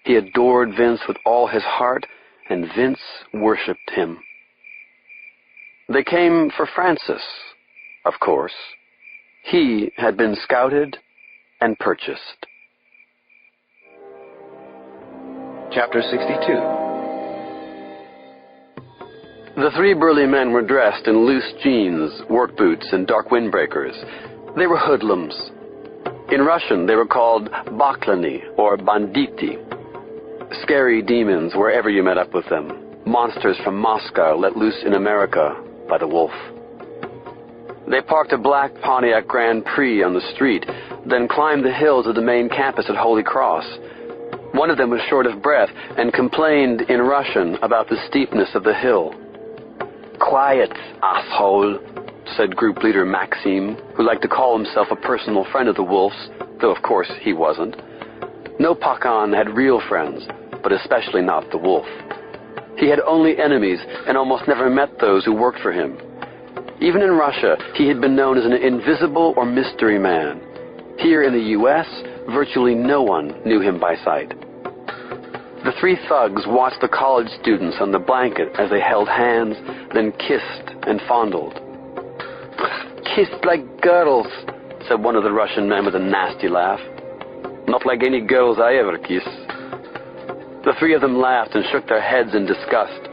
He adored Vince with all his heart, and Vince worshipped him. They came for Frances, of course. He had been scouted and purchased. Chapter 62. The three burly men were dressed in loose jeans, work boots, and dark windbreakers. They were hoodlums. In Russian, they were called baklani, or banditi. Scary demons wherever you met up with them. Monsters from Moscow let loose in America by the wolf. They parked a black Pontiac Grand Prix on the street, then climbed the hills of the main campus at Holy Cross. One of them was short of breath and complained in Russian about the steepness of the hill. "Quiet, asshole," said group leader Maxime, who liked to call himself a personal friend of the wolf's, though of course he wasn't. No Pakan had real friends, but especially not the wolf. He had only enemies and almost never met those who worked for him. Even in Russia, he had been known as an invisible or mystery man. Here in the U.S., virtually no one knew him by sight. The three thugs watched the college students on the blanket as they held hands, then kissed and fondled. "Kissed like girls," said one of the Russian men with a nasty laugh. "Not like any girls I ever kiss." The three of them laughed and shook their heads in disgust.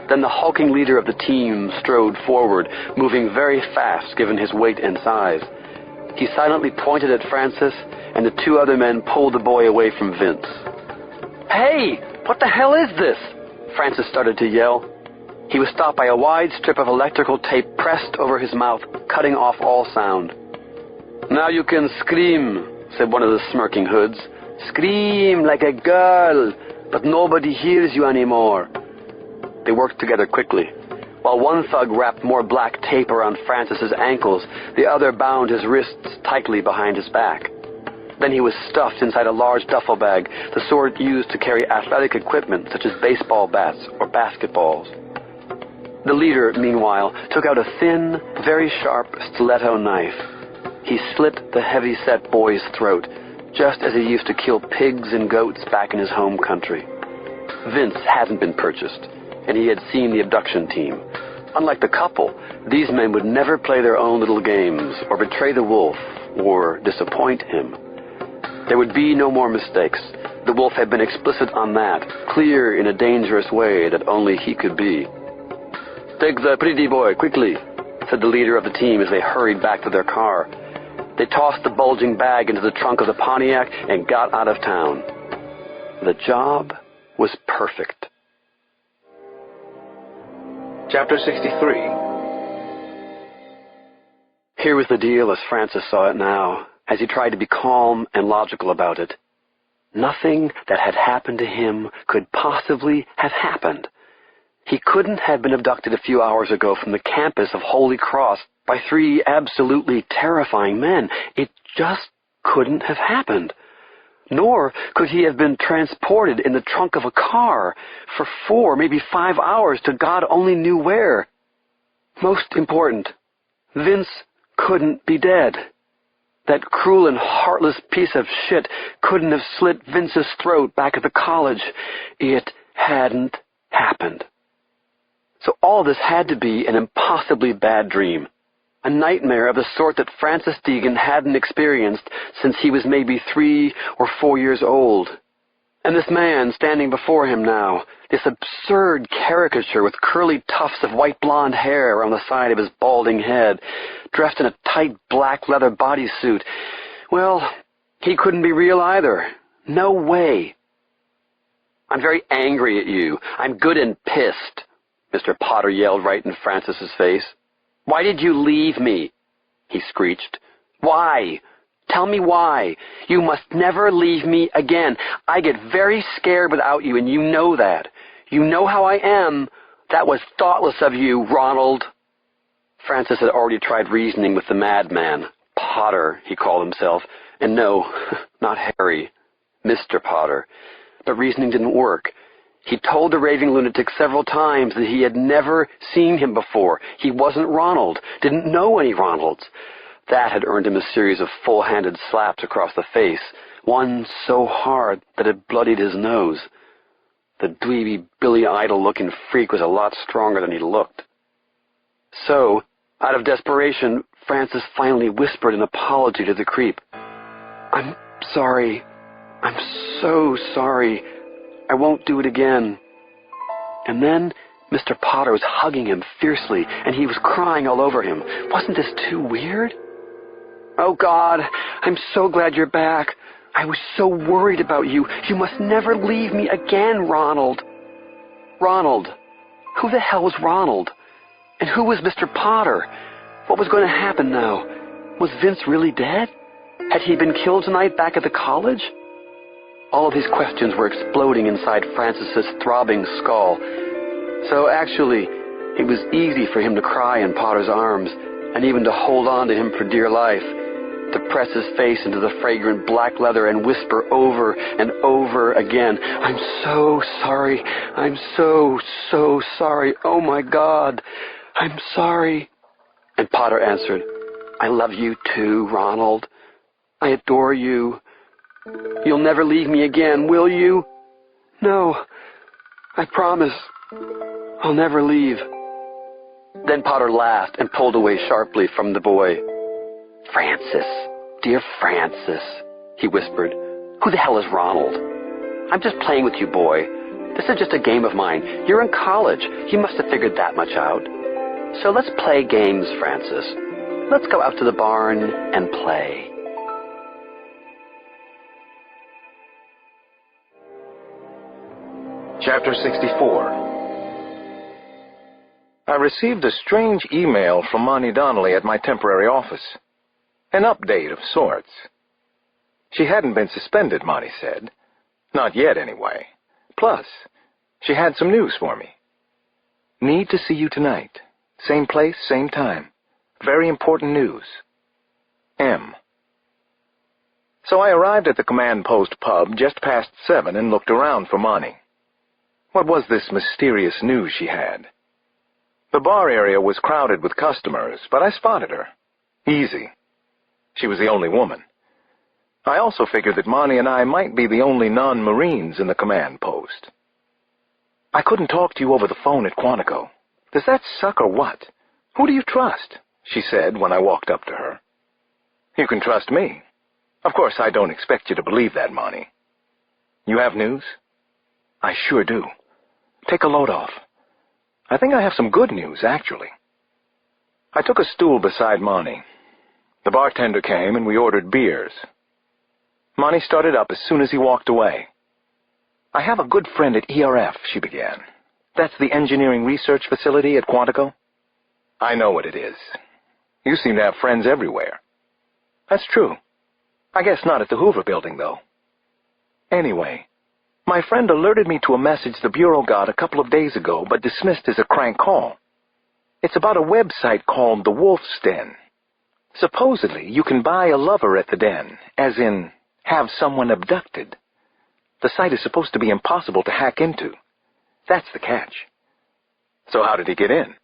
Then the hulking leader of the team strode forward, moving very fast given his weight and size. He silently pointed at Francis, and the two other men pulled the boy away from Vince. "Hey, what the hell is this?" Francis started to yell. He was stopped by a wide strip of electrical tape pressed over his mouth, cutting off all sound. "Now you can scream," said one of the smirking hoods. "Scream like a girl, but nobody hears you anymore." They worked together quickly. While one thug wrapped more black tape around Francis's ankles, the other bound his wrists tightly behind his back. Then he was stuffed inside a large duffel bag, the sort used to carry athletic equipment such as baseball bats or basketballs. The leader, meanwhile, took out a thin, very sharp stiletto knife. He slit the heavy-set boy's throat, just as he used to kill pigs and goats back in his home country. Vince hadn't been purchased, and he had seen the abduction team. Unlike the couple, these men would never play their own little games, or betray the wolf, or disappoint him. There would be no more mistakes. The wolf had been explicit on that, clear in a dangerous way that only he could be. "Take the pretty boy, quickly," said the leader of the team as they hurried back to their car. They tossed the bulging bag into the trunk of the Pontiac and got out of town. The job was perfect. Chapter 63. Here was the deal as Francis saw it now, as he tried to be calm and logical about it. Nothing that had happened to him could possibly have happened. He couldn't have been abducted a few hours ago from the campus of Holy Cross by three absolutely terrifying men. It just couldn't have happened. Nor could he have been transported in the trunk of a car for 4, maybe 5 hours to God only knew where. Most important, Vince couldn't be dead. That cruel and heartless piece of shit couldn't have slit Vince's throat back at the college. It hadn't happened. So all this had to be an impossibly bad dream. A nightmare of the sort that Francis Deegan hadn't experienced since he was maybe 3 or 4 years old. And this man standing before him now, this absurd caricature with curly tufts of white blonde hair around the side of his balding head, dressed in a tight black leather bodysuit, well, he couldn't be real either. No way. "I'm very angry at you. I'm good and pissed," Mr. Potter yelled right in Francis's face. "Why did you leave me?" he screeched. "Why? Tell me why. You must never leave me again. I get very scared without you, and you know that. You know how I am. That was thoughtless of you, Ronald." Francis had already tried reasoning with the madman. Potter, he called himself. And no, not Harry. Mr. Potter. But reasoning didn't work. He told the raving lunatic several times that he had never seen him before. He wasn't Ronald, didn't know any Ronalds. That had earned him a series of full-handed slaps across the face, one so hard that it bloodied his nose. The dweeby, Billy Idol-looking freak was a lot stronger than he looked. So, Out of desperation, Francis finally whispered an apology to the creep. "I'm sorry. I'm so sorry. I won't do it again." And then Mr. Potter was hugging him fiercely, and he was crying all over him. Wasn't this too weird? "Oh, God, I'm so glad you're back. I was so worried about you. You must never leave me again, Ronald." Ronald? Who the hell was Ronald? And who was Mr. Potter? What was going to happen now? Was Vince really dead? Had he been killed tonight back at the college? All of these questions were exploding inside Francis's throbbing skull. So actually, it was easy for him to cry in Potter's arms, and even to hold on to him for dear life, to press his face into the fragrant black leather and whisper over and over again, "I'm so sorry. I'm so, so sorry. Oh, my God. I'm sorry." And Potter answered, "I love you too, Ronald. I adore you. You'll never leave me again, will you?" "No, I promise. I'll never leave." Then Potter laughed and pulled away sharply from the boy. "Francis, dear Francis," he whispered, "who the hell is Ronald? I'm just playing with you, boy. This is just a game of mine. You're in college. You must have figured that much out. So let's play games, Francis. Let's go out to the barn and play." Chapter 64. I received a strange email from Monty Donnelly at my temporary office. An update of sorts. She hadn't been suspended, Monty said. Not yet, anyway. Plus, she had some news for me. "Need to see you tonight. Same place, same time. Very important news. M." So I arrived at the Command Post pub just past 7 and looked around for Monty. What was this mysterious news she had? The bar area was crowded with customers, but I spotted her. Easy. She was the only woman. I also figured that Monty and I might be the only non-Marines in the Command Post. "I couldn't talk to you over the phone at Quantico. Does that suck or what? Who do you trust?" she said when I walked up to her. "You can trust me. Of course, I don't expect you to believe that, Monty. You have news?" "I sure do. Take a load off. I think I have some good news, actually." I took a stool beside Monty. The bartender came and we ordered beers. Monty started up as soon as he walked away. "I have a good friend at ERF, she began. "That's the engineering research facility at Quantico?" "I know what it is. You seem to have friends everywhere." "That's true. I guess not at the Hoover building, though. Anyway, my friend alerted me to a message the Bureau got a couple of days ago, but dismissed as a crank call. It's about a website called The Wolf's Den. Supposedly, you can buy a lover at the den, as in, have someone abducted. The site is supposed to be impossible to hack into. That's the catch." "So how did he get in?"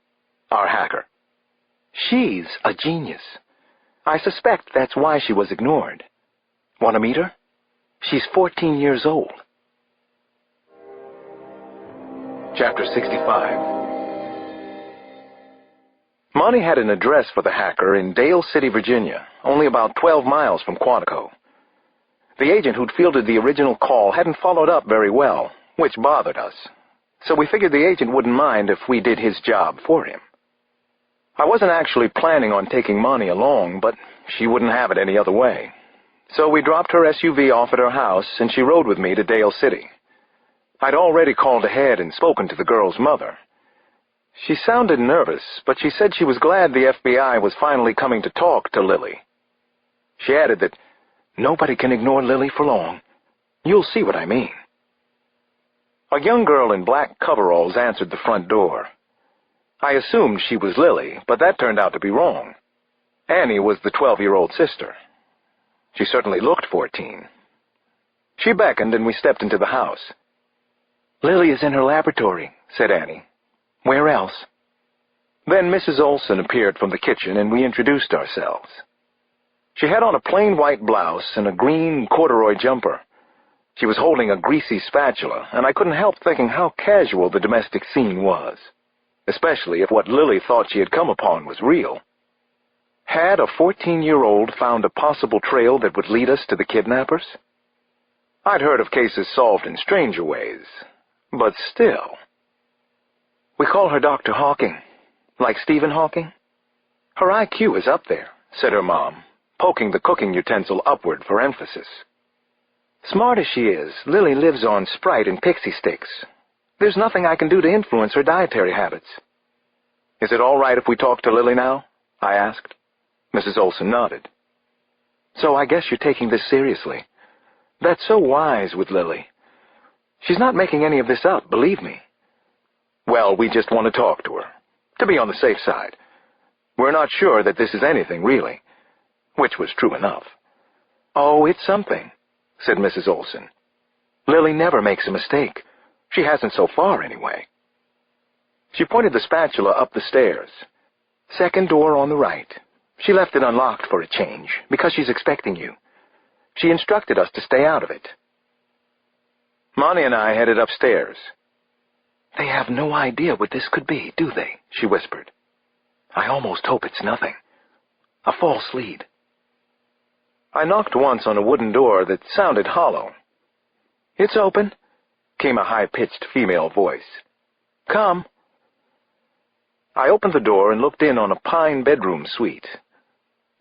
"Our hacker." "She's a genius. I suspect that's why she was ignored. Want to meet her? She's 14 years old." Chapter 65. Monty had an address for the hacker in Dale City, Virginia, only about 12 miles from Quantico. The agent who'd fielded the original call hadn't followed up very well, which bothered us, so we figured the agent wouldn't mind if we did his job for him. I wasn't actually planning on taking Monty along, but she wouldn't have it any other way. So we dropped her SUV off at her house, and she rode with me to Dale City. I'd already called ahead and spoken to the girl's mother. She sounded nervous, but she said she was glad the FBI was finally coming to talk to Lily. She added that nobody can ignore Lily for long. You'll see what I mean. A young girl in black coveralls answered the front door. I assumed she was Lily, but that turned out to be wrong. Annie was the 12-year-old sister. She certainly looked 14. She beckoned and we stepped into the house. "Lily is in her laboratory," said Annie. "Where else?" Then Mrs. Olson appeared from the kitchen and we introduced ourselves. She had on a plain white blouse and a green corduroy jumper. She was holding a greasy spatula, and I couldn't help thinking how casual the domestic scene was. especially if what Lily thought she had come upon was real. Had a 14-year-old found a possible trail that would lead us to the kidnappers? I'd heard of cases solved in stranger ways, but still. We call her Dr. Hawking, like Stephen Hawking. Her IQ is up there, said her mom, poking the cooking utensil upward for emphasis. Smart as she is, Lily lives on Sprite and pixie sticks. There's nothing I can do to influence her dietary habits. Is it all right if we talk to Lily now? I asked. Mrs. Olson nodded. So I guess you're taking this seriously. That's so wise with Lily. She's not making any of this up, believe me. Well, we just want to talk to her, to be on the safe side. We're not sure that this is anything, really, which was true enough. Oh, it's something, said Mrs. Olson. Lily never makes a mistake. She hasn't so far, anyway. She pointed the spatula up the stairs. Second door on the right. She left it unlocked for a change, because she's expecting you. She instructed us to stay out of it. Monty and I headed upstairs. They have no idea what this could be, do they? She whispered. I almost hope it's nothing. A false lead. I knocked once on a wooden door that sounded hollow. It's open, came a high-pitched female voice. Come. I opened the door and looked in on a pine bedroom suite.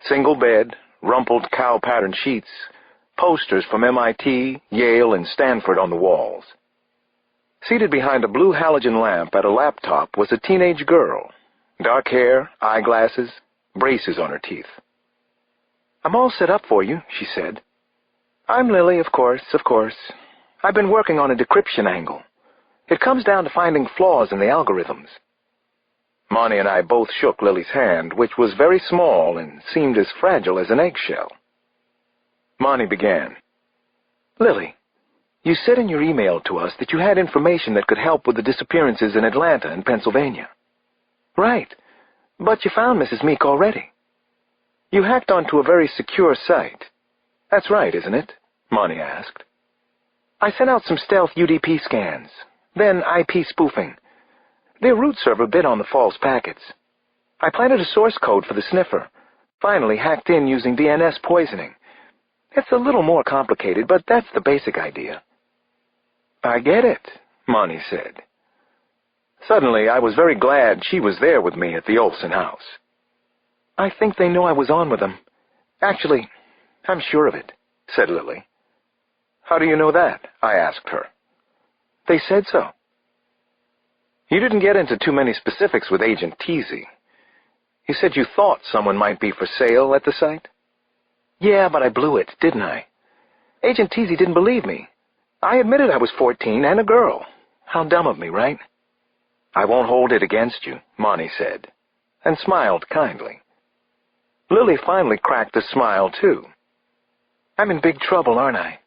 Single bed, rumpled cow-patterned sheets, posters from MIT, Yale, and Stanford on the walls. Seated behind a blue halogen lamp at a laptop was a teenage girl. Dark hair, eyeglasses, braces on her teeth. I'm all set up for you, she said. I'm Lily, of course. I've been working on a decryption angle. It comes down to finding flaws in the algorithms. Monty and I both shook Lily's hand, which was very small and seemed as fragile as an eggshell. Monty began. Lily, you said in your email to us that you had information that could help with the disappearances in Atlanta and Pennsylvania. Right, but you found Mrs. Meek already. You hacked onto a very secure site. That's right, isn't it? Monty asked. I sent out some stealth UDP scans, then IP spoofing. Their root server bid on the false packets. I planted a source code for the sniffer, finally hacked in using DNS poisoning. It's a little more complicated, but that's the basic idea. I get it, Monty said. Suddenly, I was very glad she was there with me at the Olson house. I think they know I was on with them. Actually, I'm sure of it, said Lily. How do you know that? I asked her. They said so. You didn't get into too many specifics with Agent Teasy. You said you thought someone might be for sale at the site? Yeah, but I blew it, didn't I? Agent Teasy didn't believe me. I admitted I was 14 and a girl. How dumb of me, right? I won't hold it against you, Monty said, and smiled kindly. Lily finally cracked a smile, too. I'm in big trouble, aren't I?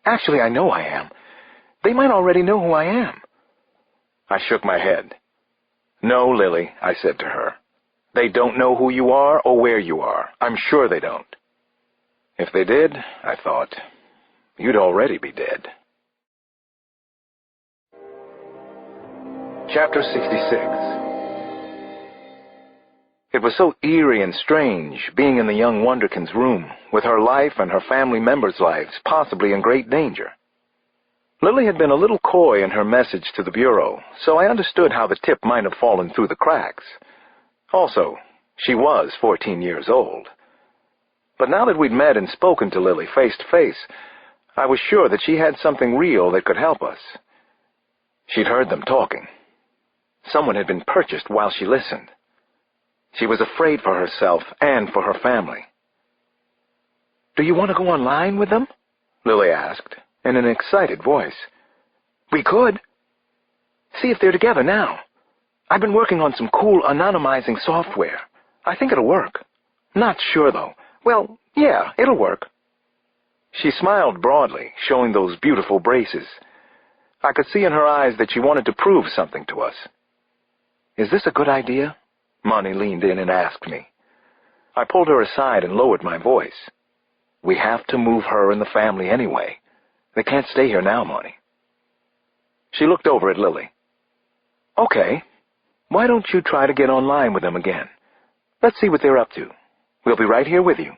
Actually, I know I am. They might already know who I am. I shook my head. No, Lily, I said to her. They don't know who you are or where you are. I'm sure they don't. If they did, I thought, you'd already be dead. Chapter 66. It was so eerie and strange being in the young Wonderkin's room, with her life and her family members' lives possibly in great danger. Lily had been a little coy in her message to the Bureau, so I understood how the tip might have fallen through the cracks. Also, she was 14 years old. But now that we'd met and spoken to Lily face to face, I was sure that she had something real that could help us. She'd heard them talking. Someone had been purchased while she listened. She was afraid for herself and for her family. Do you want to go online with them? Lily asked, in an excited voice. We could. See if they're together now. I've been working on some cool anonymizing software. I think it'll work. Not sure, though. Well, yeah, it'll work. She smiled broadly, showing those beautiful braces. I could see in her eyes that she wanted to prove something to us. Is this a good idea? Monty leaned in and asked me. I pulled her aside and lowered my voice. We have to move her and the family anyway. They can't stay here now, Monty. She looked over at Lily. Okay. Why don't you try to get online with them again? Let's see what they're up to. We'll be right here with you."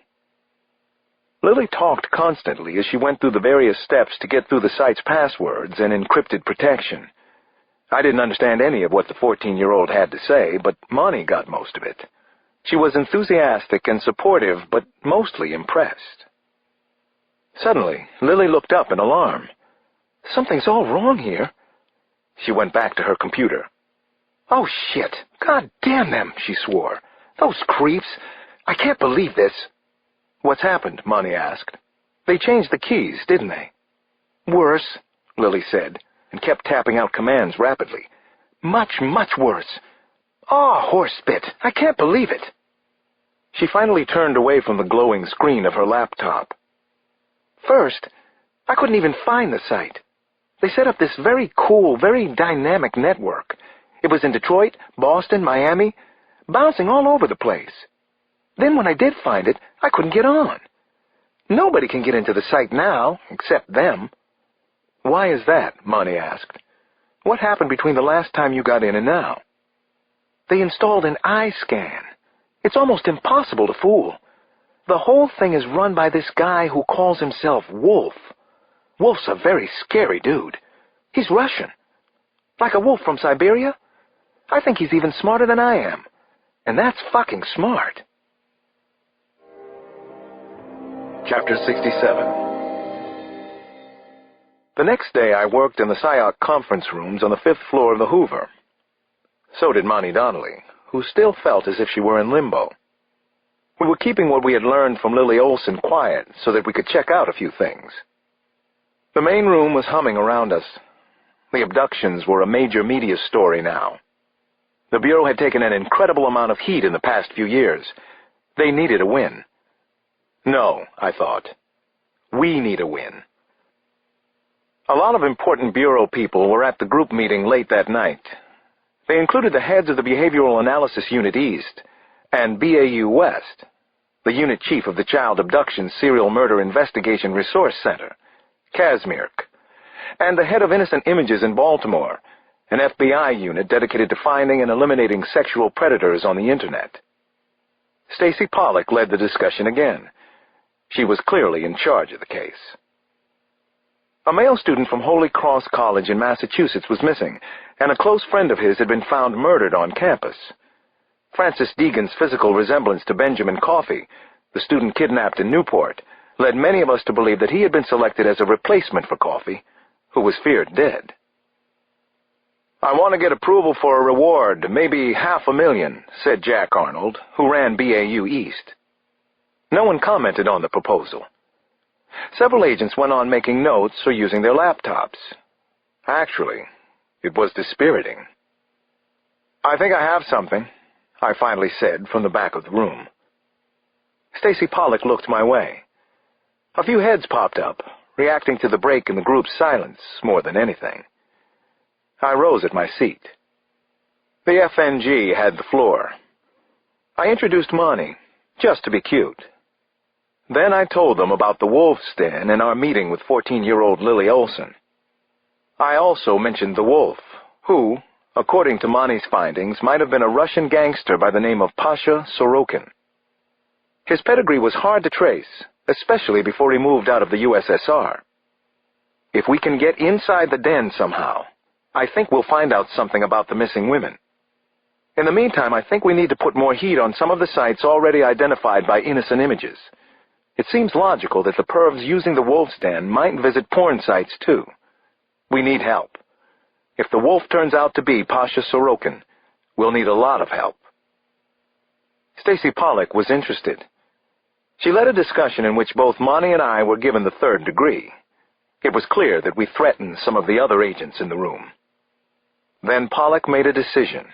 Lily talked constantly as she went through the various steps to get through the site's passwords and encrypted protection. I didn't understand any of what the 14-year-old had to say, but Monty got most of it. She was enthusiastic and supportive, but mostly impressed. Suddenly, Lily looked up in alarm. "Something's all wrong here." She went back to her computer. "Oh, shit! God damn them!" she swore. "Those creeps! I can't believe this." "What's happened?" Monty asked. "They changed the keys, didn't they?" "Worse," Lily said, and kept tapping out commands rapidly. "Much, much worse. Oh, horsespit! I can't believe it." She finally turned away from the glowing screen of her laptop. "First, I couldn't even find the site. They set up this very cool, very dynamic network. It was in Detroit, Boston, Miami, bouncing all over the place. Then when I did find it, I couldn't get on. Nobody can get into the site now, except them." "Why is that?" Monty asked. "What happened between the last time you got in and now?" "They installed an eye scan. It's almost impossible to fool. The whole thing is run by this guy who calls himself Wolf. Wolf's a very scary dude. He's Russian. Like a wolf from Siberia? I think he's even smarter than I am. And that's fucking smart." Chapter 67. The next day I worked in the SIOC conference rooms on the 5th floor of the Hoover. So did Monty Donnelly, who still felt as if she were in limbo. We were keeping what we had learned from Lily Olson quiet so that we could check out a few things. The main room was humming around us. The abductions were a major media story now. The Bureau had taken an incredible amount of heat in the past few years. They needed a win. No, I thought. We need a win. A lot of important Bureau people were at the group meeting late that night. They included the heads of the Behavioral Analysis Unit East and BAU West, the unit chief of the Child Abduction Serial Murder Investigation Resource Center, Kazmirk, and the head of Innocent Images in Baltimore, an FBI unit dedicated to finding and eliminating sexual predators on the Internet. Stacy Pollock led the discussion again. She was clearly in charge of the case. A male student from Holy Cross College in Massachusetts was missing, and a close friend of his had been found murdered on campus. Francis Deegan's physical resemblance to Benjamin Coffey, the student kidnapped in Newport, led many of us to believe that he had been selected as a replacement for Coffey, who was feared dead. "I want to get approval for a reward, maybe $500,000, said Jack Arnold, who ran BAU East. No one commented on the proposal. Several agents went on making notes or using their laptops. Actually, it was dispiriting. "I think I have something," I finally said from the back of the room. Stacy Pollock looked my way. A few heads popped up, reacting to the break in the group's silence more than anything. I rose at my seat. The FNG had the floor. I introduced Monty, just to be cute. Then I told them about the Wolf's Den and our meeting with 14-year-old Lily Olson. I also mentioned the Wolf, who, according to Monty's findings, might have been a Russian gangster by the name of Pasha Sorokin. His pedigree was hard to trace, especially before he moved out of the USSR. If we can get inside the den somehow, I think we'll find out something about the missing women. In the meantime, I think we need to put more heat on some of the sites already identified by Innocent Images. It seems logical that the pervs using the Wolf's Den might visit porn sites too. We need help. If the Wolf turns out to be Pasha Sorokin, we'll need a lot of help. Stacy Pollock was interested. She led a discussion in which both Monty and I were given the third degree. It was clear that we threatened some of the other agents in the room. Then Pollock made a decision.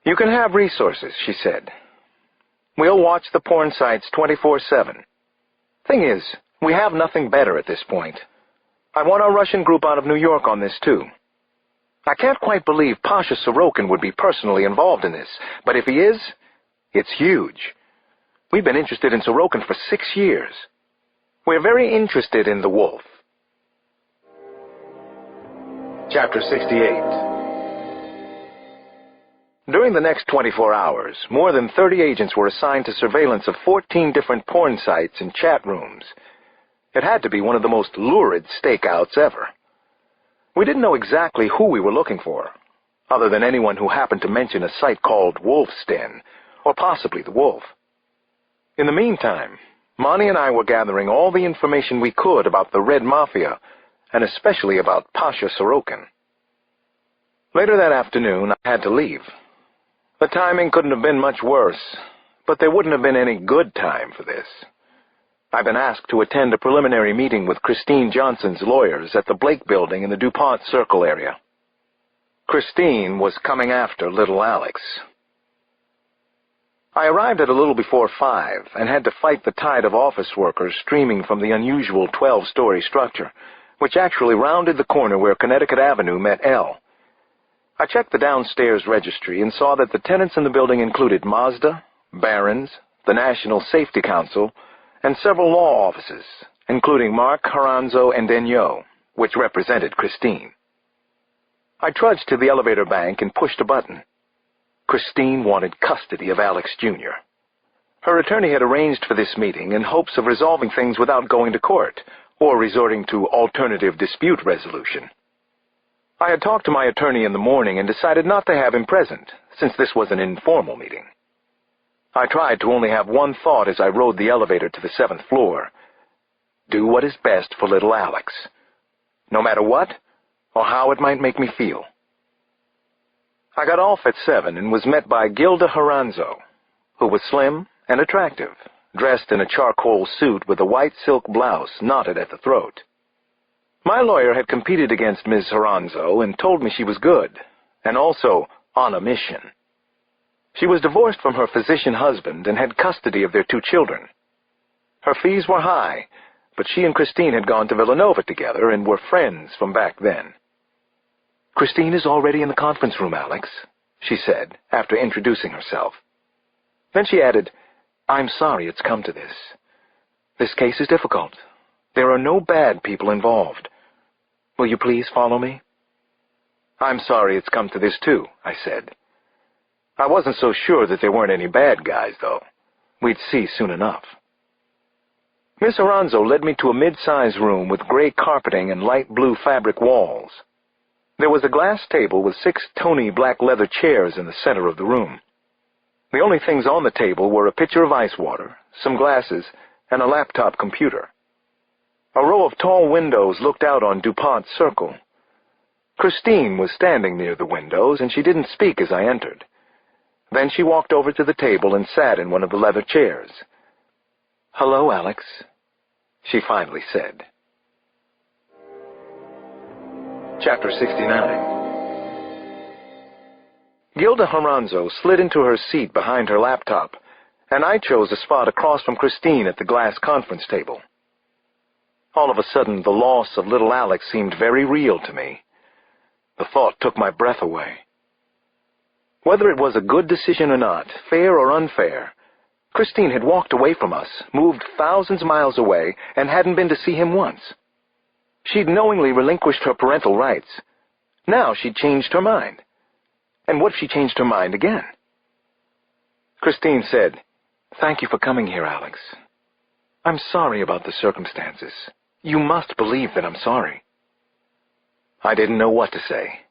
"You can have resources," she said. "We'll watch the porn sites 24/7. Thing is, we have nothing better at this point. I want our Russian group out of New York on this, too. I can't quite believe Pasha Sorokin would be personally involved in this, but if he is, it's huge. We've been interested in Sorokin for 6 years. We're very interested in the Wolf." Chapter 68. During the next 24 hours, more than 30 agents were assigned to surveillance of 14 different porn sites and chat rooms. It had to be one of the most lurid stakeouts ever. We didn't know exactly who we were looking for, other than anyone who happened to mention a site called Wolf's Den, or possibly the Wolf. In the meantime, Monty and I were gathering all the information we could about the Red Mafia, and especially about Pasha Sorokin. Later that afternoon, I had to leave. The timing couldn't have been much worse, but there wouldn't have been any good time for this. I've been asked to attend a preliminary meeting with Christine Johnson's lawyers at the Blake Building in the DuPont Circle area. Christine was coming after little Alex. I arrived at a little before 5 and had to fight the tide of office workers streaming from the unusual 12-story structure, which actually rounded the corner where Connecticut Avenue met L. I checked the downstairs registry and saw that the tenants in the building included Mazda, Barron's, the National Safety Council, and several law offices, including Mark, Haranzo, and Denyo, which represented Christine. I trudged to the elevator bank and pushed a button. Christine wanted custody of Alex Jr. Her attorney had arranged for this meeting in hopes of resolving things without going to court or resorting to alternative dispute resolution. I had talked to my attorney in the morning and decided not to have him present, since this was an informal meeting. I tried to only have one thought as I rode the elevator to the 7th floor. Do what is best for little Alex, no matter what or how it might make me feel. I got off at 7 and was met by Gilda Haranzo, who was slim and attractive, dressed in a charcoal suit with a white silk blouse knotted at the throat. My lawyer had competed against Ms. Haranzo and told me she was good, and also on a mission. She was divorced from her physician husband and had custody of their 2 children. Her fees were high, but she and Christine had gone to Villanova together and were friends from back then. "Christine is already in the conference room, Alex," she said, after introducing herself. Then she added, "I'm sorry it's come to this. This case is difficult. There are no bad people involved. Will you please follow me?" "I'm sorry it's come to this, too," I said. I wasn't so sure that there weren't any bad guys, though. We'd see soon enough. Miss Haranzo led me to a mid-sized room with gray carpeting and light blue fabric walls. There was a glass table with 6 tony black leather chairs in the center of the room. The only things on the table were a pitcher of ice water, some glasses, and a laptop computer. A row of tall windows looked out on DuPont Circle. Christine was standing near the windows, and she didn't speak as I entered. Then she walked over to the table and sat in one of the leather chairs. "Hello, Alex," she finally said. Chapter 69. Gilda Haranzo slid into her seat behind her laptop, and I chose a spot across from Christine at the glass conference table. All of a sudden, the loss of little Alex seemed very real to me. The thought took my breath away. Whether it was a good decision or not, fair or unfair, Christine had walked away from us, moved thousands of miles away, and hadn't been to see him once. She'd knowingly relinquished her parental rights. Now she'd changed her mind. And what if she changed her mind again? Christine said, "Thank you for coming here, Alex. I'm sorry about the circumstances. You must believe that I'm sorry." I didn't know what to say.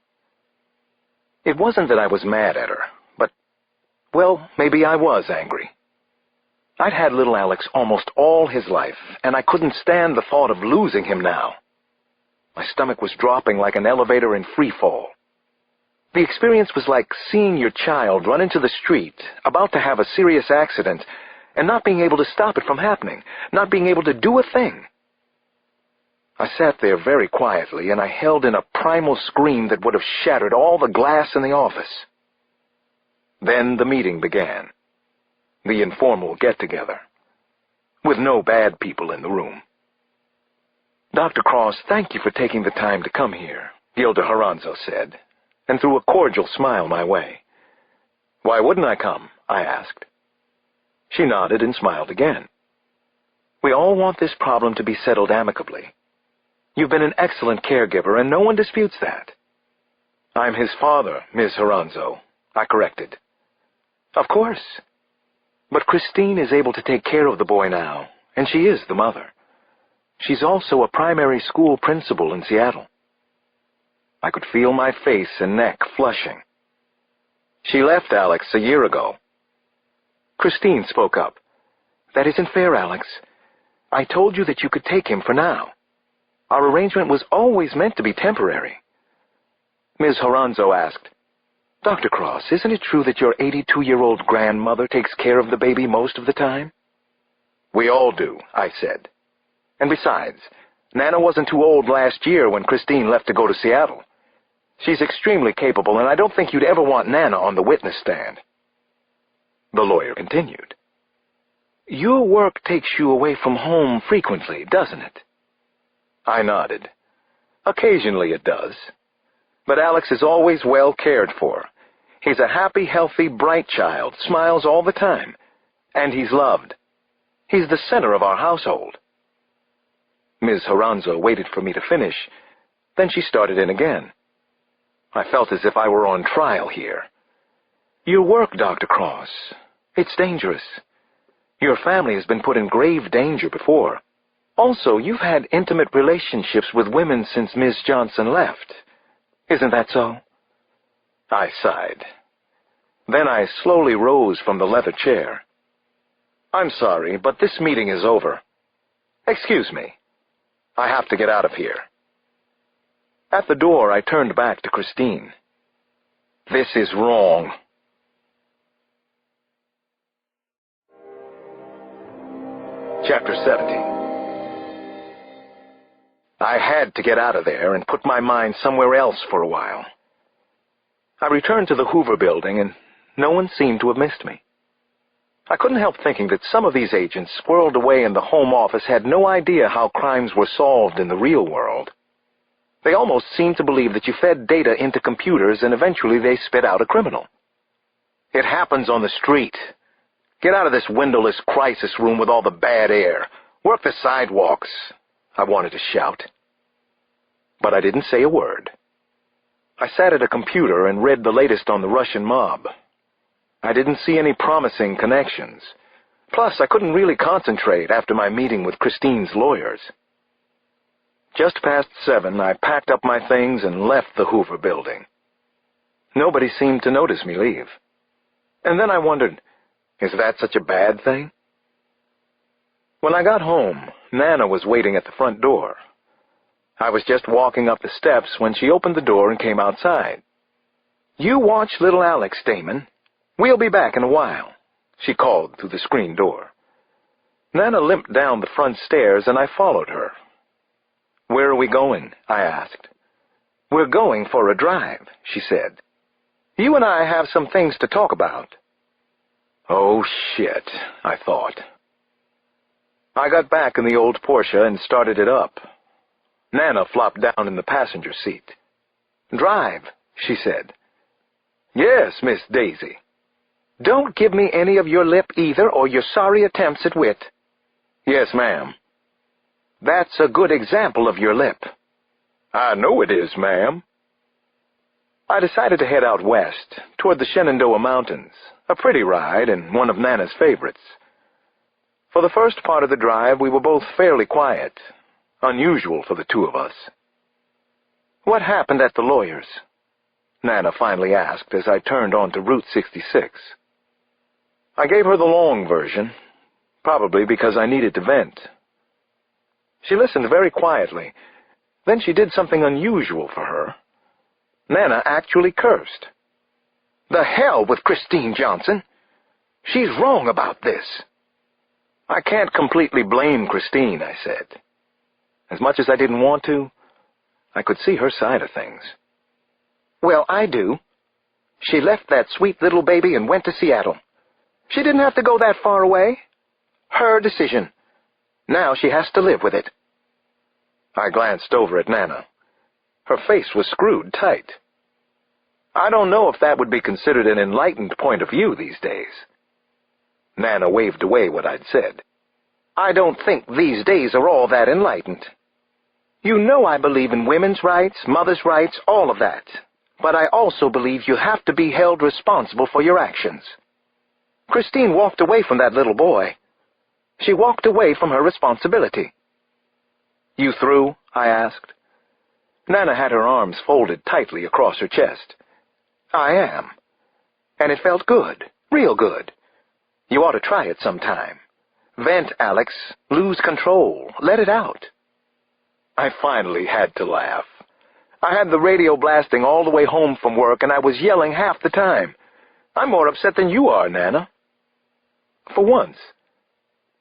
It wasn't that I was mad at her, but, well, maybe I was angry. I'd had little Alex almost all his life, and I couldn't stand the thought of losing him now. My stomach was dropping like an elevator in free fall. The experience was like seeing your child run into the street, about to have a serious accident, and not being able to stop it from happening, not being able to do a thing. I sat there very quietly, and I held in a primal scream that would have shattered all the glass in the office. Then the meeting began. The informal get-together. With no bad people in the room. "Dr. Cross, thank you for taking the time to come here," Gilda Haranzo said, and threw a cordial smile my way. "Why wouldn't I come?" I asked. She nodded and smiled again. "We all want this problem to be settled amicably. You've been an excellent caregiver, and no one disputes that." "I'm his father, Miss Haranzo," I corrected. Of course. But Christine is able to take care of the boy now, and she is the mother. She's also a primary school principal in Seattle. I could feel my face and neck flushing. She left Alex a year ago. Christine spoke up. That isn't fair, Alex. I told you that you could take him for now. Our arrangement was always meant to be temporary. Ms. Horanzo asked, Dr. Cross, isn't it true that your 82-year-old grandmother takes care of the baby most of the time? We all do, I said. And besides, Nana wasn't too old last year when Christine left to go to Seattle. She's extremely capable, and I don't think you'd ever want Nana on the witness stand. The lawyer continued. Your work takes you away from home frequently, doesn't it? I nodded. Occasionally it does. But Alex is always well cared for. He's a happy, healthy, bright child, smiles all the time, and he's loved. He's the center of our household. Ms. Horanzo waited for me to finish. Then she started in again. I felt as if I were on trial here. Your work, Dr. Cross, it's dangerous. Your family has been put in grave danger before. Also, you've had intimate relationships with women since Ms. Johnson left. Isn't that so? I sighed. Then I slowly rose from the leather chair. I'm sorry, but this meeting is over. Excuse me. I have to get out of here. At the door, I turned back to Christine. This is wrong. Chapter 17. I had to get out of there and put my mind somewhere else for a while. I returned to the Hoover building, and no one seemed to have missed me. I couldn't help thinking that some of these agents squirreled away in the home office had no idea how crimes were solved in the real world. They almost seemed to believe that you fed data into computers and eventually they spit out a criminal. It happens on the street. Get out of this windowless crisis room with all the bad air. Work the sidewalks, I wanted to shout. But I didn't say a word. I sat at a computer and read the latest on the Russian mob. I didn't see any promising connections. Plus, I couldn't really concentrate after my meeting with Christine's lawyers. Just past 7, I packed up my things and left the Hoover building. Nobody seemed to notice me leave. And then I wondered, is that such a bad thing? When I got home, Nana was waiting at the front door. I was just walking up the steps when she opened the door and came outside. You watch little Alex, Damon. We'll be back in a while, she called through the screen door. Nana limped down the front stairs and I followed her. Where are we going? I asked. We're going for a drive, she said. You and I have some things to talk about. Oh, shit, I thought. I got back in the old Porsche and started it up. Nana flopped down in the passenger seat. Drive, she said. Yes, Miss Daisy. Don't give me any of your lip either or your sorry attempts at wit. Yes, ma'am. That's a good example of your lip. I know it is, ma'am. I decided to head out west, toward the Shenandoah Mountains, a pretty ride and one of Nana's favorites. For the first part of the drive, we were both fairly quiet, unusual for the two of us. What happened at the lawyer's? Nana finally asked as I turned onto Route 66. I gave her the long version, probably because I needed to vent. She listened very quietly. Then she did something unusual for her. Nana actually cursed. The hell with Christine Johnson. She's wrong about this. I can't completely blame Christine, I said. As much as I didn't want to, I could see her side of things. Well, I do. She left that sweet little baby and went to Seattle. She didn't have to go that far away. Her decision. Now she has to live with it. I glanced over at Nana. Her face was screwed tight. I don't know if that would be considered an enlightened point of view these days. Nana waved away what I'd said. I don't think these days are all that enlightened. You know I believe in women's rights, mothers' rights, all of that. but I also believe you have to be held responsible for your actions. Christine walked away from that little boy. She walked away from her responsibility. You through? I asked. Nana had her arms folded tightly across her chest. I am. And it felt good, real good. You ought to try it sometime. Vent, Alex. Lose control. Let it out. I finally had to laugh. I had the radio blasting all the way home from work, and I was yelling half the time. I'm more upset than you are, Nana. For once.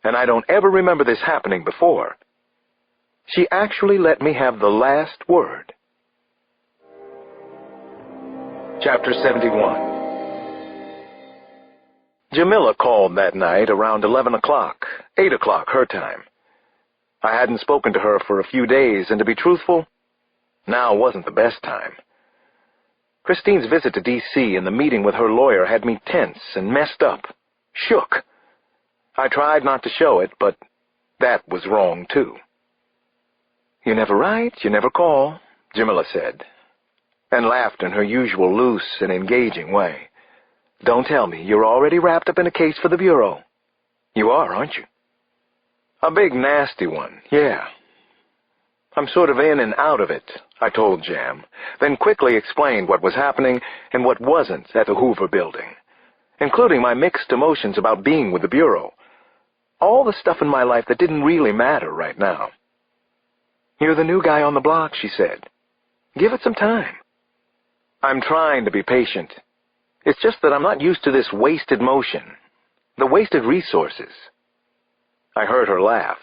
And I don't ever remember this happening before. She actually let me have the last word. Chapter 71. Jamila called that night around 11 o'clock, 8 o'clock her time. I hadn't spoken to her for a few days, and to be truthful, now wasn't the best time. Christine's visit to D.C. and the meeting with her lawyer had me tense and messed up, shook. I tried not to show it, but that was wrong, too. You never write, you never call, Jamila said, and laughed in her usual loose and engaging way. Don't tell me you're already wrapped up in a case for the Bureau. You are, aren't you? A big, nasty one, yeah. I'm sort of in and out of it, I told Jam, then quickly explained what was happening and what wasn't at the Hoover Building, including my mixed emotions about being with the Bureau. All the stuff in my life that didn't really matter right now. You're the new guy on the block, she said. Give it some time. I'm trying to be patient. It's just that I'm not used to this wasted motion, the wasted resources. I heard her laugh.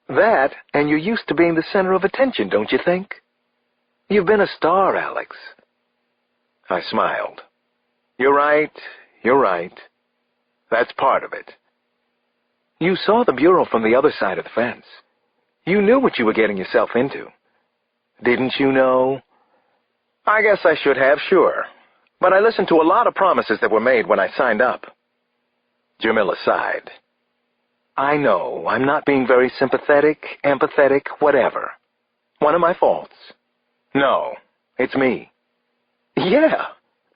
That, and you're used to being the center of attention, don't you think? You've been a star, Alex. I smiled. You're right, you're right. That's part of it. You saw the Bureau from the other side of the fence. You knew what you were getting yourself into. Didn't you know? I guess I should have, sure. But I listened to a lot of promises that were made when I signed up. Jamila sighed. I know, I'm not being very sympathetic, empathetic, whatever. One of my faults. No, it's me. Yeah,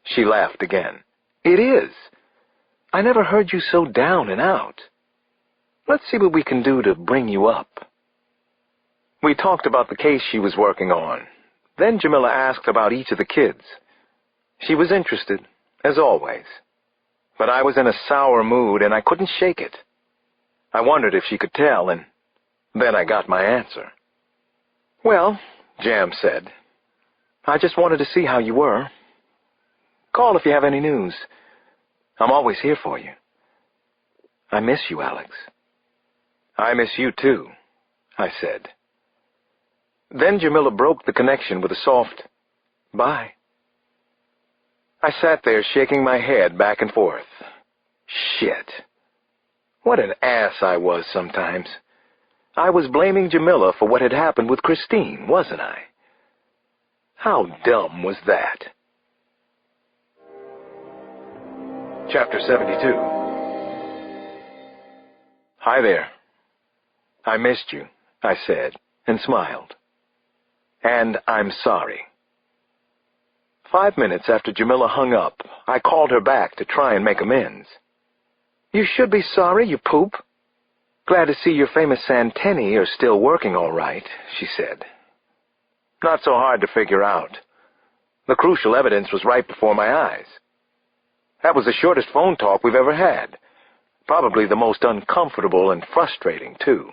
she laughed again. It is. I never heard you so down and out. Let's see what we can do to bring you up. We talked about the case she was working on. Then Jamila asked about each of the kids. She was interested, as always. But I was in a sour mood, and I couldn't shake it. I wondered if she could tell, and then I got my answer. Well, Jam said, I just wanted to see how you were. Call if you have any news. I'm always here for you. I miss you, Alex. I miss you, too, I said. Then Jamila broke the connection with a soft, bye. I sat there shaking my head back and forth. Shit. What an ass I was sometimes. I was blaming Jamila for what had happened with Christine, wasn't I? How dumb was that? Chapter 72. Hi there. I missed you, I said, and smiled. And I'm sorry. 5 minutes after Jamila hung up, I called her back to try and make amends. You should be sorry, you poop. Glad to see your famous antennae are still working all right, she said. Not so hard to figure out. The crucial evidence was right before my eyes. That was the shortest phone talk we've ever had. Probably the most uncomfortable and frustrating, too.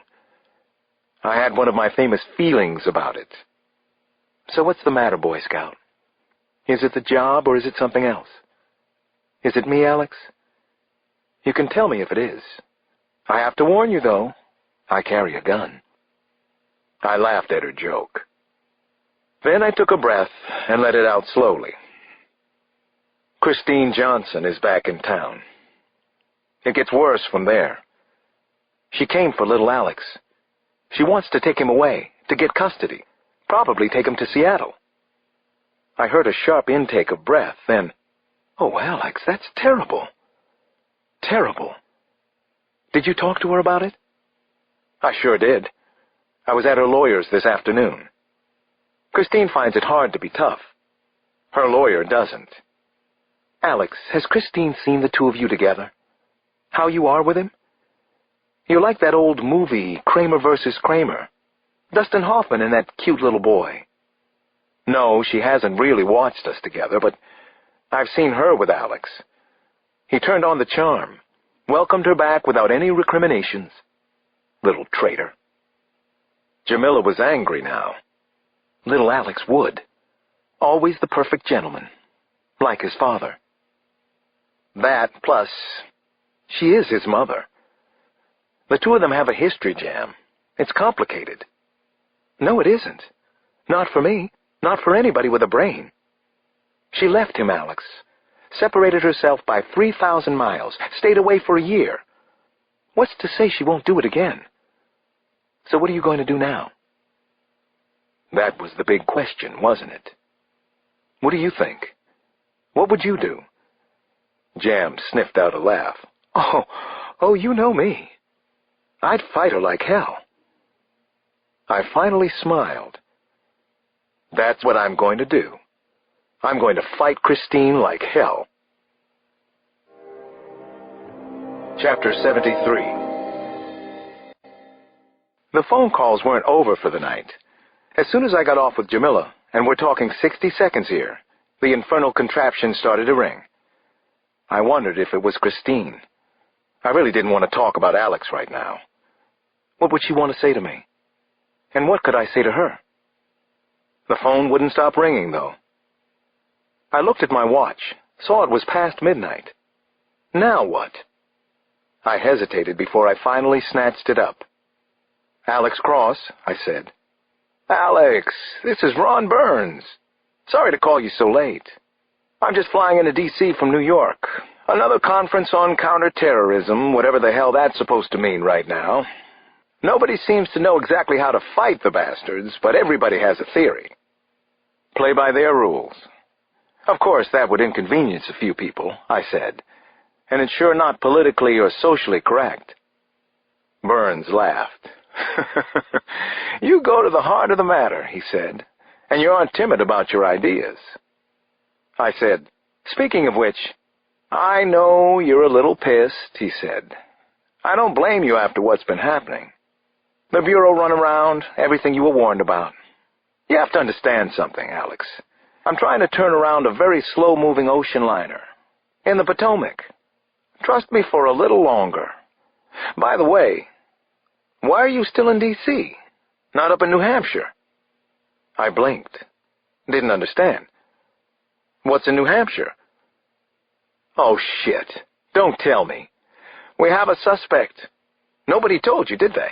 I had one of my famous feelings about it. So what's the matter, Boy Scout? Is it the job or is it something else? Is it me, Alex? You can tell me if it is. I have to warn you, though. I carry a gun. I laughed at her joke. Then I took a breath and let it out slowly. Christine Johnson is back in town. It gets worse from there. She came for little Alex. She wants to take him away, to get custody, probably take him to Seattle. I heard a sharp intake of breath, then, oh, Alex, that's terrible. Terrible. Did you talk to her about it? I sure did. I was at her lawyer's this afternoon. Christine finds it hard to be tough. Her lawyer doesn't. Alex, has Christine seen the two of you together? How you are with him? You're like that old movie, Kramer versus Kramer. Dustin Hoffman and that cute little boy. No, she hasn't really watched us together, but I've seen her with Alex. He turned on the charm, welcomed her back without any recriminations. Little traitor. Jamila was angry now. Little Alex would. Always the perfect gentleman, like his father. That, plus, she is his mother. The two of them have a history jam. It's complicated. No, it isn't. Not for me. Not for anybody with a brain. She left him, Alex. Separated herself by 3,000 miles. Stayed away for a year. What's to say she won't do it again? So what are you going to do now? That was the big question, wasn't it? What do you think? What would you do? Jam sniffed out a laugh. Oh, you know me. I'd fight her like hell. I finally smiled. That's what I'm going to do. I'm going to fight Christine like hell. Chapter 73. The phone calls weren't over for the night. As soon as I got off with Jamila, and we're talking 60 seconds here, the infernal contraption started to ring. I wondered if it was Christine. I really didn't want to talk about Alex right now. What would she want to say to me? And what could I say to her? The phone wouldn't stop ringing, though. I looked at my watch, saw it was past midnight. Now what? I hesitated before I finally snatched it up. Alex Cross, I said. Alex, this is Ron Burns. Sorry to call you so late. I'm just flying into D.C. from New York. Another conference on counterterrorism, whatever the hell that's supposed to mean right now. Nobody seems to know exactly how to fight the bastards, but everybody has a theory. Play by their rules. Of course, that would inconvenience a few people, I said, and it's sure not politically or socially correct. Burns laughed. You go to the heart of the matter, he said, and you aren't timid about your ideas. I said, speaking of which, I know you're a little pissed, he said. I don't blame you after what's been happening. The Bureau run around, everything you were warned about. You have to understand something, Alex. I'm trying to turn around a very slow-moving ocean liner. In the Potomac. Trust me for a little longer. By the way, why are you still in D.C.? Not up in New Hampshire? I blinked. Didn't understand. What's in New Hampshire? Oh, shit. Don't tell me. We have a suspect. Nobody told you, did they?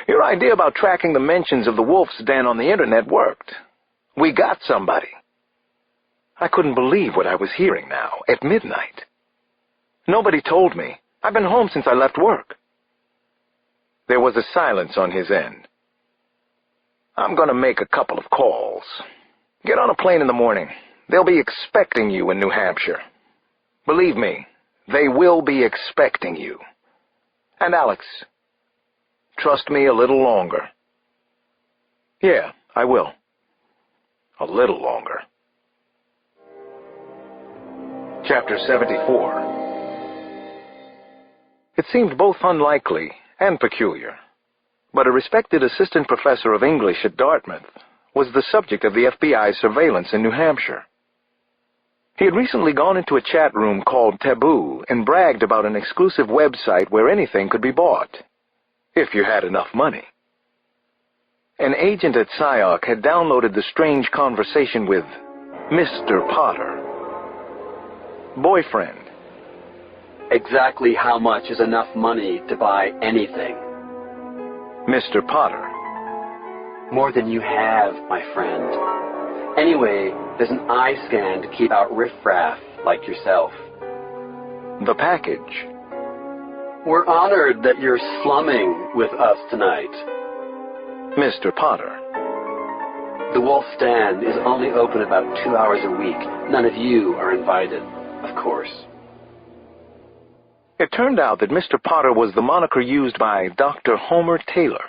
Your idea about tracking the mentions of the wolf's den on the internet worked. We got somebody. I couldn't believe what I was hearing now, at midnight. Nobody told me. I've been home since I left work. There was a silence on his end. I'm going to make a couple of calls. Get on a plane in the morning. They'll be expecting you in New Hampshire. Believe me, they will be expecting you. And Alex, trust me a little longer. Yeah, I will. A little longer. Chapter 74. It seemed both unlikely and peculiar, but a respected assistant professor of English at Dartmouth was the subject of the FBI's surveillance in New Hampshire. He had recently gone into a chat room called Taboo and bragged about an exclusive website where anything could be bought, if you had enough money. An agent at SIOC had downloaded the strange conversation with Mr. Potter. Boyfriend. Exactly how much is enough money to buy anything? Mr. Potter. More than you have, my friend. Anyway, there's an eye scan to keep out riffraff like yourself. The package. We're honored that you're slumming with us tonight. Mr. Potter. The Wolf Stand is only open about 2 hours a week. None of you are invited, of course. It turned out that Mr. Potter was the moniker used by Dr. Homer Taylor.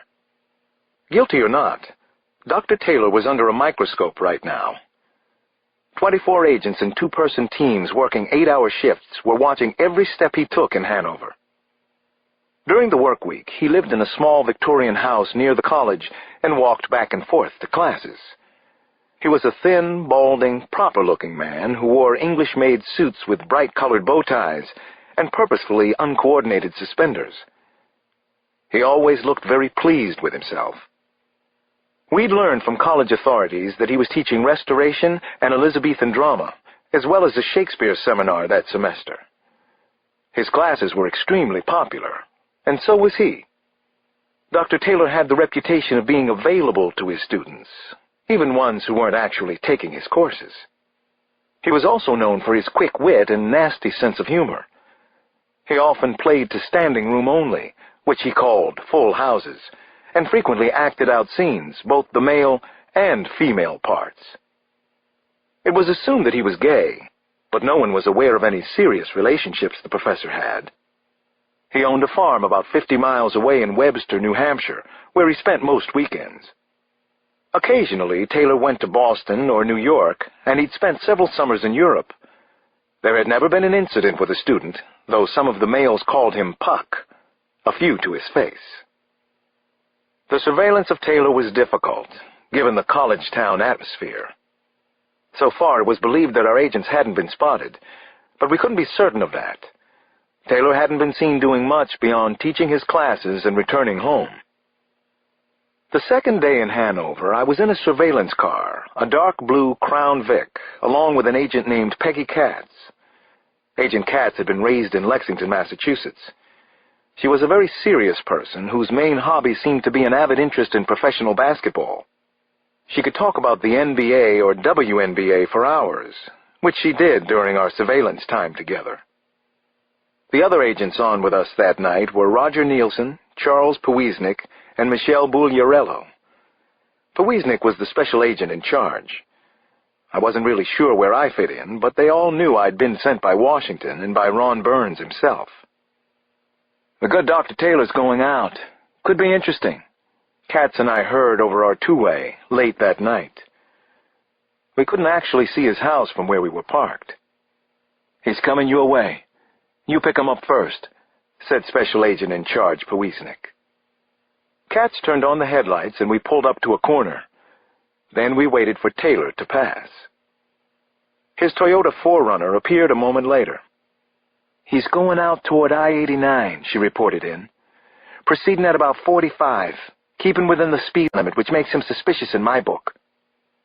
Guilty or not, Dr. Taylor was under a microscope right now. 24 agents in two-person teams working 8-hour shifts were watching every step he took in Hanover. During the work week, he lived in a small Victorian house near the college and walked back and forth to classes. He was a thin, balding, proper-looking man who wore English-made suits with bright-colored bow ties and purposefully uncoordinated suspenders. He always looked very pleased with himself. We'd learned from college authorities that he was teaching restoration and Elizabethan drama, as well as a Shakespeare seminar that semester. His classes were extremely popular, and so was he. Dr. Taylor had the reputation of being available to his students, even ones who weren't actually taking his courses. He was also known for his quick wit and nasty sense of humor. He often played to standing room only, which he called full houses, and frequently acted out scenes, both the male and female parts. It was assumed that he was gay, but no one was aware of any serious relationships the professor had. He owned a farm about 50 miles away in Webster, New Hampshire, where he spent most weekends. Occasionally, Taylor went to Boston or New York, and he'd spent several summers in Europe. There had never been an incident with a student, though some of the males called him Puck, a few to his face. The surveillance of Taylor was difficult, given the college town atmosphere. So far, it was believed that our agents hadn't been spotted, but we couldn't be certain of that. Taylor hadn't been seen doing much beyond teaching his classes and returning home. The second day in Hanover, I was in a surveillance car, a dark blue Crown Vic, along with an agent named Peggy Katz. Agent Katz had been raised in Lexington, Massachusetts. She was a very serious person whose main hobby seemed to be an avid interest in professional basketball. She could talk about the NBA or WNBA for hours, which she did during our surveillance time together. The other agents on with us that night were Roger Nielsen, Charles Pawisnik, and Michelle Bugliarello. Pawisnik was the special agent in charge. I wasn't really sure where I fit in, but they all knew I'd been sent by Washington and by Ron Burns himself. "The good Dr. Taylor's going out. Could be interesting," Katz and I heard over our two-way late that night. We couldn't actually see his house from where we were parked. "He's coming your way. You pick him up first," said Special Agent in Charge Pawisnik. Katz turned on the headlights and we pulled up to a corner. Then we waited for Taylor to pass. His Toyota 4Runner appeared a moment later. "He's going out toward I-89, she reported in. "Proceeding at about 45, keeping within the speed limit, which makes him suspicious in my book.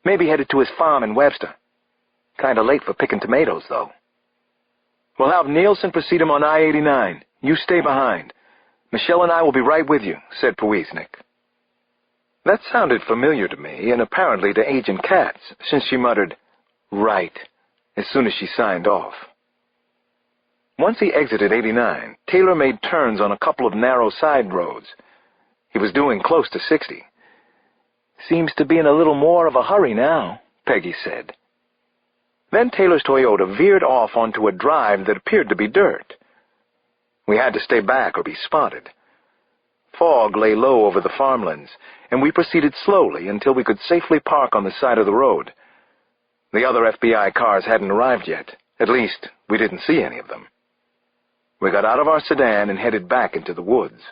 Maybe headed to his farm in Webster. Kinda late for picking tomatoes, though." "We'll have Nielsen precede him on I-89. You stay behind. Michelle and I will be right with you," said Pawisnik. That sounded familiar to me, and apparently to Agent Katz, since she muttered, "Right," as soon as she signed off. Once he exited 89, Taylor made turns on a couple of narrow side roads. He was doing close to 60. "Seems to be in a little more of a hurry now," Peggy said. Then Taylor's Toyota veered off onto a drive that appeared to be dirt. We had to stay back or be spotted. Fog lay low over the farmlands, and we proceeded slowly until we could safely park on the side of the road. The other FBI cars hadn't arrived yet. At least, we didn't see any of them. We got out of our sedan and headed back into the woods.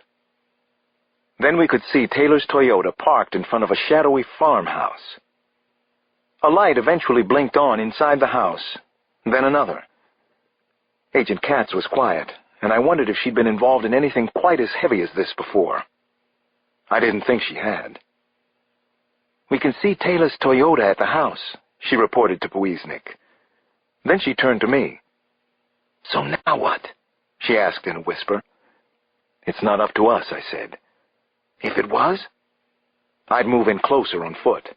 Then we could see Taylor's Toyota parked in front of a shadowy farmhouse. A light eventually blinked on inside the house, then another. Agent Katz was quiet, and I wondered if she'd been involved in anything quite as heavy as this before. I didn't think she had. "We can see Taylor's Toyota at the house," she reported to Pawisnik. Then she turned to me. "So now what?" she asked in a whisper. "It's not up to us," I said. "If it was?" "I'd move in closer on foot.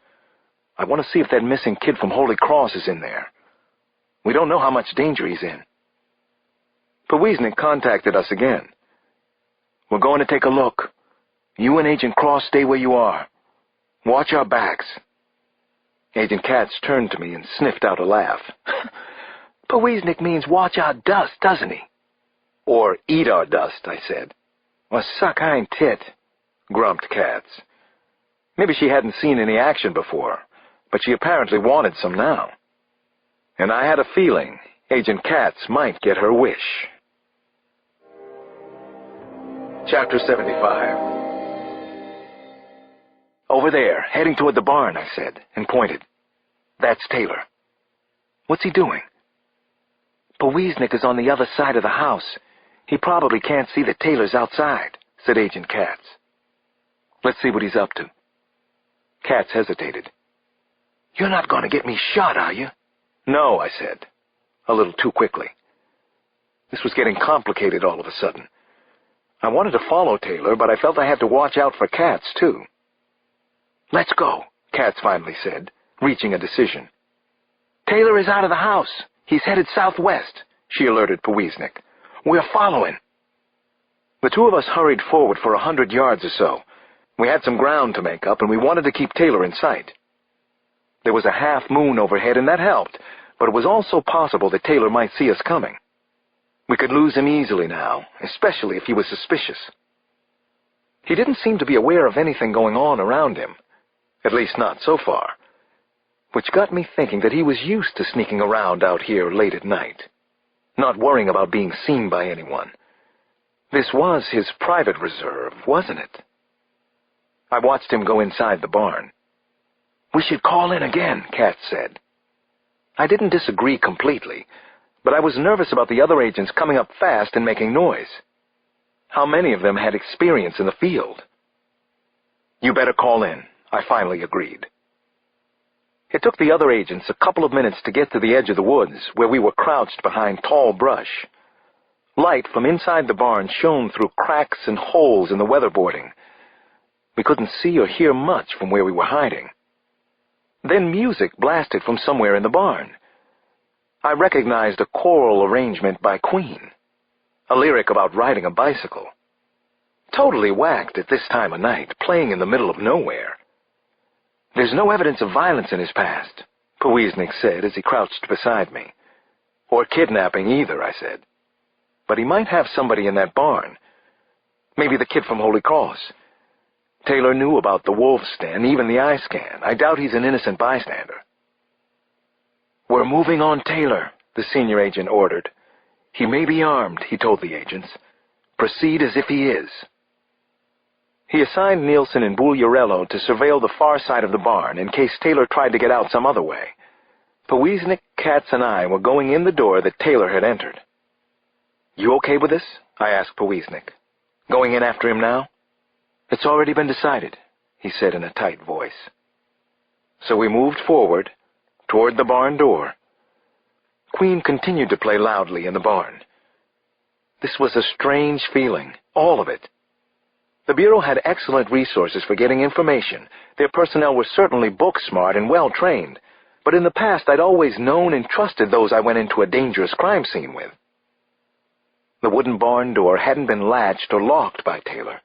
I want to see if that missing kid from Holy Cross is in there. We don't know how much danger he's in." Pawisnik contacted us again. "We're going to take a look. You and Agent Cross stay where you are. Watch our backs." Agent Katz turned to me and sniffed out a laugh. "Pawisnik means watch our dust, doesn't he?" "Or eat our dust," I said. "Or suck hind tit," grumped Katz. Maybe she hadn't seen any action before, but she apparently wanted some now. And I had a feeling Agent Katz might get her wish. Chapter 75. "Over there, heading toward the barn," I said, and pointed. "That's Taylor." "What's he doing?" "Powiesnik is on the other side of the house. He probably can't see that Taylor's outside," said Agent Katz. "Let's see what he's up to." Katz hesitated. "You're not going to get me shot, are you?" "No," I said, a little too quickly. This was getting complicated all of a sudden. I wanted to follow Taylor, but I felt I had to watch out for Katz, too. "Let's go," Katz finally said, reaching a decision. "Taylor is out of the house. He's headed southwest," she alerted Powiesnik. "We're following." The two of us hurried forward for 100 yards or so. We had some ground to make up, and we wanted to keep Taylor in sight. There was a half moon overhead, and that helped, but it was also possible that Taylor might see us coming. We could lose him easily now, especially if he was suspicious. He didn't seem to be aware of anything going on around him, at least not so far, which got me thinking that he was used to sneaking around out here late at night, not worrying about being seen by anyone. This was his private reserve, wasn't it? I watched him go inside the barn. "We should call in again," Katz said. I didn't disagree completely, but I was nervous about the other agents coming up fast and making noise. How many of them had experience in the field? "You better call in," I finally agreed. It took the other agents a couple of minutes to get to the edge of the woods, where we were crouched behind tall brush. Light from inside the barn shone through cracks and holes in the weatherboarding. We couldn't see or hear much from where we were hiding. Then music blasted from somewhere in the barn. I recognized a choral arrangement by Queen, a lyric about riding a bicycle. Totally whacked at this time of night, playing in the middle of nowhere. "There's no evidence of violence in his past," Powiesnik said as he crouched beside me. "Or kidnapping either," I said. "But he might have somebody in that barn. Maybe the kid from Holy Cross. Taylor knew about the wolf's den, even the eye scan. I doubt he's an innocent bystander." "We're moving on Taylor," the senior agent ordered. "He may be armed," he told the agents. "Proceed as if he is." He assigned Nielsen and Bugliarello to surveil the far side of the barn in case Taylor tried to get out some other way. Powiesnik, Katz, and I were going in the door that Taylor had entered. "You okay with this?" I asked Powiesnik. "Going in after him now?" "It's already been decided," he said in a tight voice. So we moved forward, toward the barn door. Queen continued to play loudly in the barn. This was a strange feeling, all of it. The Bureau had excellent resources for getting information. Their personnel were certainly book-smart and well-trained, but in the past I'd always known and trusted those I went into a dangerous crime scene with. The wooden barn door hadn't been latched or locked by Taylor.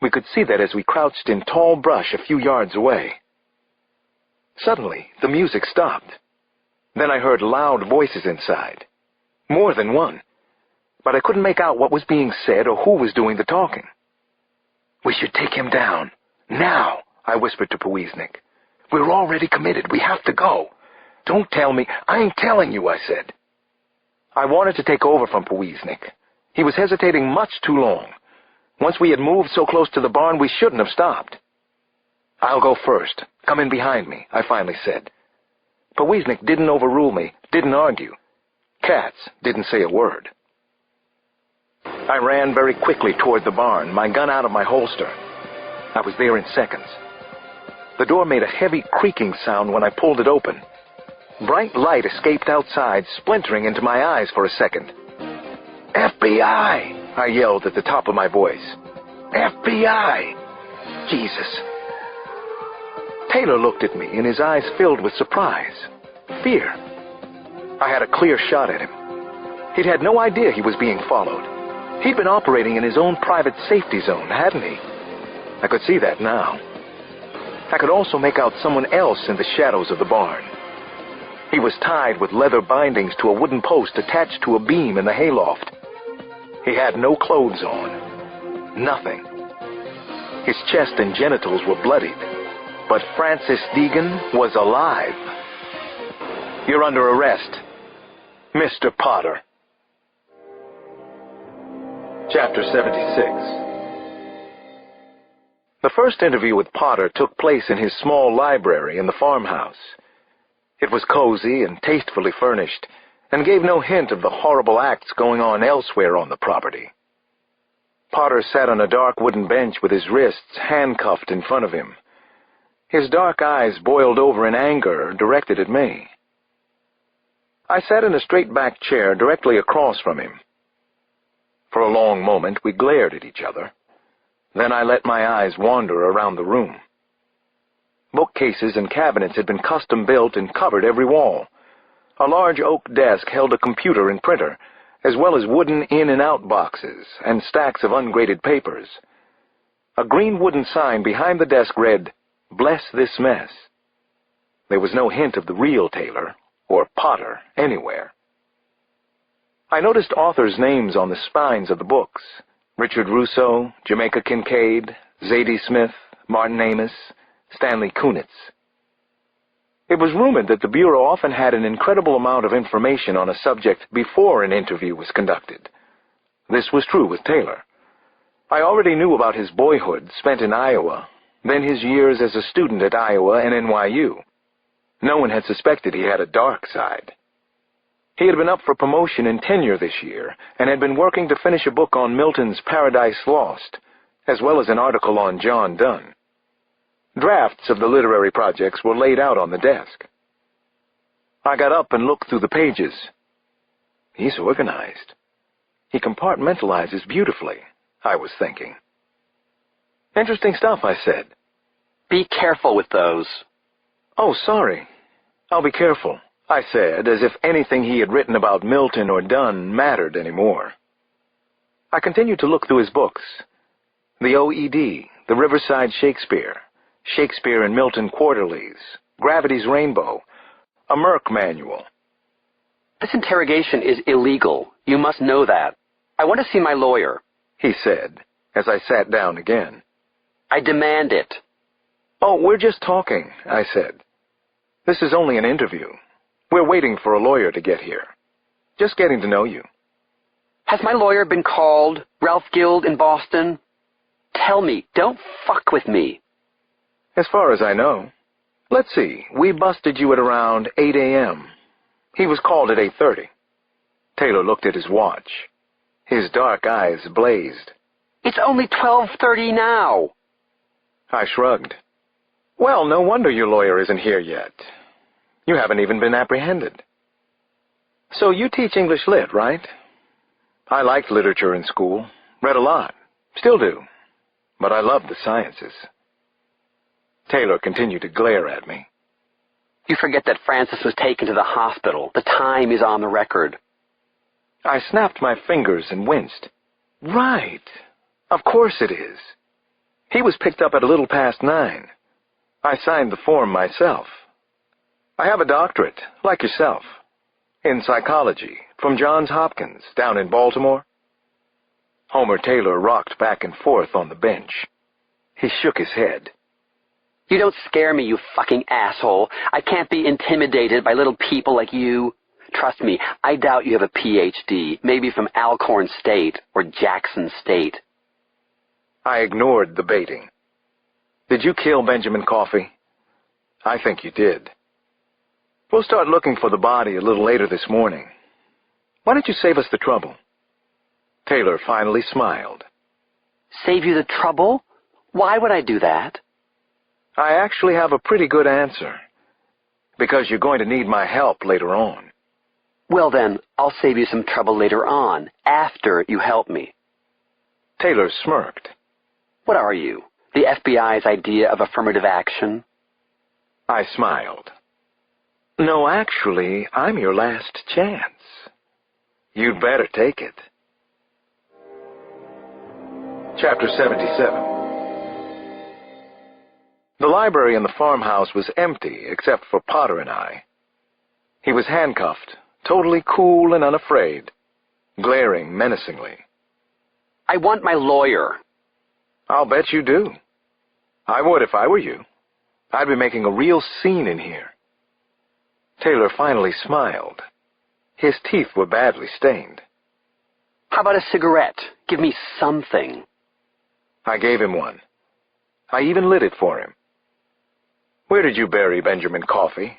We could see that as we crouched in tall brush a few yards away. Suddenly, the music stopped. Then I heard loud voices inside. More than one. But I couldn't make out what was being said or who was doing the talking. "We should take him down. Now," I whispered to Powiesnik. "We're already committed. We have to go." "Don't tell me." "I ain't telling you," I said. I wanted to take over from Powiesnik. He was hesitating much too long. Once we had moved so close to the barn, we shouldn't have stopped. "I'll go first. Come in behind me," I finally said. Powiesnik didn't overrule me, didn't argue. Katz didn't say a word. I ran very quickly toward the barn, my gun out of my holster. I was there in seconds. The door made a heavy creaking sound when I pulled it open. Bright light escaped outside, splintering into my eyes for a second. "FBI!" I yelled at the top of my voice. "FBI!" Jesus. Taylor looked at me, and his eyes filled with surprise, fear. I had a clear shot at him. He'd had no idea he was being followed. He'd been operating in his own private safety zone, hadn't he? I could see that now. I could also make out someone else in the shadows of the barn. He was tied with leather bindings to a wooden post attached to a beam in the hayloft. He had no clothes on. Nothing. His chest and genitals were bloodied, but Francis Deegan was alive. You're under arrest. Mr. Potter. Chapter 76. The first interview with Potter took place in his small library in the farmhouse. It was cozy and tastefully furnished, and gave no hint of the horrible acts going on elsewhere on the property. Potter sat on a dark wooden bench with his wrists handcuffed in front of him. His dark eyes boiled over in anger directed at me. I sat in a straight-back chair directly across from him. For a long moment we glared at each other. Then I let my eyes wander around the room. Bookcases and cabinets had been custom-built and covered every wall. A large oak desk held a computer and printer, as well as wooden in-and-out boxes and stacks of ungraded papers. A green wooden sign behind the desk read, "Bless this mess." There was no hint of the real Taylor, or Potter, anywhere. I noticed authors' names on the spines of the books: Richard Russo, Jamaica Kincaid, Zadie Smith, Martin Amis, Stanley Kunitz. It was rumored that the Bureau often had an incredible amount of information on a subject before an interview was conducted. This was true with Taylor. I already knew about his boyhood spent in Iowa, then his years as a student at Iowa and NYU. No one had suspected he had a dark side. He had been up for promotion and tenure this year, and had been working to finish a book on Milton's Paradise Lost, as well as an article on John Donne. Drafts of the literary projects were laid out on the desk. I got up and looked through the pages. He's organized. He compartmentalizes beautifully, I was thinking. Interesting stuff, I said. Be careful with those. Oh, sorry. I'll be careful, I said, as if anything he had written about Milton or Donne mattered anymore. I continued to look through his books. The OED, the Riverside Shakespeare, Shakespeare and Milton Quarterlies, Gravity's Rainbow, a Merck manual. This interrogation is illegal. You must know that. I want to see my lawyer, he said, as I sat down again. I demand it. Oh, we're just talking, I said. This is only an interview. We're waiting for a lawyer to get here. Just getting to know you. Has my lawyer been called? Ralph Guild in Boston? Tell me, don't fuck with me. As far as I know. Let's see, we busted you at around 8 a.m. He was called at 8:30. Taylor looked at his watch. His dark eyes blazed. It's only 12:30 now. I shrugged. Well, no wonder your lawyer isn't here yet. You haven't even been apprehended. So you teach English Lit, right? I liked literature in school, read a lot, still do, but I loved the sciences. Taylor continued to glare at me. You forget that Francis was taken to the hospital. The time is on the record. I snapped my fingers and winced. Right. Of course it is. He was picked up at a little past 9. I signed the form myself. I have a doctorate, like yourself, in psychology, from Johns Hopkins, down in Baltimore. Homer Taylor rocked back and forth on the bench. He shook his head. You don't scare me, you fucking asshole. I can't be intimidated by little people like you. Trust me, I doubt you have a Ph.D., maybe from Alcorn State or Jackson State. I ignored the baiting. Did you kill Benjamin Coffey? I think you did. We'll start looking for the body a little later this morning. Why don't you save us the trouble? Taylor finally smiled. Save you the trouble? Why would I do that? I actually have a pretty good answer. Because you're going to need my help later on. Well then, I'll save you some trouble later on, after you help me. Taylor smirked. What are you? The FBI's idea of affirmative action? I smiled. No, actually, I'm your last chance. You'd better take it. Chapter 77. The library in the farmhouse was empty except for Potter and I. He was handcuffed, totally cool and unafraid, glaring menacingly. I want my lawyer. I'll bet you do. I would if I were you. I'd be making a real scene in here. Taylor finally smiled. His teeth were badly stained. How about a cigarette? Give me something. I gave him one. I even lit it for him. Where did you bury Benjamin Coffey?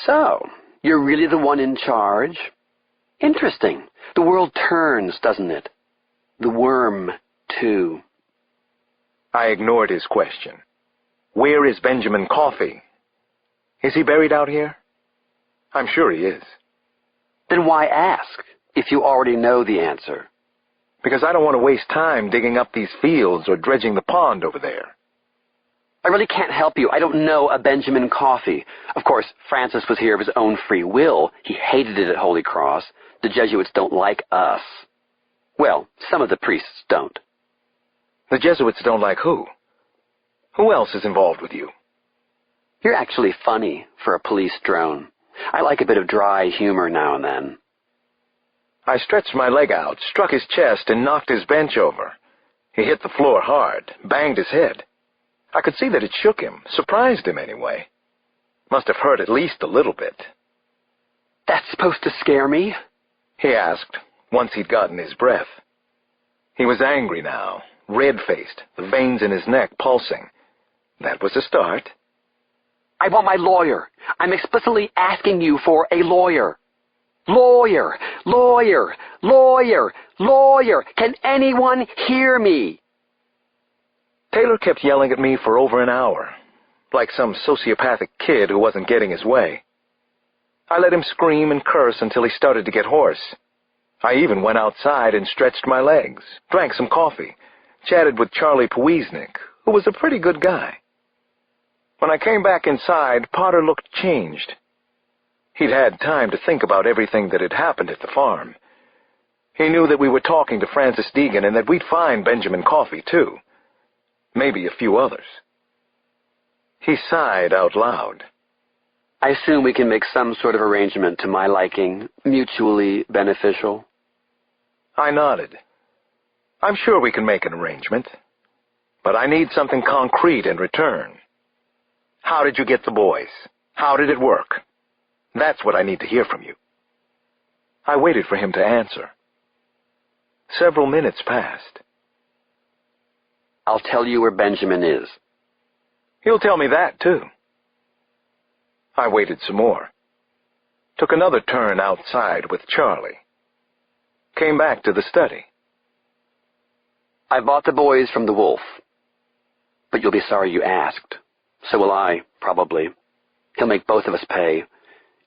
So, you're really the one in charge? Interesting. The world turns, doesn't it? The worm, too. I ignored his question. Where is Benjamin Coffey? Is he buried out here? I'm sure he is. Then why ask, if you already know the answer? Because I don't want to waste time digging up these fields or dredging the pond over there. I really can't help you. I don't know a Benjamin Coffey. Of course, Francis was here of his own free will. He hated it at Holy Cross. The Jesuits don't like us. Well, some of the priests don't. The Jesuits don't like who? Who else is involved with you? You're actually funny for a police drone. I like a bit of dry humor now and then. I stretched my leg out, struck his chest, and knocked his bench over. He hit the floor hard, banged his head. I could see that it shook him, surprised him anyway. Must have hurt at least a little bit. That's supposed to scare me? He asked, once he'd gotten his breath. He was angry now, red-faced, the veins in his neck pulsing. That was a start. I want my lawyer. I'm explicitly asking you for a lawyer. Lawyer, lawyer, lawyer, lawyer. Can anyone hear me? Taylor kept yelling at me for over an hour, like some sociopathic kid who wasn't getting his way. I let him scream and curse until he started to get hoarse. I even went outside and stretched my legs, drank some coffee, chatted with Charlie Powiesnik, who was a pretty good guy. When I came back inside, Potter looked changed. He'd had time to think about everything that had happened at the farm. He knew that we were talking to Francis Deegan and that we'd find Benjamin Coffey, too. Maybe a few others. He sighed out loud. I assume we can make some sort of arrangement to my liking, mutually beneficial. I nodded. I'm sure we can make an arrangement, but I need something concrete in return. How did you get the boys? How did it work? That's what I need to hear from you. I waited for him to answer. Several minutes passed. I'll tell you where Benjamin is. He'll tell me that, too. I waited some more. Took another turn outside with Charlie. Came back to the study. I bought the boys from the wolf. But you'll be sorry you asked. So will I, probably. He'll make both of us pay.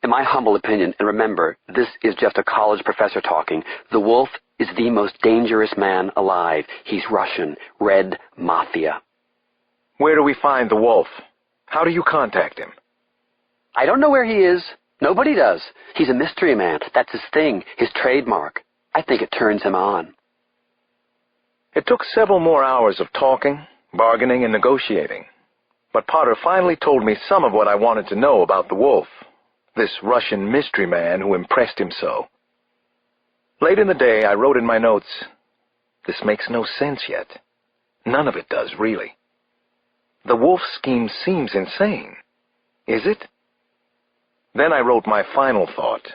In my humble opinion, and remember, this is just a college professor talking, the wolf is the most dangerous man alive. He's Russian, Red Mafia. Where do we find the wolf? How do you contact him? I don't know where he is. Nobody does. He's a mystery man. That's his thing, his trademark. I think it turns him on. It took several more hours of talking, bargaining, and negotiating. But Potter finally told me some of what I wanted to know about the wolf, this Russian mystery man who impressed him so. Late in the day, I wrote in my notes, "This makes no sense yet. None of it does, really. The wolf scheme seems insane. Is it?" Then I wrote my final thought,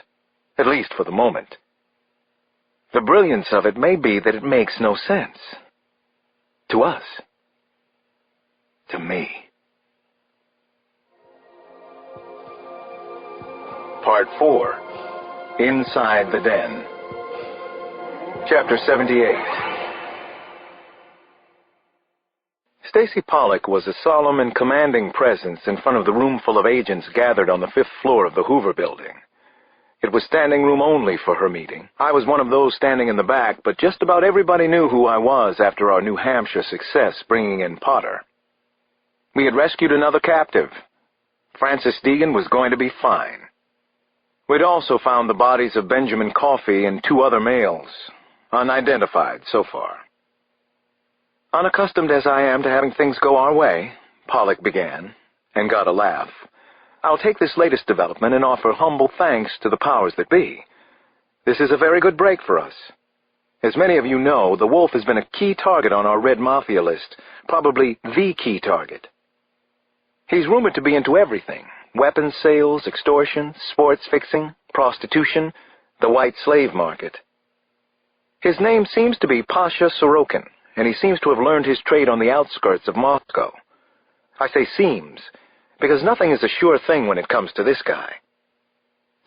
at least for the moment. The brilliance of it may be that it makes no sense. To us. To me. Part 4. Inside the Den. Chapter 78. Stacy Pollock was a solemn and commanding presence in front of the room full of agents gathered on the 5th floor of the Hoover Building. It was standing room only for her meeting. I was one of those standing in the back, but just about everybody knew who I was after our New Hampshire success bringing in Potter. We had rescued another captive. Francis Deegan was going to be fine. We'd also found the bodies of Benjamin Coffey and 2 other males, unidentified so far. Unaccustomed as I am to having things go our way, Pollock began, and got a laugh. I'll take this latest development and offer humble thanks to the powers that be. This is a very good break for us. As many of you know, the wolf has been a key target on our Red Mafia list, probably the key target. He's rumored to be into everything, weapons sales, extortion, sports fixing, prostitution, the white slave market. His name seems to be Pasha Sorokin, and he seems to have learned his trade on the outskirts of Moscow. I say seems, because nothing is a sure thing when it comes to this guy.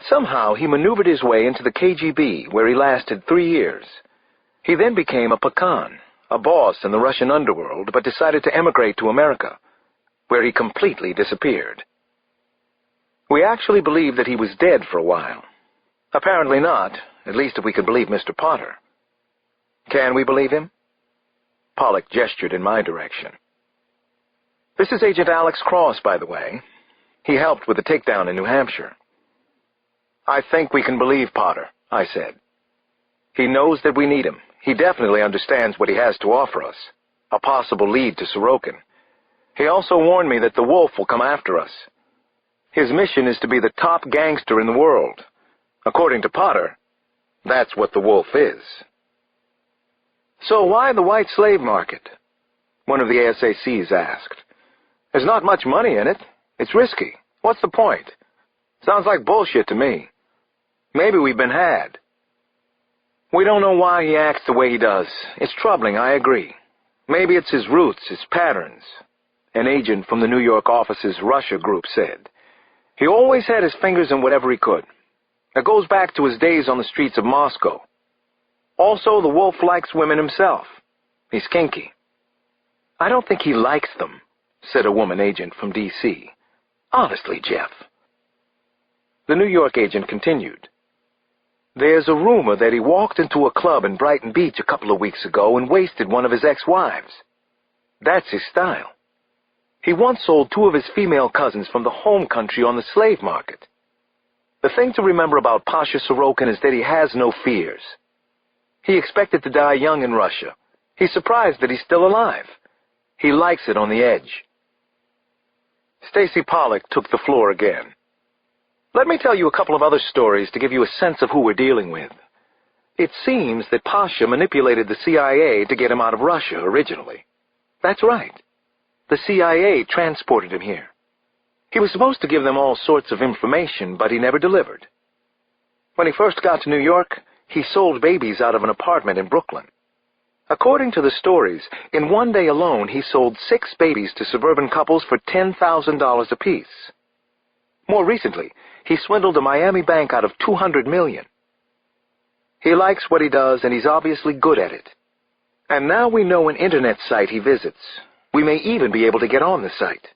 Somehow he maneuvered his way into the KGB, where he lasted 3 years. He then became a Pakan, a boss in the Russian underworld, but decided to emigrate to America, where he completely disappeared. We actually believed that he was dead for a while. Apparently not, at least if we could believe Mr. Potter. Can we believe him? Pollock gestured in my direction. This is Agent Alex Cross, by the way. He helped with the takedown in New Hampshire. I think we can believe Potter, I said. He knows that we need him. He definitely understands what he has to offer us, a possible lead to Sorokin. He also warned me that the Wolf will come after us. His mission is to be the top gangster in the world. According to Potter, that's what the Wolf is. So why the white slave market? One of the ASACs asked. There's not much money in it. It's risky. What's the point? Sounds like bullshit to me. Maybe we've been had. We don't know why he acts the way he does. It's troubling, I agree. Maybe it's his roots, his patterns. An agent from the New York office's Russia group said. He always had his fingers in whatever he could. It goes back to his days on the streets of Moscow. Also, the Wolf likes women himself. He's kinky. I don't think he likes them, said a woman agent from D.C. Honestly, Jeff. The New York agent continued. There's a rumor that he walked into a club in Brighton Beach a couple of weeks ago and wasted one of his ex-wives. That's his style. He once sold 2 of his female cousins from the home country on the slave market. The thing to remember about Pasha Sorokin is that he has no fears. He expected to die young in Russia. He's surprised that he's still alive. He likes it on the edge. Stacy Pollock took the floor again. Let me tell you a couple of other stories to give you a sense of who we're dealing with. It seems that Pasha manipulated the CIA to get him out of Russia originally. That's right. The CIA transported him here. He was supposed to give them all sorts of information, but he never delivered. When he first got to New York, he sold babies out of an apartment in Brooklyn. According to the stories, in one day alone he sold 6 babies to suburban couples for $10,000 apiece. More recently, he swindled a Miami bank out of $200 million. He likes what he does, and he's obviously good at it. And now we know an internet site he visits. We may even be able to get on the site.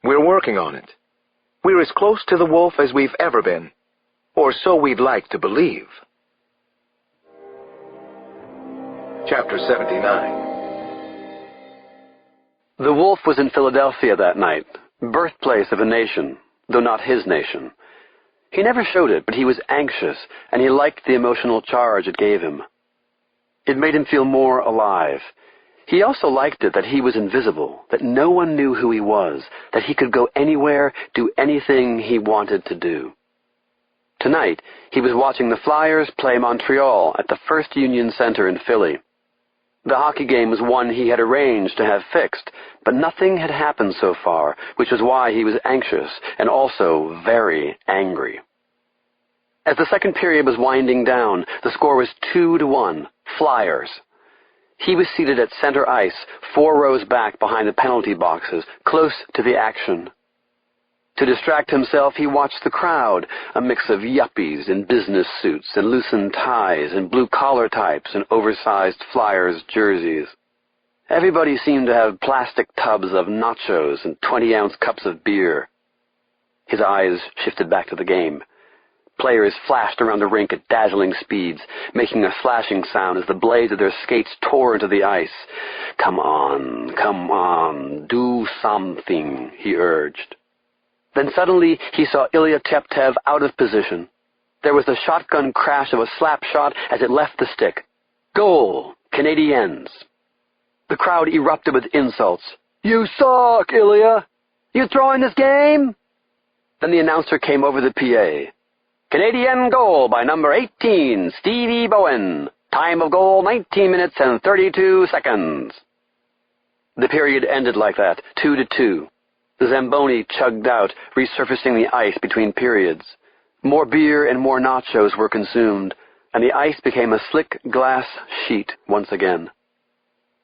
We're working on it. We're as close to the Wolf as we've ever been, or so we'd like to believe. Chapter 79. The Wolf was in Philadelphia that night, birthplace of a nation, though not his nation. He never showed it, but he was anxious, and he liked the emotional charge it gave him. It made him feel more alive. He also liked it that he was invisible, that no one knew who he was, that he could go anywhere, do anything he wanted to do. Tonight, he was watching the Flyers play Montreal at the First Union Center in Philly. The hockey game was one he had arranged to have fixed, but nothing had happened so far, which was why he was anxious and also very angry. As the second period was winding down, the score was 2-1, Flyers. He was seated at center ice, 4 rows back behind the penalty boxes, close to the action. To distract himself, he watched the crowd, a mix of yuppies in business suits and loosened ties and blue-collar types and oversized Flyers jerseys. Everybody seemed to have plastic tubs of nachos and 20-ounce cups of beer. His eyes shifted back to the game. Players flashed around the rink at dazzling speeds, making a slashing sound as the blades of their skates tore into the ice. Come on, do something, he urged. Then suddenly he saw Ilya Teptev out of position. There was the shotgun crash of a slap shot as it left the stick. Goal! Canadiens! The crowd erupted with insults. You suck, Ilya! You throwing this game? Then the announcer came over the PA. Canadian goal by number 18, Stevie Bowen. Time of goal, 19 minutes and 32 seconds. The period ended like that, 2-2. The Zamboni chugged out, resurfacing the ice between periods. More beer and more nachos were consumed, and the ice became a slick glass sheet once again.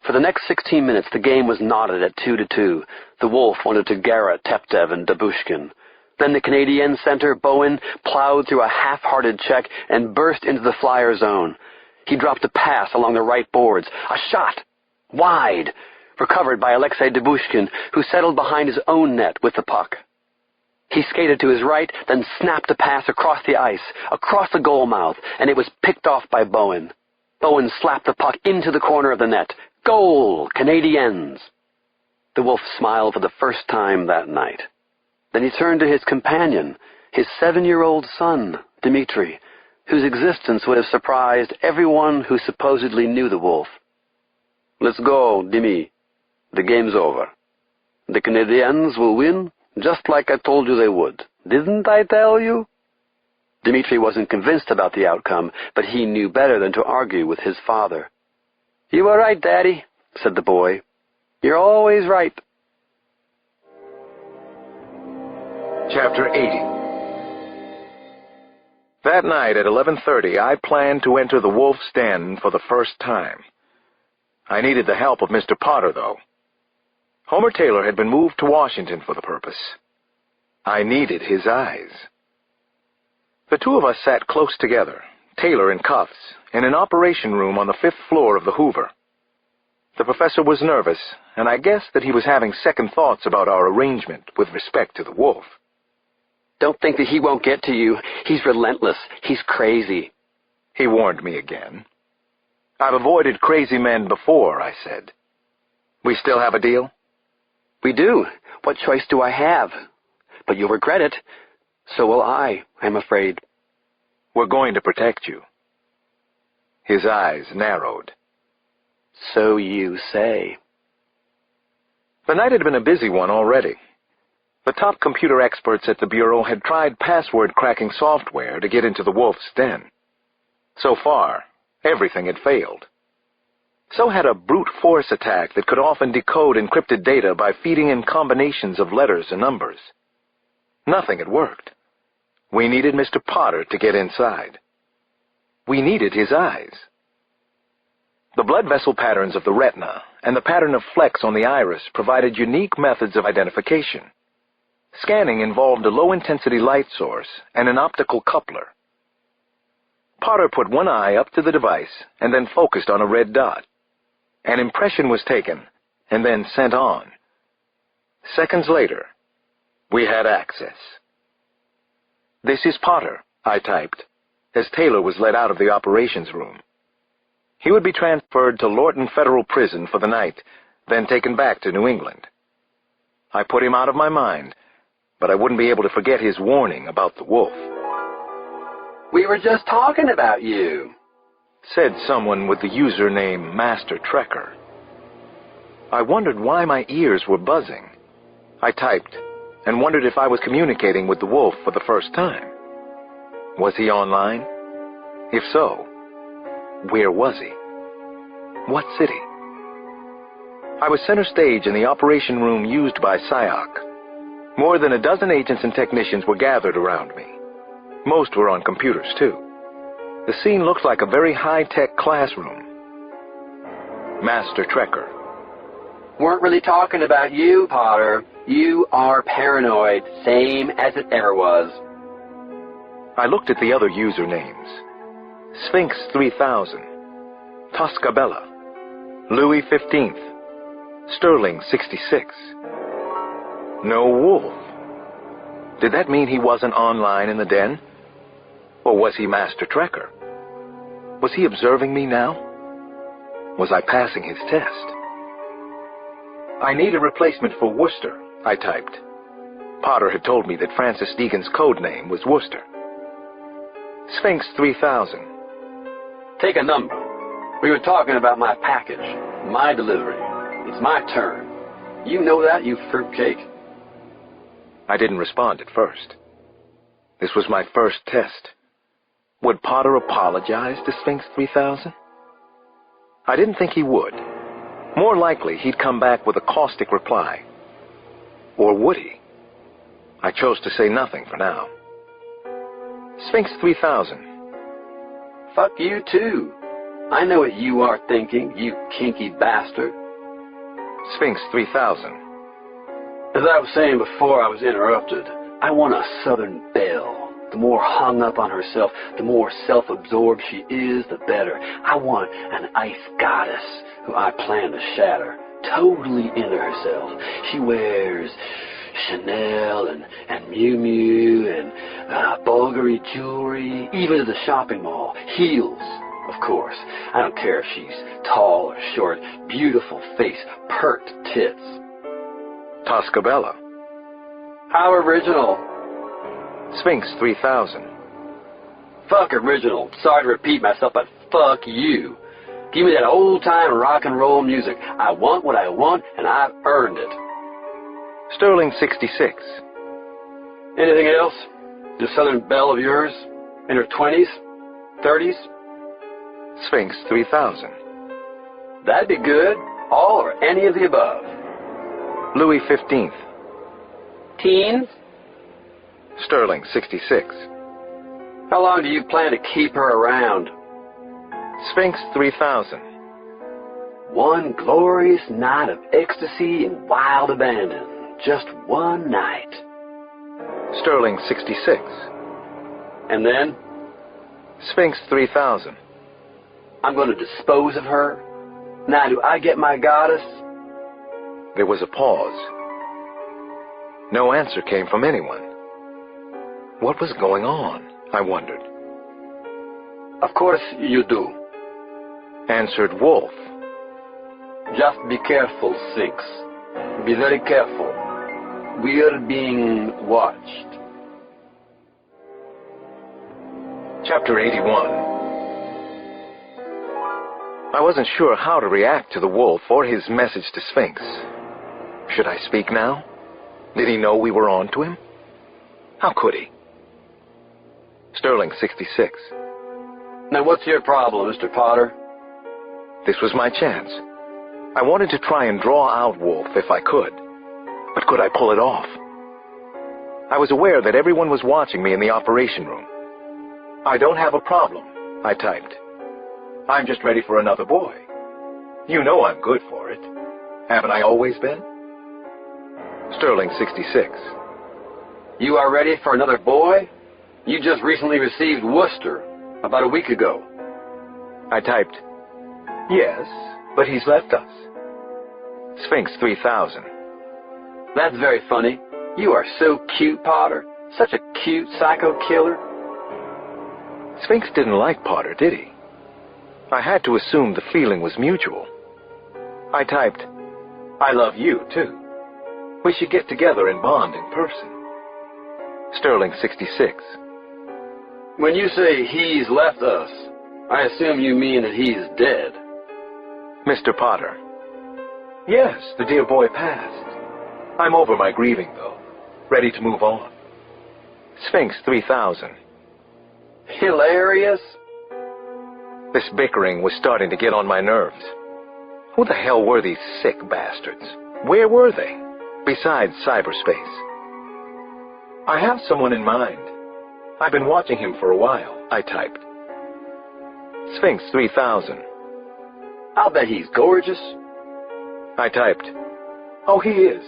For the next 16 minutes, the game was knotted at 2-2. The Wolf wanted to garrot Teptev and Dabushkin. Then the Canadian center, Bowen, plowed through a half-hearted check and burst into the flyer zone. He dropped a pass along the right boards. A shot! Wide! Recovered by Alexei Dabushkin, who settled behind his own net with the puck. He skated to his right, then snapped a pass across the ice, across the goal mouth, and it was picked off by Bowen. Bowen slapped the puck into the corner of the net. Goal! Canadiens! The Wolf smiled for the first time that night. Then he turned to his companion, his 7-year-old son, Dmitri, whose existence would have surprised everyone who supposedly knew the Wolf. "Let's go, Dimi. The game's over. The Canadiens will win, just like I told you they would. Didn't I tell you?" Dmitri wasn't convinced about the outcome, but he knew better than to argue with his father. "You were right, Daddy," said the boy. "You're always right." Chapter 80. That night at 11:30, I planned to enter the Wolf's Den for the first time. I needed the help of Mr. Potter, though. Homer Taylor had been moved to Washington for the purpose. I needed his eyes. The two of us sat close together, Taylor in cuffs, in an operation room on the 5th floor of the Hoover. The professor was nervous, and I guessed that he was having second thoughts about our arrangement with respect to the Wolf. "Don't think that he won't get to you. He's relentless. He's crazy," he warned me again. "I've avoided crazy men before," I said. "We still have a deal?" "We do. What choice do I have? But you'll regret it. So will I'm afraid." "We're going to protect you." His eyes narrowed. "So you say." The night had been a busy one already. The top computer experts at the Bureau had tried password-cracking software to get into the Wolf's Den. So far, everything had failed. So had a brute force attack that could often decode encrypted data by feeding in combinations of letters and numbers. Nothing had worked. We needed Mr. Potter to get inside. We needed his eyes. The blood vessel patterns of the retina and the pattern of flecks on the iris provided unique methods of identification. Scanning involved a low-intensity light source and an optical coupler. Potter put one eye up to the device and then focused on a red dot. An impression was taken and then sent on. Seconds later, we had access. "This is Potter," I typed, as Taylor was led out of the operations room. He would be transferred to Lorton Federal Prison for the night, then taken back to New England. I put him out of my mind, but I wouldn't be able to forget his warning about the Wolf. "We were just talking about you," said someone with the username Master Trekker. I wondered why my ears were buzzing. I typed and wondered if I was communicating with the Wolf for the first time. Was he online? If so, where was he? What city? I was center stage in the operation room used by SIOC. More than a dozen agents and technicians were gathered around me. Most were on computers, too. The scene looked like a very high-tech classroom. Master Trekker. "Weren't really talking about you, Potter. You are paranoid, same as it ever was." I looked at the other usernames. Sphinx 3000, Toscabella, Louis 15th, Sterling 66. No Wolf. Did that mean he wasn't online in the den? Or was he Master Trekker? Was he observing me now? Was I passing his test? "I need a replacement for Worcester," I typed. Potter had told me that Francis Deegan's code name was Worcester. Sphinx 3000. "Take a number. We were talking about my package, my delivery. It's my turn. You know that, you fruitcake." I didn't respond at first. This was my first test. Would Potter apologize to Sphinx 3000? I didn't think he would. More likely, he'd come back with a caustic reply. Or would he? I chose to say nothing for now. Sphinx 3000. Fuck you, too. I know what you are thinking, you kinky bastard. Sphinx 3000. As I was saying before I was interrupted, I want a southern belle. The more hung up on herself, the more self-absorbed she is, the better. I want an ice goddess who I plan to shatter, totally into herself. She wears Chanel and Miu Miu and Bulgari jewelry, even to the shopping mall. Heels, of course. I don't care if she's tall or short. Beautiful face, pert tits. Toscabella. How original. Sphinx 3000. Fuck original. Sorry to repeat myself, but fuck you. Give me that old-time rock and roll music. I want what I want, and I've earned it. Sterling 66. Anything else? The Southern Belle of yours? In her 20s? 30s? Sphinx 3000. That'd be good. All or any of the above. Louis 15th. Teens? Sterling 66. How long do you plan to keep her around? Sphinx 3000. One glorious night of ecstasy and wild abandon. Just one night. Sterling 66. And then? Sphinx 3000. I'm going to dispose of her. Now, do I get my goddess? There was a pause. No answer came from anyone. What was going on? I wondered. Of course you do. Answered Wolf. Just be careful, Sphinx. Be very careful. We are being watched. Chapter 81. I wasn't sure how to react to the wolf or his message to Sphinx. Should I speak now? Did he know we were on to him? How could he? Sterling 66. Now what's your problem, Mr. Potter? This was my chance. I wanted to try and draw out Wolf if I could. But could I pull it off? I was aware that everyone was watching me in the operation room. I don't have a problem, I typed. I'm just ready for another boy. You know I'm good for it. Haven't I always been? Sterling 66. You are ready for another boy? You just recently received Worcester, about a week ago. I typed, yes, but he's left us. Sphinx 3000. That's very funny. You are so cute, Potter. Such a cute psycho killer. Sphinx didn't like Potter, did he? I had to assume the feeling was mutual. I typed, I love you, too. We should get together and bond in person. Sterling 66. When you say he's left us, I assume you mean that he's dead. Mr. Potter. Yes, the dear boy passed. I'm over my grieving, though. Ready to move on. Sphinx 3000. Hilarious. This bickering was starting to get on my nerves. Who the hell were these sick bastards? Where were they, besides cyberspace? I have someone in mind. I've been watching him for a while, I typed. Sphinx 3000. I'll bet he's gorgeous. I typed, oh, he is.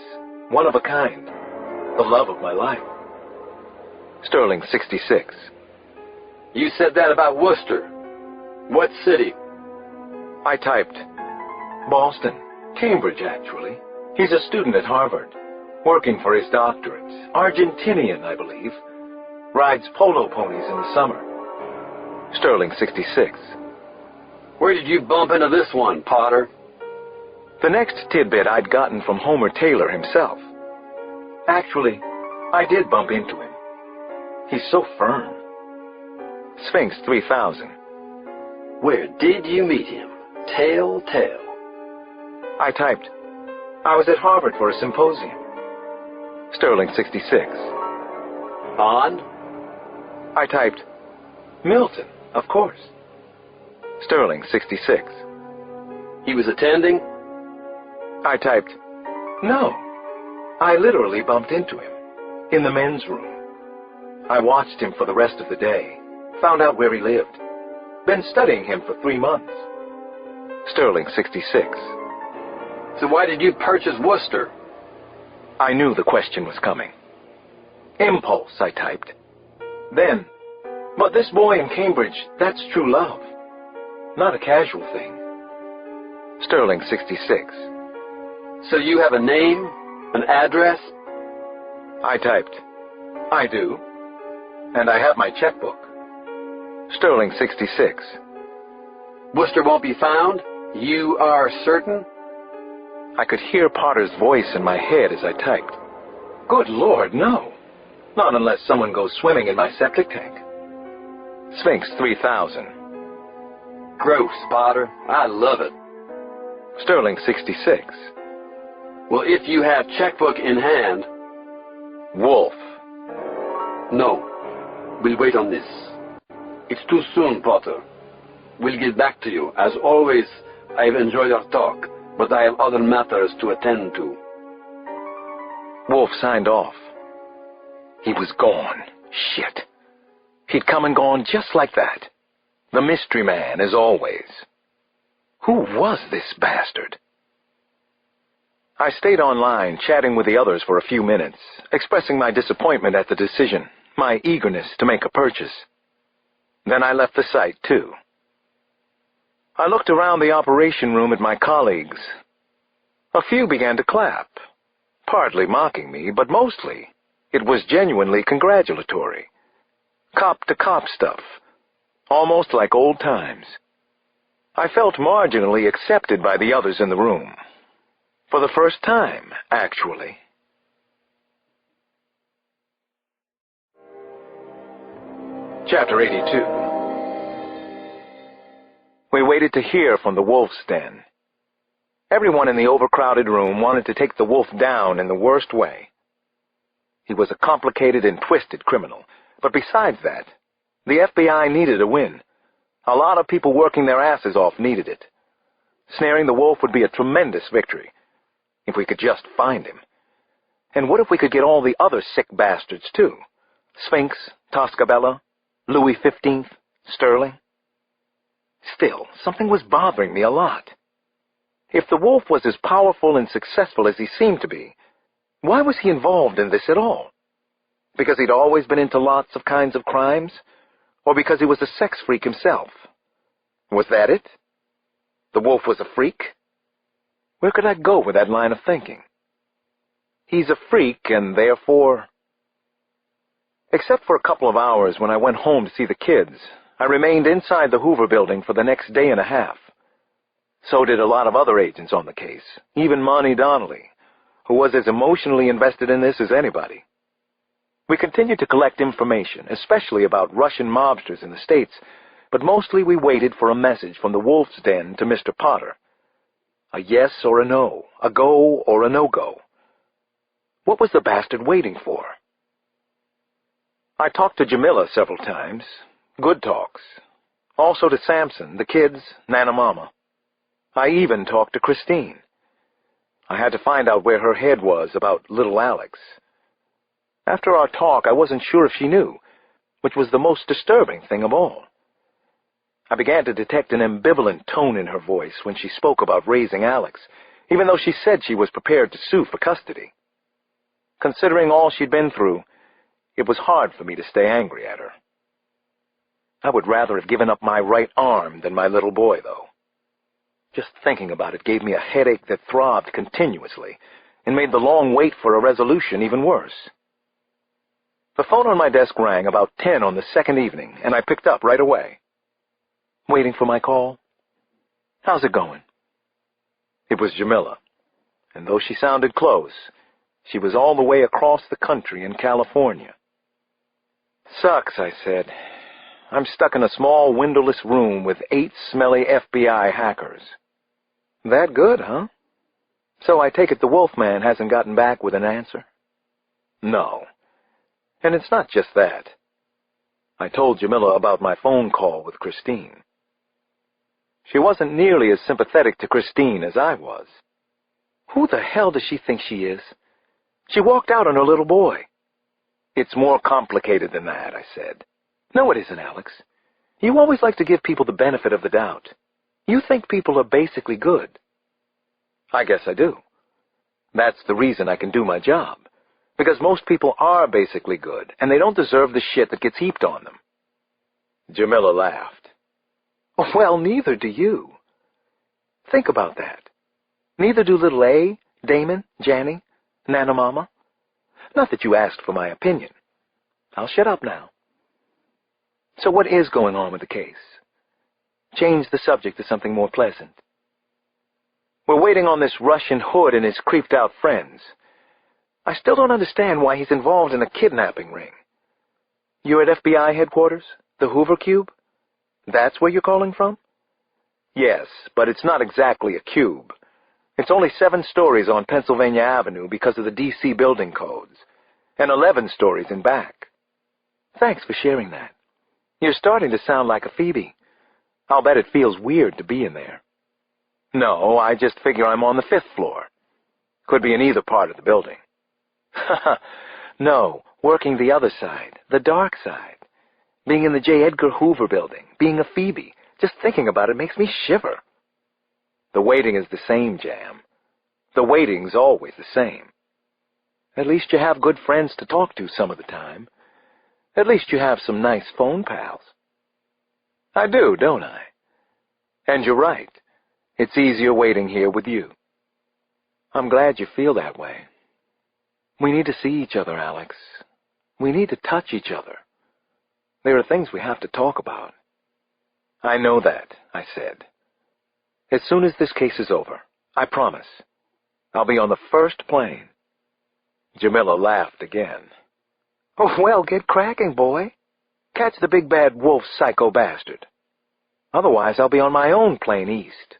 One of a kind. The love of my life. Sterling 66. You said that about Worcester. What city? I typed, Boston. Cambridge, actually. He's a student at Harvard. Working for his doctorate. Argentinian, I believe. Rides polo ponies in the summer. Sterling 66. Where did you bump into this one, Potter? The next tidbit I'd gotten from Homer Taylor himself. Actually, I did bump into him. He's so firm. Sphinx 3000. Where did you meet him? Tell. I typed, I was at Harvard for a symposium. Sterling 66. On? I typed, Milton, of course. Sterling 66. He was attending? I typed, no. I literally bumped into him, in the men's room. I watched him for the rest of the day, found out where he lived. Been studying him for 3 months. Sterling 66. So why did you purchase Worcester? I knew the question was coming. Impulse, I typed. Then, but this boy in Cambridge, that's true love. Not a casual thing. Sterling 66. So you have a name, an address? I typed, I do. And I have my checkbook. Sterling 66. Worcester won't be found? You are certain? I could hear Potter's voice in my head as I typed. Good Lord, no. Not unless someone goes swimming in my septic tank. Sphinx 3000. Gross, Potter. I love it. Sterling 66. Well, if you have checkbook in hand... Wolf. No. We'll wait on this. It's too soon, Potter. We'll get back to you. As always, I've enjoyed our talk, but I have other matters to attend to. Wolf signed off. He was gone. Shit. He'd come and gone just like that. The mystery man, as always. Who was this bastard? I stayed online, chatting with the others for a few minutes, expressing my disappointment at the decision, my eagerness to make a purchase. Then I left the site, too. I looked around the operation room at my colleagues. A few began to clap, partly mocking me, but mostly it was genuinely congratulatory. Cop-to-cop stuff, almost like old times. I felt marginally accepted by the others in the room. For the first time, actually. Chapter 82. We waited to hear from the wolf's den. Everyone in the overcrowded room wanted to take the wolf down in the worst way. He was a complicated and twisted criminal, but besides that, the FBI needed a win. A lot of people working their asses off needed it. Snaring the wolf would be a tremendous victory, if we could just find him. And what if we could get all the other sick bastards, too? Sphinx, Toscabella, Louis XV, Sterling? Still, something was bothering me a lot. If the wolf was as powerful and successful as he seemed to be, why was he involved in this at all? Because he'd always been into lots of kinds of crimes? Or because he was a sex freak himself? Was that it? The wolf was a freak? Where could I go with that line of thinking? He's a freak, and therefore... Except for a couple of hours when I went home to see the kids, I remained inside the Hoover building for the next day and a half. So did a lot of other agents on the case, even Monty Donnelly, who was as emotionally invested in this as anybody. We continued to collect information, especially about Russian mobsters in the States, but mostly we waited for a message from the wolf's den to Mr. Potter. A yes or a no, a go or a no-go. What was the bastard waiting for? I talked to Jamila several times. Good talks. Also to Samson, the kids, Nana Mama. I even talked to Christine. I had to find out where her head was about little Alex. After our talk, I wasn't sure if she knew, which was the most disturbing thing of all. I began to detect an ambivalent tone in her voice when she spoke about raising Alex, even though she said she was prepared to sue for custody. Considering all she'd been through, it was hard for me to stay angry at her. I would rather have given up my right arm than my little boy, though. Just thinking about it gave me a headache that throbbed continuously and made the long wait for a resolution even worse. The phone on my desk rang about 10 on the second evening, and I picked up right away. Waiting for my call? How's it going? It was Jamila, and though she sounded close, she was all the way across the country in California. Sucks, I said. I'm stuck in a small windowless room with 8 smelly FBI hackers. That good, huh? So I take it the Wolfman hasn't gotten back with an answer? No. And it's not just that. I told Jamila about my phone call with Christine. She wasn't nearly as sympathetic to Christine as I was. Who the hell does she think she is? She walked out on her little boy. It's more complicated than that, I said. No, it isn't, Alex. You always like to give people the benefit of the doubt. You think people are basically good. I guess I do. That's the reason I can do my job. Because most people are basically good, and they don't deserve the shit that gets heaped on them. Jamila laughed. Well, neither do you. Think about that. Neither do little A, Damon, Janny, Nana Mama. Not that you asked for my opinion. I'll shut up now. So what is going on with the case? Change the subject to something more pleasant. We're waiting on this Russian hood and his creeped-out friends. I still don't understand why he's involved in a kidnapping ring. You're at FBI headquarters? The Hoover Cube? That's where you're calling from? Yes, but it's not exactly a cube. It's only 7 stories on Pennsylvania Avenue because of the D.C. building codes, and 11 stories in back. Thanks for sharing that. You're starting to sound like a Phoebe. I'll bet it feels weird to be in there. No, I just figure I'm on the 5th floor. Could be in either part of the building. No, working the other side, the dark side. Being in the J. Edgar Hoover building, being a Phoebe, just thinking about it makes me shiver. The waiting is the same, Jam. The waiting's always the same. At least you have good friends to talk to some of the time. At least you have some nice phone pals. I do, don't I? And you're right. It's easier waiting here with you. I'm glad you feel that way. We need to see each other, Alex. We need to touch each other. There are things we have to talk about. I know that, I said. As soon as this case is over, I promise, I'll be on the first plane. Jamila laughed again. Oh, well, get cracking, boy. Catch the big bad wolf psycho bastard. Otherwise, I'll be on my own plane east.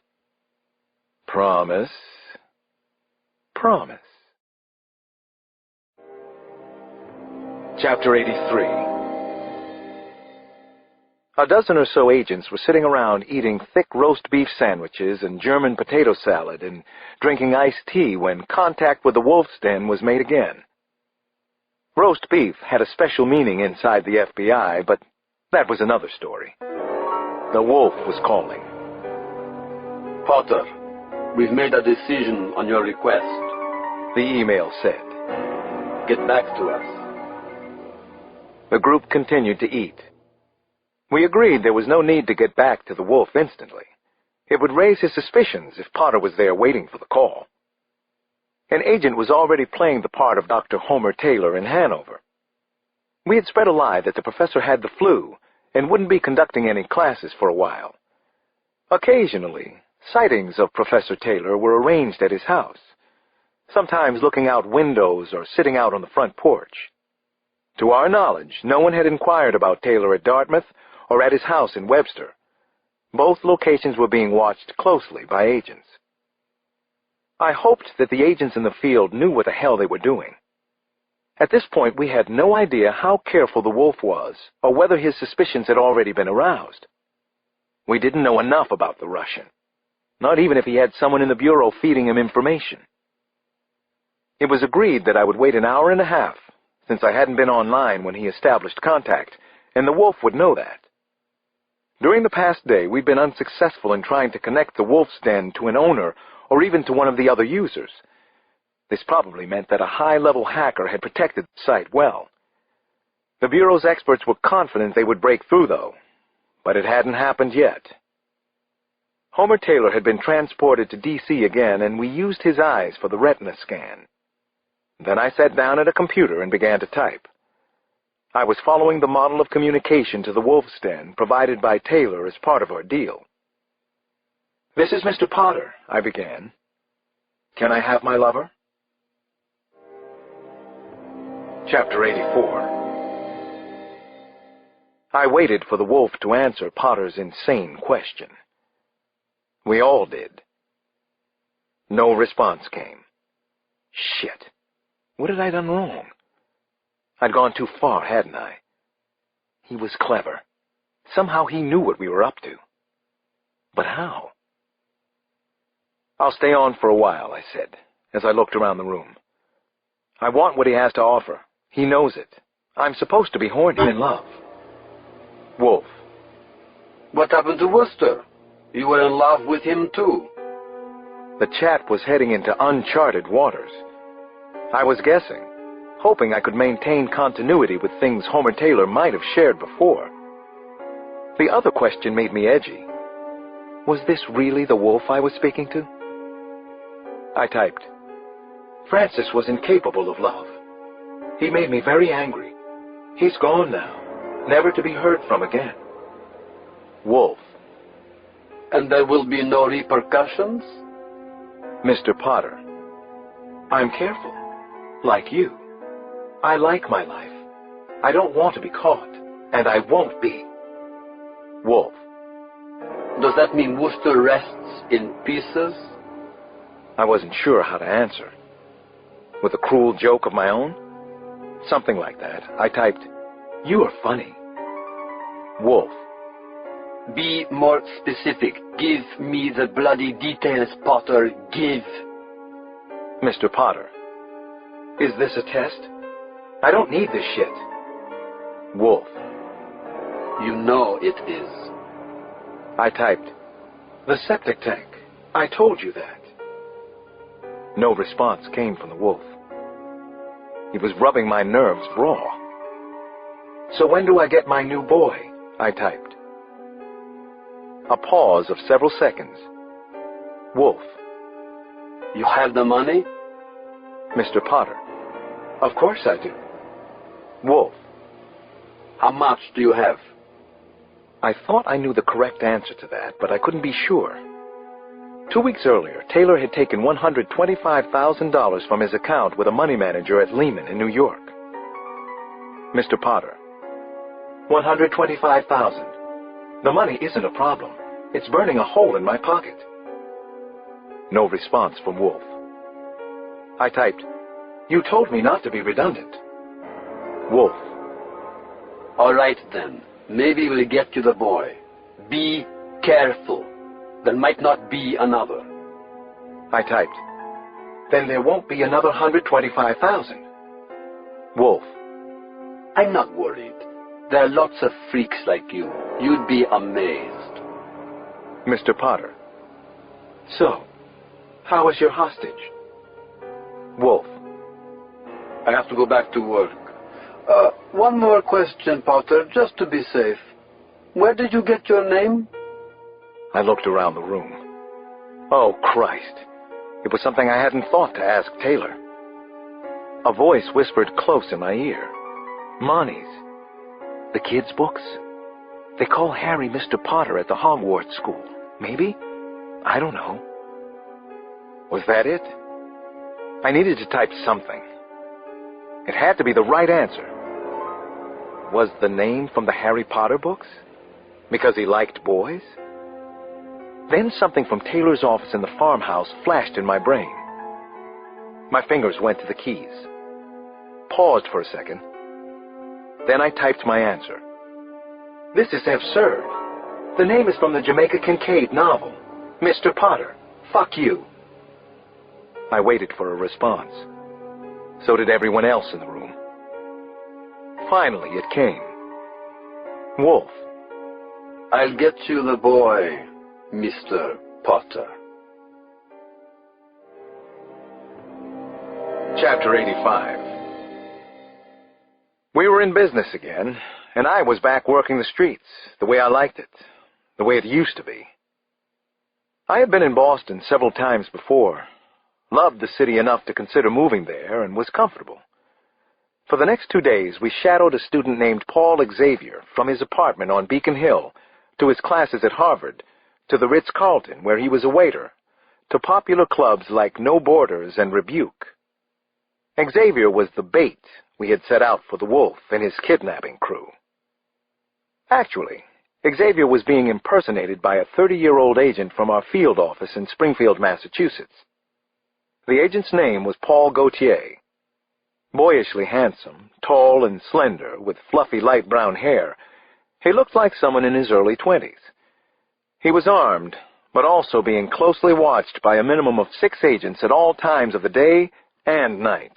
Promise. Promise. Chapter 83. A dozen or so agents were sitting around eating thick roast beef sandwiches and German potato salad and drinking iced tea when contact with the wolf's den was made again. Roast beef had a special meaning inside the FBI, but that was another story. The wolf was calling. Potter, we've made a decision on your request. The email said. Get back to us. The group continued to eat. We agreed there was no need to get back to the wolf instantly. It would raise his suspicions if Potter was there waiting for the call. An agent was already playing the part of Dr. Homer Taylor in Hanover. We had spread a lie that the professor had the flu and wouldn't be conducting any classes for a while. Occasionally, sightings of Professor Taylor were arranged at his house, sometimes looking out windows or sitting out on the front porch. To our knowledge, no one had inquired about Taylor at Dartmouth or at his house in Webster. Both locations were being watched closely by agents. I hoped that the agents in the field knew what the hell they were doing. At this point, we had no idea how careful the wolf was or whether his suspicions had already been aroused. We didn't know enough about the Russian, not even if he had someone in the bureau feeding him information. It was agreed that I would wait an hour and a half, since I hadn't been online when he established contact, and the wolf would know that. During the past day, we'd been unsuccessful in trying to connect the wolf's den to an owner or even to one of the other users. This probably meant that a high-level hacker had protected the site well. The Bureau's experts were confident they would break through, though, but it hadn't happened yet. Homer Taylor had been transported to D.C. again, and we used his eyes for the retina scan. Then I sat down at a computer and began to type. I was following the model of communication to the wolf's den provided by Taylor as part of our deal. "This is Mr. Potter," I began. "Can I have my lover?" Chapter 84. I waited for the wolf to answer Potter's insane question. We all did. No response came. Shit. What had I done wrong? I'd gone too far, hadn't I? He was clever. Somehow he knew what we were up to. But how? "I'll stay on for a while," I said, as I looked around the room. I want what he has to offer. He knows it. I'm supposed to be horny. I'm in love. Wolf. What happened to Worcester? You were in love with him too. The chat was heading into uncharted waters. I was guessing, hoping I could maintain continuity with things Homer Taylor might have shared before. The other question made me edgy. Was this really the Wolf I was speaking to? I typed, Francis was incapable of love. He made me very angry. He's gone now, never to be heard from again. Wolf. And there will be no repercussions? Mr. Potter. I'm careful. Like you. I like my life. I don't want to be caught, and I won't be. Wolf. Does that mean Worcester rests in pieces? I wasn't sure how to answer. With a cruel joke of my own? Something like that. I typed, You are funny. Wolf. Be more specific. Give me the bloody details, Potter. Give. Mr. Potter. Is this a test? I don't need this shit. Wolf. You know it is. I typed, The septic tank. I told you that. No response came from the Wolf. He was rubbing my nerves raw. So when do I get my new boy? I typed. A pause of several seconds. Wolf. You have the money? Mr. Potter. Of course I do. Wolf. How much do you have? I thought I knew the correct answer to that, but I couldn't be sure. 2 weeks earlier, Taylor had taken $125,000 from his account with a money manager at Lehman in New York. Mr. Potter. $125,000. The money isn't a problem. It's burning a hole in my pocket. No response from Wolf. I typed, You told me not to be redundant. Wolf. All right, then. Maybe we'll get you the boy. Be careful. There might not be another. I typed, Then there won't be another $125,000. Wolf. I'm not worried. There are lots of freaks like you. You'd be amazed. Mr. Potter. So, how is your hostage? Wolf. I have to go back to work. One more question, Potter, just to be safe. Where did you get your name? I looked around the room. Oh, Christ. It was something I hadn't thought to ask Taylor. A voice whispered close in my ear. Monty's. The kids' books? They call Harry Mr. Potter at the Hogwarts school. Maybe? I don't know. Was that it? I needed to type something. It had to be the right answer. Was the name from the Harry Potter books? Because he liked boys? Then something from Taylor's office in the farmhouse flashed in my brain. My fingers went to the keys. Paused for a second. Then I typed my answer. This is absurd. The name is from the Jamaica Kincaid novel. Mr. Potter. Fuck you. I waited for a response. So did everyone else in the room. Finally, it came. Wolf. I'll get you the boy, Mr. Potter. Chapter 85. We were in business again, and I was back working the streets, the way I liked it, the way it used to be. I had been in Boston several times before, loved the city enough to consider moving there, and was comfortable. For the next 2 days, we shadowed a student named Paul Xavier from his apartment on Beacon Hill to his classes at Harvard, to the Ritz-Carlton, where he was a waiter, to popular clubs like No Borders and Rebuke. Xavier was the bait we had set out for the Wolf and his kidnapping crew. Actually, Xavier was being impersonated by a 30-year-old agent from our field office in Springfield, Massachusetts. The agent's name was Paul Gautier. Boyishly handsome, tall and slender, with fluffy light brown hair, he looked like someone in his early 20s. He was armed, but also being closely watched by a minimum of 6 agents at all times of the day and night.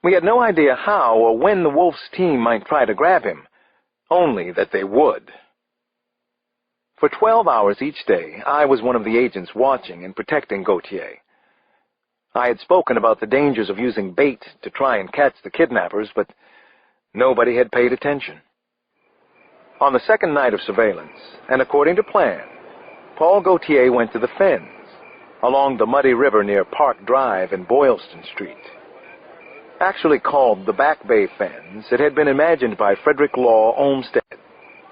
We had no idea how or when the Wolf's team might try to grab him, only that they would. For 12 hours each day, I was one of the agents watching and protecting Gautier. I had spoken about the dangers of using bait to try and catch the kidnappers, but nobody had paid attention. On the second night of surveillance, and according to plan, Paul Gautier went to the Fens, along the muddy river near Park Drive and Boylston Street. Actually called the Back Bay Fens, it had been imagined by Frederick Law Olmsted,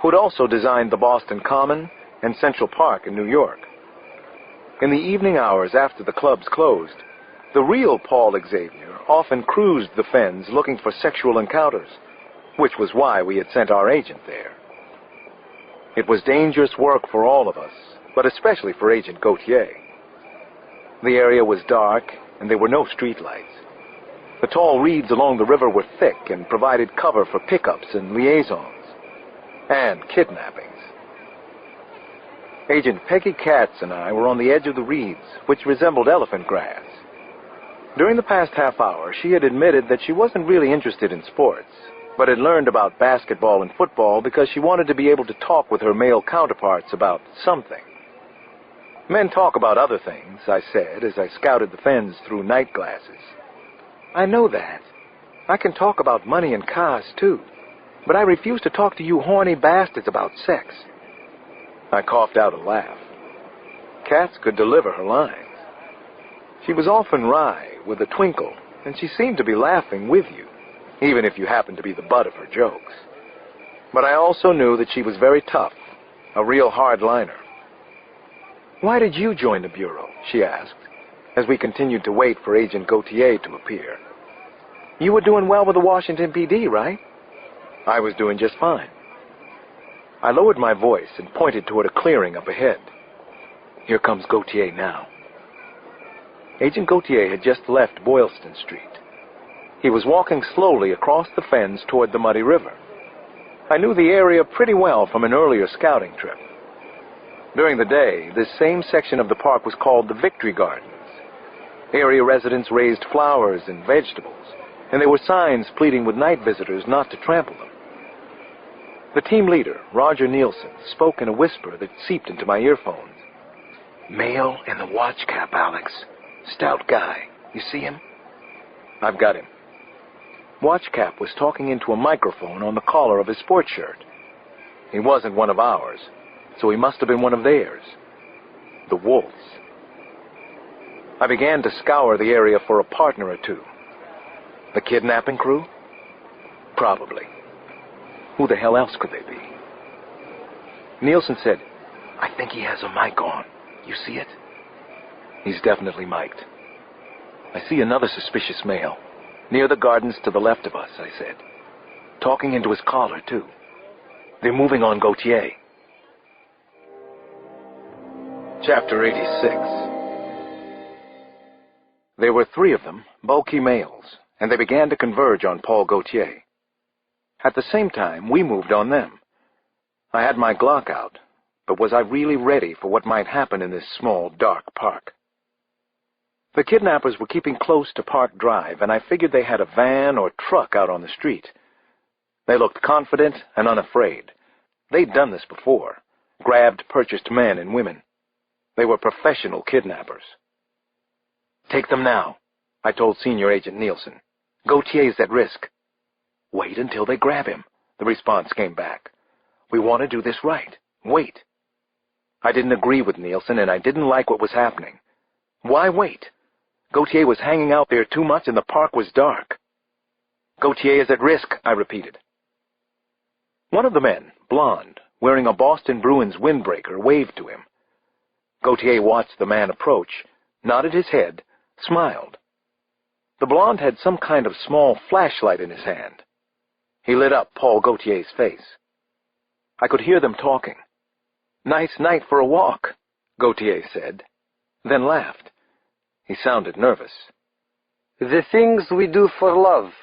who'd also designed the Boston Common and Central Park in New York. In the evening hours after the clubs closed, the real Paul Xavier often cruised the Fens looking for sexual encounters, which was why we had sent our agent there. It was dangerous work for all of us, but especially for Agent Gautier. The area was dark, and there were no streetlights. The tall reeds along the river were thick and provided cover for pickups and liaisons, and kidnappings. Agent Peggy Katz and I were on the edge of the reeds, which resembled elephant grass. During the past half hour, she had admitted that she wasn't really interested in sports, but had learned about basketball and football because she wanted to be able to talk with her male counterparts about something. Men talk about other things, I said, as I scouted the Fens through night glasses. I know that. I can talk about money and cars, too, but I refuse to talk to you horny bastards about sex. I coughed out a laugh. Katz could deliver her lines. She was often wry, with a twinkle, and she seemed to be laughing with you, even if you happened to be the butt of her jokes. But I also knew that she was very tough, a real hard-liner. "Why did you join the Bureau?" she asked, as we continued to wait for Agent Gautier to appear. "You were doing well with the Washington PD, right?" I was doing just fine. I lowered my voice and pointed toward a clearing up ahead. "Here comes Gautier now." Agent Gautier had just left Boylston Street. He was walking slowly across the Fens toward the muddy river. I knew the area pretty well from an earlier scouting trip. During the day, this same section of the park was called the Victory Gardens. Area residents raised flowers and vegetables, and there were signs pleading with night visitors not to trample them. The team leader, Roger Nielsen, spoke in a whisper that seeped into my earphones. "Male in the watch cap, Alex. Stout guy. You see him?" "I've got him." Watchcap was talking into a microphone on the collar of his sports shirt. He wasn't one of ours, so he must have been one of theirs. The Wolves. I began to scour the area for a partner or two. The kidnapping crew? Probably. Who the hell else could they be? Nielsen said, "I think he has a mic on. You see it?" "He's definitely mic'd." "I see another suspicious male. Near the gardens to the left of us," I said. "Talking into his collar, too. They're moving on Gautier." Chapter 86. There were 3 of them, bulky males, and they began to converge on Paul Gautier. At the same time, we moved on them. I had my Glock out, but was I really ready for what might happen in this small, dark park? The kidnappers were keeping close to Park Drive, and I figured they had a van or truck out on the street. They looked confident and unafraid. They'd done this before, grabbed purchased men and women. They were professional kidnappers. "Take them now," I told Senior Agent Nielsen. "Gautier's at risk." "Wait until they grab him," the response came back. "We want to do this right. Wait." I didn't agree with Nielsen, and I didn't like what was happening. Why wait? Gautier was hanging out there too much, and the park was dark. "Gautier is at risk," I repeated. One of the men, blond, wearing a Boston Bruins windbreaker, waved to him. Gautier watched the man approach, nodded his head, smiled. The blonde had some kind of small flashlight in his hand. He lit up Paul Gautier's face. I could hear them talking. "Nice night for a walk," Gautier said, then laughed. He sounded nervous. "The things we do for love,"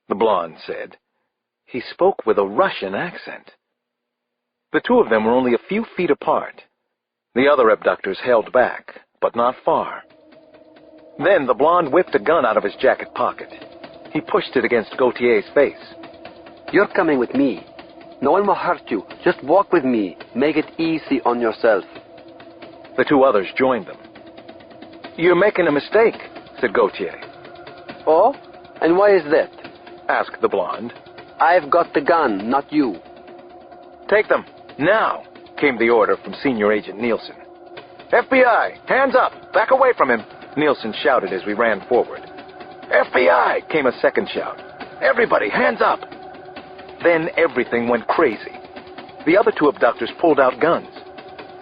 the blonde said. He spoke with a Russian accent. The 2 of them were only a few feet apart. The other abductors held back, but not far. Then the blonde whipped a gun out of his jacket pocket. He pushed it against Gautier's face. You're coming with me. No one will hurt you. Just walk with me. Make it easy on yourself. The two others joined them. You're making a mistake, said Gautier. Oh? And why is that? Asked the blonde. I've got the gun, not you. Take them, now, came the order from Senior Agent Nielsen. FBI, hands up, back away from him, Nielsen shouted as we ran forward. FBI, came a second shout. Everybody, hands up. Then everything went crazy. The other two abductors pulled out guns.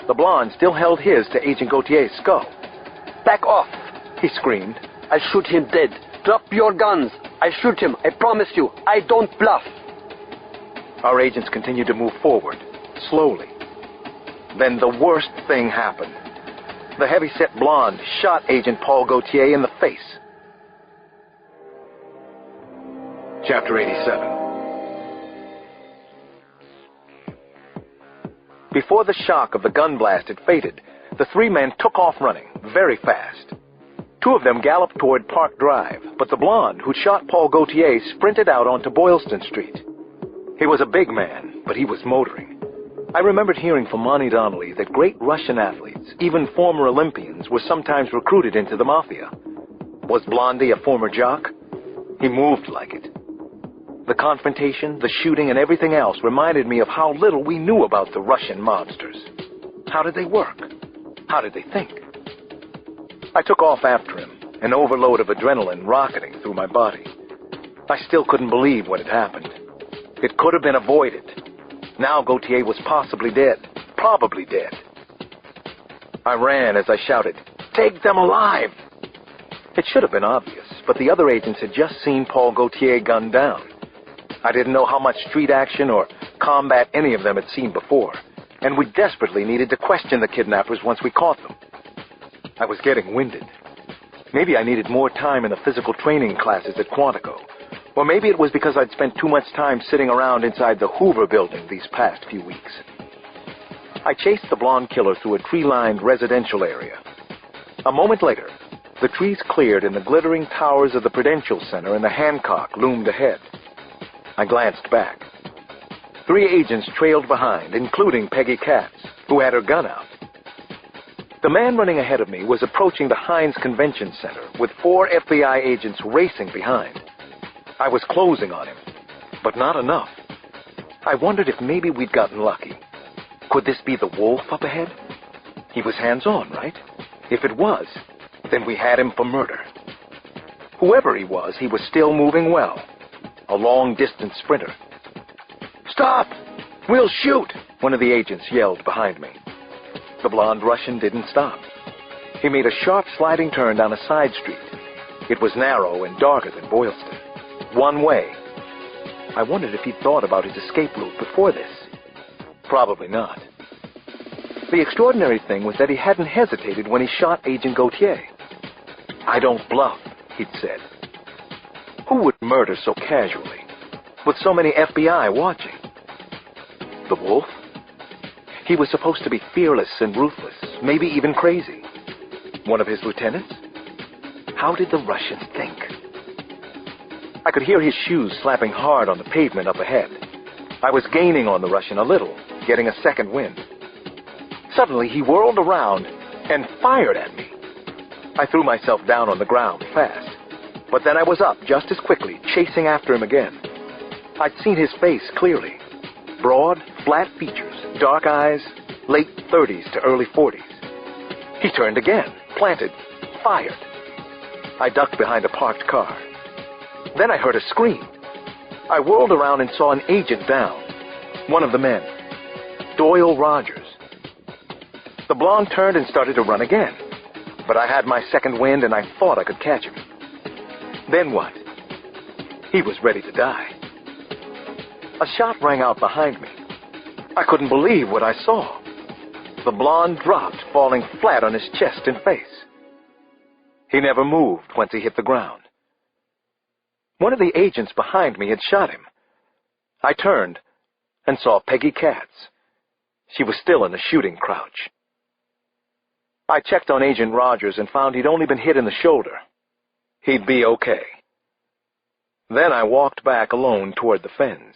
The blonde still held his to Agent Gautier's skull. Back off, he screamed. I'll shoot him dead. Drop your guns. I shoot him, I promise you. I don't bluff. Our agents continued to move forward, slowly. Then the worst thing happened. The heavy-set blonde shot Agent Paul Gautier in the face. Chapter 87. Before the shock of the gun blast had faded, the three men took off running, very fast. Two of them galloped toward Park Drive, but the blonde who shot Paul Gautier sprinted out onto Boylston Street. He was a big man, but he was motoring. I remembered hearing from Monty Donnelly that great Russian athletes, even former Olympians, were sometimes recruited into the mafia. Was Blondie a former jock? He moved like it. The confrontation, the shooting, and everything else reminded me of how little we knew about the Russian mobsters. How did they work? How did they think? I took off after him, an overload of adrenaline rocketing through my body. I still couldn't believe what had happened. It could have been avoided. Now Gautier was possibly dead, probably dead. I ran as I shouted, "Take them alive!" It should have been obvious, but the other agents had just seen Paul Gautier gunned down. I didn't know how much street action or combat any of them had seen before, and we desperately needed to question the kidnappers once we caught them. I was getting winded. Maybe I needed more time in the physical training classes at Quantico, or maybe it was because I'd spent too much time sitting around inside the Hoover building these past few weeks. I chased the blonde killer through a tree-lined residential area. A moment later, the trees cleared and the glittering towers of the Prudential Center and the Hancock loomed ahead. I glanced back. 3 agents trailed behind, including Peggy Katz, who had her gun out. The man running ahead of me was approaching the Heinz Convention Center with 4 FBI agents racing behind. I was closing on him, but not enough. I wondered if maybe we'd gotten lucky. Could this be the wolf up ahead? He was hands-on, right? If it was, then we had him for murder. Whoever he was still moving well. A long-distance sprinter. "Stop! We'll shoot!" one of the agents yelled behind me. The blonde Russian didn't stop. He made a sharp sliding turn down a side street. It was narrow and darker than Boylston. One way. I wondered if he'd thought about his escape route before this. Probably not. The extraordinary thing was that he hadn't hesitated when he shot Agent Gautier. "I don't bluff," he'd said. Who would murder so casually, with so many FBI watching? The wolf? He was supposed to be fearless and ruthless, maybe even crazy. One of his lieutenants? How did the Russians think? I could hear his shoes slapping hard on the pavement up ahead. I was gaining on the Russian a little, getting a second wind. Suddenly, he whirled around and fired at me. I threw myself down on the ground fast, but then I was up just as quickly, chasing after him again. I'd seen his face clearly. Broad, flat features, dark eyes, late 30s to early 40s. He turned again, planted, fired. I ducked behind a parked car. Then I heard a scream. I whirled around and saw an agent down. One of the men. Doyle Rogers. The blonde turned and started to run again. But I had my second wind and I thought I could catch him. Then what? He was ready to die. A shot rang out behind me. I couldn't believe what I saw. The blonde dropped, falling flat on his chest and face. He never moved once he hit the ground. One of the agents behind me had shot him. I turned and saw Peggy Katz. She was still in a shooting crouch. I checked on Agent Rogers and found he'd only been hit in the shoulder. He'd be okay. Then I walked back alone toward the fens.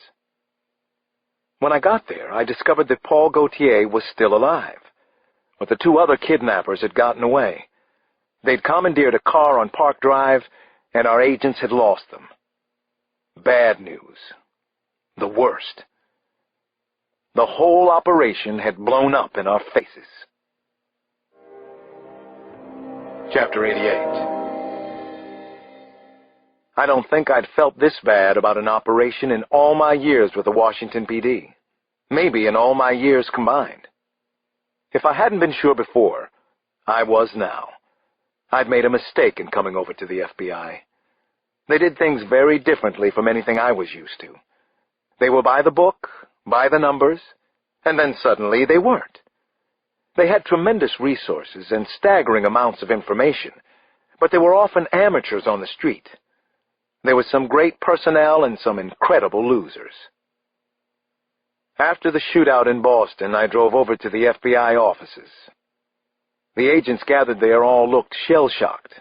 When I got there, I discovered that Paul Gautier was still alive, but the two other kidnappers had gotten away. They'd commandeered a car on Park Drive, and our agents had lost them. Bad news. The worst. The whole operation had blown up in our faces. Chapter 88. I don't think I'd felt this bad about an operation in all my years with the Washington PD. Maybe in all my years combined. If I hadn't been sure before, I was now. I'd made a mistake in coming over to the FBI. They did things very differently from anything I was used to. They were by the book, by the numbers, and then suddenly they weren't. They had tremendous resources and staggering amounts of information, but they were often amateurs on the street. There was some great personnel and some incredible losers. After the shootout in Boston, I drove over to the FBI offices. The agents gathered there all looked shell-shocked.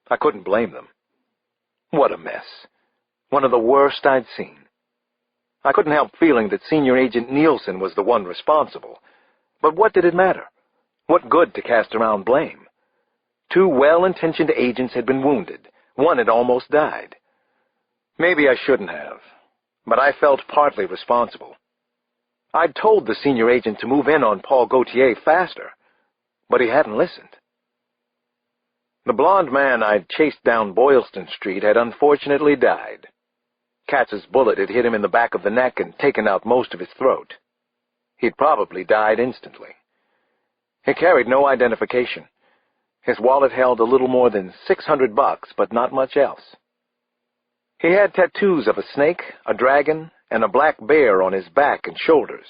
I couldn't blame them. What a mess. One of the worst I'd seen. I couldn't help feeling that Senior Agent Nielsen was the one responsible. But what did it matter? What good to cast around blame? Two well-intentioned agents had been wounded. One had almost died. Maybe I shouldn't have, but I felt partly responsible. I'd told the senior agent to move in on Paul Gautier faster, but he hadn't listened. The blond man I'd chased down Boylston Street had unfortunately died. Katz's bullet had hit him in the back of the neck and taken out most of his throat. He'd probably died instantly. He carried no identification. His wallet held a little more than $600, but not much else. He had tattoos of a snake, a dragon, and a black bear on his back and shoulders.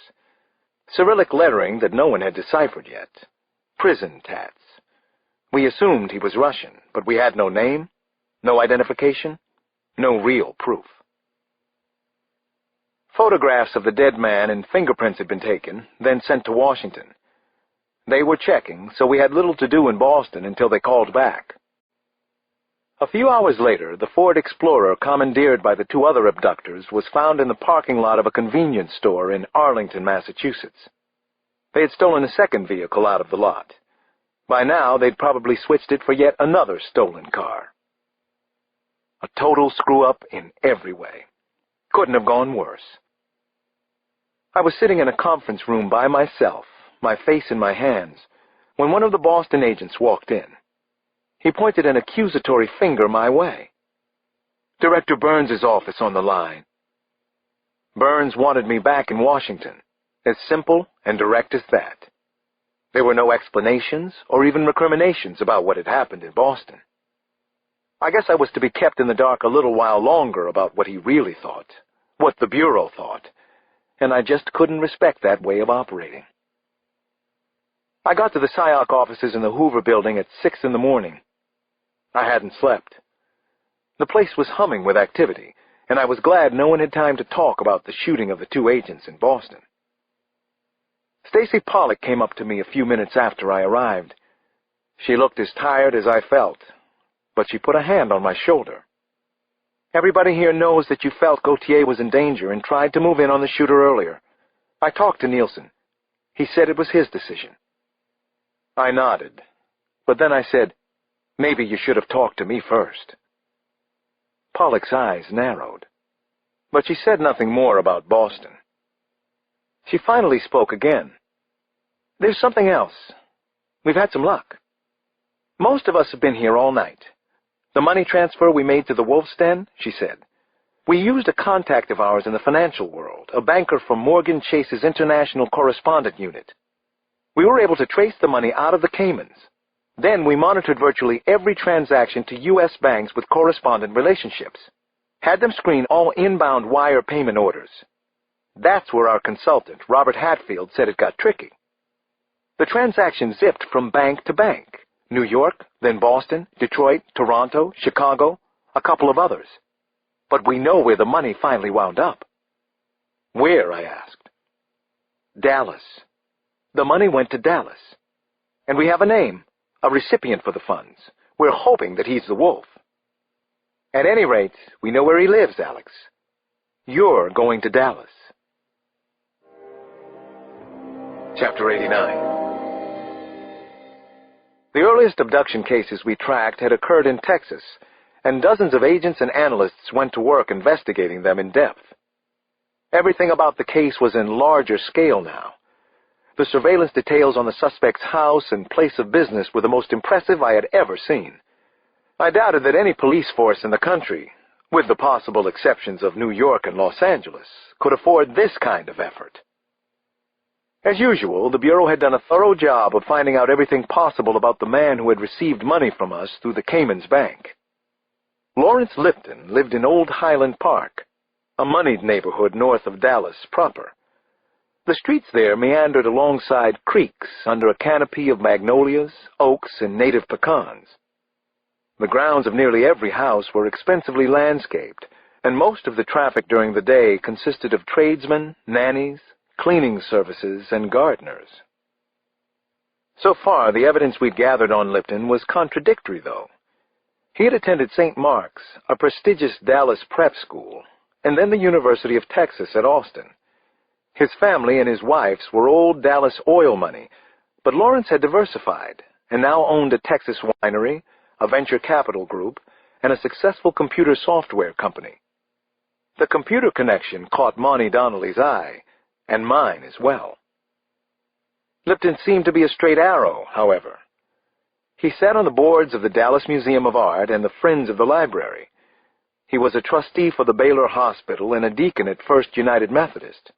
Cyrillic lettering that no one had deciphered yet. Prison tats. We assumed he was Russian, but we had no name, no identification, no real proof. Photographs of the dead man and fingerprints had been taken, then sent to Washington. They were checking, so we had little to do in Boston until they called back. A few hours later, the Ford Explorer commandeered by the two other abductors was found in the parking lot of a convenience store in Arlington, Massachusetts. They had stolen a second vehicle out of the lot. By now, they'd probably switched it for yet another stolen car. A total screw-up in every way. Couldn't have gone worse. I was sitting in a conference room by myself, my face in my hands, when one of the Boston agents walked in. He pointed an accusatory finger my way. Director Burns's office on the line. Burns wanted me back in Washington, as simple and direct as that. There were no explanations or even recriminations about what had happened in Boston. I guess I was to be kept in the dark a little while longer about what he really thought, what the Bureau thought, and I just couldn't respect that way of operating. I got to the PSYOC offices in the Hoover building at 6 in the morning. I hadn't slept. The place was humming with activity, and I was glad no one had time to talk about the shooting of the two agents in Boston. Stacy Pollock came up to me a few minutes after I arrived. She looked as tired as I felt, but she put a hand on my shoulder. Everybody here knows that you felt Gautier was in danger and tried to move in on the shooter earlier. I talked to Nielsen. He said it was his decision. I nodded, but then I said, maybe you should have talked to me first. Pollock's eyes narrowed, but she said nothing more about Boston. She finally spoke again. There's something else. We've had some luck. Most of us have been here all night. The money transfer we made to the Wolf's Den, she said. We used a contact of ours in the financial world, a banker from Morgan Chase's International Correspondent Unit. We were able to trace the money out of the Caymans. Then we monitored virtually every transaction to U.S. banks with correspondent relationships. Had them screen all inbound wire payment orders. That's where our consultant, Robert Hatfield, said it got tricky. The transaction zipped from bank to bank. New York, then Boston, Detroit, Toronto, Chicago, a couple of others. But we know where the money finally wound up. Where, I asked. Dallas. The money went to Dallas. And we have a name, a recipient for the funds. We're hoping that he's the Wolf. At any rate, we know where he lives, Alex. You're going to Dallas. Chapter 89. The earliest abduction cases we tracked had occurred in Texas, and dozens of agents and analysts went to work investigating them in depth. Everything about the case was in larger scale now. The surveillance details on the suspect's house and place of business were the most impressive I had ever seen. I doubted that any police force in the country, with the possible exceptions of New York and Los Angeles, could afford this kind of effort. As usual, the Bureau had done a thorough job of finding out everything possible about the man who had received money from us through the Cayman's Bank. Lawrence Lipton lived in Old Highland Park, a moneyed neighborhood north of Dallas proper. The streets there meandered alongside creeks under a canopy of magnolias, oaks, and native pecans. The grounds of nearly every house were expensively landscaped, and most of the traffic during the day consisted of tradesmen, nannies, cleaning services, and gardeners. So far, the evidence we'd gathered on Lipton was contradictory, though. He had attended St. Mark's, a prestigious Dallas prep school, and then the University of Texas at Austin. His family and his wife's were old Dallas oil money, but Lawrence had diversified and now owned a Texas winery, a venture capital group, and a successful computer software company. The computer connection caught Monty Donnelly's eye, and mine as well. Lipton seemed to be a straight arrow, however. He sat on the boards of the Dallas Museum of Art and the Friends of the Library. He was a trustee for the Baylor Hospital and a deacon at First United Methodist.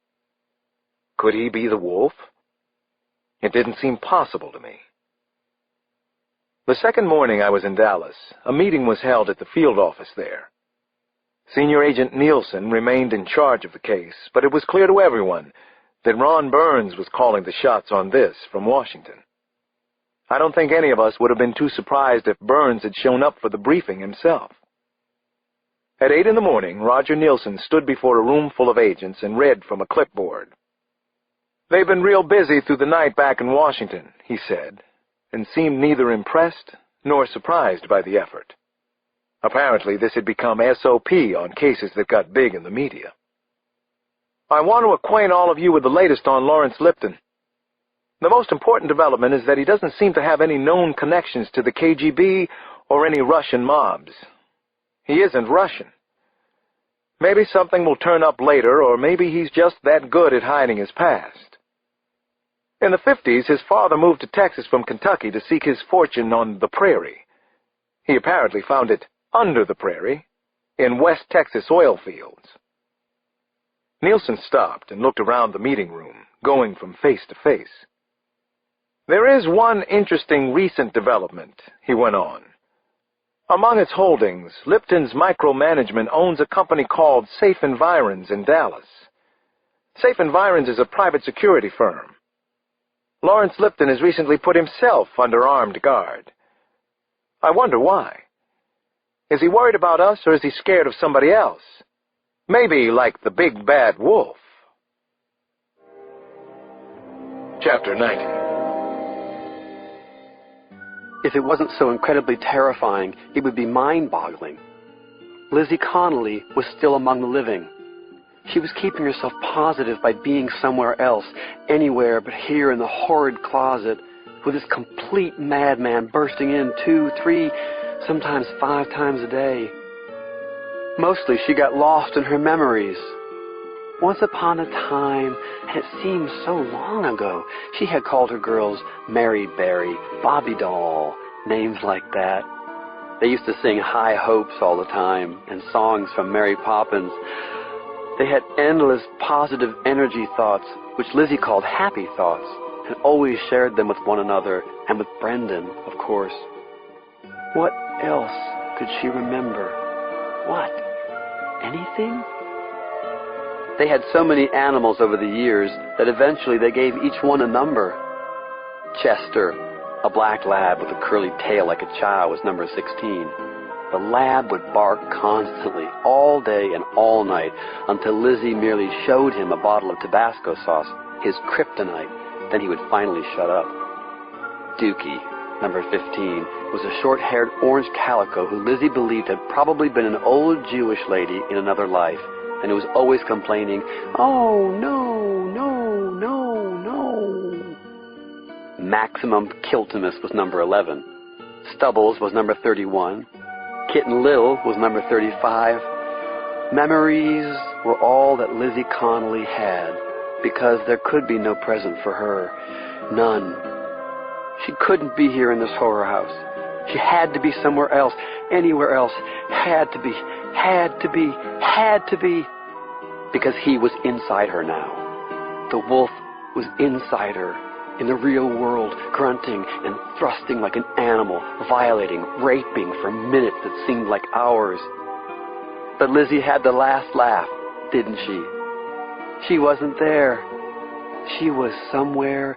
Could he be the wolf? It didn't seem possible to me. The second morning I was in Dallas, a meeting was held at the field office there. Senior Agent Nielsen remained in charge of the case, but it was clear to everyone that Ron Burns was calling the shots on this from Washington. I don't think any of us would have been too surprised if Burns had shown up for the briefing himself. At 8 in the morning, Roger Nielsen stood before a room full of agents and read from a clipboard. "They've been real busy through the night back in Washington," he said, and seemed neither impressed nor surprised by the effort. Apparently, this had become SOP on cases that got big in the media. "I want to acquaint all of you with the latest on Lawrence Lipton. The most important development is that he doesn't seem to have any known connections to the KGB or any Russian mobs. He isn't Russian. Maybe something will turn up later, or maybe he's just that good at hiding his past. In the 50s, his father moved to Texas from Kentucky to seek his fortune on the prairie. He apparently found it under the prairie, in West Texas oil fields." Nielsen stopped and looked around the meeting room, going from face to face. "There is one interesting recent development," he went on. "Among its holdings, Lipton's micromanagement owns a company called Safe Environs in Dallas. Safe Environs is a private security firm. Lawrence Lipton has recently put himself under armed guard. I wonder why. Is he worried about us, or is he scared of somebody else? Maybe like the big bad wolf." Chapter 90. If it wasn't so incredibly terrifying, it would be mind-boggling. Lizzie Connolly was still among the living. She was keeping herself positive by being somewhere else, anywhere but here in the horrid closet, with this complete madman bursting in 2, 3, sometimes 5 times a day. Mostly she got lost in her memories. Once upon a time, and it seemed so long ago, she had called her girls Mary Berry, Bobby Doll, names like that. They used to sing High Hopes all the time, and songs from Mary Poppins. They had endless positive energy thoughts, which Lizzie called happy thoughts, and always shared them with one another, and with Brendan, of course. What else could she remember? What? Anything? They had so many animals over the years that eventually they gave each one a number. Chester, a black lab with a curly tail like a chow, was number 16. The lab would bark constantly, all day and all night, until Lizzie merely showed him a bottle of Tabasco sauce, his kryptonite. Then he would finally shut up. Dookie, number 15, was a short-haired orange calico who Lizzie believed had probably been an old Jewish lady in another life, and who was always complaining, "Oh, no, no, no, no." Maximum Kiltimus was number 11. Stubbles was number 31. Kitten Lil was number 35. Memories were all that Lizzie Connolly had, because there could be no present for her. None. She couldn't be here in this horror house. She had to be somewhere else, anywhere else. Had to be, had to be, had to be. Because he was inside her now. The wolf was inside her, in the real world, grunting and thrusting like an animal, violating, raping for minutes that seemed like hours. But Lizzie had the last laugh, didn't she? She wasn't there. She was somewhere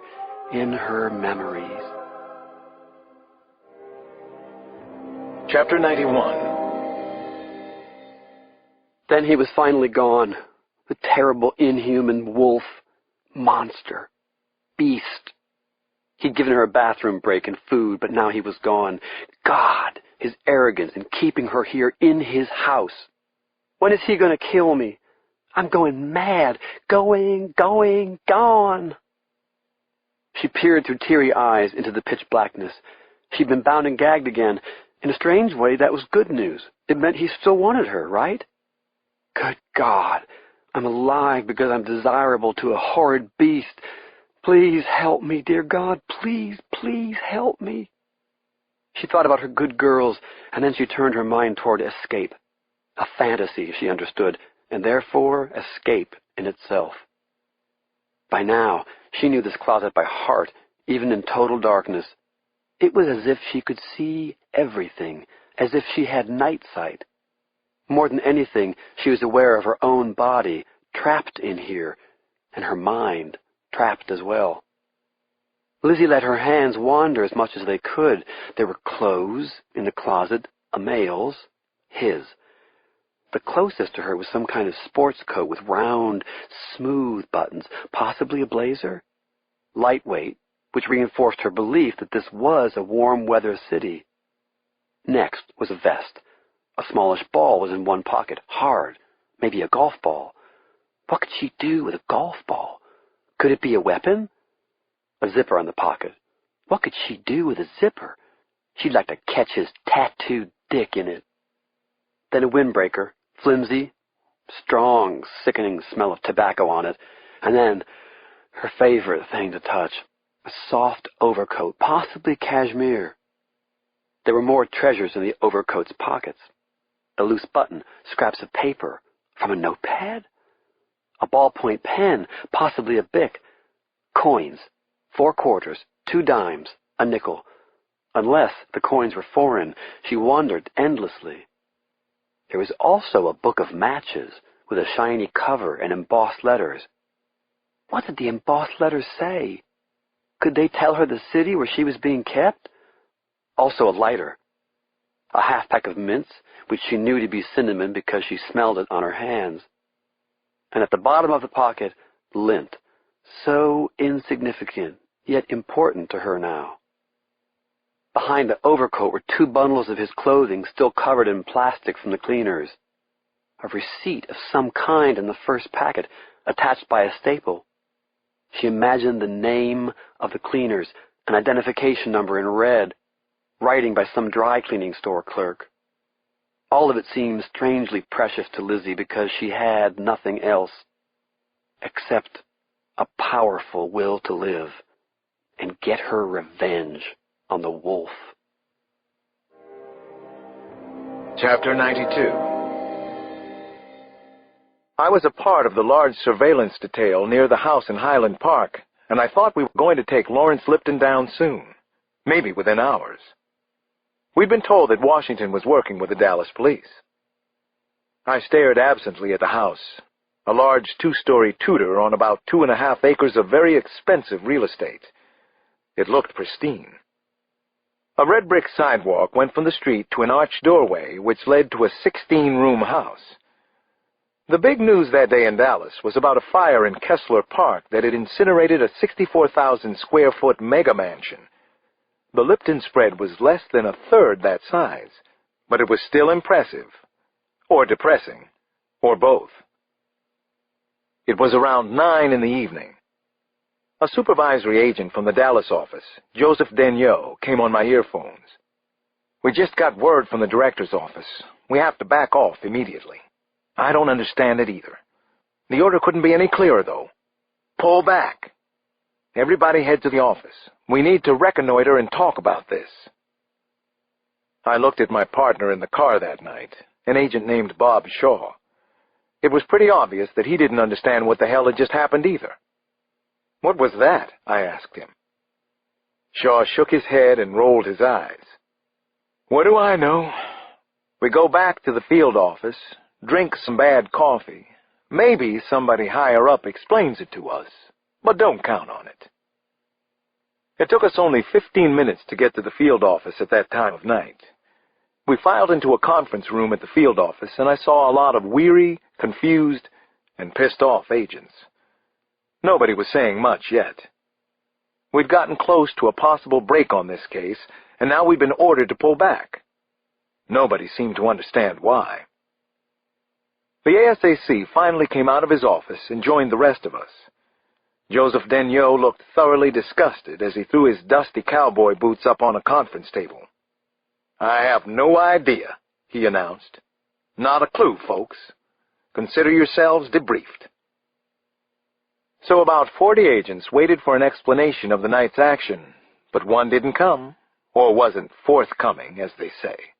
in her memories. Chapter 91. Then he was finally gone. The terrible, inhuman wolf, monster, beast. He'd given her a bathroom break and food, but now he was gone. God, his arrogance in keeping her here in his house. When is he going to kill me? I'm going mad. Gone. She peered through teary eyes into the pitch blackness. She'd been bound and gagged again. In a strange way, that was good news. It meant he still wanted her, right? Good God, I'm alive because I'm desirable to a horrid beast. Please help me, dear God. Please, please help me. She thought about her good girls, and then she turned her mind toward escape. A fantasy, she understood, and therefore escape in itself. By now, she knew this closet by heart, even in total darkness. It was as if she could see everything, as if she had night sight. More than anything, she was aware of her own body, trapped in here, and her mind, trapped as well. Lizzie let her hands wander as much as they could. There were clothes in the closet, a male's, his. The closest to her was some kind of sports coat with round, smooth buttons, possibly a blazer. Lightweight, which reinforced her belief that this was a warm-weather city. Next was a vest. A smallish ball was in one pocket, hard, maybe a golf ball. What could she do with a golf ball? Could it be a weapon? A zipper on the pocket. What could she do with a zipper? She'd like to catch his tattooed dick in it. Then a windbreaker, flimsy, strong, sickening smell of tobacco on it, and then her favorite thing to touch, a soft overcoat, possibly cashmere. There were more treasures in the overcoat's pockets. A loose button, scraps of paper, from a notepad? A ballpoint pen, possibly a Bic. Coins, 4 quarters, 2 dimes, a nickel. Unless the coins were foreign, she wondered endlessly. There was also a book of matches with a shiny cover and embossed letters. What did the embossed letters say? Could they tell her the city where she was being kept? Also a lighter. A half-pack of mints, which she knew to be cinnamon because she smelled it on her hands. And at the bottom of the pocket, lint. So insignificant, yet important to her now. Behind the overcoat were 2 bundles of his clothing still covered in plastic from the cleaners. A receipt of some kind in the first packet, attached by a staple. She imagined the name of the cleaners, an identification number in red, writing by some dry cleaning store clerk. All of it seemed strangely precious to Lizzie because she had nothing else except a powerful will to live and get her revenge on the wolf. Chapter 92. I was a part of the large surveillance detail near the house in Highland Park, and I thought we were going to take Lawrence Lipton down soon, maybe within hours. We'd been told that Washington was working with the Dallas police. I stared absently at the house, a large 2-story Tudor on about 2.5 acres of very expensive real estate. It looked pristine. A red brick sidewalk went from the street to an arched doorway which led to a 16-room house. The big news that day in Dallas was about a fire in Kessler Park that had incinerated a 64,000-square-foot mega mansion. The Lipton spread was less than a third that size, but it was still impressive, or depressing, or both. It was around 9 in the evening. A supervisory agent from the Dallas office, Joseph Denyeau, came on my earphones. "We just got word from the director's office. We have to back off immediately. I don't understand it either. The order couldn't be any clearer, though. Pull back. Everybody head to the office. We need to reconnoiter and talk about this." I looked at my partner in the car that night, an agent named Bob Shaw. It was pretty obvious that he didn't understand what the hell had just happened either. "What was that?" I asked him. Shaw shook his head and rolled his eyes. "What do I know? We go back to the field office, drink some bad coffee. Maybe somebody higher up explains it to us, but don't count on it." It took us only 15 minutes to get to the field office at that time of night. We filed into a conference room at the field office, and I saw a lot of weary, confused, and pissed off agents. Nobody was saying much yet. We'd gotten close to a possible break on this case, and now we'd been ordered to pull back. Nobody seemed to understand why. The ASAC finally came out of his office and joined the rest of us. Joseph Denyeau looked thoroughly disgusted as he threw his dusty cowboy boots up on a conference table. "I have no idea," he announced. "Not a clue, folks. Consider yourselves debriefed." So about 40 agents waited for an explanation of the night's action, but one didn't come, or wasn't forthcoming, as they say.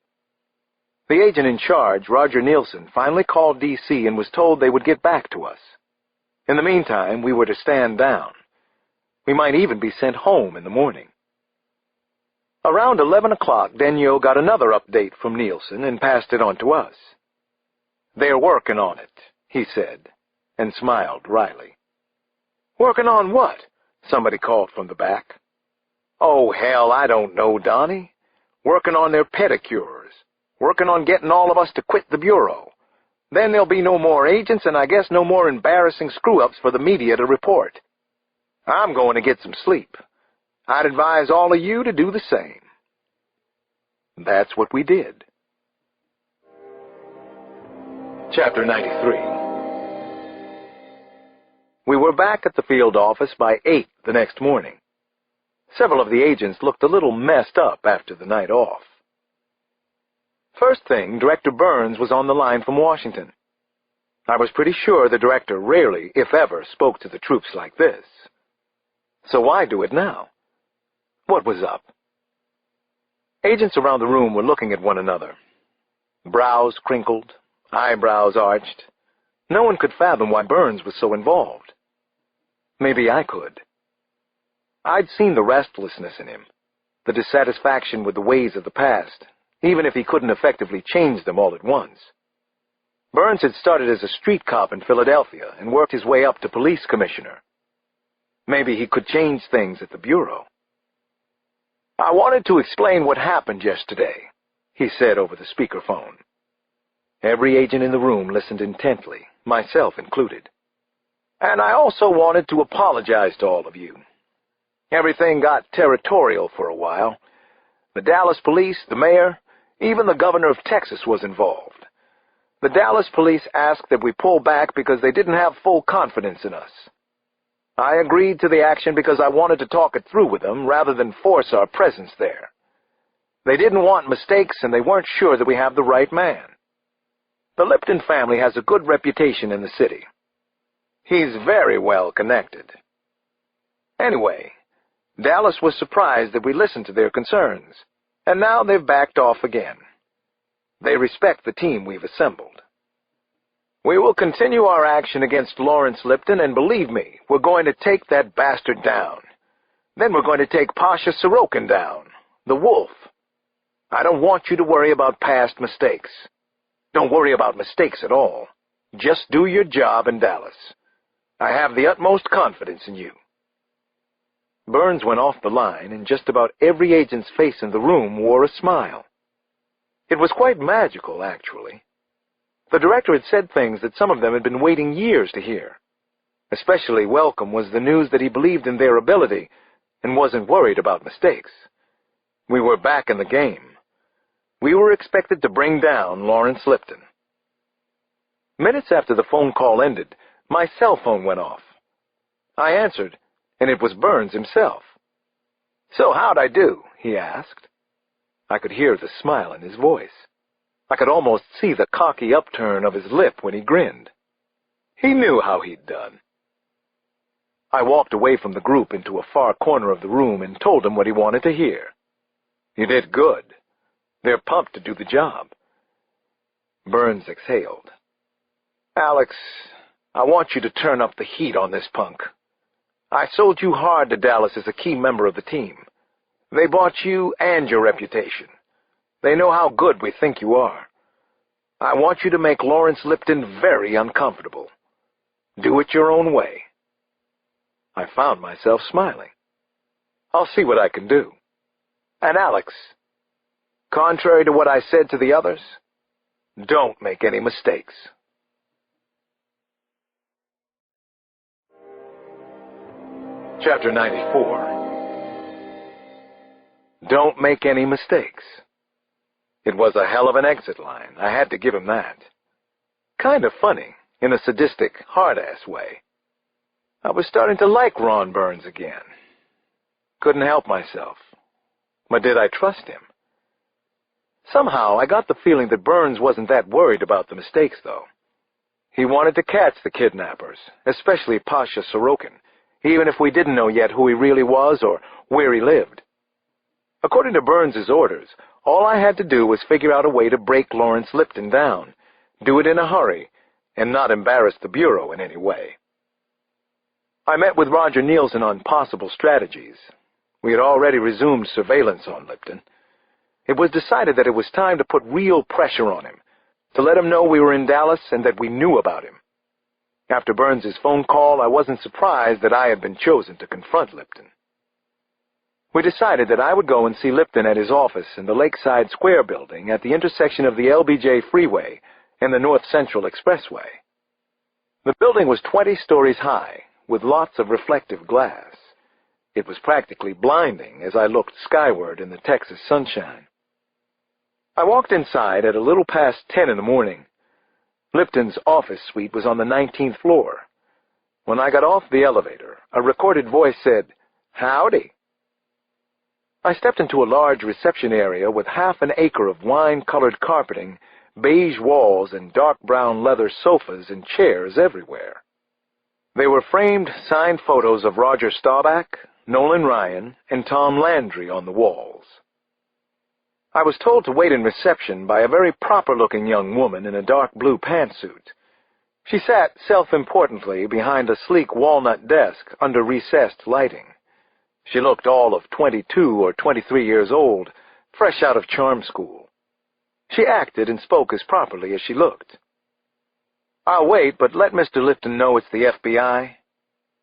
The agent in charge, Roger Nielsen, finally called D.C. and was told they would get back to us. In the meantime, we were to stand down. We might even be sent home in the morning. Around 11 o'clock, Denyeau got another update from Nielsen and passed it on to us. "They're working on it," he said, and smiled wryly. "Working on what?" somebody called from the back. "Oh, hell, I don't know, Donnie. Working on their pedicures. Working on getting all of us to quit the Bureau. Then there'll be no more agents, and I guess no more embarrassing screw-ups for the media to report. I'm going to get some sleep. I'd advise all of you to do the same." That's what we did. Chapter 93. We were back at the field office by 8 the next morning. Several of the agents looked a little messed up after the night off. First thing, Director Burns was on the line from Washington. I was pretty sure the director rarely, if ever, spoke to the troops like this. So why do it now? What was up? Agents around the room were looking at one another. Brows crinkled, eyebrows arched. No one could fathom why Burns was so involved. Maybe I could. I'd seen the restlessness in him, the dissatisfaction with the ways of the past, even if he couldn't effectively change them all at once. Burns had started as a street cop in Philadelphia and worked his way up to police commissioner. Maybe he could change things at the Bureau. "I wanted to explain what happened yesterday," he said over the speakerphone. Every agent in the room listened intently, myself included. "And I also wanted to apologize to all of you. Everything got territorial for a while. The Dallas police, the mayor, even the governor of Texas was involved. The Dallas police asked that we pull back because they didn't have full confidence in us. I agreed to the action because I wanted to talk it through with them rather than force our presence there. They didn't want mistakes, and they weren't sure that we have the right man. The Lipton family has a good reputation in the city. He's very well connected. Anyway, Dallas was surprised that we listened to their concerns, and now they've backed off again. They respect the team we've assembled. We will continue our action against Lawrence Lipton, and believe me, we're going to take that bastard down. Then we're going to take Pasha Sorokin down, the wolf. I don't want you to worry about past mistakes. Don't worry about mistakes at all. Just do your job in Dallas. I have the utmost confidence in you." Burns went off the line, and just about every agent's face in the room wore a smile. It was quite magical, actually. The director had said things that some of them had been waiting years to hear. Especially welcome was the news that he believed in their ability and wasn't worried about mistakes. We were back in the game. We were expected to bring down Lawrence Lipton. Minutes after the phone call ended, my cell phone went off. I answered, and it was Burns himself. "So how'd I do?" he asked. I could hear the smile in his voice. I could almost see the cocky upturn of his lip when he grinned. He knew how he'd done. I walked away from the group into a far corner of the room and told him what he wanted to hear. "You did good. They're pumped to do the job." Burns exhaled. "Alex, I want you to turn up the heat on this punk. I sold you hard to Dallas as a key member of the team. They bought you and your reputation. They know how good we think you are. I want you to make Lawrence Lipton very uncomfortable. Do it your own way." I found myself smiling. "I'll see what I can do. And Alex, contrary to what I said to the others, don't make any mistakes." Chapter 94. Don't make any mistakes. It was a hell of an exit line. I had to give him that. Kind of funny, in a sadistic, hard-ass way. I was starting to like Ron Burns again. Couldn't help myself. But did I trust him? Somehow, I got the feeling that Burns wasn't that worried about the mistakes, though. He wanted to catch the kidnappers, especially Pasha Sorokin, even if we didn't know yet who he really was or where he lived. According to Burns's orders, all I had to do was figure out a way to break Lawrence Lipton down, do it in a hurry, and not embarrass the Bureau in any way. I met with Roger Nielsen on possible strategies. We had already resumed surveillance on Lipton. It was decided that it was time to put real pressure on him, to let him know we were in Dallas and that we knew about him. After Burns's phone call, I wasn't surprised that I had been chosen to confront Lipton. We decided that I would go and see Lipton at his office in the Lakeside Square building at the intersection of the LBJ Freeway and the North Central Expressway. The building was 20 stories high, with lots of reflective glass. It was practically blinding as I looked skyward in the Texas sunshine. I walked inside at a little past 10 in the morning. Lipton's office suite was on the 19th floor. When I got off the elevator, a recorded voice said, "Howdy." I stepped into a large reception area with half an acre of wine-colored carpeting, beige walls, and dark brown leather sofas and chairs everywhere. They were framed, signed photos of Roger Staubach, Nolan Ryan, and Tom Landry on the walls. I was told to wait in reception by a very proper-looking young woman in a dark blue pantsuit. She sat self-importantly behind a sleek walnut desk under recessed lighting. She looked all of 22 or 23 years old, fresh out of charm school. She acted and spoke as properly as she looked. "I'll wait, but let Mr. Lipton know it's the FBI.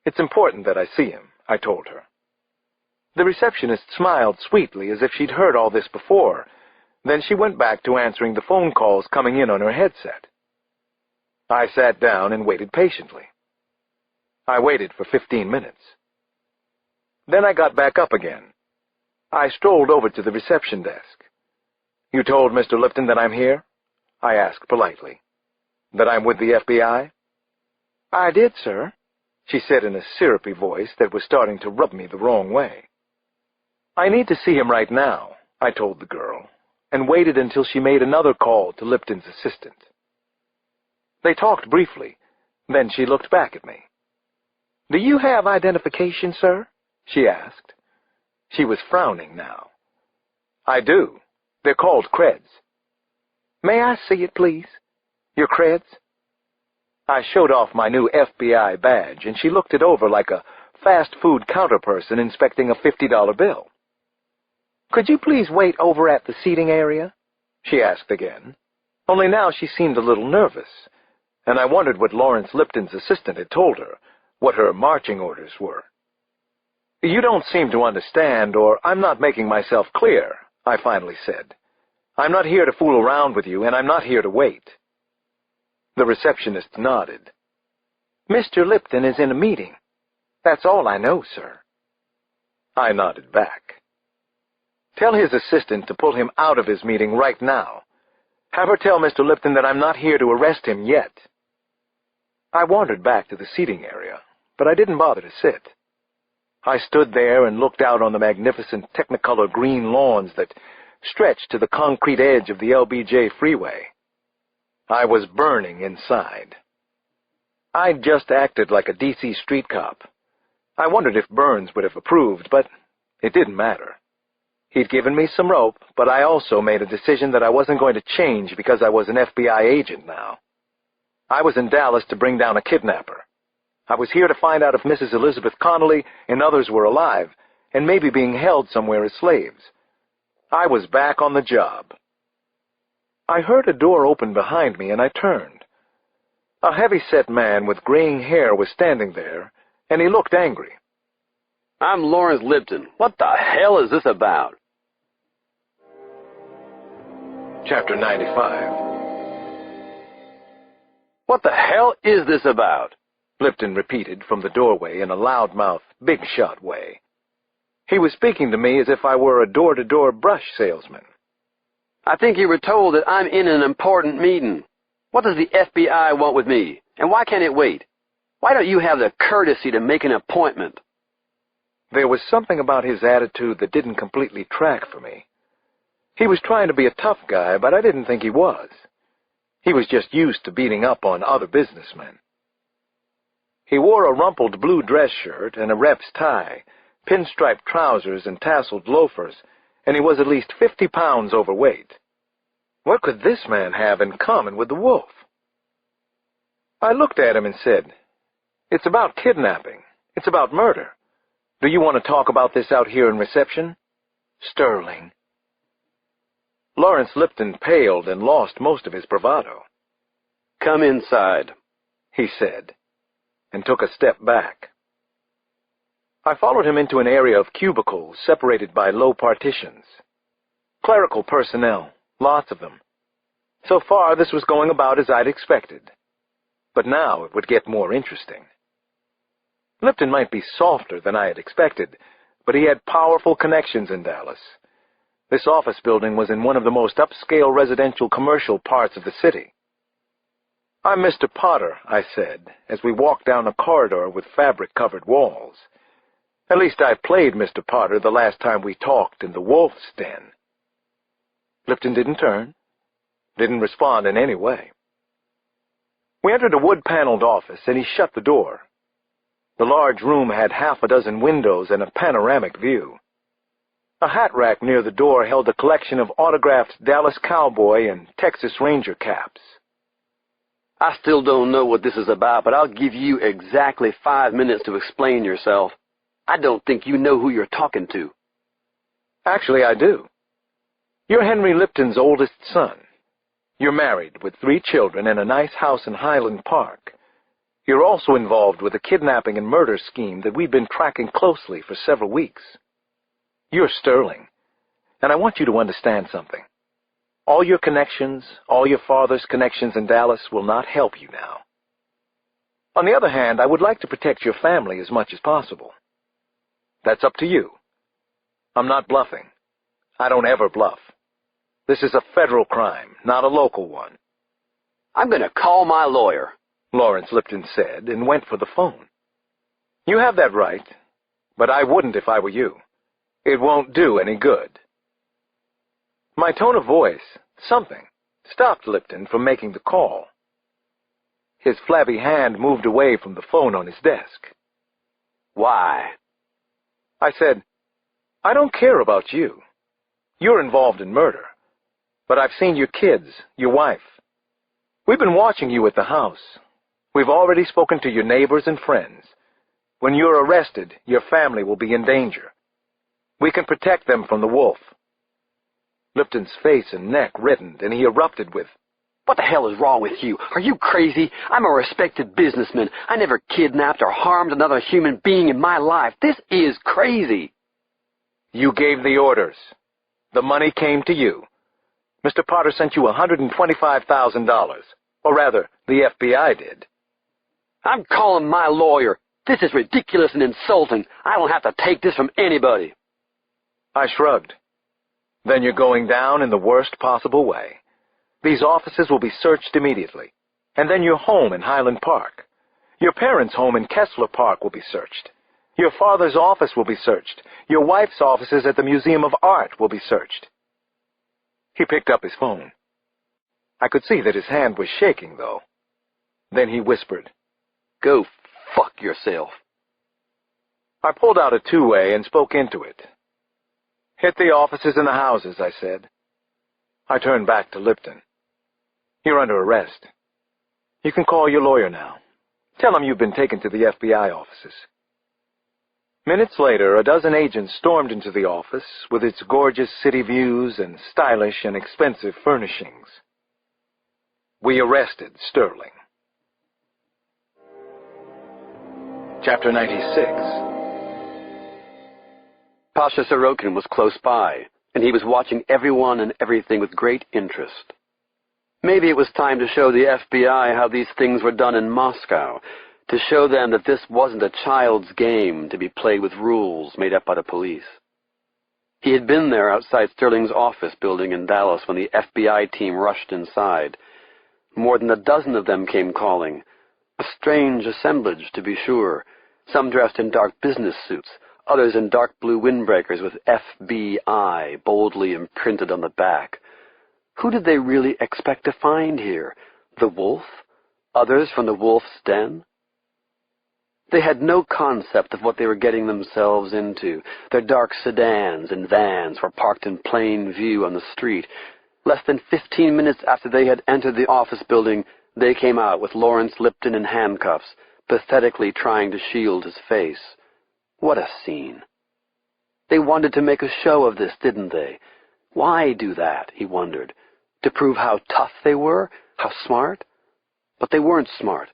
It's important that I see him," I told her. The receptionist smiled sweetly as if she'd heard all this before. Then she went back to answering the phone calls coming in on her headset. I sat down and waited patiently. I waited for 15 minutes. Then I got back up again. I strolled over to the reception desk. "You told Mr. Lipton that I'm here?" I asked politely. "That I'm with the FBI?" "I did, sir," she said in a syrupy voice that was starting to rub me the wrong way. "I need to see him right now," I told the girl, and waited until she made another call to Lipton's assistant. They talked briefly, then she looked back at me. "Do you have identification, sir?" she asked. She was frowning now. "I do. They're called creds." "May I see it, please? Your creds?" I showed off my new FBI badge, and she looked it over like a fast food counter person inspecting a $50 bill. "Could you please wait over at the seating area?" she asked again, only now she seemed a little nervous, and I wondered what Lawrence Lipton's assistant had told her, what her marching orders were. "You don't seem to understand, or I'm not making myself clear," I finally said. "I'm not here to fool around with you, and I'm not here to wait." The receptionist nodded. "Mr. Lipton is in a meeting. That's all I know, sir." I nodded back. Tell his assistant to pull him out of his meeting right now. Have her tell Mr. Lipton that I'm not here to arrest him yet." I wandered back to the seating area, but I didn't bother to sit. I stood there and looked out on the magnificent Technicolor green lawns that stretched to the concrete edge of the LBJ freeway. I was burning inside. I'd just acted like a D.C. street cop. I wondered if Burns would have approved, but it didn't matter. He'd given me some rope, but I also made a decision that I wasn't going to change because I was an FBI agent now. I was in Dallas to bring down a kidnapper. I was here to find out if Mrs. Elizabeth Connolly and others were alive, and maybe being held somewhere as slaves. I was back on the job. I heard a door open behind me, and I turned. A heavy-set man with graying hair was standing there, and he looked angry. "I'm Lawrence Lipton. What the hell is this about?" Chapter 95. "What the hell is this about?" Lipton repeated from the doorway in a loudmouth, big-shot way. He was speaking to me as if I were a door-to-door brush salesman. "I think you were told that I'm in an important meeting. What does the FBI want with me, and why can't it wait? Why don't you have the courtesy to make an appointment?" There was something about his attitude that didn't completely track for me. He was trying to be a tough guy, but I didn't think he was. He was just used to beating up on other businessmen. He wore a rumpled blue dress shirt and a rep's tie, pinstriped trousers and tasseled loafers, and he was at least 50 pounds overweight. What could this man have in common with the wolf? I looked at him and said, "It's about kidnapping. It's about murder. Do you want to talk about this out here in reception?" "Sterling." Lawrence Lipton paled and lost most of his bravado. "Come inside," he said, and took a step back. I followed him into an area of cubicles separated by low partitions. Clerical personnel, lots of them. So far, this was going about as I'd expected. But now it would get more interesting. Lipton might be softer than I had expected, but he had powerful connections in Dallas. This office building was in one of the most upscale residential commercial parts of the city. "I'm Mr. Potter," I said, as we walked down a corridor with fabric-covered walls. At least I played Mr. Potter the last time we talked in the wolf's den. Lipton didn't turn, didn't respond in any way. We entered a wood-paneled office, and he shut the door. The large room had half a dozen windows and a panoramic view. A hat rack near the door held a collection of autographed Dallas Cowboy and Texas Ranger caps. "I still don't know what this is about, but I'll give you exactly 5 minutes to explain yourself. I don't think you know who you're talking to." "Actually, I do. You're Henry Lipton's oldest son. You're married with 3 children and a nice house in Highland Park. You're also involved with a kidnapping and murder scheme that we've been tracking closely for several weeks. You're Sterling, and I want you to understand something. All your connections, all your father's connections in Dallas will not help you now. On the other hand, I would like to protect your family as much as possible. That's up to you. I'm not bluffing. I don't ever bluff. This is a federal crime, not a local one." "I'm going to call my lawyer," Lawrence Lipton said, and went for the phone. "You have that right, but I wouldn't if I were you. It won't do any good." My tone of voice, something, stopped Lipton from making the call. His flabby hand moved away from the phone on his desk. "Why?" I said, "I don't care about you. You're involved in murder. But I've seen your kids, your wife. We've been watching you at the house. We've already spoken to your neighbors and friends. When you're arrested, your family will be in danger. We can protect them from the wolf." Lipton's face and neck reddened, and he erupted with, "What the hell is wrong with you? Are you crazy? I'm a respected businessman. I never kidnapped or harmed another human being in my life. This is crazy." "You gave the orders. The money came to you. Mr. Potter sent you $125,000. Or rather, the FBI did." "I'm calling my lawyer. This is ridiculous and insulting. I don't have to take this from anybody." I shrugged. Then you're going down in the worst possible way. These offices will be searched immediately, and then your home in Highland Park. Your parents' home in Kessler Park will be searched. Your father's office will be searched. Your wife's offices at the Museum of Art will be searched. He picked up his phone. I could see that his hand was shaking, though. Then he whispered, "Go fuck yourself." I pulled out a two-way and spoke into it. "Hit the offices and the houses," I said. I turned back to Lipton. "You're under arrest. You can call your lawyer now. Tell him you've been taken to the FBI offices." Minutes later, a dozen agents stormed into the office with its gorgeous city views and stylish and expensive furnishings. We arrested Sterling. Chapter 96. Pasha Sorokin was close by, and he was watching everyone and everything with great interest. Maybe it was time to show the FBI how these things were done in Moscow, to show them that this wasn't a child's game to be played with rules made up by the police. He had been there outside Sterling's office building in Dallas when the FBI team rushed inside. More than a dozen of them came calling. A strange assemblage, to be sure, some dressed in dark business suits, others in dark blue windbreakers with FBI boldly imprinted on the back. Who did they really expect to find here? The wolf? Others from the wolf's den? They had no concept of what they were getting themselves into. Their dark sedans and vans were parked in plain view on the street. Less than 15 minutes after they had entered the office building, they came out with Lawrence Lipton in handcuffs, pathetically trying to shield his face. What a scene. They wanted to make a show of this, didn't they? Why do that, he wondered. To prove how tough they were? How smart? But they weren't smart.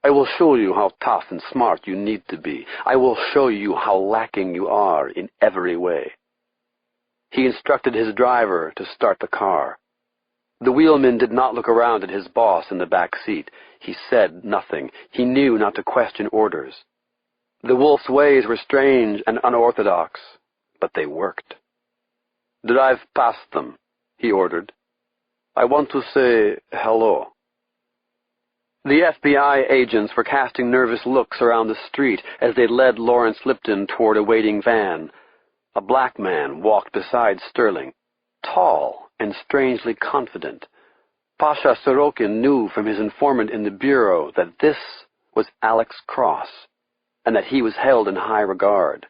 "I will show you how tough and smart you need to be. I will show you how lacking you are in every way." He instructed his driver to start the car. The wheelman did not look around at his boss in the back seat. He said nothing. He knew not to question orders. The wolf's ways were strange and unorthodox, but they worked. "Drive past them," he ordered. "I want to say hello." The FBI agents were casting nervous looks around the street as they led Lawrence Lipton toward a waiting van. A black man walked beside Sterling, tall and strangely confident. Pasha Sorokin knew from his informant in the bureau that this was Alex Cross, and that he was held in high regard.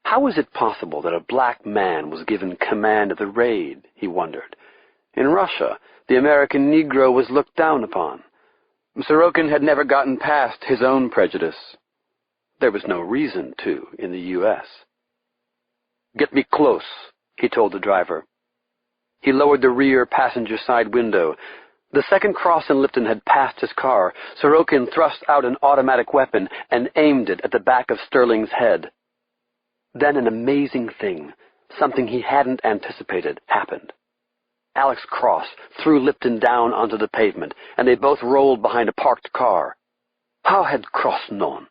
How was it possible that a black man was given command of the raid, he wondered. In Russia, the American Negro was looked down upon. Sorokin had never gotten past his own prejudice. There was no reason to in the U.S. "Get me close," he told the driver. He lowered the rear passenger side window. The second Cross and Lipton had passed his car. Sorokin thrust out an automatic weapon and aimed it at the back of Sterling's head. Then an amazing thing, something he hadn't anticipated, happened. Alex Cross threw Lipton down onto the pavement, and they both rolled behind a parked car. How had Cross known?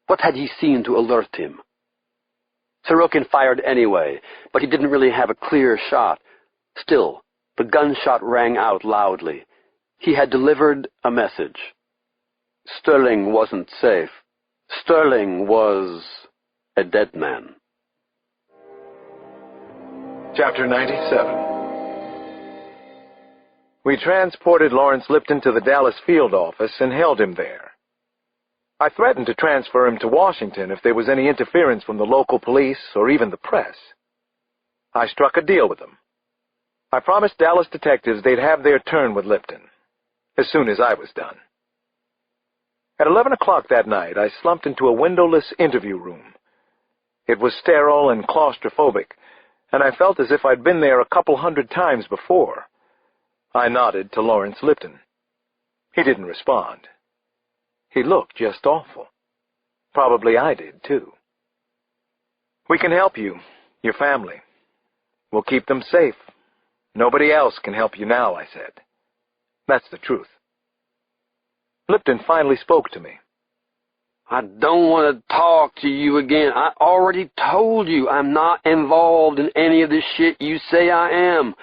What had he seen to alert him? Sorokin fired anyway, but he didn't really have a clear shot. Still, the gunshot rang out loudly. He had delivered a message. Sterling wasn't safe. Sterling was a dead man. Chapter 97. We transported Lawrence Lipton to the Dallas field office and held him there. I threatened to transfer him to Washington if there was any interference from the local police or even the press. I struck a deal with them. I promised Dallas detectives they'd have their turn with Lipton as soon as I was done. At 11 o'clock that night, I slumped into a windowless interview room. It was sterile and claustrophobic, and I felt as if I'd been there a couple hundred times before. I nodded to Lawrence Lipton. He didn't respond. He looked just awful. Probably I did, too. "We can help you, your family. We'll keep them safe. Nobody else can help you now," I said. That's the truth. Lipton finally spoke to me. I don't want to talk to you again. I already told you I'm not involved in any of this shit you say I am.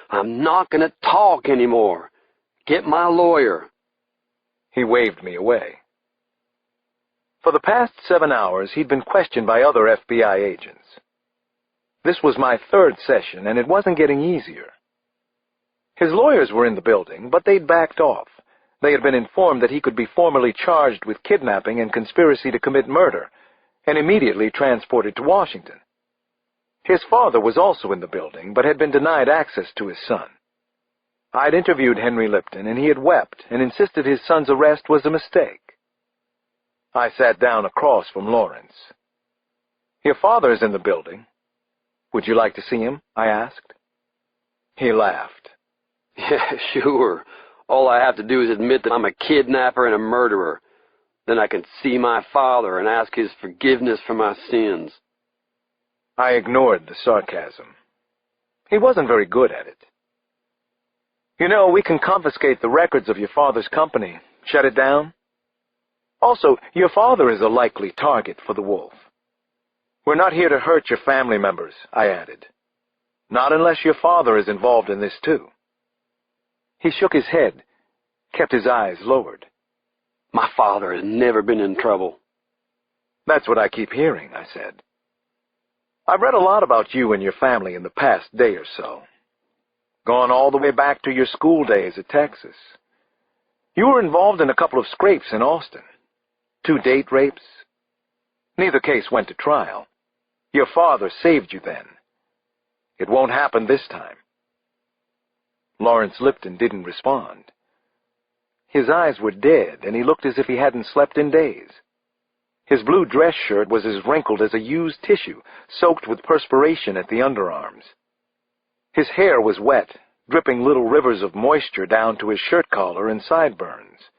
I'm not going to talk anymore. Get my lawyer. He waved me away. For the past 7 hours, he'd been questioned by other FBI agents. This was my third session, and it wasn't getting easier. His lawyers were in the building, but they'd backed off. They had been informed that he could be formally charged with kidnapping and conspiracy to commit murder, and immediately transported to Washington. His father was also in the building, but had been denied access to his son. I'd interviewed Henry Lipton, and he had wept and insisted his son's arrest was a mistake. I sat down across from Lawrence. "Your father's in the building. Would you like to see him?" I asked. He laughed. Yeah, sure. All I have to do is admit that I'm a kidnapper and a murderer. Then I can see my father and ask his forgiveness for my sins. I ignored the sarcasm. He wasn't very good at it. "You know, we can confiscate the records of your father's company, shut it down. Also, your father is a likely target for the wolf. We're not here to hurt your family members," I added. "Not unless your father is involved in this too." He shook his head, kept his eyes lowered. My father has never been in trouble. "That's what I keep hearing," I said. "I've read a lot about you and your family in the past day or so. Gone all the way back to your school days at Texas. You were involved in a couple of scrapes in Austin. 2 date rapes. Neither case went to trial. Your father saved you then. It won't happen this time." Lawrence Lipton didn't respond. His eyes were dead, and he looked as if he hadn't slept in days. His blue dress shirt was as wrinkled as a used tissue, soaked with perspiration at the underarms. His hair was wet, dripping little rivers of moisture down to his shirt collar and sideburns.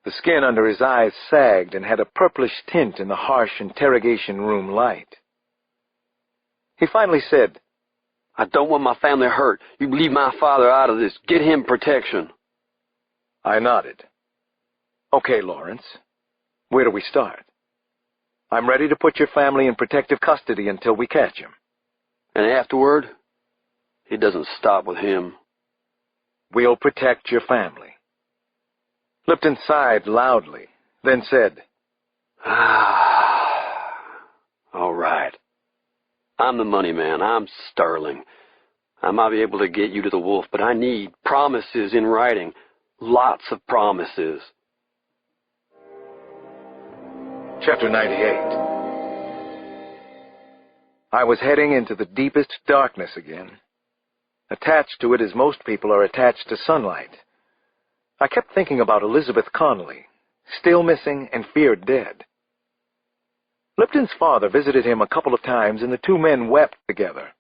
The skin under his eyes sagged and had a purplish tint in the harsh interrogation room light. He finally said, I don't want my family hurt. You leave my father out of this. Get him protection. I nodded. "Okay, Lawrence. Where do we start? I'm ready to put your family in protective custody until we catch him." And afterward, it doesn't stop with him. "We'll protect your family." Lipton sighed loudly, then said, All right. I'm the money man. I'm Sterling. I might be able to get you to the wolf, but I need promises in writing. Lots of promises. Chapter 98. I was heading into the deepest darkness again. Attached to it as most people are attached to sunlight. I kept thinking about Elizabeth Connolly, still missing and feared dead. Lipton's father visited him a couple of times, and the two men wept together.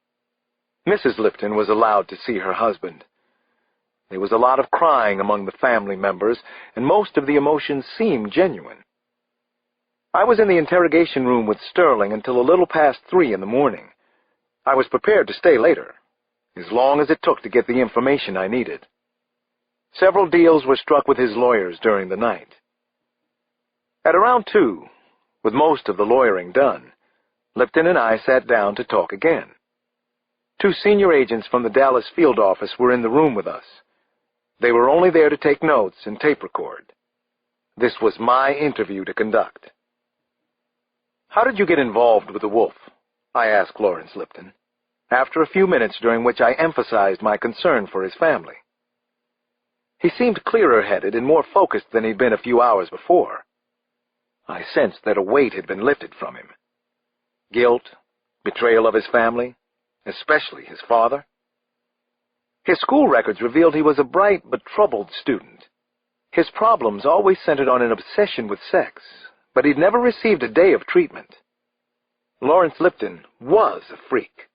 Mrs. Lipton was allowed to see her husband. There was a lot of crying among the family members, and most of the emotions seemed genuine. I was in the interrogation room with Sterling until a little past 3 in the morning. I was prepared to stay later, as long as it took to get the information I needed. Several deals were struck with his lawyers during the night. At around 2, with most of the lawyering done, Lipton and I sat down to talk again. 2 senior agents from the Dallas field office were in the room with us. They were only there to take notes and tape record. This was my interview to conduct. "How did you get involved with the wolf?" I asked Lawrence Lipton, after a few minutes during which I emphasized my concern for his family. He seemed clearer-headed and more focused than he'd been a few hours before. I sensed that a weight had been lifted from him. Guilt, betrayal of his family, especially his father. His school records revealed he was a bright but troubled student. His problems always centered on an obsession with sex, but he'd never received a day of treatment. Lawrence Lipton was a freak.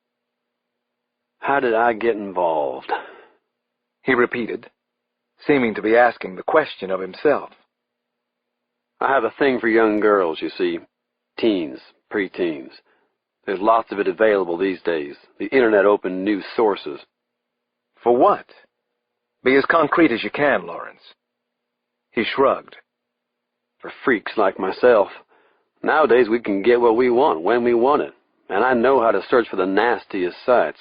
How did I get involved? He repeated, seeming to be asking the question of himself. I have a thing for young girls, you see. Teens, preteens. There's lots of it available these days. The internet opened new sources. For what? Be as concrete as you can, Lawrence. He shrugged. For freaks like myself. Nowadays we can get what we want when we want it, and I know how to search for the nastiest sites.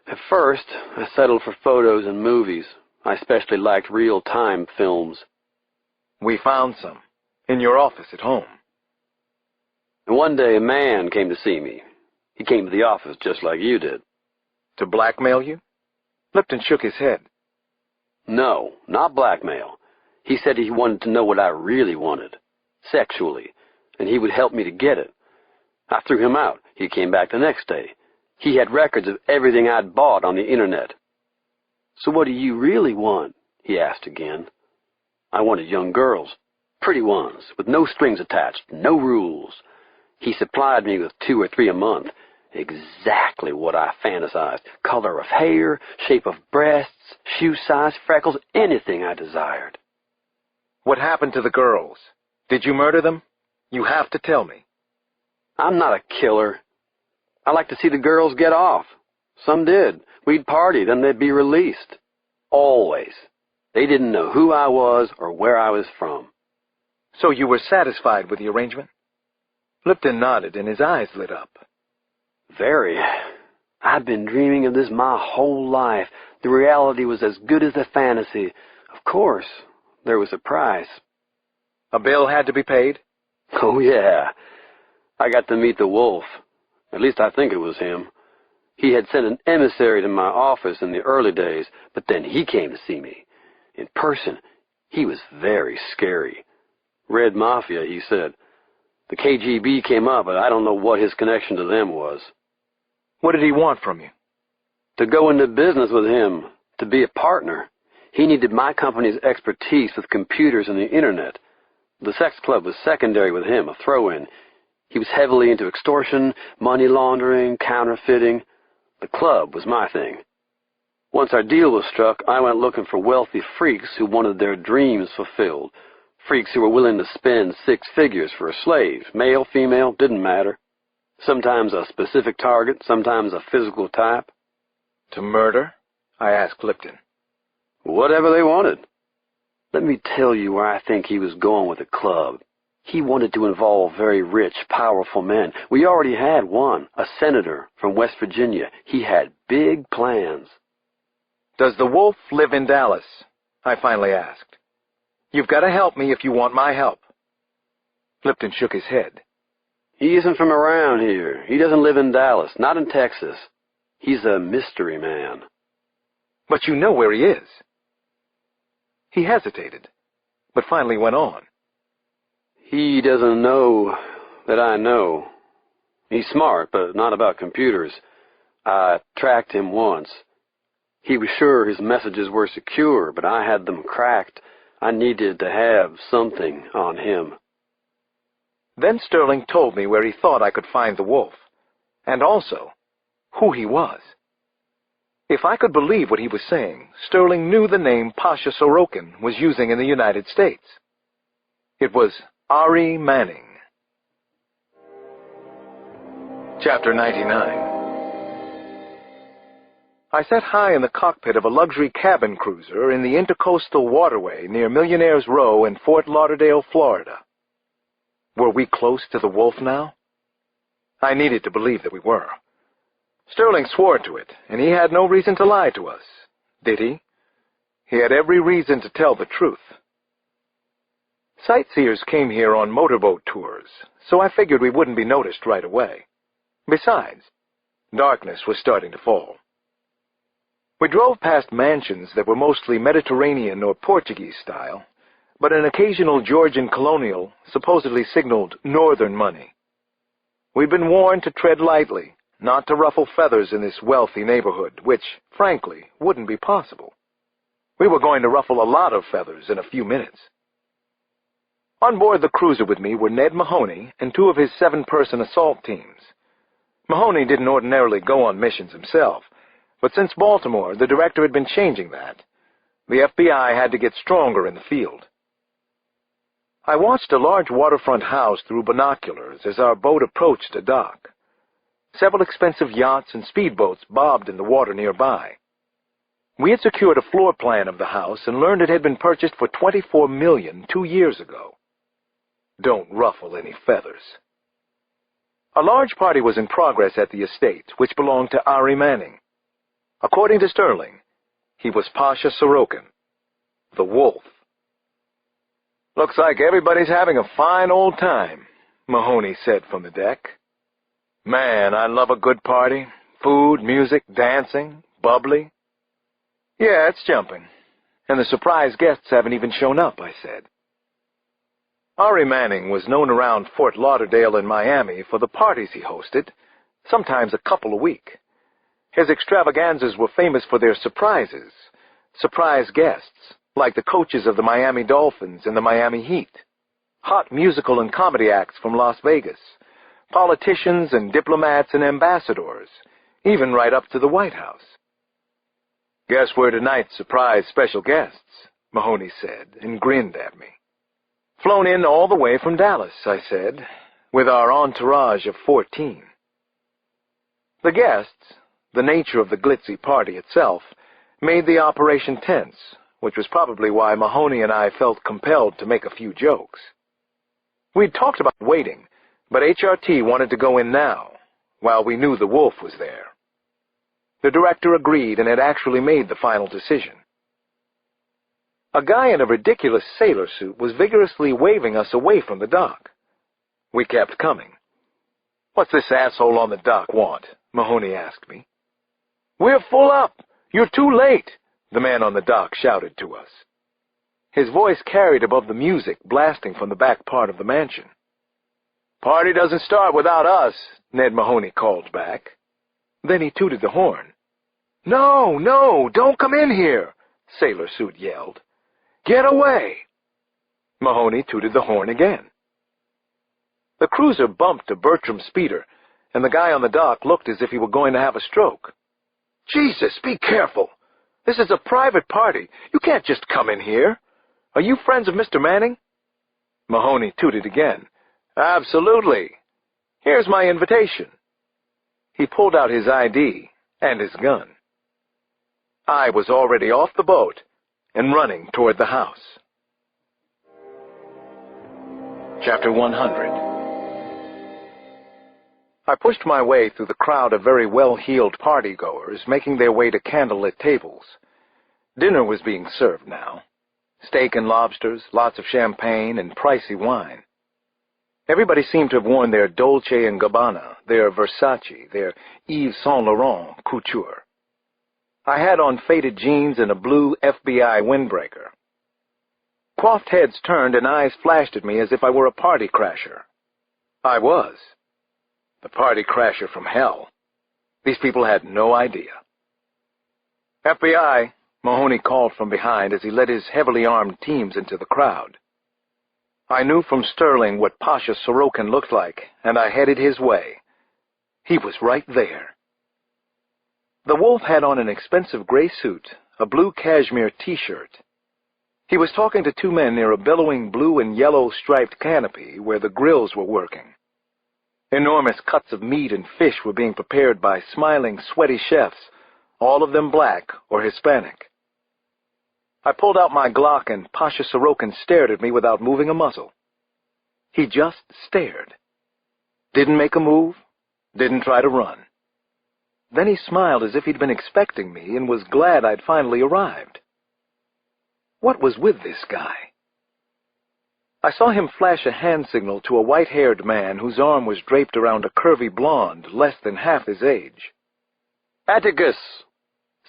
At first, I settled for photos and movies. I especially liked real-time films. We found some. In your office at home. And one day a man came to see me. He came to the office just like you did. To blackmail you? Lipton shook his head. No, not blackmail. He said he wanted to know what I really wanted, sexually, and he would help me to get it. I threw him out. He came back the next day. He had records of everything I'd bought on the internet. So what do you really want? He asked again. I wanted young girls, pretty ones, with no strings attached, no rules. He supplied me with 2 or 3 a month. Exactly what I fantasized. Color of hair, shape of breasts, shoe size, freckles, anything I desired. What happened to the girls? Did you murder them? You have to tell me. I'm not a killer. I like to see the girls get off. Some did. We'd party, then they'd be released. Always. They didn't know who I was or where I was from. So you were satisfied with the arrangement? Lipton nodded and his eyes lit up. Very. I'd been dreaming of this my whole life. The reality was as good as the fantasy. Of course, there was a price. A bill had to be paid? Oh, yeah. I got to meet the wolf. At least I think it was him. He had sent an emissary to my office in the early days, but then he came to see me. In person, he was very scary. Red Mafia, he said. The KGB came up, but I don't know what his connection to them was. What did he want from you? To go into business with him, to be a partner. He needed my company's expertise with computers and the internet. The sex club was secondary with him, a throw-in. He was heavily into extortion, money laundering, counterfeiting. The club was my thing. Once our deal was struck, I went looking for wealthy freaks who wanted their dreams fulfilled. Freaks who were willing to spend 6 figures for a slave. Male, female, didn't matter. Sometimes a specific target, sometimes a physical type. To murder? I asked Lipton. Whatever they wanted. Let me tell you where I think he was going with the club. He wanted to involve very rich, powerful men. We already had one, a senator from West Virginia. He had big plans. Does the wolf live in Dallas? I finally asked. You've got to help me if you want my help. Lipton shook his head. He isn't from around here. He doesn't live in Dallas, not in Texas. He's a mystery man. But you know where he is. He hesitated, but finally went on. He doesn't know that I know. He's smart, but not about computers. I tracked him once. He was sure his messages were secure, but I had them cracked. I needed to have something on him. Then Sterling told me where he thought I could find the wolf, and also who he was. If I could believe what he was saying, Sterling knew the name Pasha Sorokin was using in the United States. It was Ari Manning. Chapter 99. I sat high in the cockpit of a luxury cabin cruiser in the Intercoastal Waterway near Millionaire's Row in Fort Lauderdale, Florida. Were we close to the wolf now? I needed to believe that we were. Sterling swore to it, and he had no reason to lie to us, did he? He had every reason to tell the truth. Sightseers came here on motorboat tours, so I figured we wouldn't be noticed right away. Besides, darkness was starting to fall. We drove past mansions that were mostly Mediterranean or Portuguese style, but an occasional Georgian colonial supposedly signaled northern money. We'd been warned to tread lightly, not to ruffle feathers in this wealthy neighborhood, which, frankly, wouldn't be possible. We were going to ruffle a lot of feathers in a few minutes. On board the cruiser with me were Ned Mahoney and 2 of his 7-person assault teams. Mahoney didn't ordinarily go on missions himself, but since Baltimore, the director had been changing that. The FBI had to get stronger in the field. I watched a large waterfront house through binoculars as our boat approached a dock. Several expensive yachts and speedboats bobbed in the water nearby. We had secured a floor plan of the house and learned it had been purchased for $24 million 2 years ago. don't ruffle any feathers. A large party was in progress at the estate, which belonged to Ari Manning. According to Sterling, he was Pasha Sorokin, the wolf. "Looks like everybody's having a fine old time," Mahoney said from the deck. "Man, I love a good party. Food, music, dancing, bubbly." "Yeah, it's jumping. And the surprise guests haven't even shown up," I said. Ari Manning was known around Fort Lauderdale and Miami for the parties he hosted, sometimes a couple a week. His extravaganzas were famous for their surprises, surprise guests, like the coaches of the Miami Dolphins and the Miami Heat, hot musical and comedy acts from Las Vegas, politicians and diplomats and ambassadors, even right up to the White House. "Guess we're tonight's surprise special guests," Mahoney said, and grinned at me. "Flown in all the way from Dallas," I said, "with our entourage of 14. The guests, the nature of the glitzy party itself, made the operation tense, which was probably why Mahoney and I felt compelled to make a few jokes. We'd talked about waiting, but HRT wanted to go in now, while we knew the wolf was there. The director agreed and had actually made the final decision. A guy in a ridiculous sailor suit was vigorously waving us away from the dock. We kept coming. "What's this asshole on the dock want?" Mahoney asked me. "We're full up. You're too late," the man on the dock shouted to us. His voice carried above the music blasting from the back part of the mansion. "Party doesn't start without us," Ned Mahoney called back. Then he tooted the horn. "No, no, don't come in here," Sailor Suit yelled. "Get away!" Mahoney tooted the horn again. The cruiser bumped a Bertram speeder, and the guy on the dock looked as if he were going to have a stroke. "Jesus, be careful! This is a private party. You can't just come in here. Are you friends of Mr. Manning?" Mahoney tooted again. "Absolutely. Here's my invitation." He pulled out his ID and his gun. I was already off the boat and running toward the house. Chapter 100. I pushed my way through the crowd of very well-heeled partygoers making their way to candlelit tables. Dinner was being served now. Steak and lobsters, lots of champagne, and pricey wine. Everybody seemed to have worn their Dolce & Gabbana, their Versace, their Yves Saint Laurent couture. I had on faded jeans and a blue FBI windbreaker. Coiffed heads turned and eyes flashed at me as if I were a party crasher. I was. The party crasher from hell. These people had no idea. "FBI," Mahoney called from behind as he led his heavily armed teams into the crowd. I knew from Sterling what Pasha Sorokin looked like, and I headed his way. He was right there. The wolf had on an expensive gray suit, a blue cashmere T-shirt. He was talking to two men near a billowing blue and yellow striped canopy where the grills were working. Enormous cuts of meat and fish were being prepared by smiling, sweaty chefs, all of them black or Hispanic. I pulled out my Glock and Pasha Sorokin stared at me without moving a muscle. He just stared. Didn't make a move, didn't try to run. Then he smiled as if he'd been expecting me and was glad I'd finally arrived. What was with this guy? I saw him flash a hand signal to a white-haired man whose arm was draped around a curvy blonde less than half his age. "Atticus!"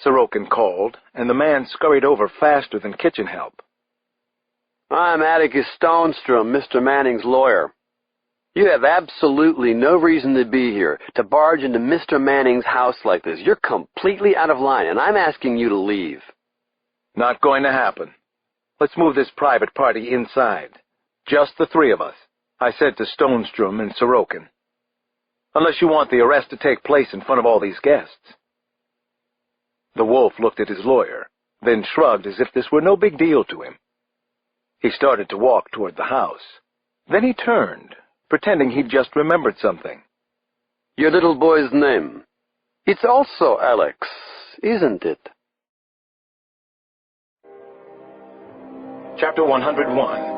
Sorokin called, and the man scurried over faster than kitchen help. "I'm Atticus Stonestrom, Mr. Manning's lawyer. You have absolutely no reason to be here, to barge into Mr. Manning's house like this. You're completely out of line, and I'm asking you to leave." "Not going to happen. Let's move this private party inside. Just the three of us," I said to Stonestrom and Sorokin. "Unless you want the arrest to take place in front of all these guests." The wolf looked at his lawyer, then shrugged as if this were no big deal to him. He started to walk toward the house. Then he turned, pretending he'd just remembered something. "Your little boy's name. It's also Alex, isn't it?" Chapter 101.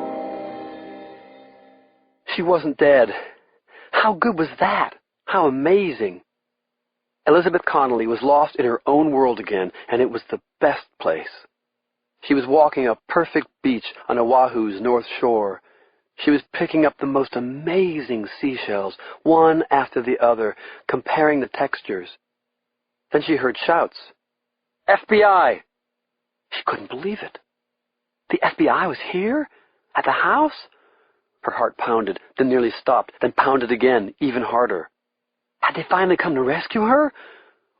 She wasn't dead. How good was that? How amazing. Elizabeth Connolly was lost in her own world again, and it was the best place. She was walking a perfect beach on Oahu's north shore. She was picking up the most amazing seashells, one after the other, comparing the textures. Then she heard shouts. FBI! She couldn't believe it. The FBI was here? At the house? Her heart pounded, then nearly stopped, then pounded again, even harder. Had they finally come to rescue her?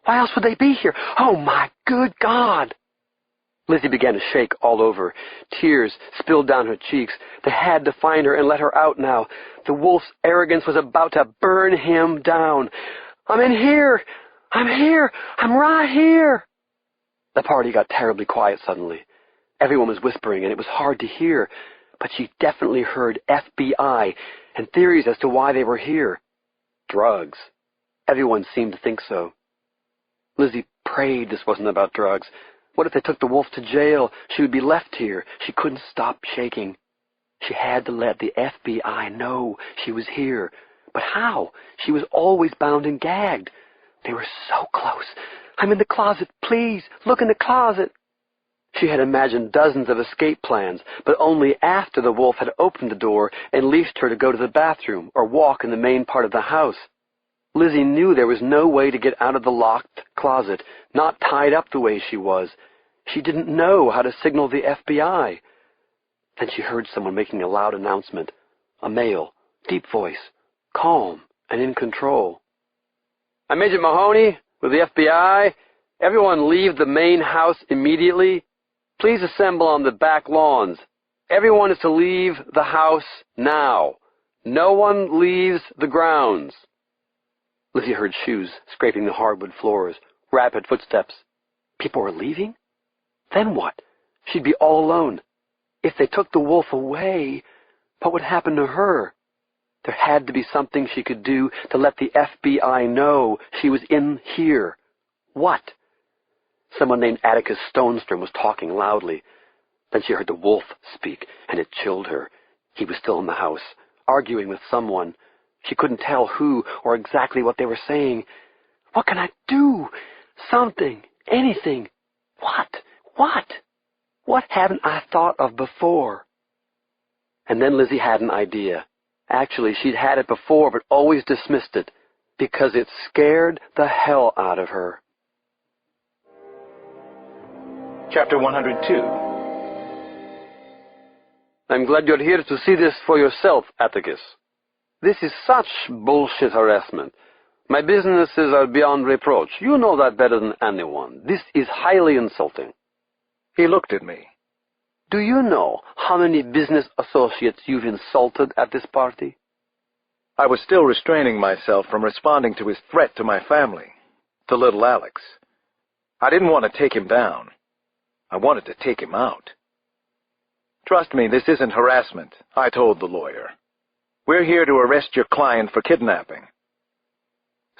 Why else would they be here? Oh, my good God! Lizzie began to shake all over. Tears spilled down her cheeks. They had to find her and let her out now. The wolf's arrogance was about to burn him down. I'm in here! I'm here! I'm right here! The party got terribly quiet suddenly. Everyone was whispering, and it was hard to hear, but she definitely heard FBI and theories as to why they were here. Drugs. Everyone seemed to think so. Lizzie prayed this wasn't about drugs. What if they took the wolf to jail? She would be left here. She couldn't stop shaking. She had to let the FBI know she was here. But how? She was always bound and gagged. They were so close. I'm in the closet. Please, look in the closet. She had imagined dozens of escape plans, but only after the wolf had opened the door and leashed her to go to the bathroom or walk in the main part of the house. Lizzie knew there was no way to get out of the locked closet, not tied up the way she was. She didn't know how to signal the FBI. Then she heard someone making a loud announcement. A male, deep voice, calm and in control. I'm Agent Mahoney with the FBI. Everyone leave the main house immediately. Please assemble on the back lawns. Everyone is to leave the house now. No one leaves the grounds. Lizzie heard shoes scraping the hardwood floors, rapid footsteps. People were leaving? Then what? She'd be all alone. If they took the wolf away, what would happen to her? There had to be something she could do to let the FBI know she was in here. What? Someone named Atticus Stonestrom was talking loudly. Then she heard the wolf speak, and it chilled her. He was still in the house, arguing with someone. She couldn't tell who or exactly what they were saying. What can I do? Something. Anything. What? What? What haven't I thought of before? And then Lizzie had an idea. Actually, she'd had it before, but always dismissed it, because it scared the hell out of her. Chapter 102. I'm glad you're here to see this for yourself, Atticus. This is such bullshit harassment. My businesses are beyond reproach. You know that better than anyone. This is highly insulting. He looked at me. Do you know how many business associates you've insulted at this party? I was still restraining myself from responding to his threat to my family, to little Alex. I didn't want to take him down. I wanted to take him out. Trust me, this isn't harassment, I told the lawyer. We're here to arrest your client for kidnapping.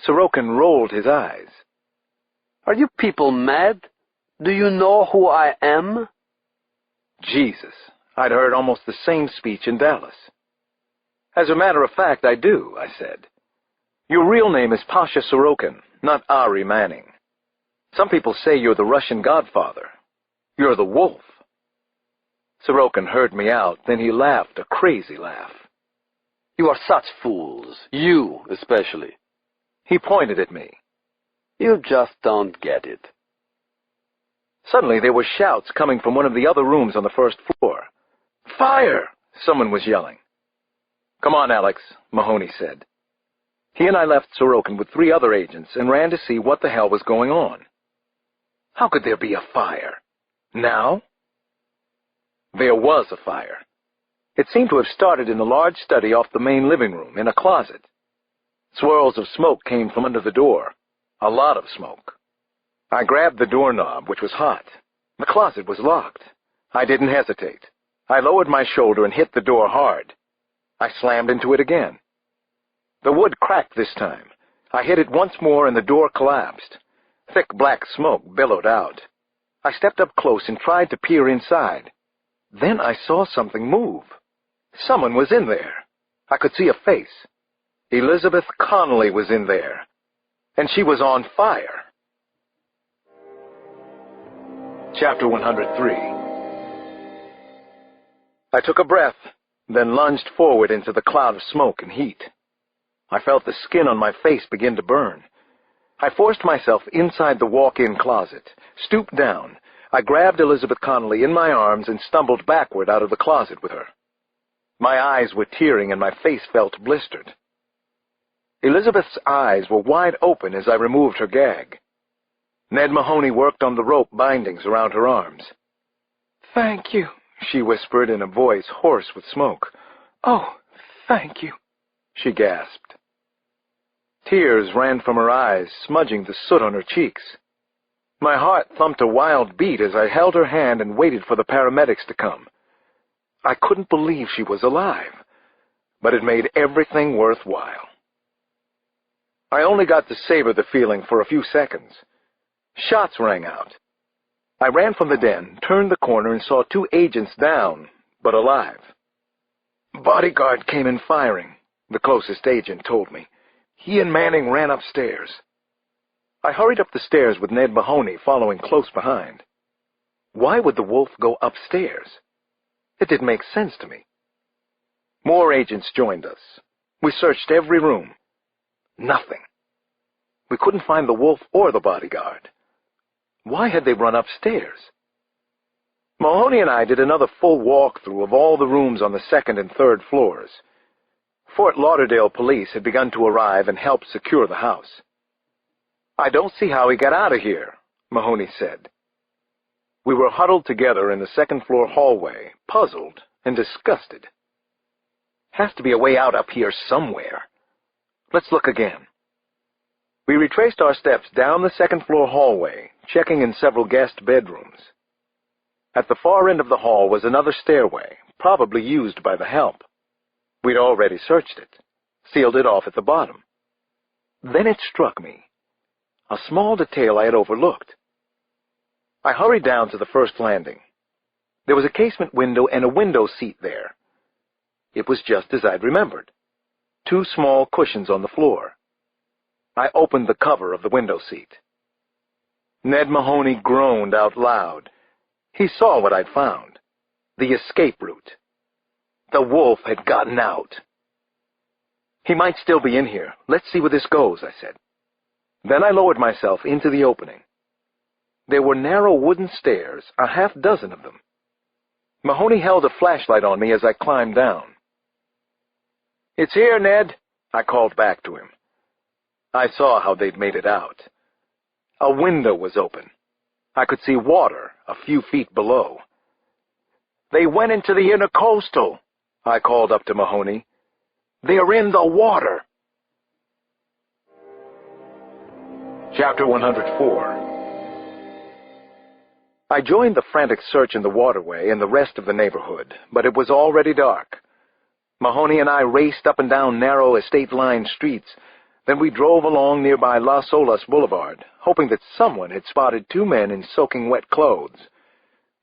Sorokin rolled his eyes. Are you people mad? Do you know who I am? Jesus, I'd heard almost the same speech in Dallas. As a matter of fact, I do, I said. Your real name is Pasha Sorokin, not Ari Manning. Some people say you're the Russian godfather. You're the wolf. Sorokin heard me out, then he laughed a crazy laugh. You are such fools, you especially. He pointed at me. You just don't get it. Suddenly there were shouts coming from one of the other rooms on the first floor. Fire! Someone was yelling. Come on, Alex, Mahoney said. He and I left Sorokin with 3 other agents and ran to see what the hell was going on. How could there be a fire? Now? There was a fire. It seemed to have started in the large study off the main living room, in a closet. Swirls of smoke came from under the door. A lot of smoke. I grabbed the doorknob, which was hot. The closet was locked. I didn't hesitate. I lowered my shoulder and hit the door hard. I slammed into it again. The wood cracked this time. I hit it once more and the door collapsed. Thick black smoke billowed out. I stepped up close and tried to peer inside. Then I saw something move. Someone was in there. I could see a face. Elizabeth Connolly was in there, and she was on fire. Chapter 103. I took a breath, then lunged forward into the cloud of smoke and heat. I felt the skin on my face begin to burn. I forced myself inside the walk-in closet, stooped down. I grabbed Elizabeth Connolly in my arms and stumbled backward out of the closet with her. My eyes were tearing and my face felt blistered. Elizabeth's eyes were wide open as I removed her gag. Ned Mahoney worked on the rope bindings around her arms. "Thank you," she whispered in a voice hoarse with smoke. "Oh, thank you," she gasped. Tears ran from her eyes, smudging the soot on her cheeks. My heart thumped a wild beat as I held her hand and waited for the paramedics to come. I couldn't believe she was alive, but it made everything worthwhile. I only got to savor the feeling for a few seconds. Shots rang out. I ran from the den, turned the corner, and saw 2 agents down, but alive. "Bodyguard came in firing," the closest agent told me. "He and Manning ran upstairs." I hurried up the stairs with Ned Mahoney following close behind. Why would the wolf go upstairs? It didn't make sense to me. More agents joined us. We searched every room. Nothing. We couldn't find the wolf or the bodyguard. Why had they run upstairs? Mahoney and I did another full walkthrough of all the rooms on the 2nd and 3rd floors. Fort Lauderdale police had begun to arrive and help secure the house. "I don't see how he got out of here," Mahoney said. We were huddled together in the 2nd-floor hallway, puzzled and disgusted. "Has to be a way out up here somewhere. Let's look again." We retraced our steps down the 2nd-floor hallway, checking in several guest bedrooms. At the far end of the hall was another stairway, probably used by the help. We'd already searched it, sealed it off at the bottom. Then it struck me, a small detail I had overlooked. I hurried down to the first landing. There was a casement window and a window seat there. It was just as I'd remembered. 2 small cushions on the floor. I opened the cover of the window seat. Ned Mahoney groaned out loud. He saw what I'd found. The escape route. The wolf had gotten out. "He might still be in here. Let's see where this goes," I said. Then I lowered myself into the opening. There were narrow wooden stairs, a half-dozen of them. Mahoney held a flashlight on me as I climbed down. "It's here, Ned," I called back to him. I saw how they'd made it out. A window was open. I could see water a few feet below. "They went into the intercoastal," I called up to Mahoney. "They're in the water." Chapter 104. I joined the frantic search in the waterway and the rest of the neighborhood, but it was already dark. Mahoney and I raced up and down narrow estate-lined streets. Then we drove along nearby Las Olas Boulevard, hoping that someone had spotted 2 men in soaking wet clothes.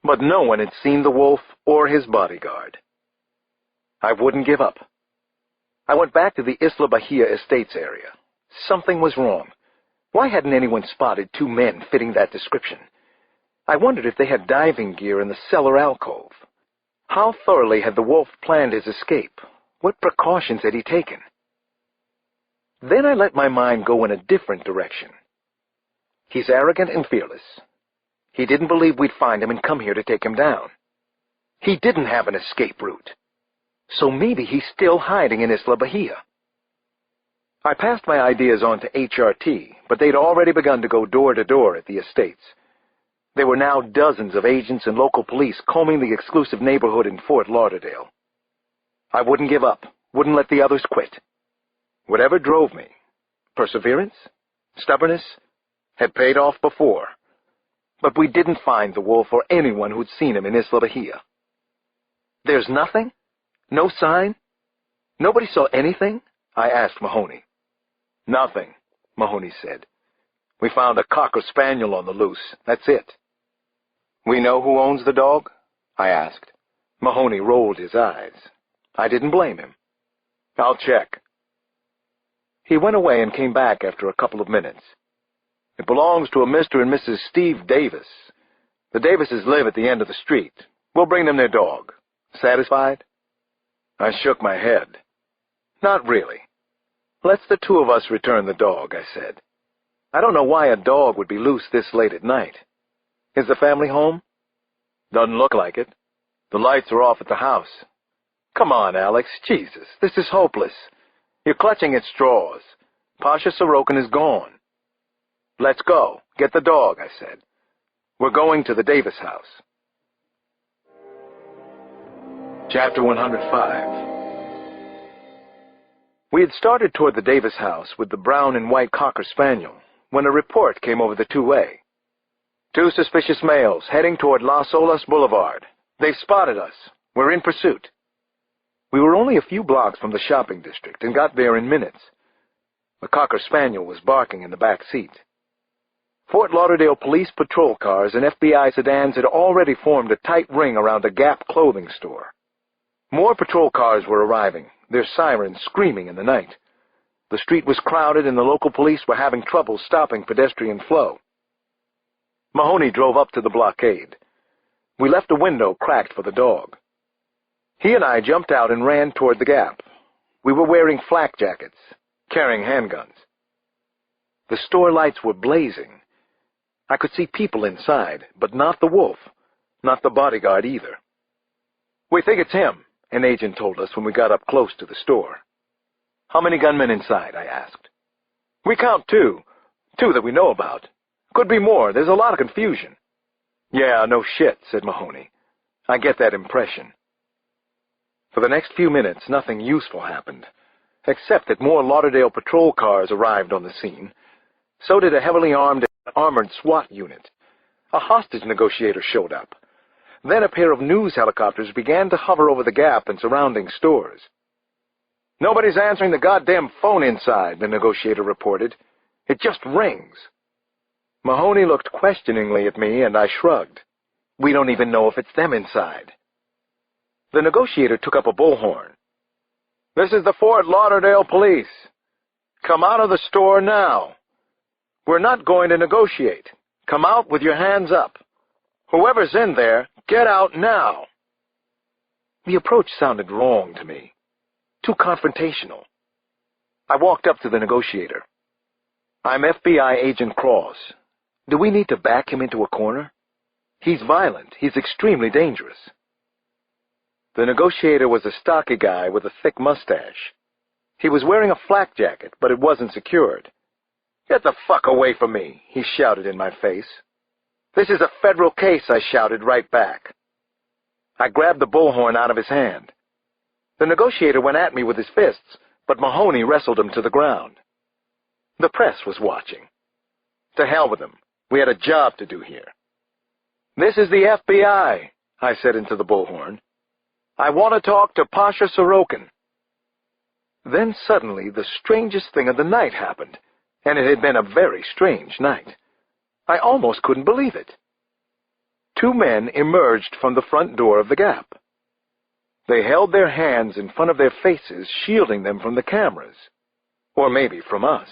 But no one had seen the wolf or his bodyguard. I wouldn't give up. I went back to the Isla Bahia Estates area. Something was wrong. Why hadn't anyone spotted 2 men fitting that description? I wondered if they had diving gear in the cellar alcove. How thoroughly had the wolf planned his escape? What precautions had he taken? Then I let my mind go in a different direction. He's arrogant and fearless. He didn't believe we'd find him and come here to take him down. He didn't have an escape route. So maybe he's still hiding in Isla Bahia. I passed my ideas on to HRT, but they'd already begun to go door to door at the estates. There were now dozens of agents and local police combing the exclusive neighborhood in Fort Lauderdale. I wouldn't give up, wouldn't let the others quit. Whatever drove me, perseverance, stubbornness, had paid off before. But we didn't find the wolf or anyone who'd seen him in Isla Bahia. "There's nothing? No sign? Nobody saw anything?" I asked Mahoney. "Nothing," Mahoney said. "We found a cocker spaniel on the loose. That's it." "We know who owns the dog?" I asked. Mahoney rolled his eyes. I didn't blame him. I'll check. He went away and came back after a couple of minutes. It belongs to a Mr. and Mrs. Steve Davis. The Davises live at the end of the street. We'll bring them their dog. Satisfied? I shook my head. Not really. Let's the two of us return the dog, I said. I don't know why a dog would be loose this late at night. Is the family home? Doesn't look like it. The lights are off at the house. Come on, Alex. Jesus, this is hopeless. You're clutching at straws. Pasha Sorokin is gone. Let's go. Get the dog, I said. We're going to the Davis house. Chapter 105. We had started toward the Davis house with the brown and white Cocker Spaniel when a report came over the two-way. 2 suspicious males heading toward Las Olas Boulevard. They've spotted us. We're in pursuit. We were only a few blocks from the shopping district and got there in minutes. The Cocker Spaniel was barking in the back seat. Fort Lauderdale police patrol cars and FBI sedans had already formed a tight ring around a Gap clothing store. More patrol cars were arriving, their sirens screaming in the night. The street was crowded and the local police were having trouble stopping pedestrian flow. Mahoney drove up to the blockade. We left a window cracked for the dog. He and I jumped out and ran toward the Gap. We were wearing flak jackets, carrying handguns. The store lights were blazing. I could see people inside, but not the wolf, not the bodyguard either. We think it's him, an agent told us when we got up close to the store. How many gunmen inside? I asked. We count 2. 2 that we know about. Could be more. There's a lot of confusion. Yeah, no shit, said Mahoney. I get that impression. For the next few minutes, nothing useful happened, except that more Lauderdale patrol cars arrived on the scene. So did a heavily armored SWAT unit. A hostage negotiator showed up. Then a pair of news helicopters began to hover over the Gap and surrounding stores. Nobody's answering the goddamn phone inside, the negotiator reported. It just rings. Mahoney looked questioningly at me, and I shrugged. We don't even know if it's them inside. The negotiator took up a bullhorn. This is the Fort Lauderdale police. Come out of the store now. We're not going to negotiate. Come out with your hands up. Whoever's in there, get out now. The approach sounded wrong to me. Too confrontational. I walked up to the negotiator. I'm FBI Agent Cross. Do we need to back him into a corner? He's violent. He's extremely dangerous. The negotiator was a stocky guy with a thick mustache. He was wearing a flak jacket, but it wasn't secured. Get the fuck away from me, he shouted in my face. This is a federal case, I shouted right back. I grabbed the bullhorn out of his hand. The negotiator went at me with his fists, but Mahoney wrestled him to the ground. The press was watching. To hell with them. We had a job to do here. This is the FBI, I said into the bullhorn. I want to talk to Pasha Sorokin. Then suddenly the strangest thing of the night happened, and it had been a very strange night. I almost couldn't believe it. 2 men emerged from the front door of the Gap. They held their hands in front of their faces, shielding them from the cameras. Or maybe from us.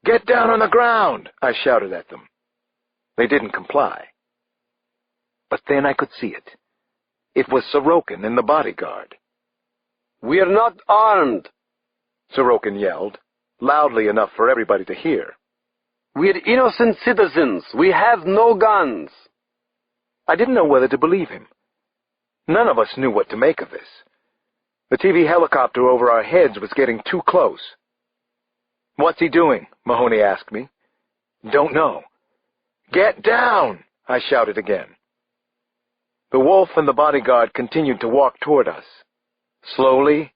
Get down on the ground, I shouted at them. They didn't comply. But then I could see it. It was Sorokin and the bodyguard. We're not armed, Sorokin yelled, loudly enough for everybody to hear. We're innocent citizens. We have no guns. I didn't know whether to believe him. None of us knew what to make of this. The TV helicopter over our heads was getting too close. What's he doing? Mahoney asked me. Don't know. Get down, I shouted again. The wolf and the bodyguard continued to walk toward us, slowly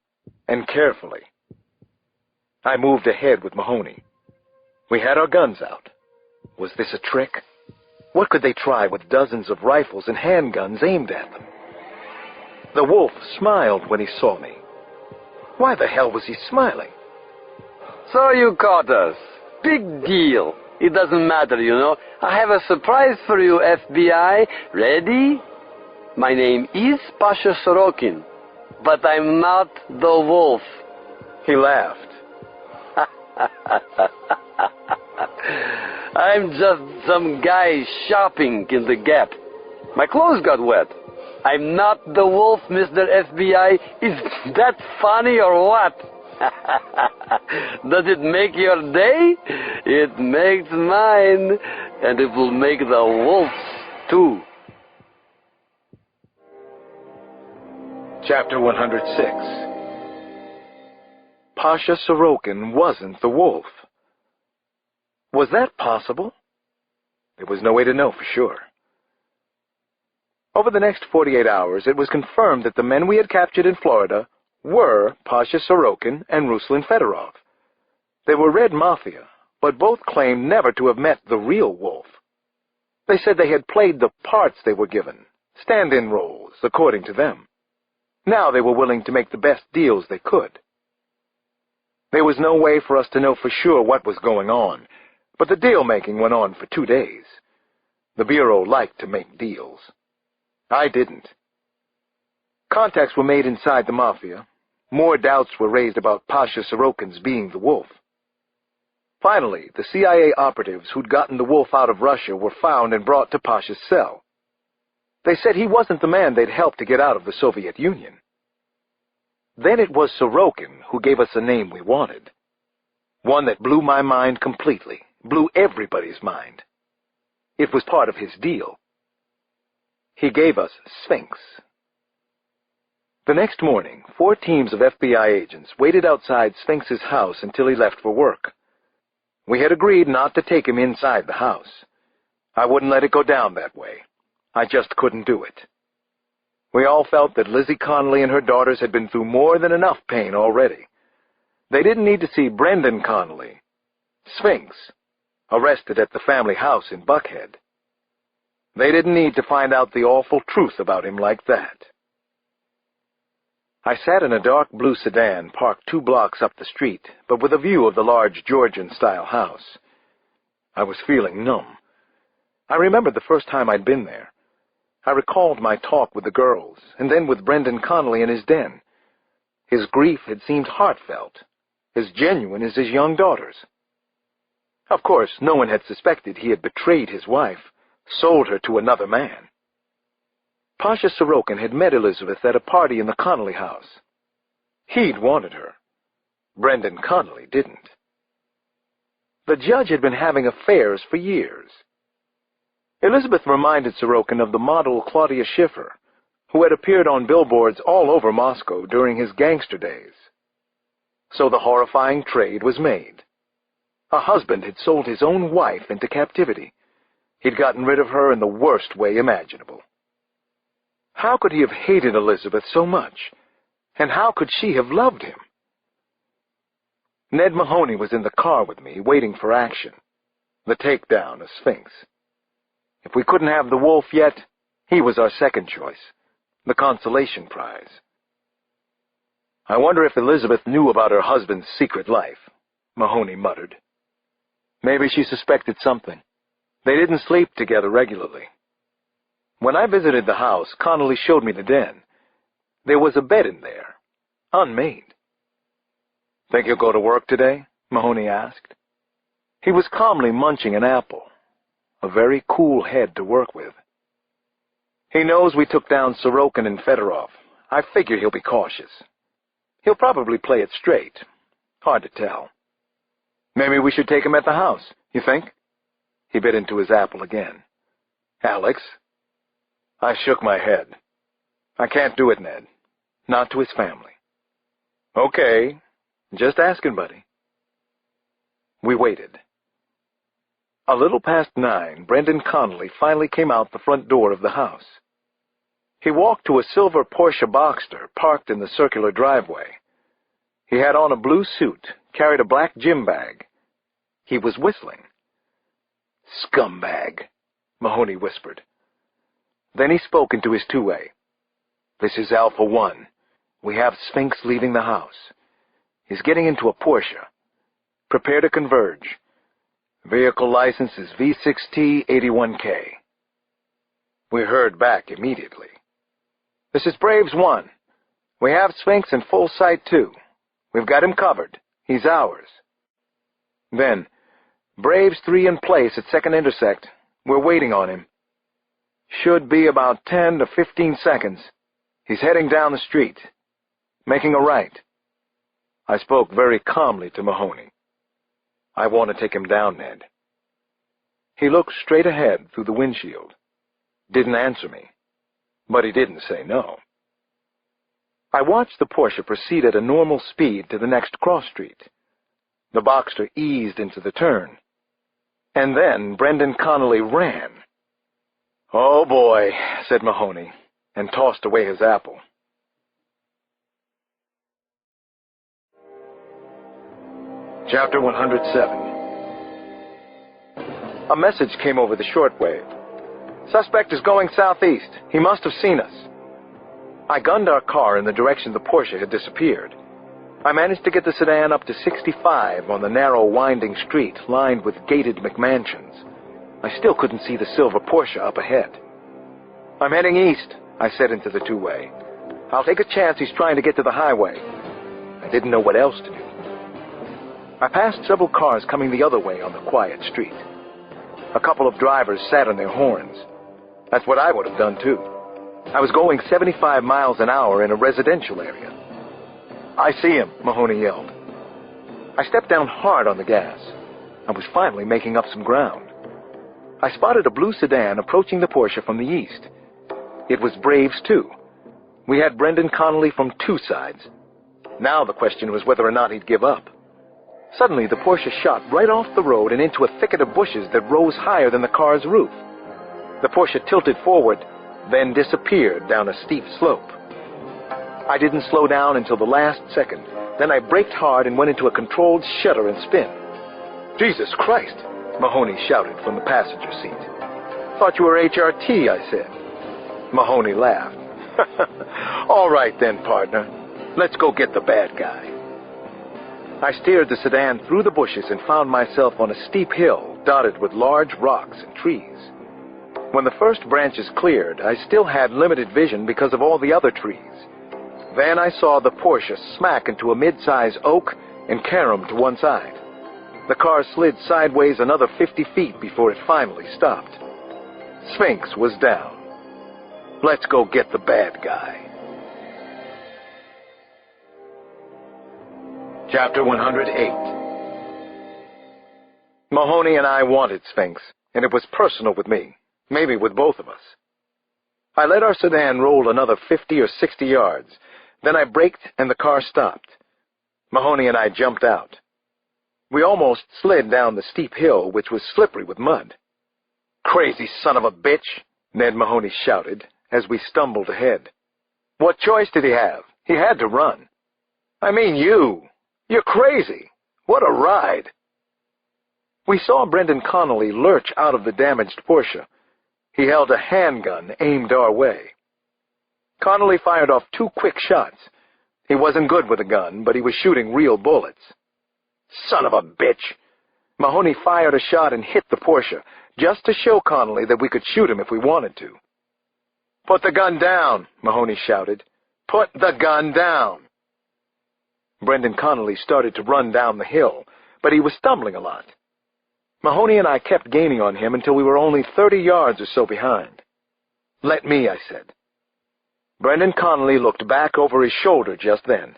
and carefully. I moved ahead with Mahoney. We had our guns out. Was this a trick? What could they try with dozens of rifles and handguns aimed at them? The wolf smiled when he saw me. Why the hell was he smiling? So you caught us. Big deal. It doesn't matter, you know. I have a surprise for you, FBI. Ready? My name is Pasha Sorokin. but I'm not the wolf. He laughed. I'm just some guy shopping in the Gap. My clothes got wet. I'm not the wolf, Mr. FBI. Is that funny or what? Does it make your day? It makes mine, and it will make the wolf's too. Chapter 106. Pasha Sorokin wasn't the wolf. Was that possible? There was no way to know for sure. Over the next 48 hours, it was confirmed that the men we had captured in Florida were Pasha Sorokin and Ruslan Fedorov. They were Red Mafia, but both claimed never to have met the real wolf. They said they had played the parts they were given, stand-in roles, according to them. Now they were willing to make the best deals they could. There was no way for us to know for sure what was going on, but the deal-making went on for 2 days. The Bureau liked to make deals. I didn't. Contacts were made inside the Mafia. More doubts were raised about Pasha Sorokin's being the wolf. Finally, the CIA operatives who'd gotten the wolf out of Russia were found and brought to Pasha's cell. They said he wasn't the man they'd helped to get out of the Soviet Union. Then it was Sorokin who gave us a name we wanted. One that blew my mind completely, blew everybody's mind. It was part of his deal. He gave us Sphinx. The next morning, 4 teams of FBI agents waited outside Sphinx's house until he left for work. We had agreed not to take him inside the house. I wouldn't let it go down that way. I just couldn't do it. We all felt that Lizzie Connolly and her daughters had been through more than enough pain already. They didn't need to see Brendan Connolly, Sphinx, arrested at the family house in Buckhead. They didn't need to find out the awful truth about him like that. I sat in a dark blue sedan parked 2 blocks up the street, but with a view of the large Georgian-style house. I was feeling numb. I remembered the first time I'd been there. I recalled my talk with the girls, and then with Brendan Connolly in his den. His grief had seemed heartfelt, as genuine as his young daughter's. Of course, no one had suspected he had betrayed his wife, sold her to another man. Pasha Sorokin had met Elizabeth at a party in the Connolly house. He'd wanted her. Brendan Connolly didn't. The judge had been having affairs for years. Elizabeth reminded Sorokin of the model Claudia Schiffer, who had appeared on billboards all over Moscow during his gangster days. So the horrifying trade was made. A husband had sold his own wife into captivity. He'd gotten rid of her in the worst way imaginable. How could he have hated Elizabeth so much? And how could she have loved him? Ned Mahoney was in the car with me, waiting for action. The takedown of Sphinx. If we couldn't have the wolf yet, he was our second choice, the consolation prize. I wonder if Elizabeth knew about her husband's secret life, Mahoney muttered. Maybe she suspected something. They didn't sleep together regularly. When I visited the house, Connolly showed me the den. There was a bed in there, unmade. Think you'll go to work today? Mahoney asked. He was calmly munching an apple, a very cool head to work with. He knows we took down Sorokin and Fedorov. I figure he'll be cautious. He'll probably play it straight. Hard to tell. Maybe we should take him at the house, you think? He bit into his apple again. Alex? I shook my head. I can't do it, Ned. Not to his family. Okay. Just asking, buddy. We waited. A little past 9, Brendan Connolly finally came out the front door of the house. He walked to a silver Porsche Boxster parked in the circular driveway. He had on a blue suit, carried a black gym bag. He was whistling. "Scumbag," Mahoney whispered. Then he spoke into his two-way. "This is Alpha 1. We have Sphinx leaving the house. He's getting into a Porsche. Prepare to converge. Vehicle license is V6T81K. We heard back immediately. "This is Braves 1. We have Sphinx in full sight, too. We've got him covered. He's ours. Then, Braves 3 in place at second intersect. We're waiting on him. Should be about 10 to 15 seconds. He's heading down the street, making a right. I spoke very calmly to Mahoney. I want to take him down, Ned. He looked straight ahead through the windshield. Didn't answer me, but he didn't say no. I watched the Porsche proceed at a normal speed to the next cross street. The Boxster eased into the turn. And then Brendan Connolly ran. "Oh, boy," said Mahoney, and tossed away his apple. Chapter 107. A message came over the shortwave. "Suspect is going southeast. He must have seen us." I gunned our car in the direction the Porsche had disappeared. I managed to get the sedan up to 65 on the narrow, winding street lined with gated McMansions. I still couldn't see the silver Porsche up ahead. "I'm heading east," I said into the two-way. "I'll take a chance he's trying to get to the highway." I didn't know what else to do. I passed several cars coming the other way on the quiet street. A couple of drivers sat on their horns. That's what I would have done, too. I was going 75 miles an hour in a residential area. "I see him," Mahoney yelled. I stepped down hard on the gas. I was finally making up some ground. I spotted a blue sedan approaching the Porsche from the east. It was Braves, too. We had Brendan Connolly from two sides. Now the question was whether or not he'd give up. Suddenly, the Porsche shot right off the road and into a thicket of bushes that rose higher than the car's roof. The Porsche tilted forward, then disappeared down a steep slope. I didn't slow down until the last second. Then I braked hard and went into a controlled shudder and spin. "Jesus Christ!" Mahoney shouted from the passenger seat. "Thought you were HRT," I said. Mahoney laughed. "All right then, partner. Let's go get the bad guy." I steered the sedan through the bushes and found myself on a steep hill dotted with large rocks and trees. When the first branches cleared, I still had limited vision because of all the other trees. Then I saw the Porsche smack into a mid-size oak and carom to one side. The car slid sideways another 50 feet before it finally stopped. Sphinx was down. Let's go get the bad guy. Chapter 108. Mahoney and I wanted Sphinx, and it was personal with me, maybe with both of us. I let our sedan roll another 50 or 60 yards. Then I braked and the car stopped. Mahoney and I jumped out. We almost slid down the steep hill, which was slippery with mud. "Crazy son of a bitch," Ned Mahoney shouted as we stumbled ahead. "What choice did he have? He had to run." "I mean you. You're crazy. What a ride." We saw Brendan Connolly lurch out of the damaged Porsche. He held a handgun aimed our way. Connolly fired off 2 quick shots. He wasn't good with a gun, but he was shooting real bullets. "Son of a bitch!" Mahoney fired a shot and hit the Porsche, just to show Connolly that we could shoot him if we wanted to. "Put the gun down," Mahoney shouted. "Put the gun down." Brendan Connolly started to run down the hill, but he was stumbling a lot. Mahoney and I kept gaining on him until we were only 30 yards or so behind. "Let me," I said. Brendan Connolly looked back over his shoulder just then.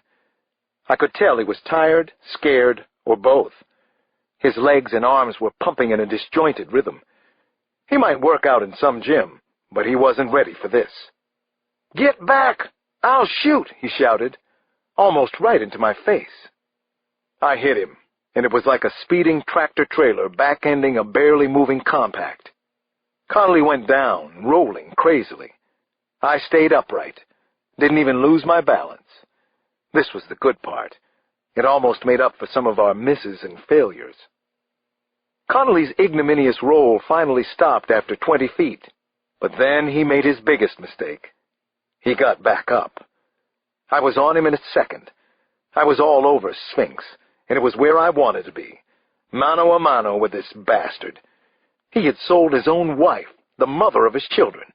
I could tell he was tired, scared, or both. His legs and arms were pumping in a disjointed rhythm. He might work out in some gym, but he wasn't ready for this. "Get back! I'll shoot!" he shouted, almost right into my face. I hit him, and it was like a speeding tractor-trailer back-ending a barely moving compact. Connolly went down, rolling crazily. I stayed upright, didn't even lose my balance. This was the good part. It almost made up for some of our misses and failures. Connolly's ignominious roll finally stopped after 20 feet, but then he made his biggest mistake. He got back up. I was on him in a second. I was all over Sphinx, and it was where I wanted to be, mano a mano with this bastard. He had sold his own wife, the mother of his children.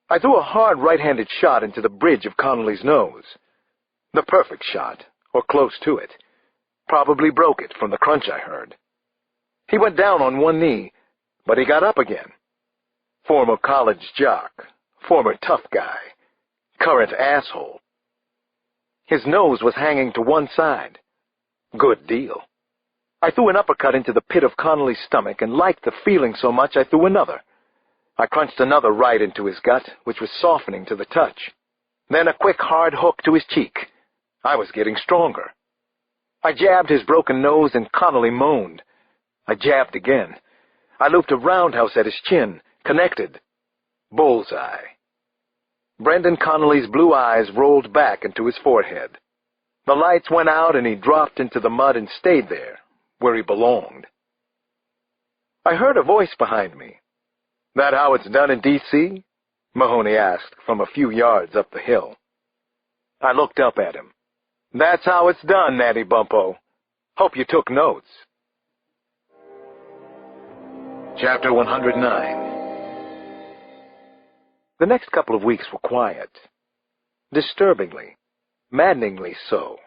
I threw a hard right-handed shot into the bridge of Connolly's nose. The perfect shot, or close to it. Probably broke it from the crunch I heard. He went down on one knee, but he got up again. Former college jock, former tough guy, current asshole. His nose was hanging to one side. Good deal. I threw an uppercut into the pit of Connolly's stomach and liked the feeling so much I threw another. I crunched another right into his gut, which was softening to the touch. Then a quick hard hook to his cheek. I was getting stronger. I jabbed his broken nose and Connolly moaned. I jabbed again. I looped a roundhouse at his chin, connected. Bullseye. Brendan Connolly's blue eyes rolled back into his forehead. The lights went out and he dropped into the mud and stayed there, where he belonged. I heard a voice behind me. "That how it's done in D.C.?" Mahoney asked from a few yards up the hill. I looked up at him. "That's how it's done, Natty Bumpo. Hope you took notes." Chapter 109. The next couple of weeks were quiet. Disturbingly, maddeningly so.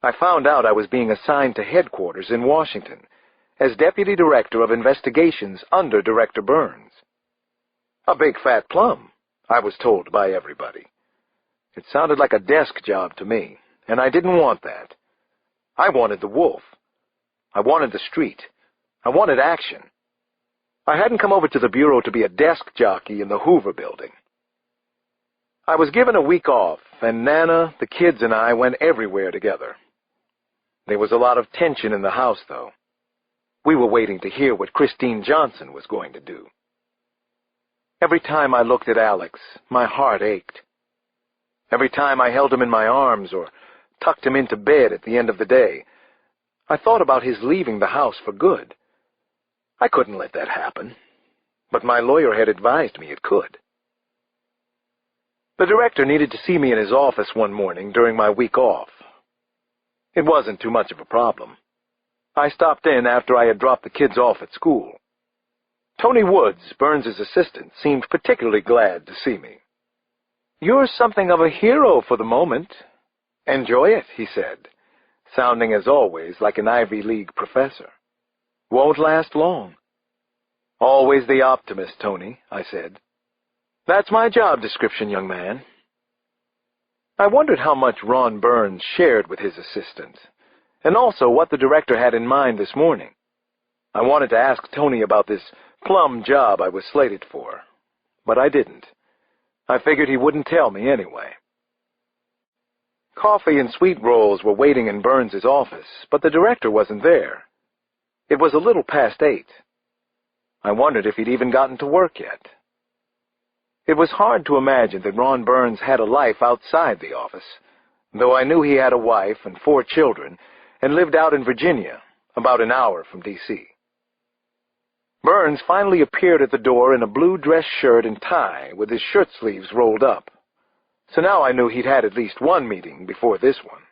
I found out I was being assigned to headquarters in Washington as Deputy Director of Investigations under Director Burns. A big fat plum, I was told by everybody. It sounded like a desk job to me, and I didn't want that. I wanted the wolf. I wanted the street. I wanted action. I hadn't come over to the Bureau to be a desk jockey in the Hoover building. I was given a week off, and Nana, the kids, and I went everywhere together. There was a lot of tension in the house, though. We were waiting to hear what Christine Johnson was going to do. Every time I looked at Alex, my heart ached. Every time I held him in my arms or tucked him into bed at the end of the day, I thought about his leaving the house for good. I couldn't let that happen, but my lawyer had advised me it could. The director needed to see me in his office one morning during my week off. It wasn't too much of a problem. I stopped in after I had dropped the kids off at school. Tony Woods, Burns's assistant, seemed particularly glad to see me. "You're something of a hero for the moment. Enjoy it," he said, sounding as always like an Ivy League professor. "Won't last long." "Always the optimist, Tony," I said. "That's my job description, young man." I wondered how much Ron Burns shared with his assistant, and also what the director had in mind this morning. I wanted to ask Tony about this plum job I was slated for, but I didn't. I figured he wouldn't tell me anyway. Coffee and sweet rolls were waiting in Burns's office, but the director wasn't there. It was a little past 8. I wondered if he'd even gotten to work yet. It was hard to imagine that Ron Burns had a life outside the office, though I knew he had a wife and 4 children and lived out in Virginia, about an hour from D.C. Burns finally appeared at the door in a blue dress shirt and tie with his shirt sleeves rolled up. So now I knew he'd had at least one meeting before this one.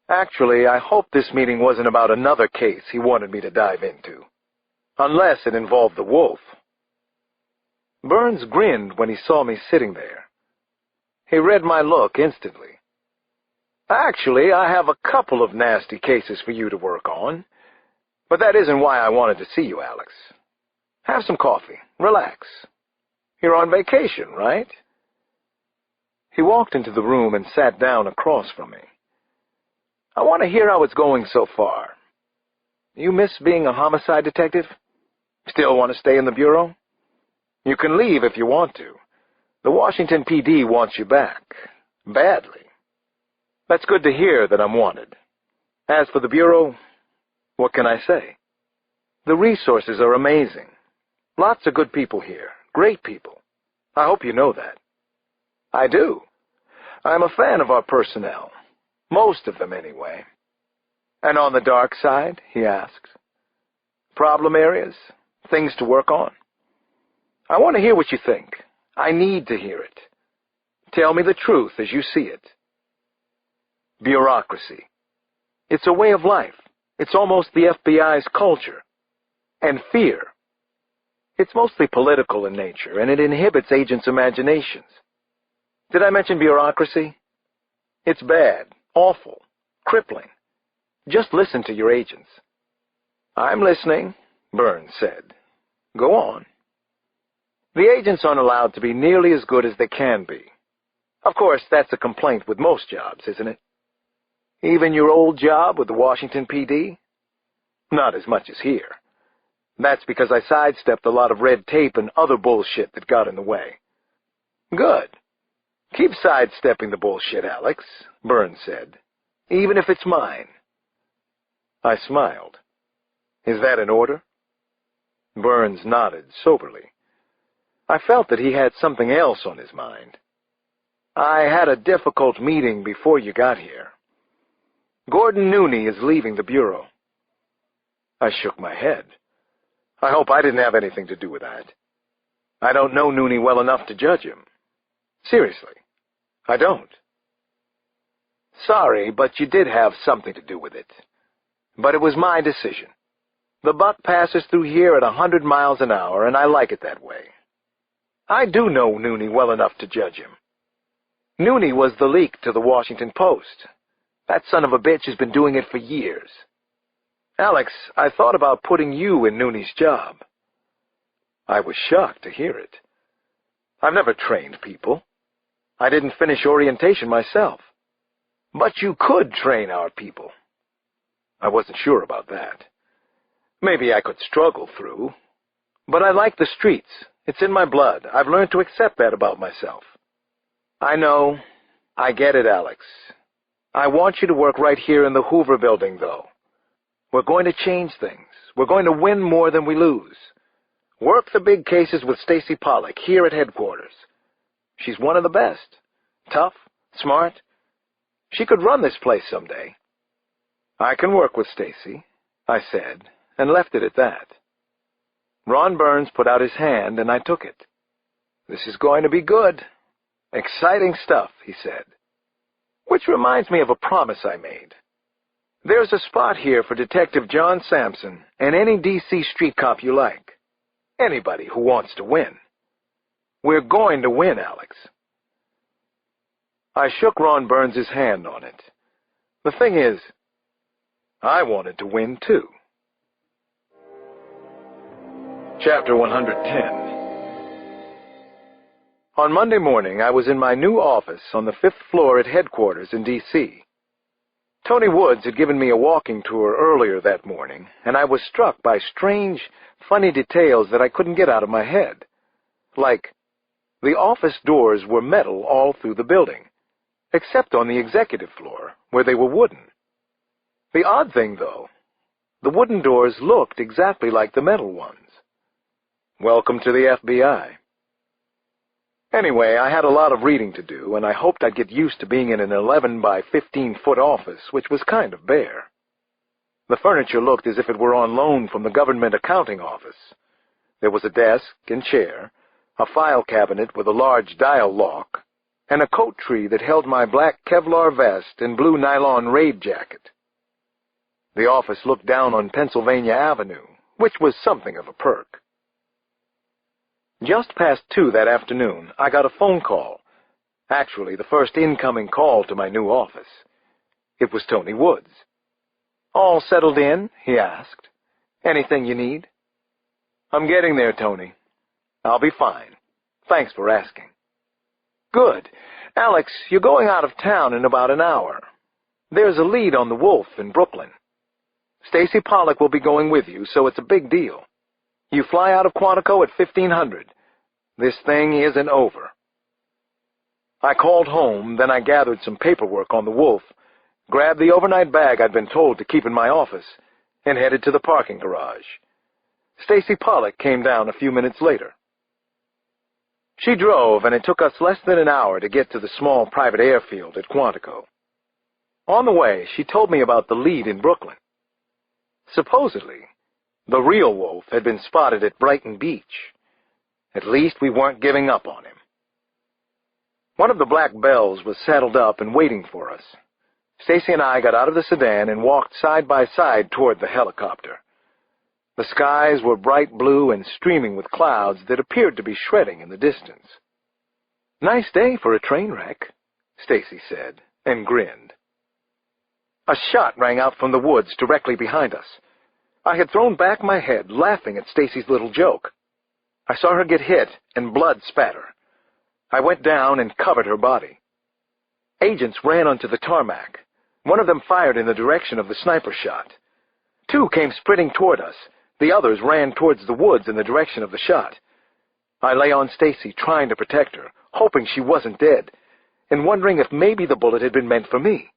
Actually, I hoped this meeting wasn't about another case he wanted me to dive into, unless it involved the wolf. Burns grinned when he saw me sitting there. He read my look instantly. "Actually, I have a couple of nasty cases for you to work on, but that isn't why I wanted to see you, Alex. Have some coffee. Relax. You're on vacation, right?" He walked into the room and sat down across from me. "I want to hear how it's going so far. You miss being a homicide detective? Still want to stay in the Bureau? You can leave if you want to. The Washington PD wants you back. Badly. That's good to hear that I'm wanted. As for the Bureau, what can I say? The resources are amazing. Lots of good people here. Great people. I hope you know that." "I do. I'm a fan of our personnel. Most of them, anyway." "And on the dark side?" he asked. "Problem areas? Things to work on? I want to hear what you think. I need to hear it. Tell me the truth as you see it." "Bureaucracy. It's a way of life. It's almost the FBI's culture. And fear. It's mostly political in nature, and it inhibits agents' imaginations. Did I mention bureaucracy?" It's bad, awful, crippling. Just listen to your agents." "I'm listening," Burns said. "Go on." "The agents aren't allowed to be nearly as good as they can be. Of course, that's a complaint with most jobs, isn't it? Even your old job with the Washington PD? Not as much as here. That's because I sidestepped a lot of red tape and other bullshit that got in the way." "Good. Keep sidestepping the bullshit, Alex," Burns said, "even if it's mine." I smiled. "Is that an order?" Burns nodded soberly. I felt that he had something else on his mind. "I had a difficult meeting before you got here. Gordon Nooney is leaving the Bureau." I shook my head. I hope I didn't have anything to do with that. I don't know Nooney well enough to judge him. Seriously, I don't. "Sorry, but you did have something to do with it. But it was my decision. The buck passes through here at 100 miles an hour, and I like it that way. I do know Nooney well enough to judge him. Nooney was the leak to the Washington Post. That son of a bitch has been doing it for years. Alex, I thought about putting you in Nooney's job." I was shocked to hear it. I've never trained people. I didn't finish orientation myself. "But you could train our people." I wasn't sure about that. Maybe I could struggle through. But I like the streets. It's in my blood. I've learned to accept that about myself. "I know. I get it, Alex. I want you to work right here in the Hoover Building, though. We're going to change things. We're going to win more than we lose. Work the big cases with Stacy Pollock here at headquarters. She's one of the best. Tough, smart. She could run this place someday." "I can work with Stacy," I said, and left it at that. Ron Burns put out his hand, and I took it. "This is going to be good. Exciting stuff," he said. "Which reminds me of a promise I made. There's a spot here for Detective John Sampson and any D.C. street cop you like. Anybody who wants to win. We're going to win, Alex." I shook Ron Burns' hand on it. The thing is, I wanted to win too. Chapter 110. On Monday morning, I was in my new office on the 5th floor at headquarters in D.C. Tony Woods had given me a walking tour earlier that morning, and I was struck by strange, funny details that I couldn't get out of my head. Like, the office doors were metal all through the building, except on the executive floor, where they were wooden. The odd thing, though, the wooden doors looked exactly like the metal ones. Welcome to the FBI. Anyway, I had a lot of reading to do, and I hoped I'd get used to being in an 11 by 15-foot office, which was kind of bare. The furniture looked as if it were on loan from the government accounting office. There was a desk and chair, a file cabinet with a large dial lock, and a coat tree that held my black Kevlar vest and blue nylon raid jacket. The office looked down on Pennsylvania Avenue, which was something of a perk. Just past 2 that afternoon, I got a phone call. Actually, the first incoming call to my new office. It was Tony Woods. "All settled in?" he asked. "Anything you need?" "I'm getting there, Tony. I'll be fine. Thanks for asking." "Good. Alex, you're going out of town in about an hour. There's a lead on the Wolf in Brooklyn. Stacy Pollock will be going with you, so it's a big deal. You fly out of Quantico at 1500. This thing isn't over." I called home, then I gathered some paperwork on the Wolf, grabbed the overnight bag I'd been told to keep in my office, and headed to the parking garage. Stacy Pollock came down a few minutes later. She drove, and it took us less than an hour to get to the small private airfield at Quantico. On the way, she told me about the lead in Brooklyn. Supposedly, the real Wolf had been spotted at Brighton Beach. At least we weren't giving up on him. One of the Black Bells was saddled up and waiting for us. Stacy and I got out of the sedan and walked side by side toward the helicopter. The skies were bright blue and streaming with clouds that appeared to be shredding in the distance. "Nice day for a train wreck," Stacy said, and grinned. A shot rang out from the woods directly behind us. I had thrown back my head, laughing at Stacy's little joke. I saw her get hit and blood spatter. I went down and covered her body. Agents ran onto the tarmac. One of them fired in the direction of the sniper shot. Two came sprinting toward us. The others ran towards the woods in the direction of the shot. I lay on Stacy, trying to protect her, hoping she wasn't dead, and wondering if maybe the bullet had been meant for me.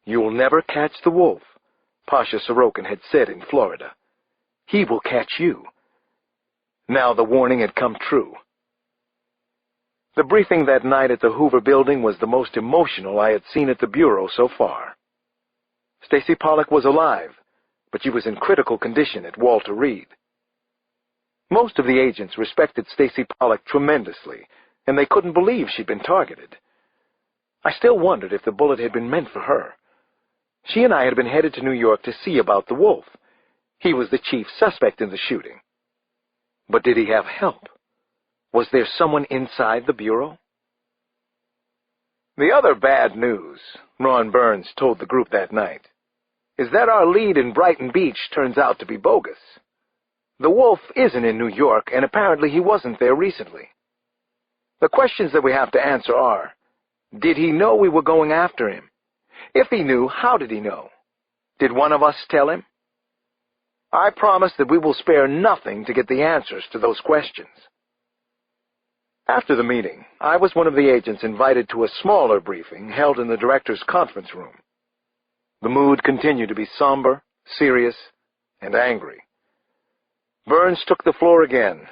"You'll never catch the wolf," Pasha Sorokin had said in Florida. "He will catch you." Now the warning had come true. The briefing that night at the Hoover Building was the most emotional I had seen at the Bureau so far. Stacy Pollock was alive, but she was in critical condition at Walter Reed. Most of the agents respected Stacy Pollock tremendously, and they couldn't believe she'd been targeted. I still wondered if the bullet had been meant for her. She and I had been headed to New York to see about the wolf. He was the chief suspect in the shooting. But did he have help? Was there someone inside the Bureau? The other bad news, Ron Burns told the group that night, is that our lead in Brighton Beach turns out to be bogus. The wolf isn't in New York, and apparently he wasn't there recently. The questions that we have to answer are, did he know we were going after him? If he knew, how did he know? Did one of us tell him? I promise that we will spare nothing to get the answers to those questions. After the meeting, I was one of the agents invited to a smaller briefing held in the director's conference room. The mood continued to be somber, serious, and angry. Burns took the floor again,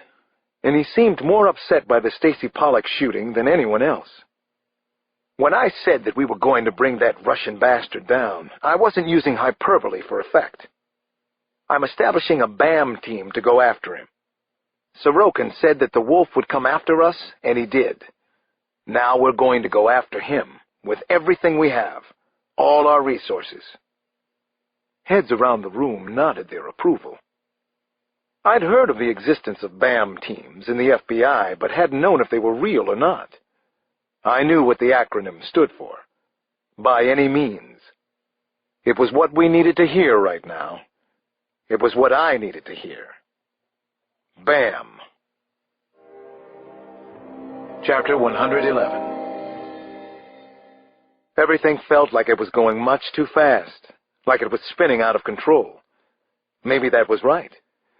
and he seemed more upset by the Stacy Pollock shooting than anyone else. When I said that we were going to bring that Russian bastard down, I wasn't using hyperbole for effect. I'm establishing a BAM team to go after him. Sorokin said that the wolf would come after us, and he did. Now we're going to go after him, with everything we have, all our resources. Heads around the room nodded their approval. I'd heard of the existence of BAM teams in the FBI, but hadn't known if they were real or not. I knew what the acronym stood for. By any means. It was what we needed to hear right now. It was what I needed to hear. BAM. Chapter 111. Everything felt like it was going much too fast, like it was spinning out of control. Maybe that was right.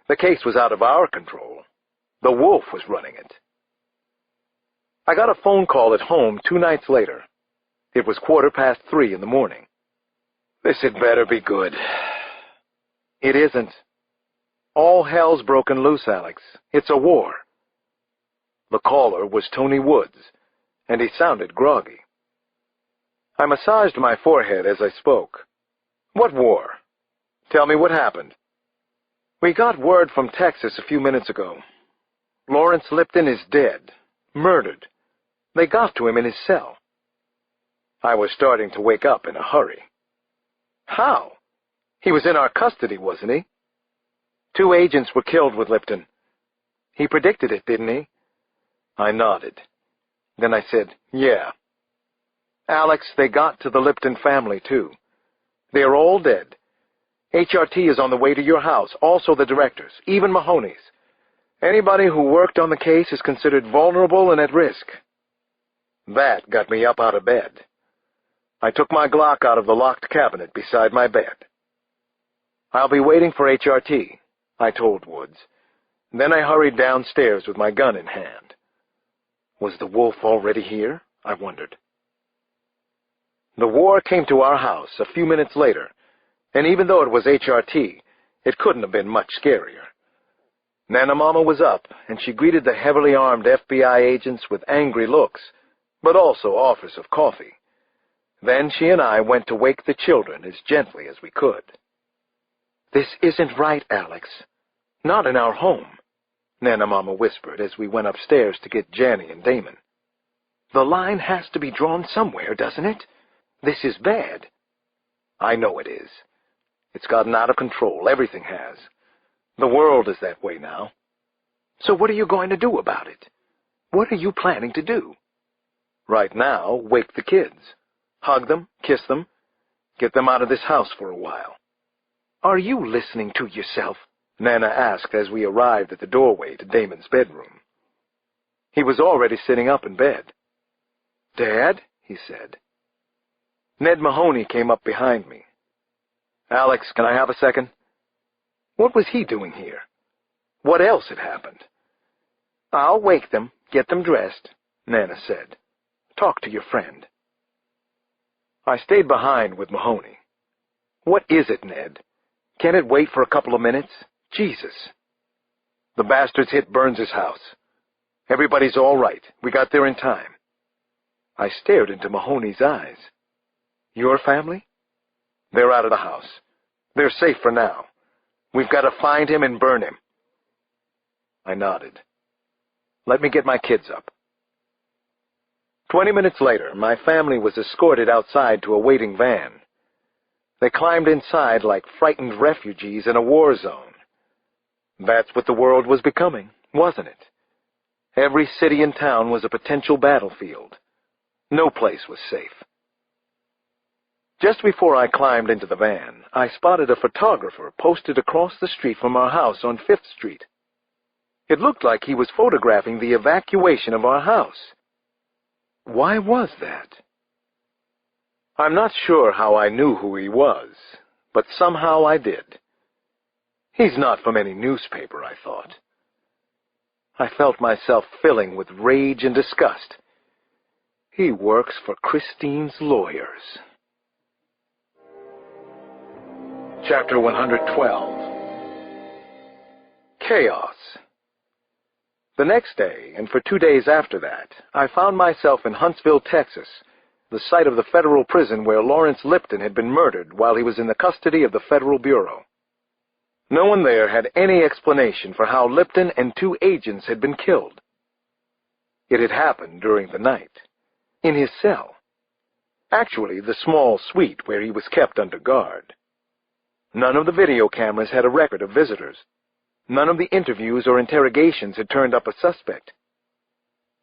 The case was out of our control. The wolf was running it. I got a phone call at home 2 nights later. It was 3:15 in the morning. This had better be good. It isn't. All hell's broken loose, Alex. It's a war. The caller was Tony Woods, and he sounded groggy. I massaged my forehead as I spoke. What war? Tell me what happened. We got word from Texas a few minutes ago. Lawrence Lipton is dead, murdered. They got to him in his cell. I was starting to wake up in a hurry. How? He was in our custody, wasn't he? 2 agents were killed with Lipton. He predicted it, didn't he? I nodded. Then I said, yeah. Alex, they got to the Lipton family, too. They are all dead. HRT is on the way to your house, also the directors, even Mahoney's. Anybody who worked on the case is considered vulnerable and at risk. That got me up out of bed. I took my Glock out of the locked cabinet beside my bed. I'll be waiting for HRT, I told Woods. Then I hurried downstairs with my gun in hand. Was the wolf already here? I wondered. The war came to our house a few minutes later, and even though it was HRT, it couldn't have been much scarier. Nana Mama was up, and she greeted the heavily armed FBI agents with angry looks, but also offers of coffee. Then she and I went to wake the children as gently as we could. This isn't right, Alex. Not in our home, Nana Mama whispered as we went upstairs to get Janny and Damon. The line has to be drawn somewhere, doesn't it? This is bad. I know it is. It's gotten out of control. Everything has. The world is that way now. So what are you going to do about it? What are you planning to do? Right now, wake the kids. hug them, kiss them, get them out of this house for a while. "Are you listening to yourself?" Nana asked as we arrived at the doorway to Damon's bedroom. He was already sitting up in bed. "Dad," he said. Ned Mahoney came up behind me. "Alex, can I have a second?" What was he doing here? What else had happened? "I'll wake them, get them dressed," Nana said. "Talk to your friend." I stayed behind with Mahoney. "What is it, Ned? Can't it wait for a couple of minutes? Jesus." "The bastards hit Burns's house. Everybody's all right. We got there in time." I stared into Mahoney's eyes. "Your family?" "They're out of the house. They're safe for now. We've got to find him and burn him." I nodded. "Let me get my kids up." 20 minutes later, my family was escorted outside to a waiting van. They climbed inside like frightened refugees in a war zone. That's what the world was becoming, wasn't it? Every city and town was a potential battlefield. No place was safe. Just before I climbed into the van, I spotted a photographer posted across the street from our house on 5th Street. It looked like he was photographing the evacuation of our house. Why was that? I'm not sure how I knew who he was, but somehow I did. He's not from any newspaper, I thought. I felt myself filling with rage and disgust. He works for Christine's lawyers. Chapter 112. Chaos. The next day, and for 2 days after that, I found myself in Huntsville, Texas, the site of the federal prison where Lawrence Lipton had been murdered while he was in the custody of the Federal Bureau. No one there had any explanation for how Lipton and 2 agents had been killed. It had happened during the night, in his cell. Actually, the small suite where he was kept under guard. None of the video cameras had a record of visitors. None of the interviews or interrogations had turned up a suspect.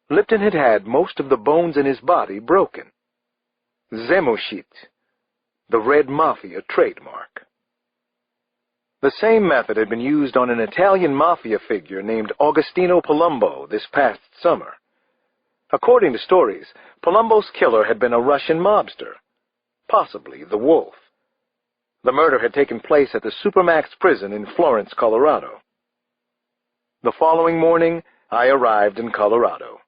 Lipton had had most of the bones in his body broken. Zemoshit, the Red Mafia trademark. The same method had been used on an Italian mafia figure named Agostino Palumbo this past summer. According to stories, Palumbo's killer had been a Russian mobster, possibly the Wolf. The murder had taken place at the Supermax prison in Florence, Colorado. The following morning, I arrived in Colorado.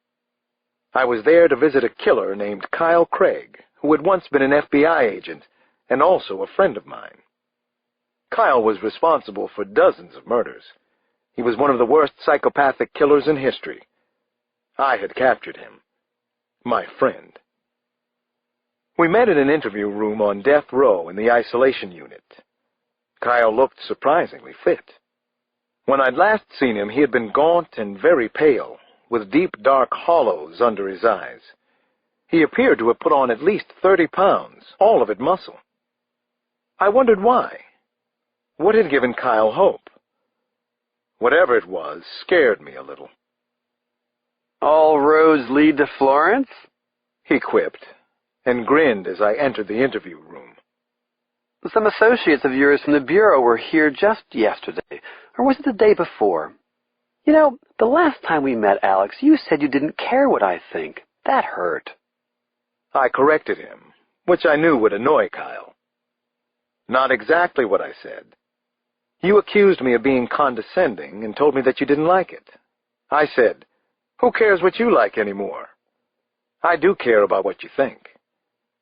I was there to visit a killer named Kyle Craig, who had once been an FBI agent and also a friend of mine. Kyle was responsible for dozens of murders. He was one of the worst psychopathic killers in history. I had captured him. My friend. We met in an interview room on death row in the isolation unit. Kyle looked surprisingly fit. When I'd last seen him, he had been gaunt and very pale, with deep dark hollows under his eyes. He appeared to have put on at least 30 pounds, all of it muscle. I wondered why. What had given Kyle hope? Whatever it was scared me a little. "All roads lead to Florence?" he quipped, and grinned as I entered the interview room. "Some associates of yours from the Bureau were here just yesterday, or was it the day before? You know, the last time we met, Alex, you said you didn't care what I think. That hurt." I corrected him, which I knew would annoy Kyle. Not exactly what I said. You accused me of being condescending and told me that you didn't like it. I said, "Who cares what you like anymore?" I do care about what you think.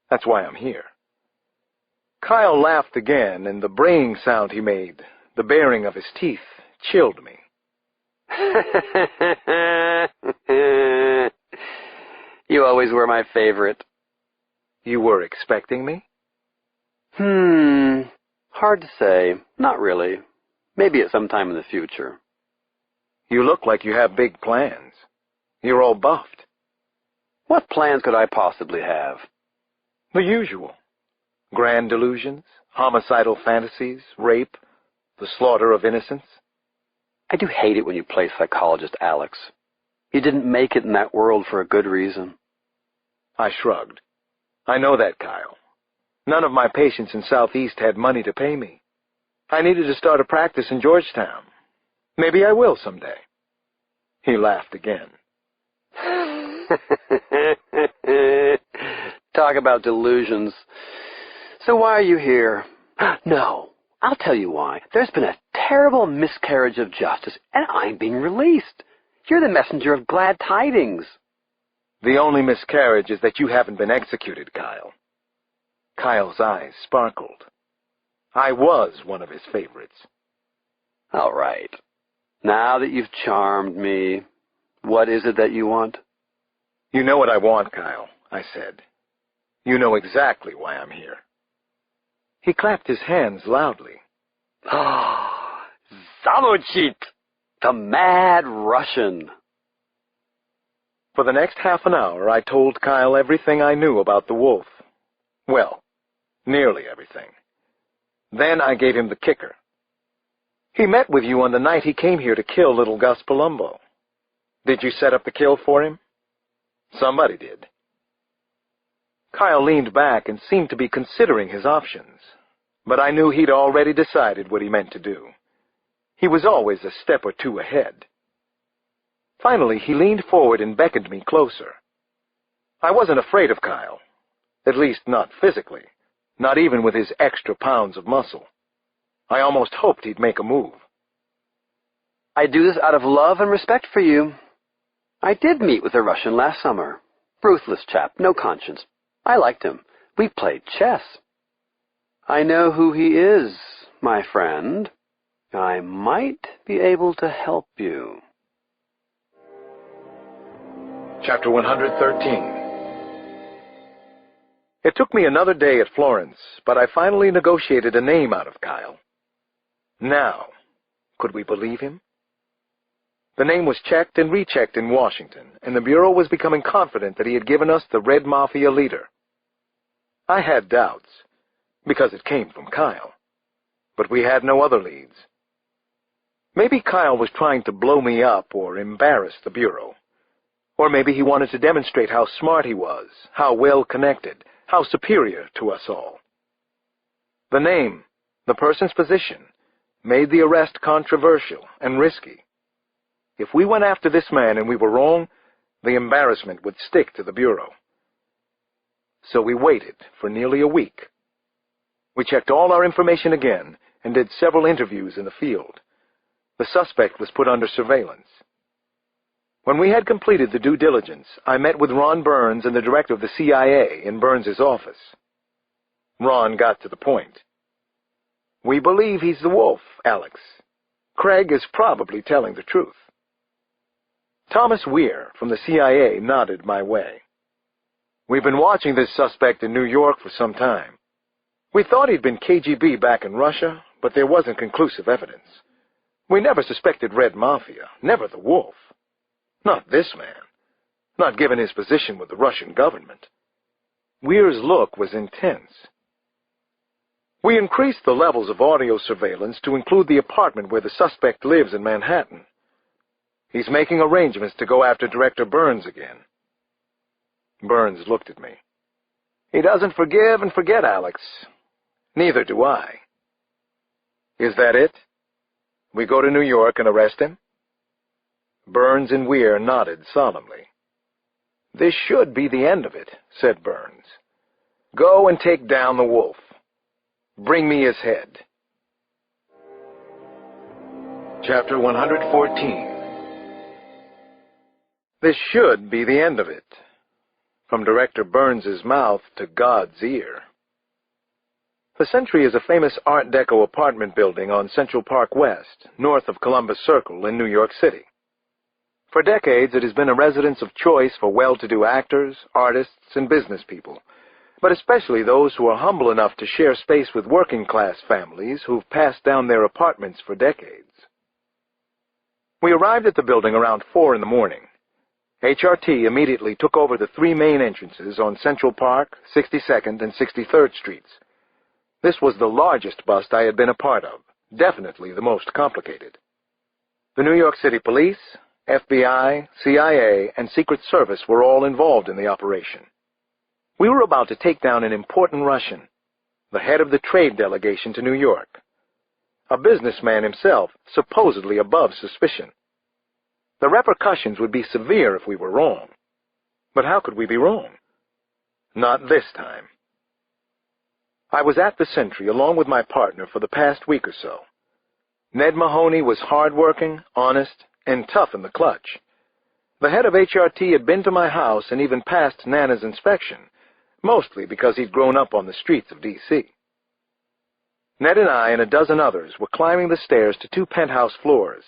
That's why I'm here. Kyle laughed again, and the braying sound he made, the baring of his teeth, chilled me. You always were my favorite. You were expecting me? Hard to say. Not really. Maybe at some time in the future. You look like you have big plans. You're all buffed. What plans could I possibly have? The usual. Grand delusions, homicidal fantasies, rape, the slaughter of innocents. I do hate it when you play psychologist, Alex. You didn't make it in that world for a good reason. I shrugged. I know that, Kyle. None of my patients in Southeast had money to pay me. I needed to start a practice in Georgetown. Maybe I will someday. He laughed again. Talk about delusions. So why are you here? No, I'll tell you why. There's been a terrible miscarriage of justice, and I'm being released. You're the messenger of glad tidings. The only miscarriage is that you haven't been executed, Kyle. Kyle's eyes sparkled. I was one of his favorites. All right. Now that you've charmed me, what is it that you want? You know what I want, Kyle, I said. You know exactly why I'm here. He clapped his hands loudly. Ah, Zamochit, the Mad Russian. For the next half an hour, I told Kyle everything I knew about the wolf. Well, nearly everything. Then I gave him the kicker. He met with you on the night he came here to kill little Gus Palumbo. Did you set up the kill for him? Somebody did. Kyle leaned back and seemed to be considering his options, but I knew he'd already decided what he meant to do. He was always a step or two ahead. Finally, he leaned forward and beckoned me closer. I wasn't afraid of Kyle, at least not physically, not even with his extra pounds of muscle. I almost hoped he'd make a move. I do this out of love and respect for you. I did meet with a Russian last summer. Ruthless chap, no conscience. I liked him. We played chess. I know who he is, my friend. I might be able to help you. Chapter 113. It took me another day at Florence, but I finally negotiated a name out of Kyle. Now, could we believe him? The name was checked and rechecked in Washington, and the Bureau was becoming confident that he had given us the Red Mafia leader. I had doubts, because it came from Kyle, but we had no other leads. Maybe Kyle was trying to blow me up or embarrass the Bureau. Or maybe he wanted to demonstrate how smart he was, how well connected, how superior to us all. The name, the person's position, made the arrest controversial and risky. If we went after this man and we were wrong, the embarrassment would stick to the Bureau. So we waited for nearly a week. We checked all our information again and did several interviews in the field. The suspect was put under surveillance. When we had completed the due diligence, I met with Ron Burns and the director of the CIA in Burns's office. Ron got to the point. We believe he's the wolf, Alex. Craig is probably telling the truth. Thomas Weir from the CIA nodded my way. We've been watching this suspect in New York for some time. We thought he'd been KGB back in Russia, but there wasn't conclusive evidence. We never suspected Red Mafia, never the wolf. Not this man. Not given his position with the Russian government. Weir's look was intense. We increased the levels of audio surveillance to include the apartment where the suspect lives in Manhattan. He's making arrangements to go after Director Burns again. Burns looked at me. He doesn't forgive and forget, Alex. Neither do I. Is that it? We go to New York and arrest him? Burns and Weir nodded solemnly. This should be the end of it, said Burns. Go and take down the wolf. Bring me his head. Chapter 114. This should be the end of it. From Director Burns's mouth to God's ear. The Century is a famous Art Deco apartment building on Central Park West, north of Columbus Circle in New York City. For decades, it has been a residence of choice for well-to-do actors, artists, and business people, but especially those who are humble enough to share space with working-class families who've passed down their apartments for decades. We arrived at the building around 4 in the morning. HRT immediately took over the 3 main entrances on Central Park, 62nd, and 63rd Streets. This was the largest bust I had been a part of, definitely the most complicated. The New York City Police, FBI, CIA, and Secret Service were all involved in the operation. We were about to take down an important Russian, the head of the trade delegation to New York, a businessman himself, supposedly above suspicion. The repercussions would be severe if we were wrong. But how could we be wrong? Not this time. I was at the Sentry along with my partner for the past week or so. Ned Mahoney was hard-working, honest, and tough in the clutch. The head of HRT had been to my house and even passed Nana's inspection, mostly because he'd grown up on the streets of D.C. Ned and I and a dozen others were climbing the stairs to 2 penthouse floors,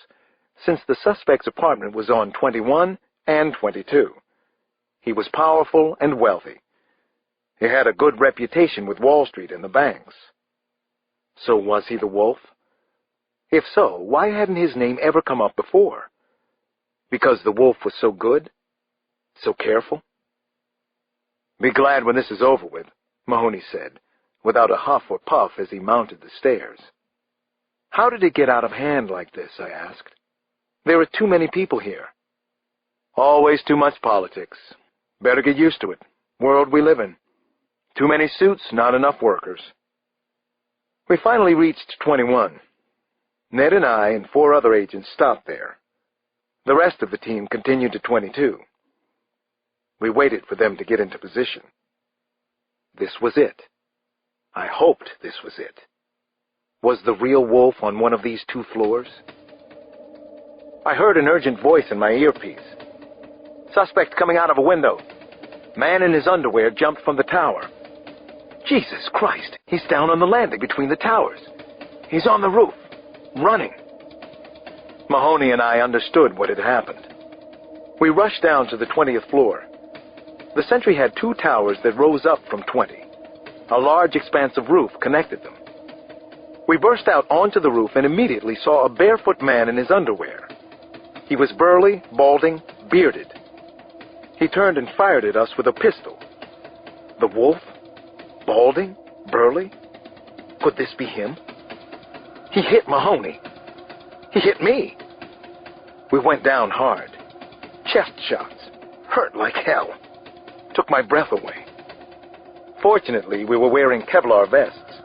since the suspect's apartment was on 21 and 22. He was powerful and wealthy. He had a good reputation with Wall Street and the banks. So was he the wolf? If so, why hadn't his name ever come up before? Because the wolf was so good? So careful? "Be glad when this is over with," Mahoney said, without a huff or puff as he mounted the stairs. "How did it get out of hand like this?" I asked. "There are too many people here." "Always too much politics. Better get used to it. World we live in. Too many suits, not enough workers." We finally reached 21. Ned and I and 4 other agents stopped there. The rest of the team continued to 22. We waited for them to get into position. This was it. I hoped this was it. Was the real wolf on one of these 2 floors? I heard an urgent voice in my earpiece. "Suspect coming out of a window. Man in his underwear jumped from the tower." "Jesus Christ, he's down on the landing between the towers. He's on the roof, running." Mahoney and I understood what had happened. We rushed down to the 20th floor. The Sentry had 2 towers that rose up from 20. A large expanse of roof connected them. We burst out onto the roof and immediately saw a barefoot man in his underwear. He was burly, balding, bearded. He turned and fired at us with a pistol. The wolf? Balding? Burly? Could this be him? He hit Mahoney. He hit me. We went down hard. Chest shots. Hurt like hell. Took my breath away. Fortunately, we were wearing Kevlar vests.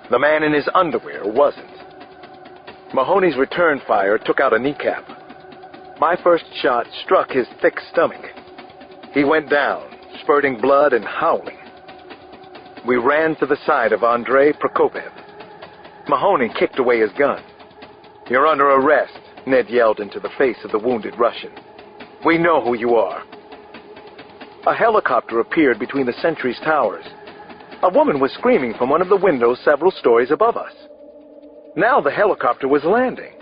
The man in his underwear wasn't. Mahoney's return fire took out a kneecap. My first shot struck his thick stomach. He went down, spurting blood and howling. We ran to the side of Andrei Prokopev. Mahoney kicked away his gun. "You're under arrest," Ned yelled into the face of the wounded Russian. "We know who you are." A helicopter appeared between the Sentry's towers. A woman was screaming from one of the windows several stories above us. Now the helicopter was landing.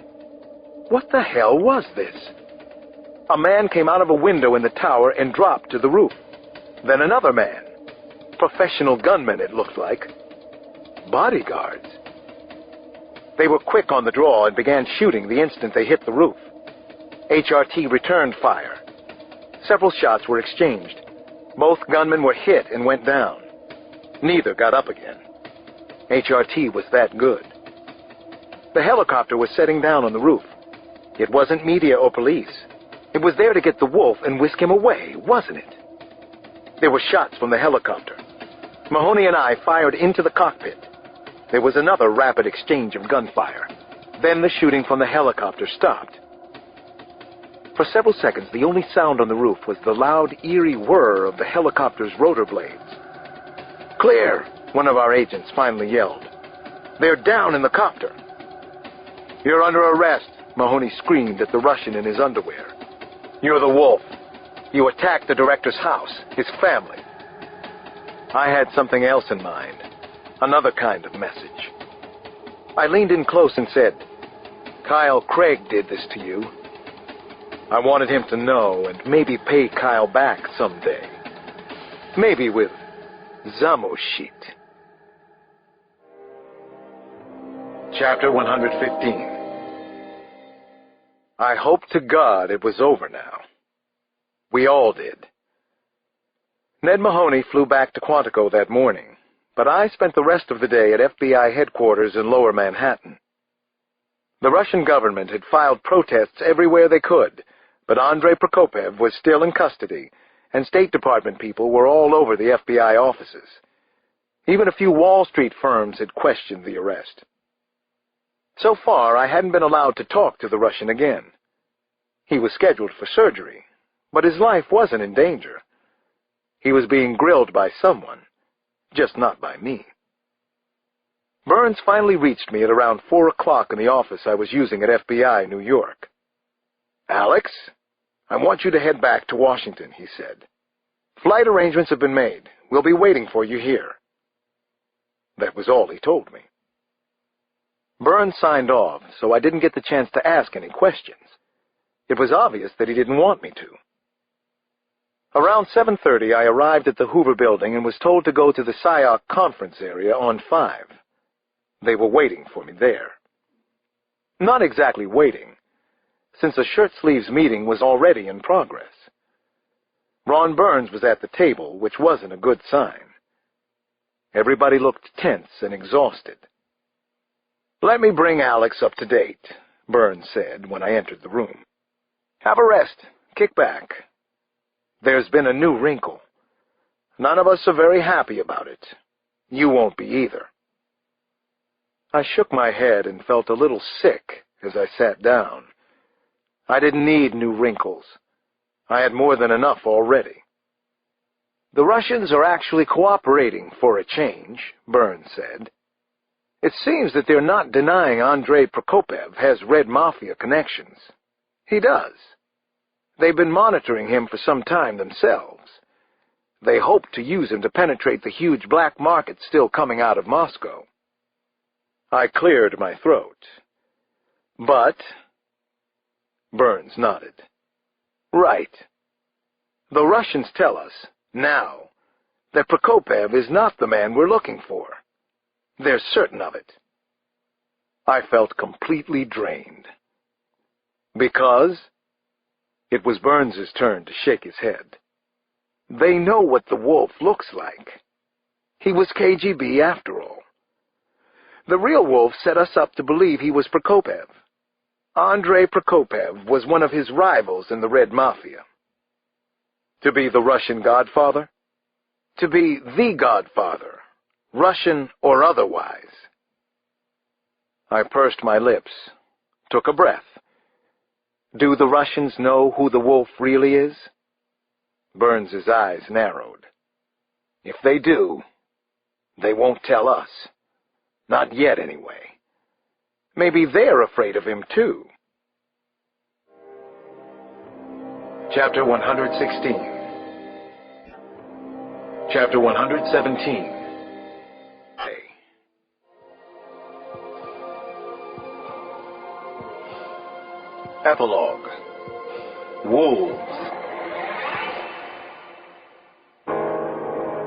What the hell was this? A man came out of a window in the tower and dropped to the roof. Then another man. Professional gunmen, it looked like. Bodyguards. They were quick on the draw and began shooting the instant they hit the roof. HRT returned fire. Several shots were exchanged. Both gunmen were hit and went down. Neither got up again. HRT was that good. The helicopter was setting down on the roof. It wasn't media or police. It was there to get the wolf and whisk him away, wasn't it? There were shots from the helicopter. Mahoney and I fired into the cockpit. There was another rapid exchange of gunfire. Then the shooting from the helicopter stopped. For several seconds, the only sound on the roof was the loud, eerie whir of the helicopter's rotor blades. "Clear!" one of our agents finally yelled. "They're down in the copter." "You're under arrest," Mahoney screamed at the Russian in his underwear. "You're the wolf. You attacked the director's house, his family." I had something else in mind, another kind of message. I leaned in close and said, "Kyle Craig did this to you." I wanted him to know and maybe pay Kyle back someday. Maybe with Zamoshit. Chapter 115. I hope to God it was over now. We all did. Ned Mahoney flew back to Quantico that morning, but I spent the rest of the day at FBI headquarters in Lower Manhattan. The Russian government had filed protests everywhere they could, but Andrei Prokopev was still in custody, and State Department people were all over the FBI offices. Even a few Wall Street firms had questioned the arrest. So far, I hadn't been allowed to talk to the Russian again. He was scheduled for surgery, but his life wasn't in danger. He was being grilled by someone, just not by me. Burns finally reached me at around 4 o'clock in the office I was using at FBI New York. "Alex, I want you to head back to Washington," he said. "Flight arrangements have been made. We'll be waiting for you here." That was all he told me. Burns signed off, so I didn't get the chance to ask any questions. It was obvious that he didn't want me to. Around 7:30, I arrived at the Hoover Building and was told to go to the SIOC conference area on 5. They were waiting for me there. Not exactly waiting, since a shirt-sleeves meeting was already in progress. Ron Burns was at the table, which wasn't a good sign. Everybody looked tense and exhausted. "Let me bring Alex up to date," Burns said when I entered the room. "Have a rest. Kick back. There's been a new wrinkle. None of us are very happy about it. You won't be either." I shook my head and felt a little sick as I sat down. I didn't need new wrinkles. I had more than enough already. "The Russians are actually cooperating for a change," Burns said. "It seems that they're not denying Andrei Prokopev has Red Mafia connections. He does. They've been monitoring him for some time themselves. They hope to use him to penetrate the huge black market still coming out of Moscow." I cleared my throat. "But—" Burns nodded. "Right. The Russians tell us, now, that Prokopev is not the man we're looking for. They're certain of it." I felt completely drained. "Because?" It was Burns's turn to shake his head. "They know what the Wolf looks like. He was KGB after all. The real Wolf set us up to believe he was Prokopev. Andrei Prokopev was one of his rivals in the Red Mafia. To be the Russian godfather? To be the godfather, Russian or otherwise." I pursed my lips, took a breath. "Do the Russians know who the Wolf really is?" Burns's eyes narrowed. "If they do, they won't tell us. Not yet, anyway. Maybe they're afraid of him, too." Chapter 116. Chapter 117. Epilogue. Wolves.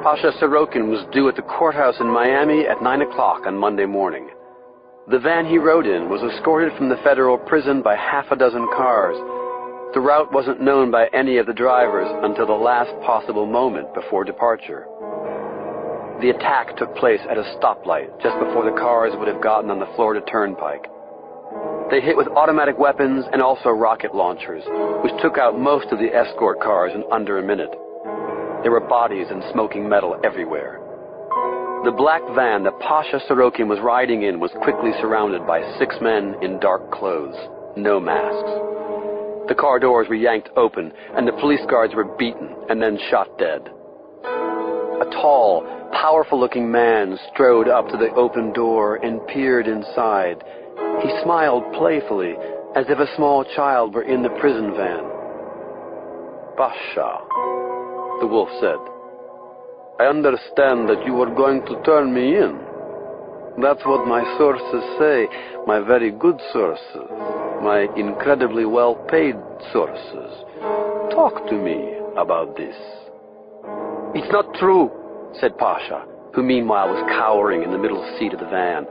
Pasha Sorokin was due at the courthouse in Miami at 9 o'clock on Monday morning. The van he rode in was escorted from the federal prison by half a dozen cars. The route wasn't known by any of the drivers until the last possible moment before departure. The attack took place at a stoplight just before the cars would have gotten on the Florida Turnpike. They hit with automatic weapons and also rocket launchers, which took out most of the escort cars in under a minute. There were bodies and smoking metal everywhere. The black van that Pasha Sorokin was riding in was quickly surrounded by 6 men in dark clothes, no masks. The car doors were yanked open, and the police guards were beaten and then shot dead. A tall, powerful-looking man strode up to the open door and peered inside. He smiled playfully, as if a small child were in the prison van. "Pasha," the wolf said, "I understand that you were going to turn me in. That's what my sources say, my very good sources, my incredibly well-paid sources. Talk to me about this." "It's not true," said Pasha, who meanwhile was cowering in the middle seat of the van.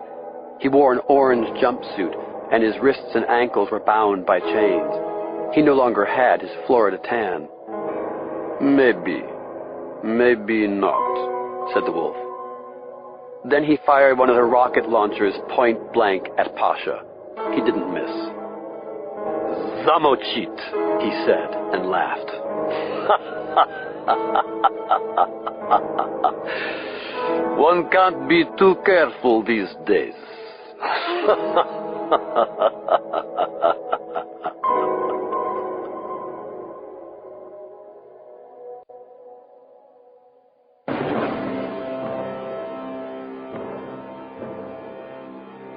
He wore an orange jumpsuit, and his wrists and ankles were bound by chains. He no longer had his Florida tan. "Maybe, maybe not," said the wolf. Then he fired one of the rocket launchers point blank at Pasha. He didn't miss. "Zamochit," he said, and laughed. One can't be too careful these days.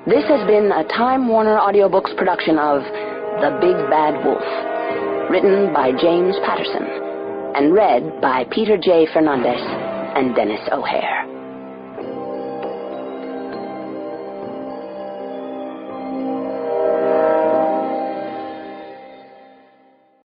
This has been a Time Warner Audiobooks production of The Big Bad Wolf, written by James Patterson and read by Peter J. Fernandez and Dennis O'Hare.